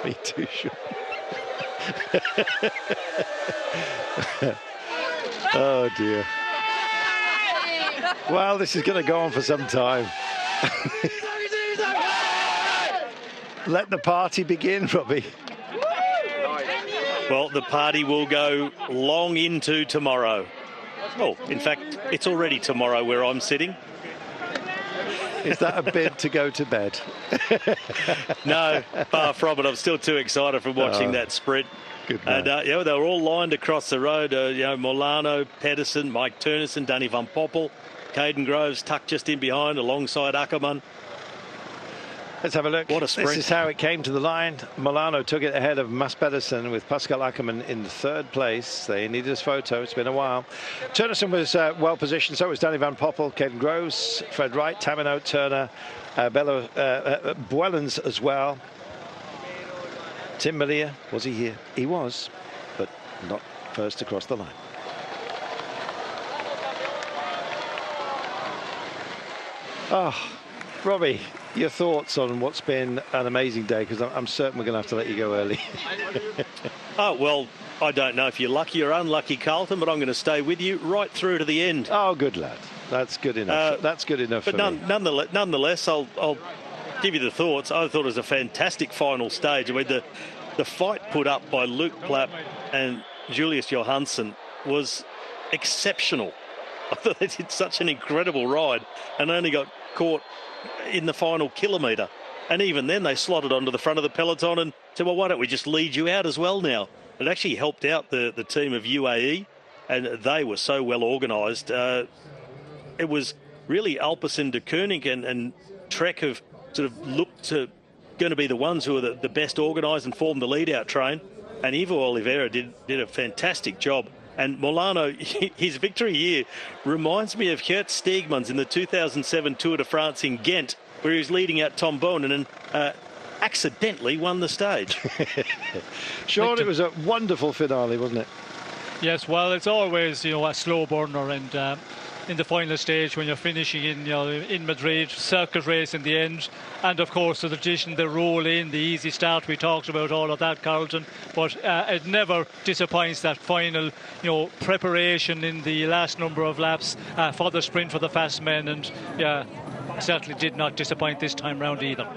[SPEAKER 1] Me too, sure. Oh dear. Well, this is going to go on for some time. Let the party begin, Robbie.
[SPEAKER 21] Well, the party will go long into tomorrow. Oh, in fact, it's already tomorrow where I'm sitting.
[SPEAKER 1] Is that a bid to go to bed?
[SPEAKER 21] No, far from it. I'm still too excited from watching that sprint.
[SPEAKER 1] Good man.
[SPEAKER 21] And they were all lined across the road. Molano, Pedersen, Mike Turnison, Danny van Poppel, Caden Groves tucked just in behind alongside Ackermann.
[SPEAKER 1] Let's have a look.
[SPEAKER 21] What a sprint.
[SPEAKER 1] This is how it came to the line. Molano took it ahead of Mads Pedersen with Pascal Ackermann in the third place. They needed his photo. It's been a while. Turnison was well positioned. So was Danny van Poppel, Caden Groves, Fred Wright, Tamino, Turner, Buellens as well. Tim Malia, was he here? He was, but not first across the line. Oh, Robbie, your thoughts on what's been an amazing day, because I'm certain we're going to have to let you go early.
[SPEAKER 21] Oh, well, I don't know if you're lucky or unlucky, Carlton, but I'm going to stay with you right through to the end.
[SPEAKER 1] Oh, good lad. That's good enough. That's good enough
[SPEAKER 21] but
[SPEAKER 1] for me.
[SPEAKER 21] Nonetheless, I'll give you the thoughts. I thought it was a fantastic final stage. I mean, the fight put up by Luke Plapp and Julius Johansson was exceptional. I thought they did such an incredible ride and only got caught in the final kilometre. And even then they slotted onto the front of the peloton and said, well, why don't we just lead you out as well now? It actually helped out the team of UAE, and they were so well organised. It was really Alpecin de Koenig and Trek have sort of looked to going to be the ones who are the best organised and formed the lead-out train. And Ivo Oliveira did a fantastic job. And Molano, his victory here reminds me of Gert Steegmans in the 2007 Tour de France in Ghent, where he was leading out Tom Bonen and accidentally won the stage.
[SPEAKER 1] Sean, it was a wonderful finale, wasn't it?
[SPEAKER 4] Yes, well, it's always, a slow burner, and in the final stage when you're finishing in Madrid, circuit race in the end, and of course the tradition, the roll in, the easy start, we talked about all of that, Carlton, but it never disappoints, that final preparation in the last number of laps for the sprint for the fast men, and certainly did not disappoint this time round either.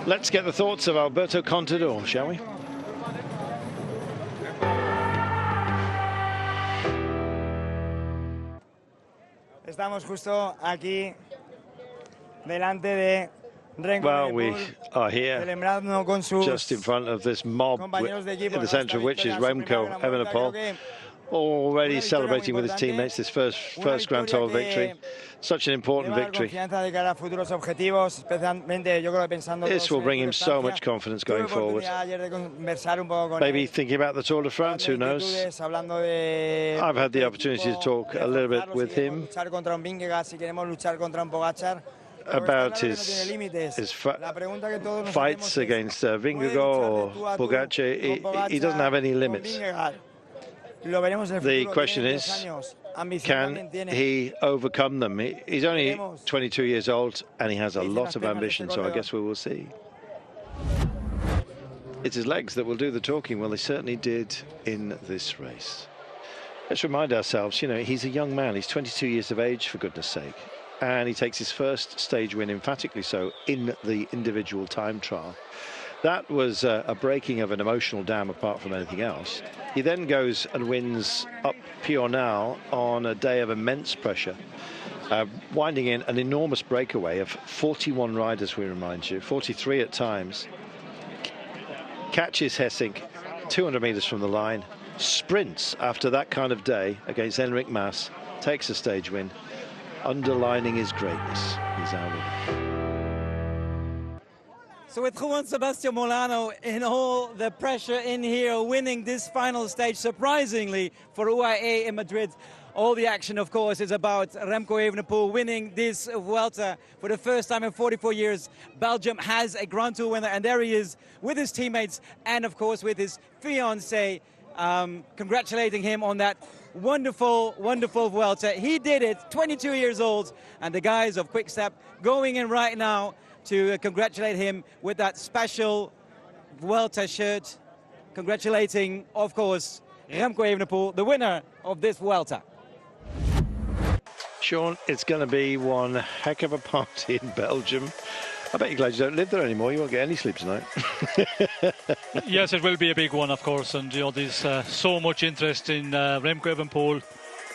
[SPEAKER 1] Let's get the thoughts of Alberto Contador, shall we?
[SPEAKER 19] Estamos justo aquí delante de Remco.
[SPEAKER 1] Well, we are here
[SPEAKER 19] celebrando con sus
[SPEAKER 1] just in front of this mob
[SPEAKER 19] compañeros de equipo,
[SPEAKER 1] in the centre of which is Remco Evenepoel. already celebrating with his teammates this first Grand Tour victory. Such an important victory. This will bring him so much confidence going forward. Maybe thinking about the Tour de France, who knows? I've had the opportunity to talk a little bit with him about his fights against Vingegaard or Pogacar. He doesn't have any limits. The question is, can he overcome them? He's only 22 years old and he has a lot of ambition, so I guess we will see. It's his legs that will do the talking. Well, they certainly did in this race. Let's remind ourselves, you know, he's a young man. He's 22 years of age, for goodness sake. And he takes his first stage win, emphatically so, in the individual time trial. That was a breaking of an emotional dam apart from anything else. He then goes and wins up Pional on a day of immense pressure, winding in an enormous breakaway of 41 riders, we remind you, 43 at times. Catches Hessink 200 metres from the line, sprints after that kind of day against Enric Mas, takes a stage win, underlining his greatness. He's our winner.
[SPEAKER 8] So with Juan Sebastian Molano in all the pressure in here, winning this final stage, surprisingly, for UAE in Madrid. All the action, of course, is about Remco Evenepoel winning this Vuelta for the first time in 44 years. Belgium has a Grand Tour winner, and there he is with his teammates and, of course, with his fiancée, congratulating him on that wonderful, wonderful Vuelta. He did it, 22 years old, and the guys of Quick Step going in right now to congratulate him with that special Vuelta shirt, congratulating, of course, Remco Evenepoel, the winner of this Vuelta.
[SPEAKER 1] Sean, it's going to be one heck of a party in Belgium. I bet you're glad you don't live there anymore. You won't get any sleep tonight.
[SPEAKER 4] Yes, it will be a big one, of course. And, you know, there's so much interest in Remco Evenepoel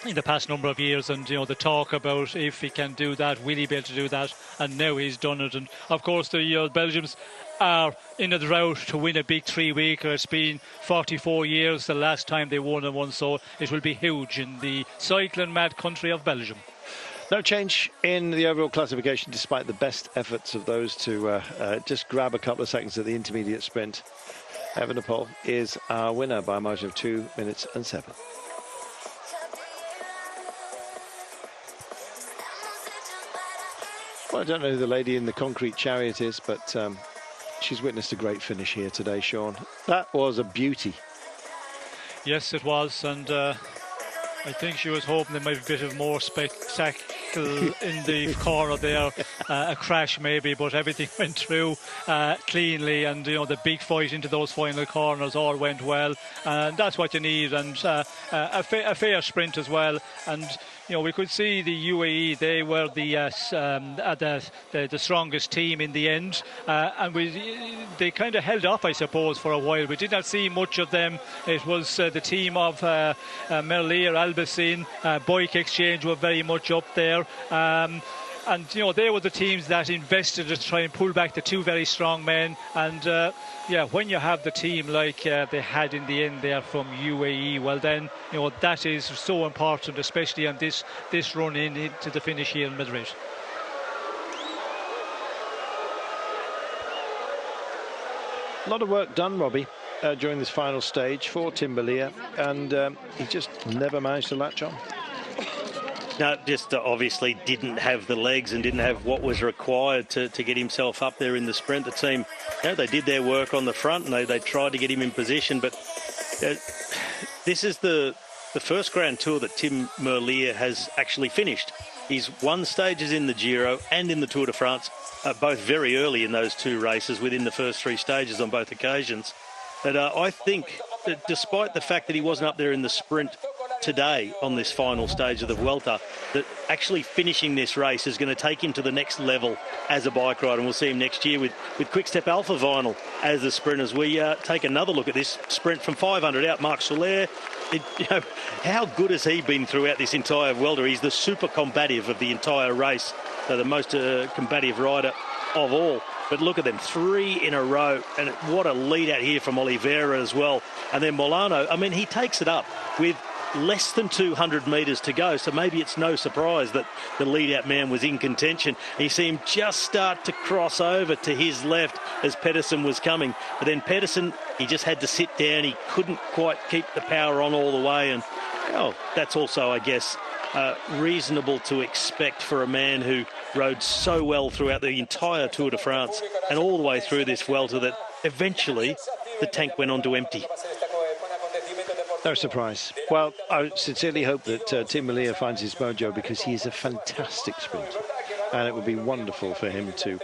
[SPEAKER 4] in the past number of years, and you know, the talk about if he can do that, will he be able to do that, and now he's done it. And of course the Belgians are in a drought to win a big 3-weeker. It's been 44 years the last time they won one, so it will be huge in the cycling mad country of Belgium.
[SPEAKER 1] No change in the overall classification despite the best efforts of those to just grab a couple of seconds at the intermediate sprint. Evenepoel is our winner by a margin of 2 minutes and 7. Well, I don't know who the lady in the concrete chariot is, but she's witnessed a great finish here today, Sean. That was a beauty.
[SPEAKER 4] Yes, it was, and I think she was hoping there might be a bit of more spectacle in the corner there, a crash maybe, but everything went through cleanly, and you know, the big fight into those final corners all went well, and that's what you need, and a fair sprint as well. And you know, we could see the UAE, they were the strongest team in the end, and they kind of held off, I suppose, for a while. We did not see much of them. It was the team of Merlier, Albacin, Boyk Exchange were very much up there. And you know, they were the teams that invested to try and pull back the two very strong men. And yeah, when you have the team like they had in the end there from UAE, well then, you know, that is so important, especially on this run into the finish here in Madrid.
[SPEAKER 1] A lot of work done, Robbie, during this final stage for Tim Merlier, and he just never managed to latch on.
[SPEAKER 21] No, just obviously didn't have the legs and didn't have what was required to get himself up there in the sprint. The team, you know, they did their work on the front and they tried to get him in position, but this is the first Grand Tour that Tim Merlier has actually finished. He's won stages in the Giro and in the Tour de France, both very early in those two races, within the first 3 stages on both occasions. But I think that despite the fact that he wasn't up there in the sprint today on this final stage of the Vuelta, that actually finishing this race is going to take him to the next level as a bike rider, and we'll see him next year with Quick Step Alpha Vinyl as the sprinters. We take another look at this sprint from 500 out. Marc Soler, you know, how good has he been throughout this entire Vuelta? He's the super combative of the entire race, so the most combative rider of all. But look at them, 3 in a row, and what a lead out here from Oliveira as well. And then Molano, I mean, he takes it up with less than 200 metres to go, so maybe it's no surprise that the lead-out man was in contention. And you see him just start to cross over to his left as Pedersen was coming. But then Pedersen, he just had to sit down. He couldn't quite keep the power on all the way. And, well, that's also, I guess, reasonable to expect for a man who rode so well throughout the entire Tour de France and all the way through this Vuelta that eventually the tank went on to empty.
[SPEAKER 1] No surprise. Well, I sincerely hope that Tim Malia finds his mojo, because he's a fantastic sprinter, and it would be wonderful for him to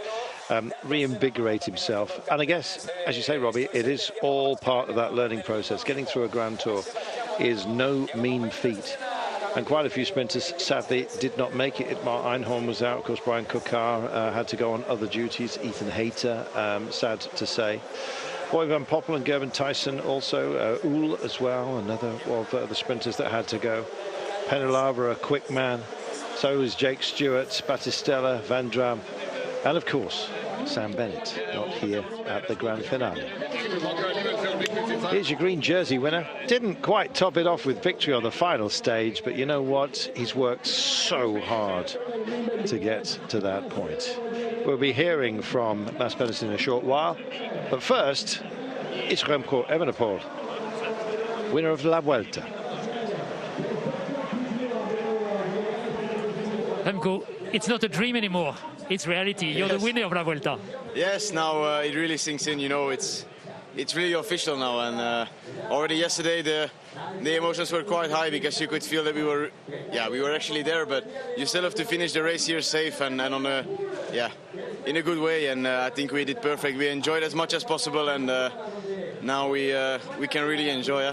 [SPEAKER 1] reinvigorate himself. And I guess, as you say, Robbie, it is all part of that learning process. Getting through a Grand Tour is no mean feat. And quite a few sprinters, sadly, did not make it. Mark Einhorn was out. Of course, Brian Kokar had to go on other duties. Ethan Hayter, sad to say. Boy Van Poppel and Gerben Tyson also. Uhl as well, another of the sprinters that had to go. Penelava, a quick man. So was Jake Stewart, Battistella, Van Dram. And, of course, Sam Bennett, not here at the grand finale. Here's your green jersey winner. Didn't quite top it off with victory on the final stage, but you know what? He's worked so hard to get to that point. We'll be hearing from Mats Pedersen in a short while. But first, it's Remco Evenepoel, winner of La Vuelta.
[SPEAKER 12] Remco, it's not a dream anymore. It's reality. You're the winner of La Vuelta.
[SPEAKER 22] Yes, now it really sinks in. You know, it's really official now. And already yesterday the emotions were quite high, because you could feel that we were actually there. But you still have to finish the race here safe and on a in a good way. And I think we did perfect. We enjoyed as much as possible, and now we can really enjoy.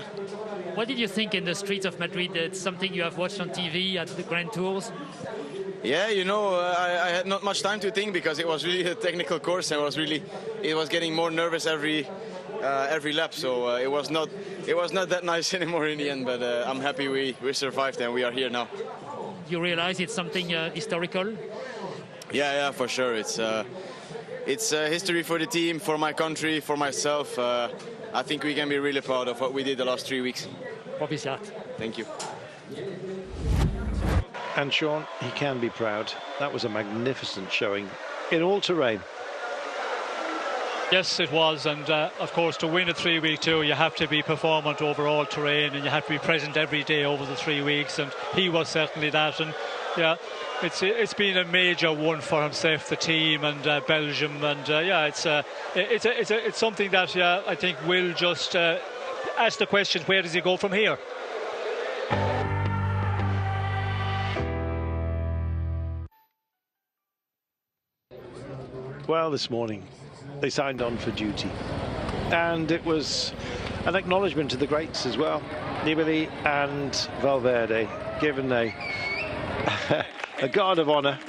[SPEAKER 12] What did you think in the streets of Madrid? It's something you have watched on TV at the Grand Tours.
[SPEAKER 22] Yeah, you know, I had not much time to think, because it was really a technical course, and it was getting more nervous every lap. So it was not that nice anymore in the end. But I'm happy we survived, and we are here now.
[SPEAKER 12] You realize it's something historical?
[SPEAKER 22] Yeah, for sure. It's history for the team, for my country, for myself. I think we can be really proud of what we did the last 3 weeks. Thank you.
[SPEAKER 1] And Sean, he can be proud. That was a magnificent showing in all terrain.
[SPEAKER 4] Yes, it was. And of course, to win a 3-week tour, you have to be performant over all terrain, and you have to be present every day over the 3 weeks. And he was certainly that. And yeah, it's been a major one for himself, the team, and Belgium. And it's something that I think will just ask the question: where does he go from here?
[SPEAKER 1] Well, this morning they signed on for duty, and it was an acknowledgement to the greats as well. Nibali and Valverde given a guard of honour,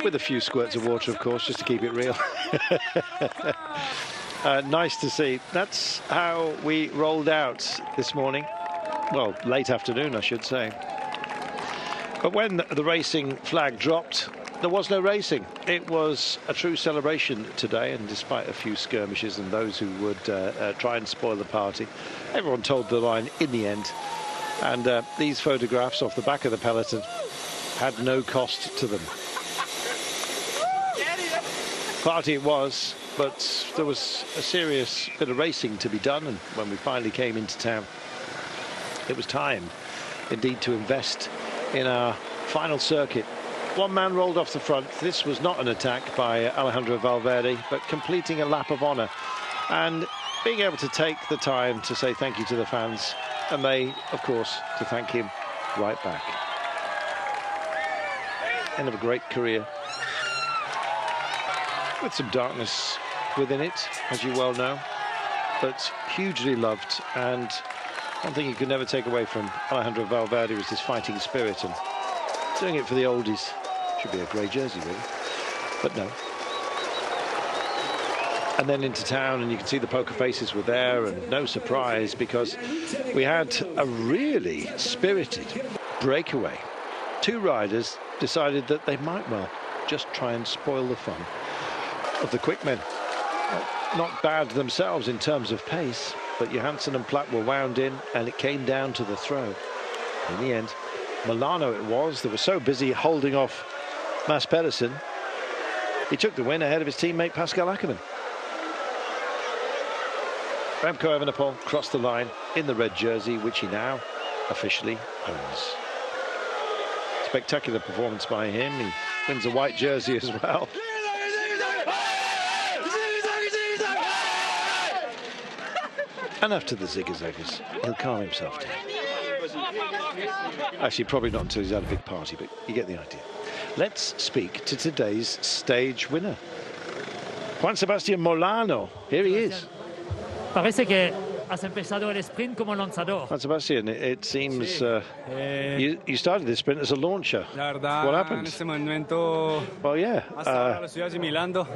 [SPEAKER 1] with a few squirts of water, of course, just to keep it real. Nice to see. That's how we rolled out this morning. Well, late afternoon, I should say. But when the racing flag dropped, there was no racing. It was a true celebration today, and despite a few skirmishes and those who would try and spoil the party, everyone told the line in the end. And these photographs off the back of the peloton had no cost to them. Party it was, but there was a serious bit of racing to be done, and when we finally came into town, it was time indeed to invest in our final circuit. One man rolled off the front. This was not an attack by Alejandro Valverde, but completing a lap of honour and being able to take the time to say thank you to the fans, and they, of course, to thank him right back. End of a great career, with some darkness within it, as you well know, but hugely loved. And one thing you could never take away from Alejandro Valverde was his fighting spirit, and doing it for the oldies. Should be a grey jersey, really, but no. And then into town, and you can see the poker faces were there, and no surprise, because we had a really spirited breakaway. Two riders decided that they might well just try and spoil the fun of the quick men. Not bad themselves in terms of pace, but Johansson and Platt were wound in, and it came down to the throw. In the end, Milano it was. They were so busy holding off Mads Pedersen. He took the win ahead of his teammate Pascal Ackermann. Remco Evenepoel crossed the line in the red jersey, which he now officially owns. Spectacular performance by him. He wins a white jersey as well. And after the zigzaggers, he'll calm himself down. Actually, probably not until he's had a big party, but you get the idea. Let's speak to today's stage winner. Juan Sebastian Molano. Here he is.
[SPEAKER 12] Parece que has empezado el sprint como lanzador.
[SPEAKER 1] Juan Sebastian, it seems you started this sprint as a launcher. What happened?
[SPEAKER 13] En este momento,
[SPEAKER 1] well, yeah.
[SPEAKER 13] Lo estoy asimilando.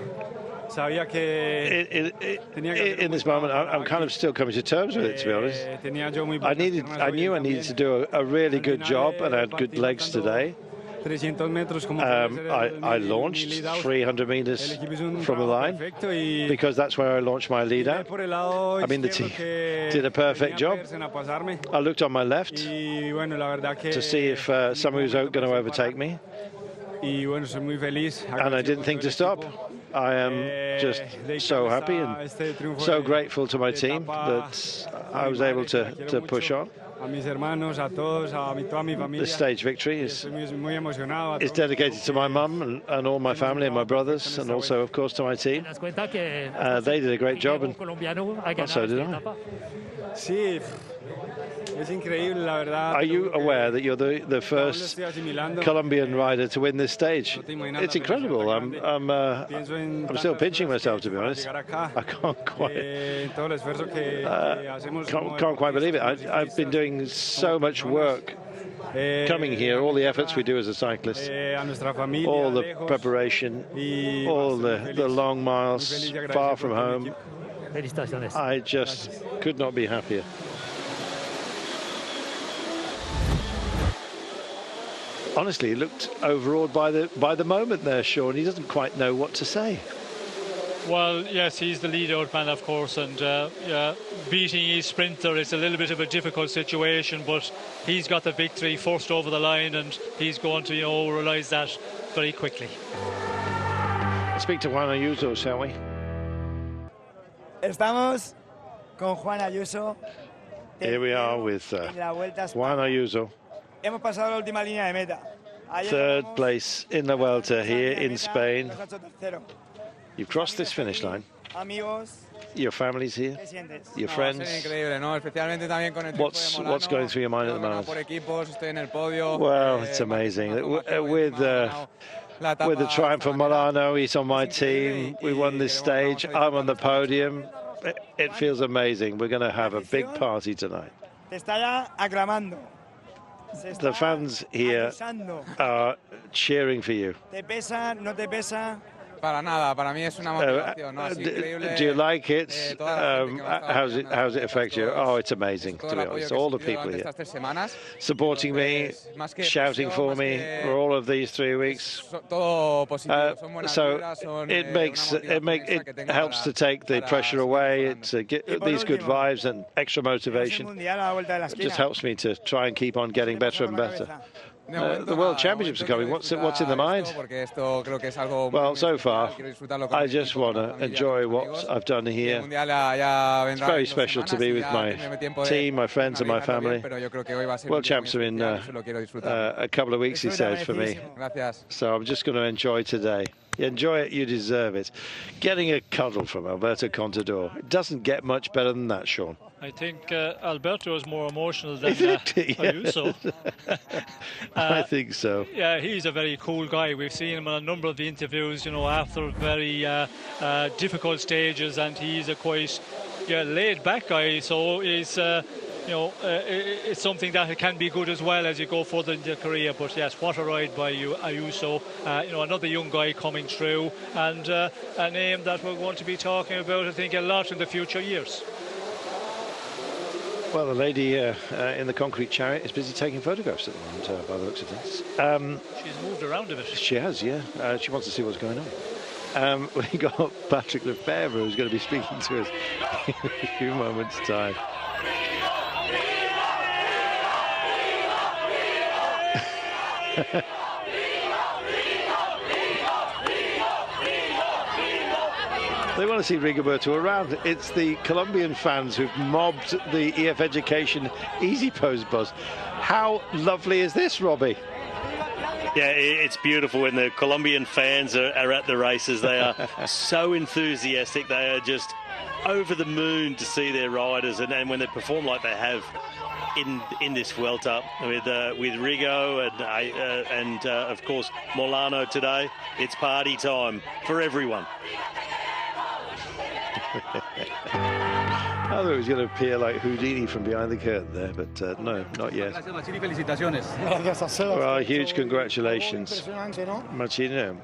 [SPEAKER 13] Sabía que
[SPEAKER 1] in this moment, I'm kind of still coming to terms with it, to be honest. I knew I needed to do a really good job, and I had good legs today. I launched 300 meters from the line because that's where I launched my lead out. I mean, the team did a perfect job. I looked on my left to see if somebody was going to overtake me, and I didn't think to stop. I am just so happy and so grateful to my team that I was able to push on. The stage victory is dedicated to my mum and all my family and my brothers, and also, of course, to my team. They did a great job, and so did I. Are you aware that you're the first Colombian rider to win this stage? It's incredible. I'm still pinching myself, to be honest. I can't quite believe it. I've been doing so much work coming here, all the efforts we do as a cyclist, all the preparation, all the long miles far from home. I just could not be happier. Honestly, he looked overawed by the moment there, Sean. He doesn't quite know what to say.
[SPEAKER 4] Well, yes, he's the lead-out man, of course, and beating his sprinter is a little bit of a difficult situation, but he's got the victory first over the line, and he's going to, realise that very quickly.
[SPEAKER 1] Let's speak to Juan Ayuso, shall we?
[SPEAKER 19] Estamos con Juan Ayuso.
[SPEAKER 1] Here we are with Juan Ayuso.
[SPEAKER 19] Hemos pasado la última línea de meta.
[SPEAKER 1] Third place in the Vuelta here in Spain. You've crossed this finish line. Your family's here. Your friends. What's going through your mind at the moment? Well, it's amazing. With the triumph of Milano, he's on my team. We won this stage. I'm on the podium. It feels amazing. We're going to have a big party tonight. The fans here are cheering for you.
[SPEAKER 14] Para nada, para mí es una motivación, ¿no? Es increíble.
[SPEAKER 1] Do you like it? How's it affect you? Oh, it's amazing, to be honest. All the people here supporting me, shouting for me for all of these 3 weeks. So it helps to take the pressure away, to get these good vibes and extra motivation. It just helps me to try and keep on getting better and better. The World Championships are coming. What's in the mind? Well, so far, I just want to enjoy what I've done here. It's very special to be with my team, my friends and my family. World Champs are in a couple of weeks, he says, for me. So I'm just going to enjoy today. You enjoy it, you deserve it. Getting a cuddle from Alberto Contador. It doesn't get much better than that, Sean.
[SPEAKER 4] I think Alberto is more emotional than Ayuso.
[SPEAKER 1] I think so.
[SPEAKER 4] Yeah, he's a very cool guy. We've seen him in a number of the interviews, after very difficult stages, and he's a quite laid-back guy. So he's, it's something that can be good as well as you go further in your career. But yes, what a ride by Ayuso. Another young guy coming through, and a name that we're going to be talking about, I think, a lot in the future years.
[SPEAKER 1] Well, the lady in the concrete chariot is busy taking photographs at the moment, by the looks of things.
[SPEAKER 4] She's moved around a bit.
[SPEAKER 1] She has, yeah. She wants to see what's going on. We got Patrick Lefebvre, who's going to be speaking to us in a few moments' time. They want to see Rigoberto around. It's the Colombian fans who've mobbed the EF Education Easy Pose bus. How lovely is this, Robbie?
[SPEAKER 21] Yeah, it's beautiful when the Colombian fans are at the races. They are so enthusiastic. They are just over the moon to see their riders, and when they perform like they have in this Vuelta with Rigo and of course Molano today, it's party time for everyone.
[SPEAKER 1] I thought it was going to appear like Houdini from behind the curtain there, but no, not yet. Well, huge congratulations. Machino.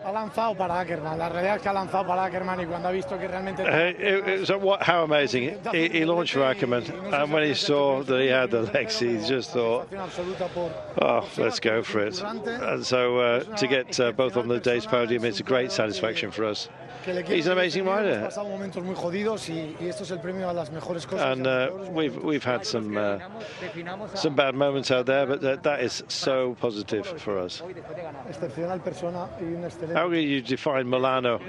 [SPEAKER 1] How amazing. He launched for Ackerman, and when he saw that he had the legs, he just thought, oh, let's go for it. And so to get both on the day's podium, it's a great satisfaction for us. He's an amazing rider. And we've had some bad moments out there, but that is so positive for us. How do you define Milano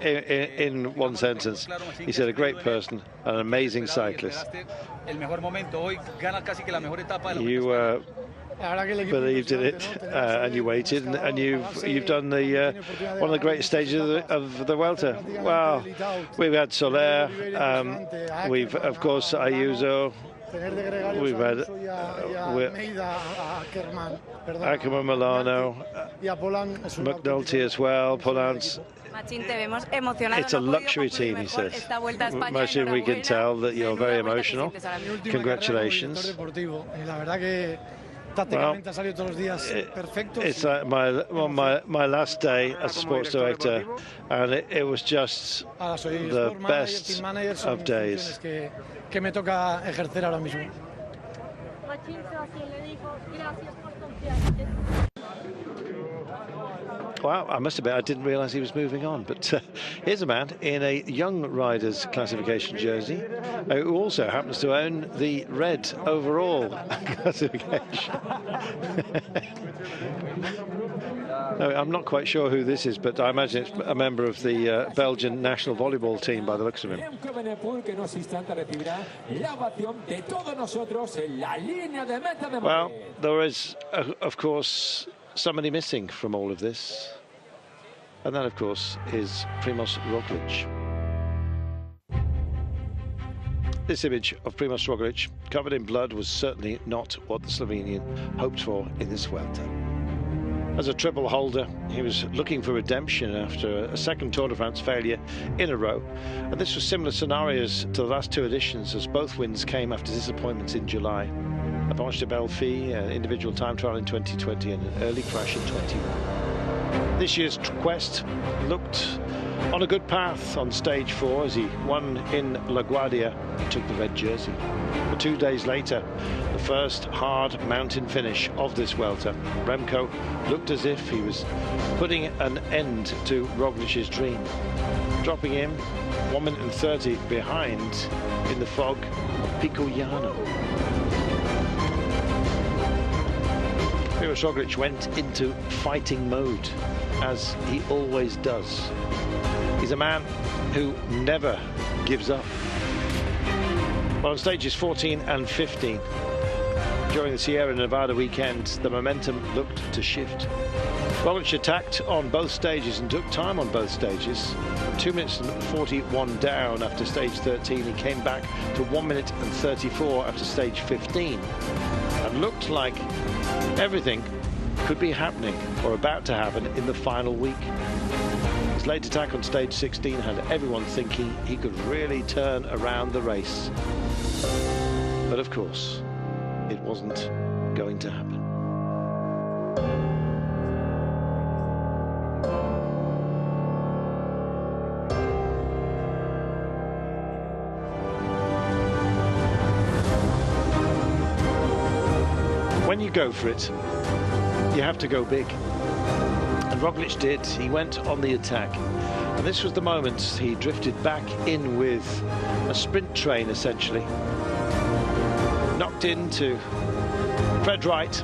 [SPEAKER 1] in one sentence? He said a great person, an amazing cyclist. You believed in it, and you waited, and you've done the one of the great stages of the Vuelta. Well, we've had Soler, we've of course Ayuso, we've had Ackerman, Milano, McNulty as well, Polans. It's a luxury team, he says. Machine, we can tell that you're very emotional. Congratulations. Well, it's like my last day as a sports director, and it was just the best of days. Wow, I must admit, I didn't realise he was moving on. But here's a man in a young riders classification jersey who also happens to own the red overall classification. No, I'm not quite sure who this is, but I imagine it's a member of the Belgian national volleyball team by the looks of him. Well, there is, of course, somebody missing from all of this, and that of course is Primož Roglič. This image of Primož Roglič covered in blood was certainly not what the Slovenian hoped for in this Vuelta. As a triple holder, he was looking for redemption after a second Tour de France failure in a row, and this was similar scenarios to the last two editions, as both wins came after disappointments in July. A Planche de Belleville, an individual time trial in 2020, and an early crash in 21. This year's quest looked on a good path on stage 4 as he won in La Guardia and took the red jersey. But 2 days later, the first hard mountain finish of this Vuelta, Remco looked as if he was putting an end to Roglic's dream, dropping him 1 minute and 30 behind in the fog of Pico Llano. Primož Roglič went into fighting mode, as he always does. He's a man who never gives up. Well, on stages 14 and 15, during the Sierra Nevada weekend, the momentum looked to shift. Roglič attacked on both stages and took time on both stages. 2 minutes and 41 down after stage 13, he came back to 1 minute and 34 after stage 15. And looked like everything could be happening or about to happen in the final week. His late attack on stage 16 had everyone thinking he could really turn around the race. But of course, it wasn't going to happen. When you go for it, you have to go big. And Roglič did. He went on the attack. And this was the moment he drifted back in with a sprint train, essentially. Knocked into Fred Wright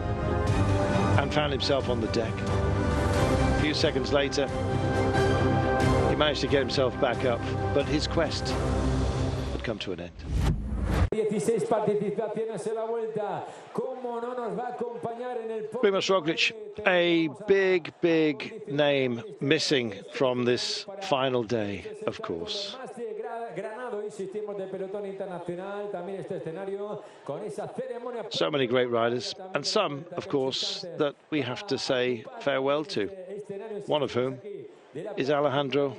[SPEAKER 1] and found himself on the deck. A few seconds later, he managed to get himself back up, but his quest had come to an end. Primož Roglic, a big name missing from this final day, of course. So many great riders, and some, of course, that we have to say farewell to, one of whom is Alejandro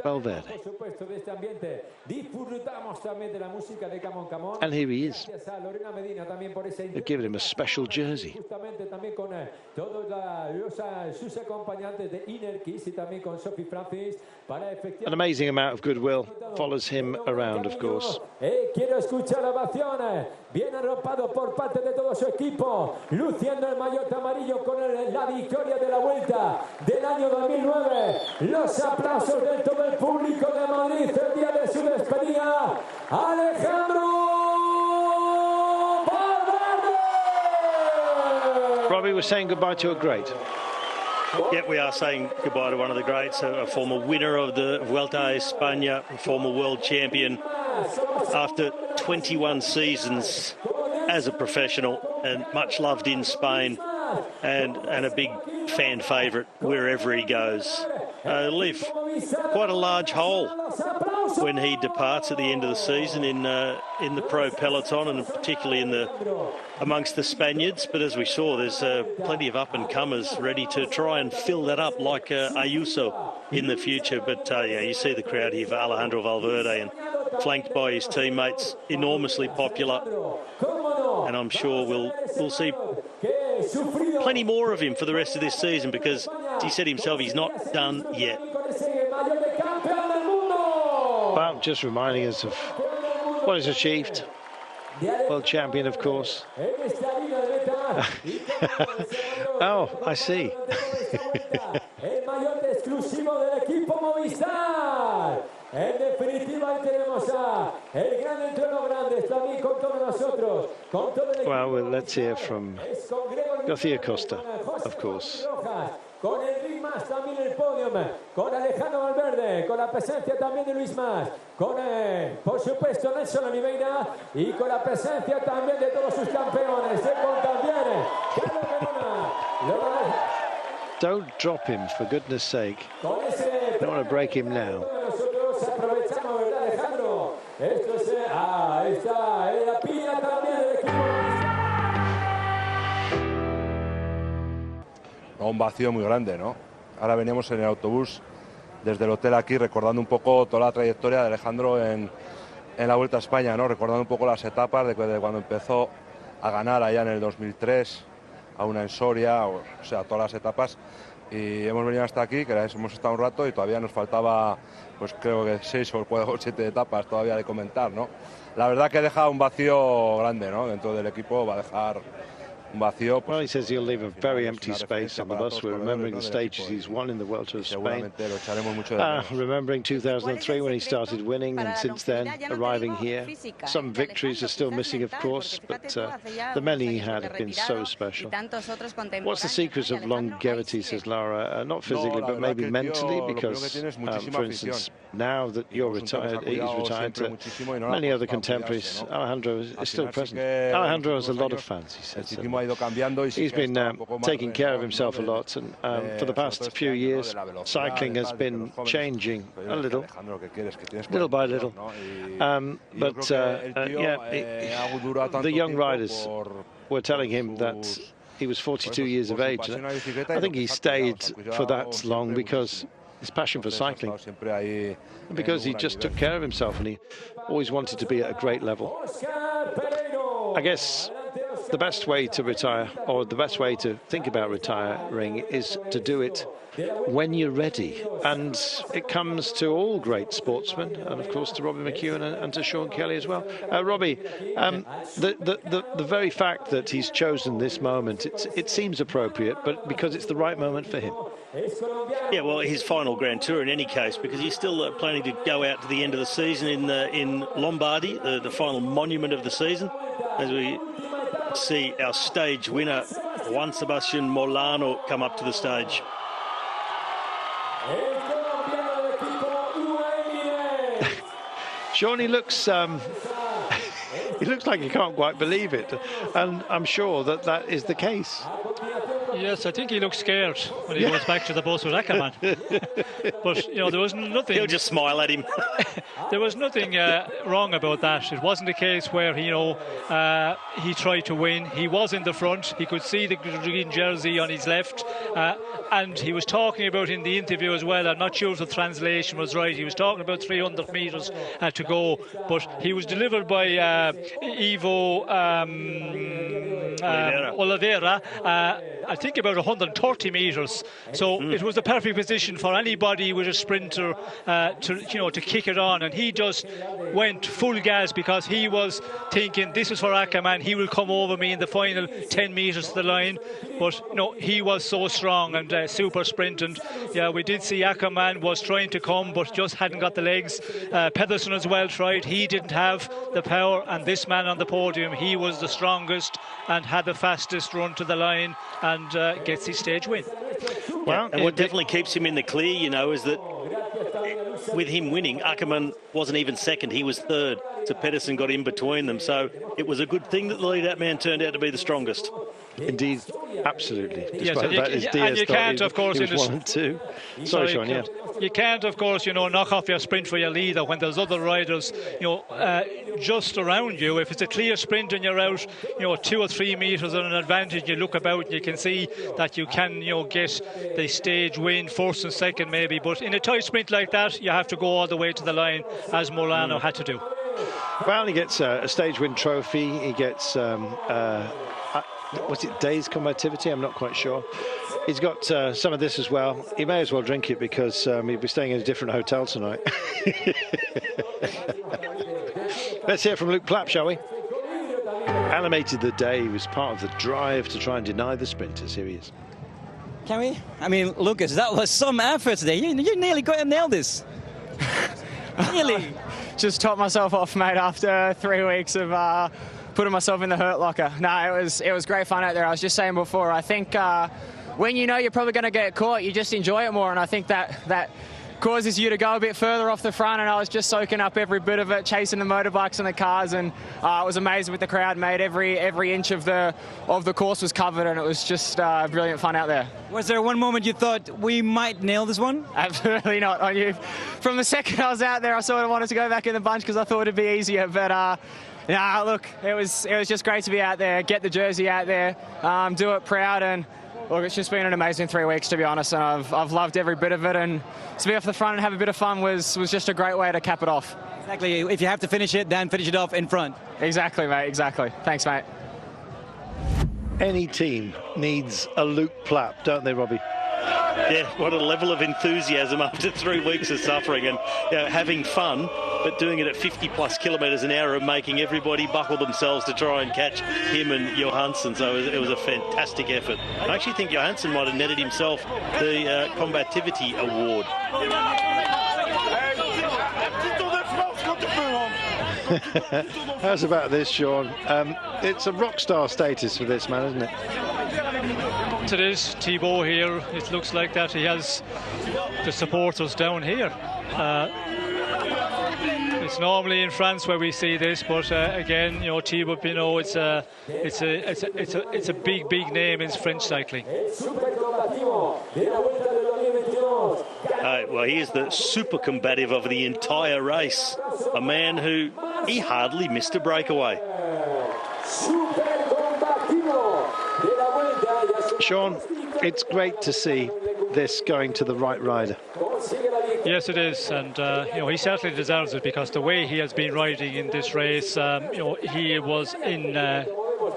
[SPEAKER 1] Valverde. And here he is. They've given him a special jersey. An amazing amount of goodwill follows him around, of course.
[SPEAKER 2] Bien arropado por parte de todo su equipo, luciendo el maillot amarillo con la victoria de la Vuelta del año 2009. Los aplausos de todo el público de Madrid el día de su despedida, Alejandro Valverde.
[SPEAKER 1] Robbie, we're saying goodbye to a great.
[SPEAKER 21] Yeah, we are saying goodbye to one of the greats, a former winner of the Vuelta a España, a former world champion. After 21 seasons as a professional and much loved in Spain and a big fan favourite wherever he goes. Leave quite a large hole when he departs at the end of the season in the pro peloton, and particularly amongst the Spaniards. But as we saw, there's plenty of up-and-comers ready to try and fill that up, like Ayuso in the future. But yeah, you see the crowd here for Alejandro Valverde, and flanked by his teammates, enormously popular. And I'm sure we'll see plenty more of him for the rest of this season, because he said himself he's not done yet.
[SPEAKER 1] Well, just reminding us of what he's achieved. World champion, of course. Oh, I see.
[SPEAKER 2] En definitiva, ahí tenemos a el gran entre los grandes, también con todos nosotros, con todo el equipo.
[SPEAKER 1] Well, let's hear from García Costa, of course.
[SPEAKER 2] Con Enric Mas también en el podio, con Alejandro Valverde, con la presencia también de Luis Mas, con, por supuesto, Nelson Oliveira, y con la presencia también de todos sus campeones, con también Carlos Verona.
[SPEAKER 1] Don't drop him, for goodness sake. Don't want to break him now.
[SPEAKER 2] Aprovechamos, ¿verdad, Alejandro? Esto es, ahí está, la piña también del equipo.
[SPEAKER 15] Un vacío muy grande, ¿no? Ahora veníamos en el autobús desde el hotel aquí, recordando un poco toda la trayectoria de Alejandro en la Vuelta a España, ¿no? Recordando un poco las etapas de cuando empezó a ganar allá en el 2003, a una en Soria, o sea, todas las etapas. Y hemos venido hasta aquí, que hemos estado un rato y todavía nos faltaba, pues creo que 6 o 7 etapas todavía de comentar, ¿no? La verdad que deja un vacío grande, ¿no? Dentro del equipo va a dejar un vacío.
[SPEAKER 1] Well, he says he'll leave a very empty space on the bus. We're remembering the stages he's won in the Vuelta of Spain. Remembering 2003 when he started winning, and since then arriving here. Some victories are still missing, of course, but the many he had have been so special. What's the secret of longevity, says Laura? Not physically, but maybe mentally, because, for instance, now that you're retired, he's retired, many other contemporaries, Alejandro is still present. Alejandro has a lot of fans, he says. He's been taking care of himself a lot, and for the past few years, cycling has been changing a little by little. But yeah, the young riders were telling him that he was 42 years of age. And I think he stayed for that long because his passion for cycling, and because he just took care of himself, and he always wanted to be at a great level. I guess the best way to retire, or the best way to think about retiring, is to do it when you're ready. And it comes to all great sportsmen, and of course to Robbie McEwen and to Sean Kelly as well. Robbie, the very fact that he's chosen this moment, it seems appropriate, but because it's the right moment for him.
[SPEAKER 21] Yeah, well, his final Grand Tour in any case, because he's still planning to go out to the end of the season in Lombardy, the final monument of the season, as we see our stage winner, Juan Sebastian Molano, come up to the stage.
[SPEAKER 1] Sean, he looks he looks like he can't quite believe it, and I'm sure that that is the case.
[SPEAKER 4] Yes, I think he looks scared when he goes back to the bus with Ackerman. But, you know, there was nothing...
[SPEAKER 21] He'll just smile at him.
[SPEAKER 4] There was nothing wrong about that. It wasn't a case where, you know, he tried to win. He was in the front. He could see the green jersey on his left. And he was talking about in the interview as well, I'm not sure if the translation was right, he was talking about 300 metres to go. But he was delivered by Ivo Oliveira. I think about 130 metres, so it was the perfect position for anybody with a sprinter to kick it on, and he just went full gas because he was thinking this is for Ackerman, he will come over me in the final 10 metres to the line. But no, he was so strong and super sprint, and yeah, we did see Ackerman was trying to come but just hadn't got the legs. Pedersen as well tried, he didn't have the power, and this man on the podium, he was the strongest and had the fastest run to the line and gets his stage win.
[SPEAKER 21] Well, and what definitely keeps him in the clear, you know, is that with him winning, Ackerman wasn't even second, he was third. So Pedersen got in between them. So it was a good thing that the lead-out man turned out to be the strongest.
[SPEAKER 1] Indeed, absolutely.
[SPEAKER 4] Yes, and you can't, of course,
[SPEAKER 1] in 1 and 2. Sorry, Sean, yeah.
[SPEAKER 4] You can't, of course, you know, knock off your sprint for your leader when there's other riders, you know, just around you. If it's a clear sprint and you're out, you know, 2 or 3 metres on an advantage, you look about and you can see that you can, you know, get the stage win, first and second maybe. But in a tight sprint like that, you have to go all the way to the line, as Molano had to do.
[SPEAKER 1] Well, he gets a stage win trophy. He gets what's it, days combativity? I'm not quite sure. He's got some of this as well. He may as well drink it because he'll be staying in a different hotel tonight. Let's hear from Luke Plapp, shall we? Animated the day. He was part of the drive to try and deny the sprinters. Here he is.
[SPEAKER 8] Can we? I mean, Lucas, that was some effort today. You nearly got to nail this. Nearly.
[SPEAKER 3] Just topped myself off, mate, after 3 weeks of putting myself in the hurt locker. No, it was great fun out there. I was just saying before, I think when you know you're probably going to get caught, you just enjoy it more, and I think that causes you to go a bit further off the front, and I was just soaking up every bit of it, chasing the motorbikes and the cars, and it was amazing with the crowd, mate. Every inch of the course was covered, and it was just brilliant fun out there.
[SPEAKER 8] Was there one moment you thought we might nail this one?
[SPEAKER 3] Absolutely not. On you. From the second I was out there, I sort of wanted to go back in the bunch because I thought it'd be easier, but nah, look, it was just great to be out there, get the jersey out there, do it proud, and look, it's just been an amazing 3 weeks, to be honest, and I've loved every bit of it, and to be off the front and have a bit of fun was just a great way to cap it off.
[SPEAKER 8] Exactly. If you have to finish it, then finish it off in front.
[SPEAKER 3] Exactly, mate, exactly. Thanks, mate.
[SPEAKER 1] Any team needs a Luke Plapp, don't they, Robbie?
[SPEAKER 21] Yeah, what a level of enthusiasm after 3 weeks of suffering and, you know, having fun, but doing it at 50+ kilometres an hour and making everybody buckle themselves to try and catch him and Johansson. So it was a fantastic effort. I actually think Johansson might have netted himself the Combativity Award.
[SPEAKER 1] How's about this, Sean? It's a rock star status for this man, isn't it?
[SPEAKER 4] It is. Thibaut here, it looks like that he has the supporters down here. It's normally in France where we see this, but again, you know, Thibaut Pinot, it's a big name in French cycling.
[SPEAKER 21] Well, he is the super combative of the entire race. A man who, he hardly missed a breakaway.
[SPEAKER 1] Sean, it's great to see this going to the right rider.
[SPEAKER 4] Yes, it is, and you know, he certainly deserves it because the way he has been riding in this race, you know, he was in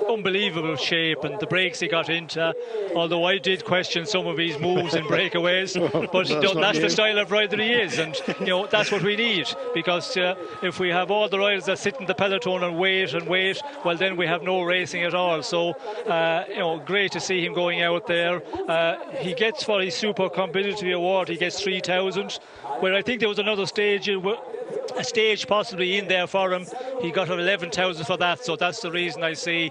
[SPEAKER 4] unbelievable shape, and the breaks he got into, although I did question some of his moves and breakaways, but you know, that's the style of rider he is, and you know, that's what we need, because if we have all the riders that sit in the peloton and wait, well, then we have no racing at all. So you know, great to see him going out there. He gets, for his super competitive award, he gets 3,000, where I think there was another stage, a stage possibly in there for him. He got 11,000 for that, so that's the reason I see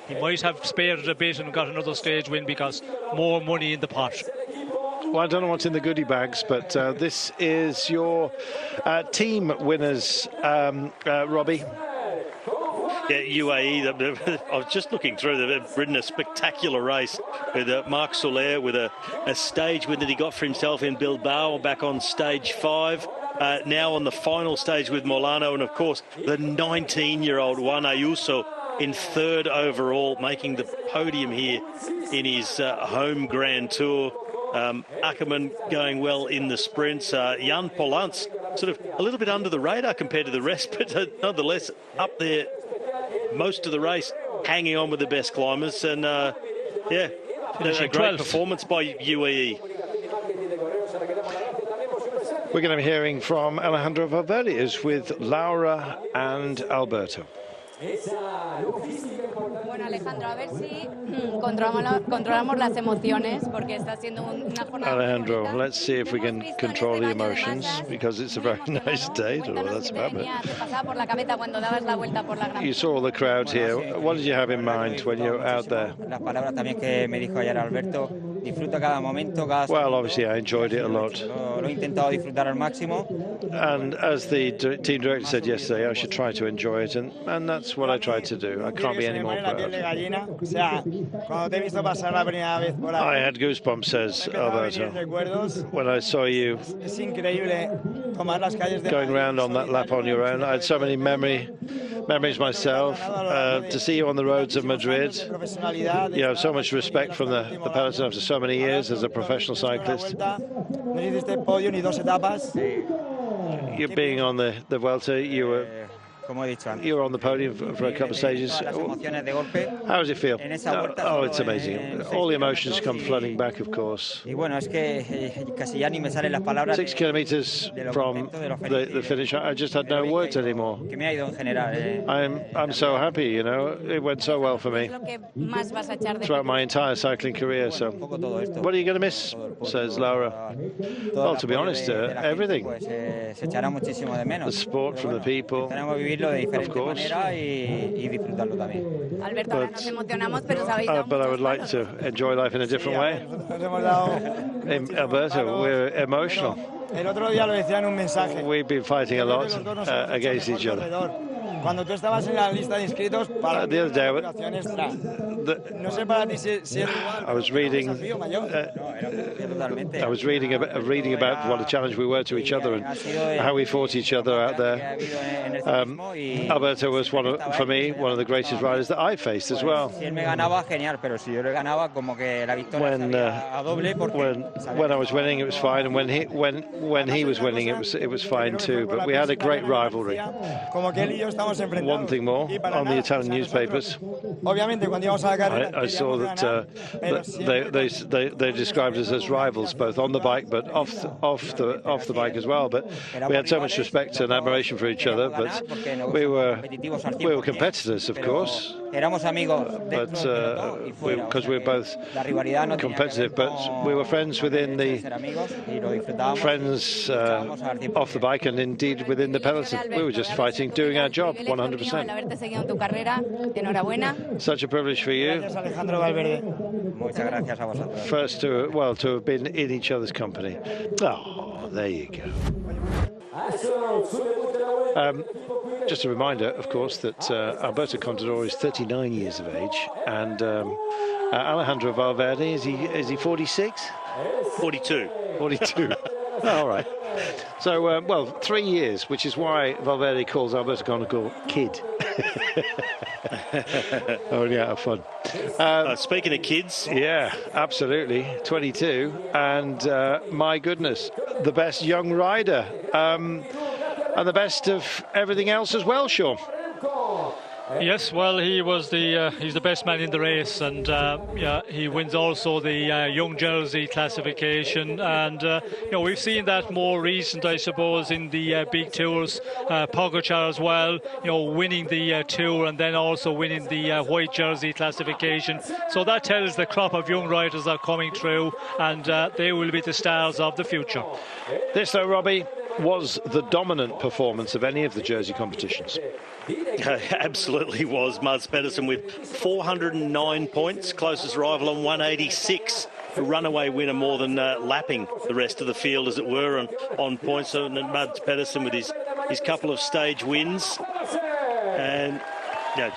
[SPEAKER 4] he might have spared it a bit and got another stage win because more money in the pot.
[SPEAKER 1] Well, I don't know what's in the goodie bags, but this is your team winners, Robbie.
[SPEAKER 21] Yeah, UAE, I was just looking through, they've ridden a spectacular race with Marc Soler with a stage win that he got for himself in Bilbao back on stage 5. Now on the final stage with Molano, and of course the 19-year-old Juan Ayuso in 3rd overall, making the podium here in his home Grand Tour. Ackermann going well in the sprints. Jan Polans sort of a little bit under the radar compared to the rest, but nonetheless up there most of the race, hanging on with the best climbers. And yeah, a great performance by UAE.
[SPEAKER 1] We're going to be hearing from Alejandro Valverde with Laura and Alberto.
[SPEAKER 10] Bueno, Alejandro, a ver si controlamos las emociones, porque está siendo una jornada.
[SPEAKER 1] Alejandro, let's see if we can control the emotions, because it's a very nice day. Well, that's about it. You saw the crowd here. What did you have in mind when you were out there? Well, obviously I enjoyed it a lot. And as the team director said yesterday, I should try to enjoy it, and that's what I tried to do. I can't be any more proud. I had goosebumps, says Alberto, when I saw you going around on that lap on your own. I had so many memories myself. To see you on the roads of Madrid, you have so much respect from the peloton after so many years as a professional cyclist. You being on the Vuelta, you were on the podium for a couple of stages. How does it feel? Oh, it's amazing. All the emotions come flooding back, of course. 6 kilometers from the finish, I just had no words anymore. I'm so happy, you know. It went so well for me throughout my entire cycling career. So, what are you going to miss? Says Laura. Well, to be honest, everything. The sport from the people. Of course. But I would like to enjoy life in a different way. Alberto, we're emotional. We've been fighting a lot against each other. The other day, I was reading about what a challenge we were to each other and how we fought each other out there. Alberto was for me one of the greatest riders that I faced as well. When I was winning, it was fine, and when he was winning, it was fine too. But we had a great rivalry. One thing more, on the Italian newspapers, I saw that they described us as rivals, both on the bike but off the bike as well. But we had so much respect and admiration for each other. But we were competitors, of course. But because we were both competitive, but we were friends within the friends off the bike, and indeed within the peloton. We were just fighting, doing our job 100%. Such a privilege for you. First to have been in each other's company. Oh, there you go. Just a reminder, of course, that Alberto Contador is 39 years of age, and Alejandro Valverde, is he 46?
[SPEAKER 21] 42.
[SPEAKER 1] 42. All right. So, well, 3 years, which is why Valverde calls Alberto Contador kid. Only out of fun.
[SPEAKER 21] Speaking of kids.
[SPEAKER 1] Yeah, absolutely. 22. And my goodness, the best young rider. And the best of everything else as well, Sean.
[SPEAKER 4] Yes, well, he's the best man in the race, and yeah, he wins also the young jersey classification, and we've seen that more recent, I suppose, in the big tours. Pogacar as well, winning the tour and then also winning the white jersey classification. So that tells the crop of young riders are coming through, and they will be the stars of the future.
[SPEAKER 1] This though, Robbie, was the dominant performance of any of the Jersey competitions.
[SPEAKER 21] Absolutely was. Mads Pedersen with 409 points, closest rival on 186. A runaway winner, more than lapping the rest of the field, as it were, on points. So Mads Pedersen with his couple of stage wins, and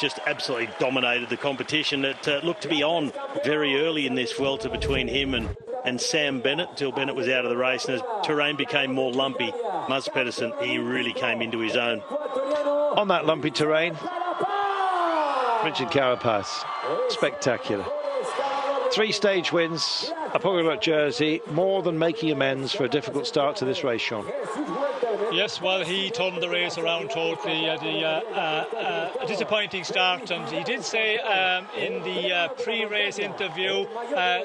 [SPEAKER 21] just absolutely dominated the competition. It looked to be on very early in this welter between him and Sam Bennett, until Bennett was out of the race, and as terrain became more lumpy, Mads Pedersen, he really came into his own.
[SPEAKER 1] On that lumpy terrain, Richard Carapaz, spectacular. 3 stage wins, a popular Jersey, more than making amends for a difficult start to this race, Sean.
[SPEAKER 4] Yes, well, he turned the race around totally. A disappointing start, and he did say in the pre-race interview,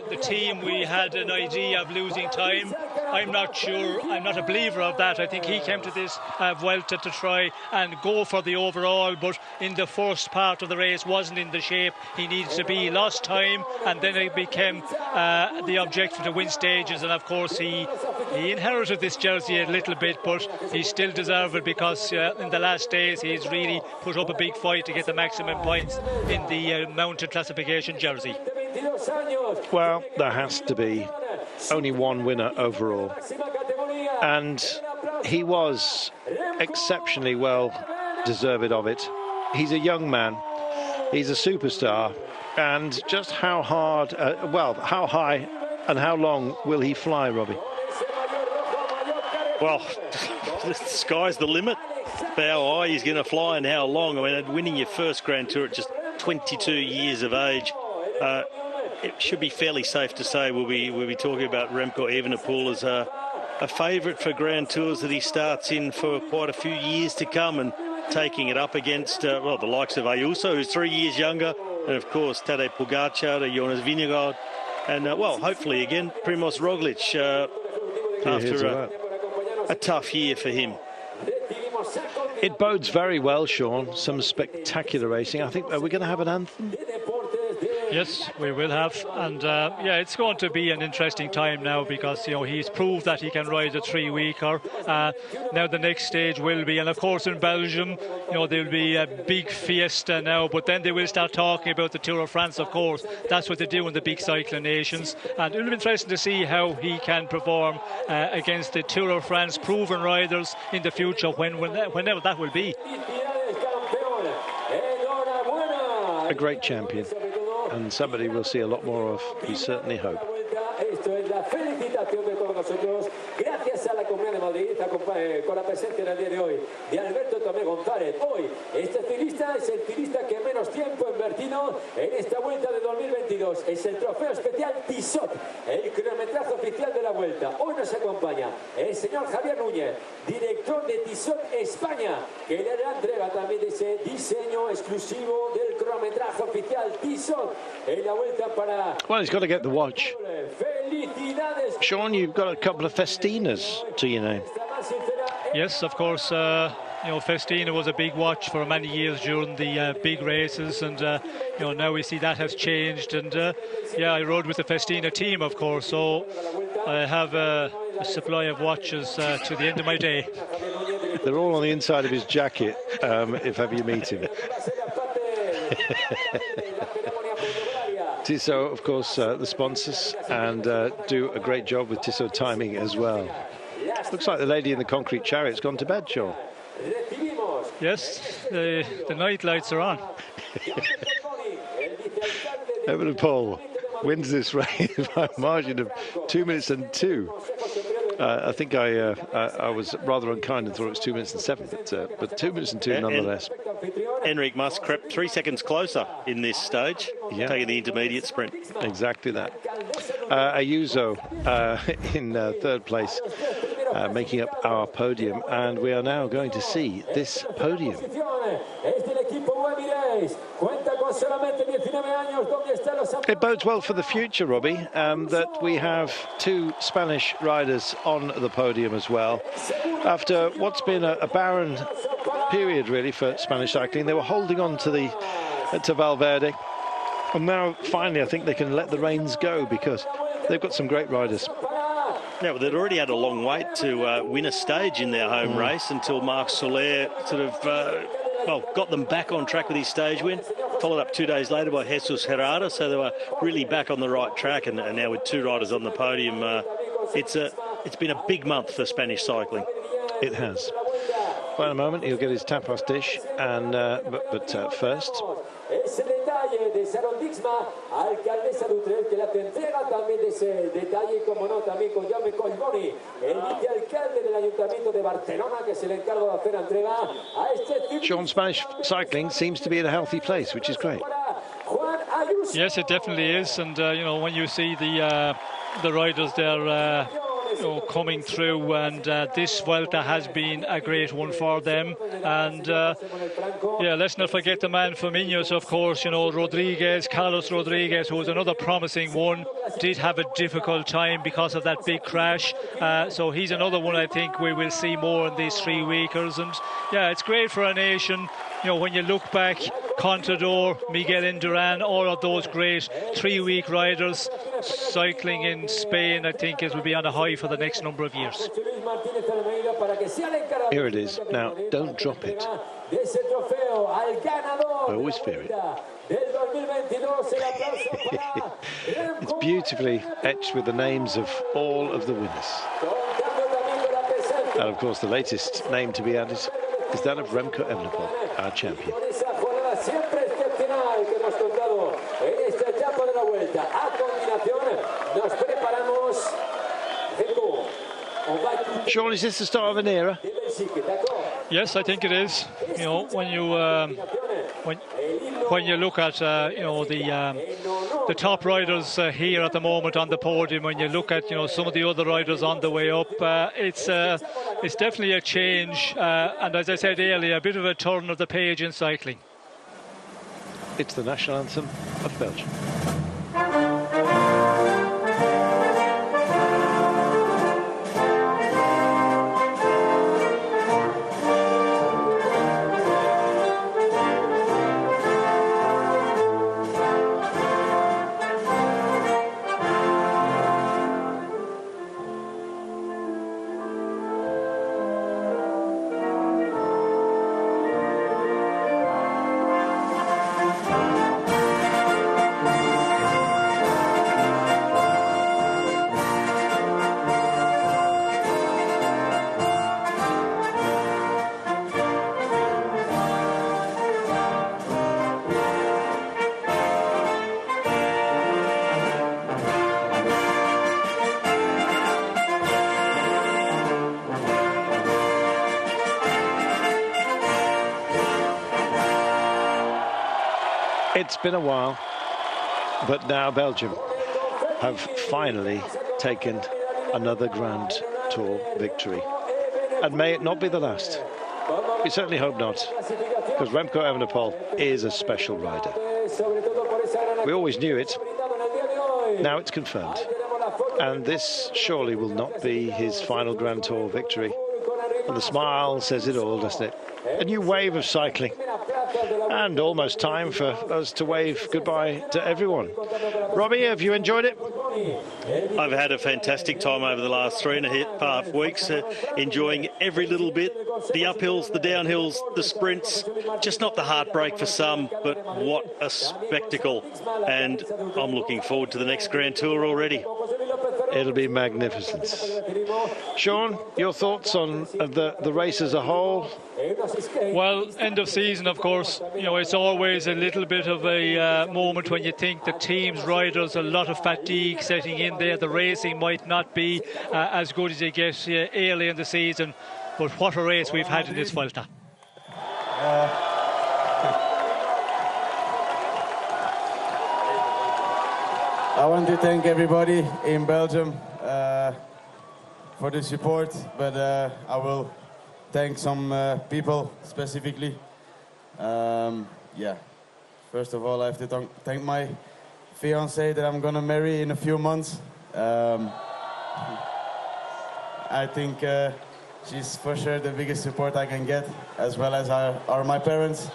[SPEAKER 4] the team, we had an idea of losing time. I'm not sure, I'm not a believer of that. I think he came to this Vuelta to try and go for the overall, but in the first part of the race wasn't in the shape he needed to be. Lost time, and then it became the objective to win stages, and of course he inherited this jersey a little bit, but he still deserves it, because in the last days he's really put up a big fight to get the maximum points in the mountain classification jersey.
[SPEAKER 1] Well, there has to be only one winner overall, and he was exceptionally well deserved of it. He's a young man, he's a superstar, and just how hard, how high and how long will he fly, Robbie?
[SPEAKER 21] Well, the sky's the limit for how high he's going to fly and how long. I mean, winning your first Grand Tour at just 22 years of age, it should be fairly safe to say we'll be talking about Remco Evenepoel as a favourite for Grand Tours that he starts in for quite a few years to come, and taking it up against the likes of Ayuso, who's 3 years younger, and of course Tadej Pogacar, Jonas Vingegaard, and hopefully again Primož Roglic after a tough year for him.
[SPEAKER 1] It bodes very well, Sean. Some spectacular racing. I think, are we going to have an anthem?
[SPEAKER 4] Yes, we will have, and it's going to be an interesting time now, because he's proved that he can ride a 3-weeker. Now the next stage will be, and of course in Belgium, there'll be a big fiesta now, but then they will start talking about the Tour of France, of course. That's what they do in the big cycling nations, and it'll be interesting to see how he can perform against the Tour of France proven riders in the future, whenever that will be.
[SPEAKER 1] A great champion, and somebody we'll see a lot more of, we certainly hope.
[SPEAKER 2] Gracias a la Comunidad de Madrid con la presencia en el día de hoy de Alberto Tomé González. Hoy este ciclista es el ciclista que menos tiempo ha invertido en esta Vuelta de 2022. Es el trofeo especial Tissot, el cronometraje oficial de la Vuelta. Hoy nos acompaña el señor Javier Núñez, director de Tissot España, que le hará entrega también de ese diseño exclusivo del cronometraje oficial Tissot en la Vuelta para...
[SPEAKER 1] Well, he's got to get the watch. Sean, you've got a couple of Festinas to your name.
[SPEAKER 4] Yes, of course. Festina was a big watch for many years during the big races, and now we see that has changed. And I rode with the Festina team, of course, so I have a supply of watches to the end of my day.
[SPEAKER 1] They're all on the inside of his jacket, if ever you meet him. Tissot, of course, the sponsors, and do a great job with Tissot timing as well. Looks like the lady in the concrete chariot's gone to bed, Sean.
[SPEAKER 4] Yes, the night lights are on.
[SPEAKER 1] Evenepoel wins this race by a margin of 2 minutes and 2. I think I was rather unkind and thought it was 2 minutes and 7, but 2 minutes and 2 nonetheless.
[SPEAKER 21] Enric Mas crept 3 seconds closer in this stage, taking the intermediate sprint.
[SPEAKER 1] Exactly that. Ayuso in third place, making up our podium, and we are now going to see this podium. It bodes well for the future, Robbie, that we have 2 Spanish riders on the podium as well. After what's been a barren period, really, for Spanish cycling, they were holding on to Valverde, and now finally I think they can let the reins go, because they've got some great riders.
[SPEAKER 21] Yeah, well, they'd already had a long wait to win a stage in their home race until Marc Soler sort of, got them back on track with his stage win. Followed up 2 days later by Jesus Herrera, so they were really back on the right track. And now with 2 riders on the podium, it's been a big month for Spanish cycling.
[SPEAKER 1] It has. Well, in a moment, he'll get his tapas dish, and but first.
[SPEAKER 2] Ese detalle de Sharon Dixma, alcaldesa de Utrecht, que la entrega también de ese detalle, como no, también con Jaume Collboni, el vicealcalde del Ayuntamiento de Barcelona, que se le encarga de hacer entrega a este...
[SPEAKER 1] Sean, Spanish cycling seems to be in a healthy place, which is great.
[SPEAKER 4] Yes, it definitely is, and you know, when you see the riders there coming through, and this Vuelta has been a great one for them. And yeah, let's not forget the man Firmino's, of course, you know, Carlos Rodriguez, who was another promising one, did have a difficult time because of that big crash. So he's another one I think we will see more in these 3 weekers. And yeah, it's great for a nation. You know, when you look back, Contador, Miguel Indurain, all of those great 3-week riders, cycling in Spain, I think it will be on a high for the next number of years.
[SPEAKER 1] Here it is. Now, don't drop it. I always fear it. It's beautifully etched with the names of all of the winners. And of course, the latest name to be added is that of Remco Evenepoel, our champion. Sean, is this the start of an era?
[SPEAKER 4] Yes, I think it is. You know, when you look at you know, the top riders here at the moment on the podium, when you look at, you know, some of the other riders on the way up, it's definitely a change, and as I said earlier, a bit of a turn of the page in cycling.
[SPEAKER 1] It's the national anthem of Belgium. It's been a while, but now Belgium have finally taken another Grand Tour victory. And may it not be the last. We certainly hope not, because Remco Evenepoel is a special rider. We always knew it. Now it's confirmed. And this surely will not be his final Grand Tour victory. And the smile says it all, doesn't it? A new wave of cycling. And almost time for us to wave goodbye to everyone. Robbie, have you enjoyed it?
[SPEAKER 21] I've had a fantastic time over the last 3.5 weeks, enjoying every little bit, the uphills, the downhills, the sprints, just not the heartbreak for some, but what a spectacle. And I'm looking forward to the next Grand Tour already.
[SPEAKER 1] It'll be magnificent. Sean, your thoughts on the race as a whole?
[SPEAKER 4] Well, end of season, of course, you know, it's always a little bit of a moment when you think the team's riders, a lot of fatigue setting in there. The racing might not be as good as you get early in the season, but what a race we've had in this Vuelta.
[SPEAKER 17] I want to thank everybody in Belgium for the support, but I will thank some people specifically. Yeah, first of all, I have to thank my fiancée that I'm gonna marry in a few months. I think she's for sure the biggest support I can get, as well as are my parents.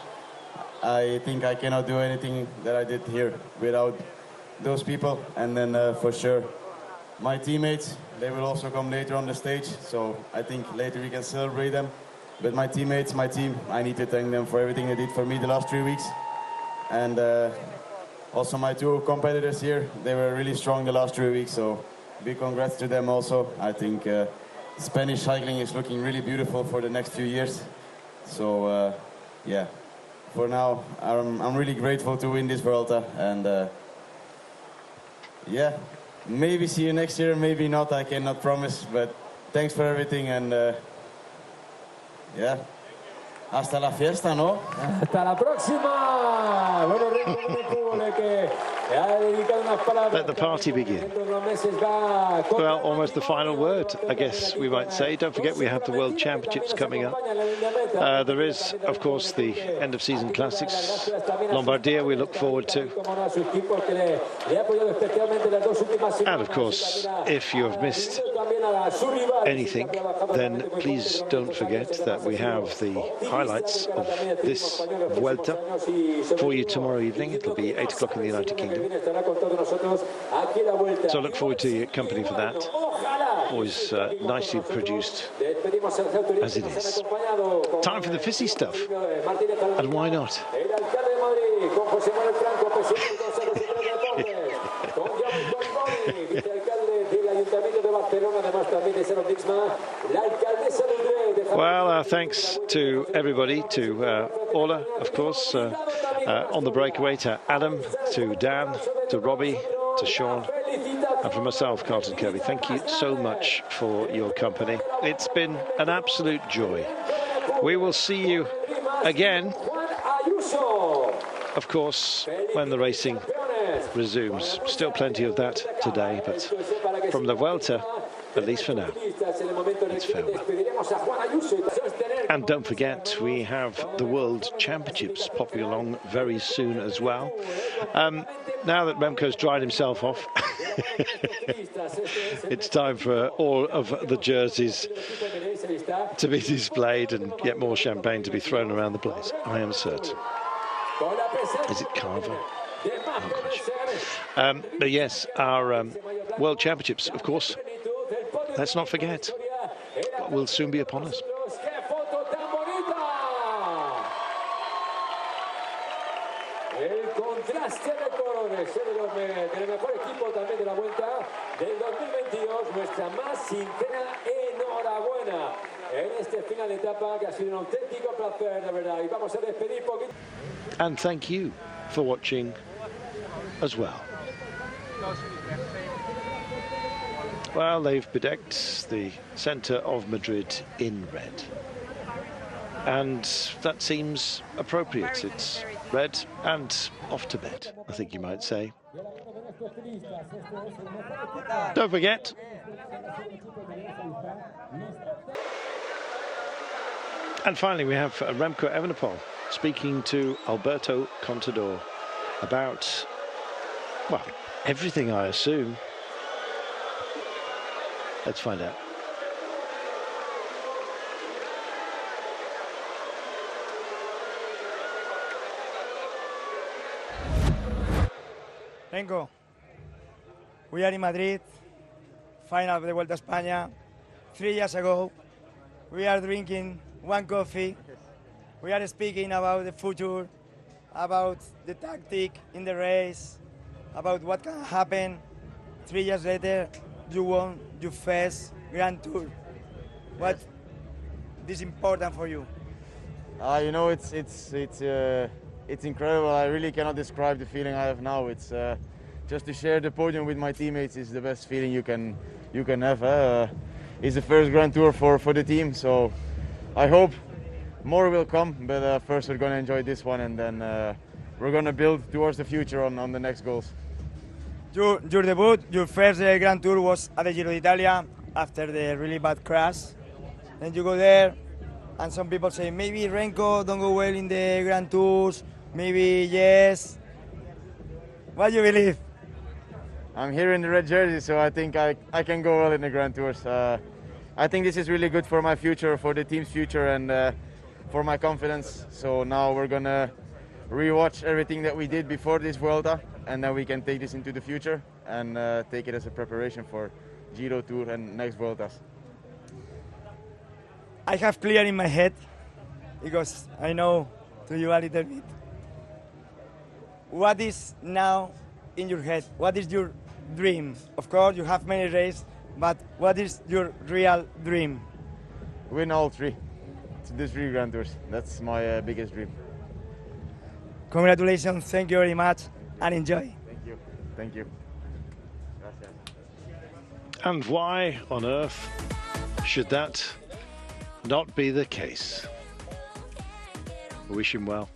[SPEAKER 17] I think I cannot do anything that I did here without those people. And then for sure my teammates, they will also come later on the stage, so I think later we can celebrate them. But my teammates, my team, I need to thank them for everything they did for me the last 3 weeks. And also my two competitors here, they were really strong the last 3 weeks, so big congrats to them also. I think Spanish cycling is looking really beautiful for the next few years. So yeah, for now, I'm really grateful to win this Vuelta, and yeah, maybe see you next year, maybe not, I cannot promise, but thanks for everything, and yeah, hasta la fiesta, ¿no?
[SPEAKER 2] Hasta la próxima. Bueno,
[SPEAKER 1] Let the party begin. Well, almost the final word, I guess we might say. Don't forget we have the World Championships coming up. There is, of course, the end-of-season classics. Lombardia we look forward to. And, of course, if you have missed anything, then please don't forget that we have the highlights of this Vuelta for you tomorrow evening. It'll be 8 o'clock in the United Kingdom. So I look forward to your company for that. Always nicely produced, as it is. Time for the fizzy stuff. And why not? Well, thanks to everybody, to Orla, of course, on the breakaway, to Adam, to Dan, to Robbie, to Sean, and for myself, Carlton Kirby. Thank you so much for your company. It's been an absolute joy. We will see you again, of course, when the racing resumes. Still plenty of that today, but from the Vuelta, at least for now, it's farewell. And don't forget, we have the World Championships popping along very soon as well. Now that Remco's dried himself off, it's time for all of the jerseys to be displayed and get more champagne to be thrown around the place. I am certain. Is it Carver? Not quite sure. But yes, our World Championships, of course, let's not forget, will soon be upon us.
[SPEAKER 2] El contraste de colores del mejor equipo también de la Vuelta del 2022. Nuestra más sincera enhorabuena en este final de etapa que ha sido un auténtico placer, de verdad. Y vamos a despedir poquito.
[SPEAKER 1] And thank you for watching as well. Well, they've bedecked the centre of Madrid in red. And that seems appropriate. It's red and off to bed, I think you might say. Don't forget. And finally, we have Remco Evenepoel speaking to Alberto Contador about, well, everything, I assume. Let's find out.
[SPEAKER 5] Renko, we are in Madrid, final of the Vuelta a España. 3 years ago, we are drinking one coffee. We are speaking about the future, about the tactic in the race, about what can happen. 3 years later, you won your first Grand Tour. What is important for you?
[SPEAKER 18] You know, it's incredible. I really cannot describe the feeling I have now. It's just to share the podium with my teammates is the best feeling you can have. It's the first Grand Tour for the team, so I hope more will come. But first we're gonna enjoy this one, and then we're gonna build towards the future on the next goals.
[SPEAKER 5] Your debut, your first Grand Tour was at the Giro d'Italia after the really bad crash. Then you go there, and some people say maybe Renko don't go well in the Grand Tours, maybe yes. What do you believe?
[SPEAKER 18] I'm here in the red jersey, so I think I can go well in the Grand Tours. I think this is really good for my future, for the team's future, and for my confidence. So now we're gonna rewatch everything that we did before this Vuelta, and then we can take this into the future and take it as a preparation for Giro Tour and next Vueltas?
[SPEAKER 5] I have clear in my head, because I know to you a little bit. What is now in your head? What is your dream? Of course, you have many races, but what is your real dream?
[SPEAKER 18] Win all three. The 3 Grand Tours. That's my biggest dream.
[SPEAKER 5] Congratulations, thank you very much, and enjoy.
[SPEAKER 18] Thank you. Thank you. Gracias.
[SPEAKER 1] And why on earth should that not be the case? I wish him well.